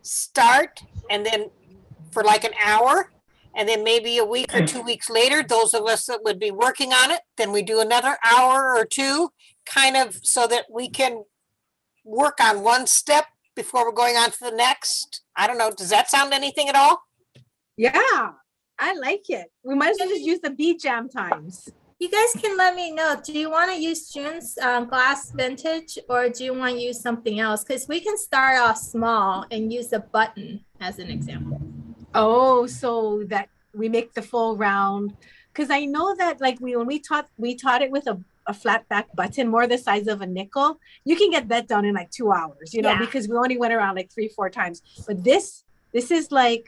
start and then for like an hour, and then maybe a week or 2 weeks later, those of us that would be working on it, then we do another hour or two, kind of so that we can work on one step before we're going on to the next. I don't know. Does that sound anything at all? Yeah, I like it. We might as well just use the bead jam times. You guys can let me know. Do you want to use June's glass vintage, or do you want to use something else? Because we can start off small and use a button as an example. Oh, so that we make the full round. Because I know that like when we taught it with a flat back button, more the size of a nickel. You can get that done in like 2 hours, you know, Yeah. because we only went around like 3-4 times. But this is like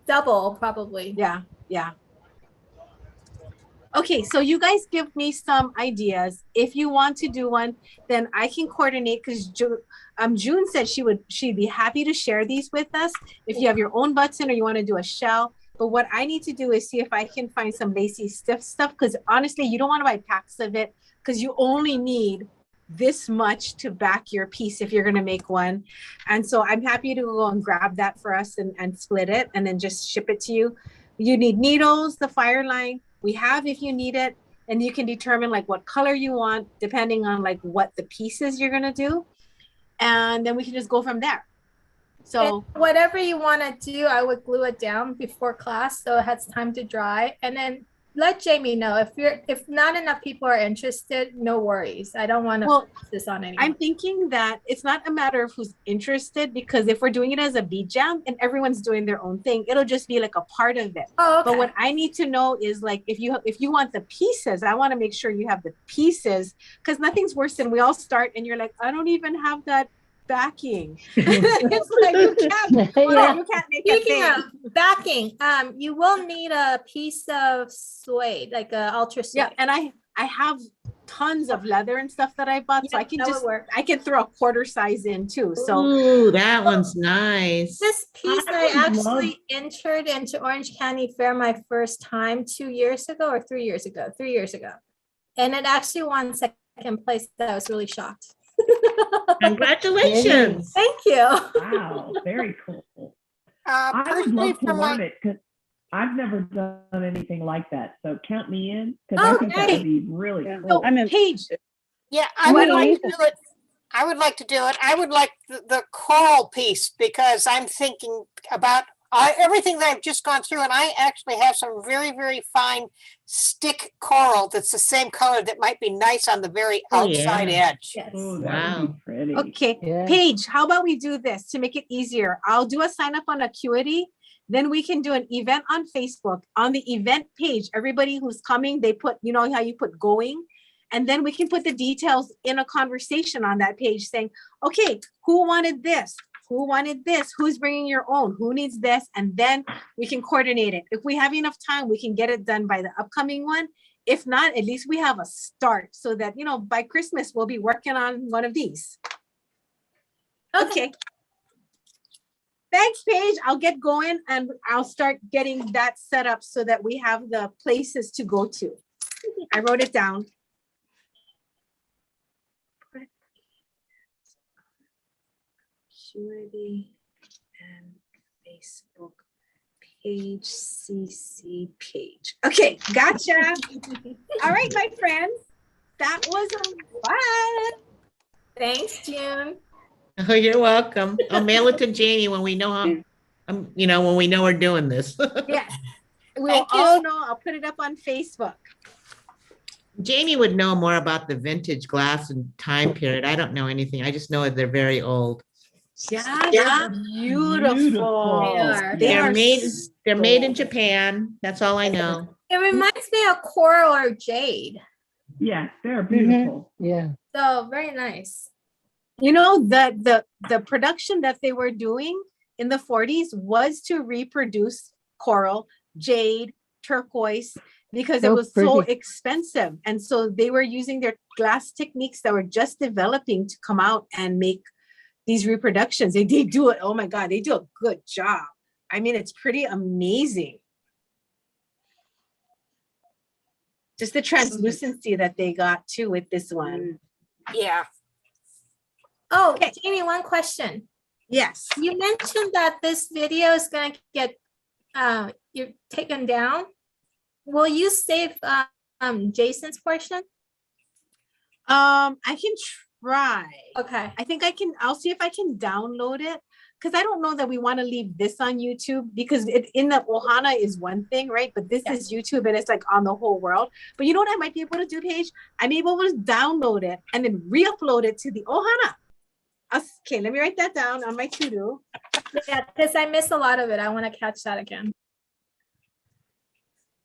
double probably. Yeah, yeah. Okay, so you guys give me some ideas. If you want to do one, then I can coordinate, because June said she'd be happy to share these with us if you have your own button or you want to do a shell. But what I need to do is see if I can find some lacy stiff stuff, because honestly, you don't want to buy packs of it, because you only need this much to back your piece if you're going to make one. And so I'm happy to go and grab that for us and split it and then just ship it to you. You need needles, the fire line. We have if you need it, and you can determine like what color you want depending on like what the pieces you're gonna do, and then we can just go from there. So and whatever you want to do, I would glue it down before class so it has time to dry, and then let Jamie know if not enough people are interested. No worries. I don't want to force this on anyone. I'm thinking that it's not a matter of who's interested, because if we're doing it as a bead jam and everyone's doing their own thing, it'll just be like a part of it. Oh, okay. But what I need to know is like if you want the pieces, I want to make sure you have the pieces, because nothing's worse than we all start and you're like, I don't even have that backing. It's like you can't make a Speaking thing. of backing, you will need a piece of suede, like a ultra suede. Yeah, and I have tons of leather and stuff that I bought, so I can I can throw a quarter size in too. So Ooh, that one's nice. This piece I actually entered into Orange County Fair my first time 2 years ago or 3 years ago, 3 years ago. And it actually won second place. I was really shocked. Congratulations. Thank you. Wow, very cool. I would love to learn it, because I've never done anything like that. So count me in, because I think that would be really cool. I'm in Paige. Yeah, I would like to do it. I would like to do it. I would like the coral piece, because I'm thinking about everything that I've just gone through, and I actually have some very, very fine stick coral that's the same color that might be nice on the very outside edge. Yes. Oh, that would be pretty. Okay, Paige, how about we do this to make it easier? I'll do a sign up on Acuity. Then we can do an event on Facebook. On the event page, everybody who's coming, they put, you know how you put going? And then we can put the details in a conversation on that page saying, okay, who wanted this? Who wanted this? Who's bringing your own? Who needs this? And then we can coordinate it. If we have enough time, we can get it done by the upcoming one. If not, at least we have a start so that, you know, by Christmas, we'll be working on one of these. Okay. Thanks, Paige. I'll get going and I'll start getting that set up so that we have the places to go to. I wrote it down. Acuity and Facebook page, CC page. Okay, gotcha. All right, my friends. That was fun. Thanks, June. Oh, you're welcome. I'll mail it to Janie when we know how, you know, when we know we're doing this. Yes. We'll all know. I'll put it up on Facebook. Jamie would know more about the vintage glass and time period. I don't know anything. I just know they're very old. Yeah, they're beautiful. They're made. They're made in Japan. That's all I know. It reminds me of coral or jade. Yeah, they're beautiful. Yeah. So very nice. You know, the production that they were doing in the 40s was to reproduce coral, jade, turquoise, because it was so expensive. And so they were using their glass techniques that were just developing to come out and make these reproductions. They do it. Oh my God, they do a good job. I mean, it's pretty amazing. Just the translucency that they got too with this one. Yeah. Oh, Jamie, one question. Yes. You mentioned that this video is gonna get you're taken down. Will you save Jason's portion? I can try. Okay. I think I'll see if I can download it. Because I don't know that we want to leave this on YouTube because in the Ohana is one thing, right? But this is YouTube and it's like on the whole world. But you know what I might be able to do, Paige? I may be able to download it and then re-upload it to the Ohana. Okay, let me write that down on my to-do. Yeah, because I missed a lot of it. I want to catch that again.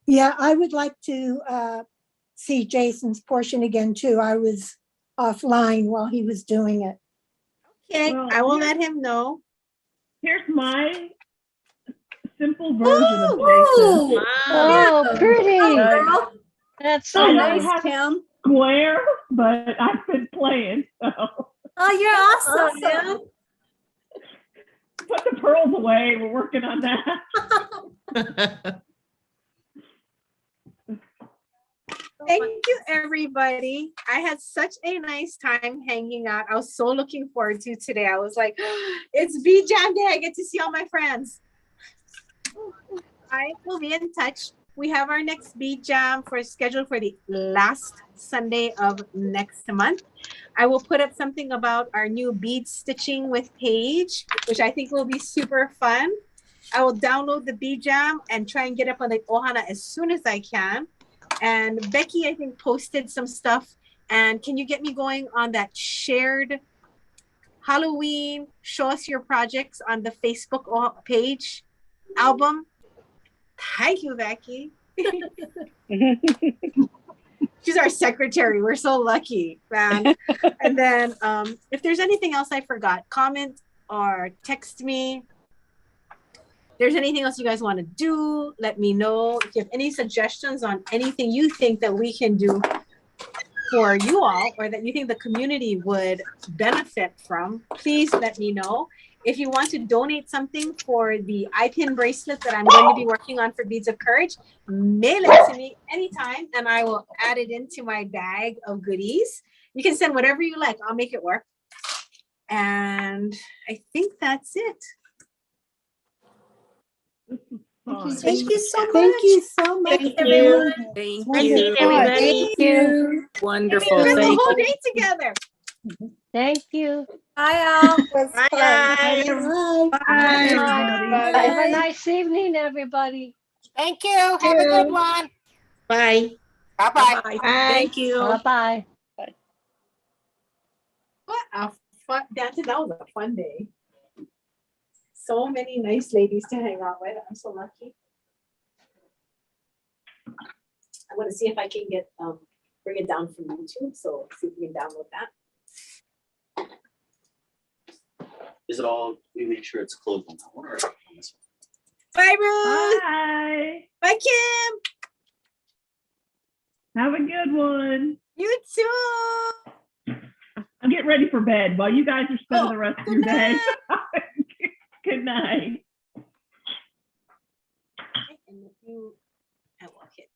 Yeah, I would like to see Jason's portion again too. I was offline while he was doing it. Okay, Well, I will let him know. Here's my simple version of Ooh, Jason. Oh, pretty. girl. That's so I nice. don't have square, but I've been playing, so. Oh, you're awesome, man. Put the pearls away. We're working on that. Thank you, everybody. I had such a nice time hanging out. I was so looking forward to today. I was like, it's Bead Jam Day. I get to see all my friends. I will be in touch. We have our next Bead Jam scheduled for the last Sunday of next month. I will put up something about our new bead stitching with Paige, which I think will be super fun. I will download the Bead Jam and try and get up on the Ohana as soon as I can. And Becky, I think, posted some stuff. And can you get me going on that shared Halloween show us your projects on the Facebook page album? Thank you, Becky. She's our secretary. We're so lucky, man. And then if there's anything else I forgot, comment or text me. There's anything else you guys want to do, let me know. If you have any suggestions on anything you think that we can do for you all or that you think the community would benefit from, please let me know. If you want to donate something for the eye-pin bracelet that I'm going to be working on for Beads of Courage, mail it to me anytime and I will add it into my bag of goodies. You can send whatever you like. I'll make it work. And I think that's it. Thank you so much. Thank you so much. Thank everyone. you. Thank Wonderful. you, everybody. Thank you. Wonderful. We spent the Thank whole you. day together. Thank you. Bye, all. Bye. Bye. Bye. Have a nice evening, everybody. Thank you. Have a good one. Bye. Bye-bye. Bye. Thank you. Bye-bye. What a fun, that was a fun day. So many nice ladies to hang out with. I'm so lucky. I want to see if I can get bring it down from YouTube. So see if we can download that. Is it all, we make sure it's closed on that one or on this Bye, Ruth. Bye. Bye, Kim. Have a good one. You too. I'm getting ready for bed while you guys are spending the rest of your day. night. Good night. And if you, I will hit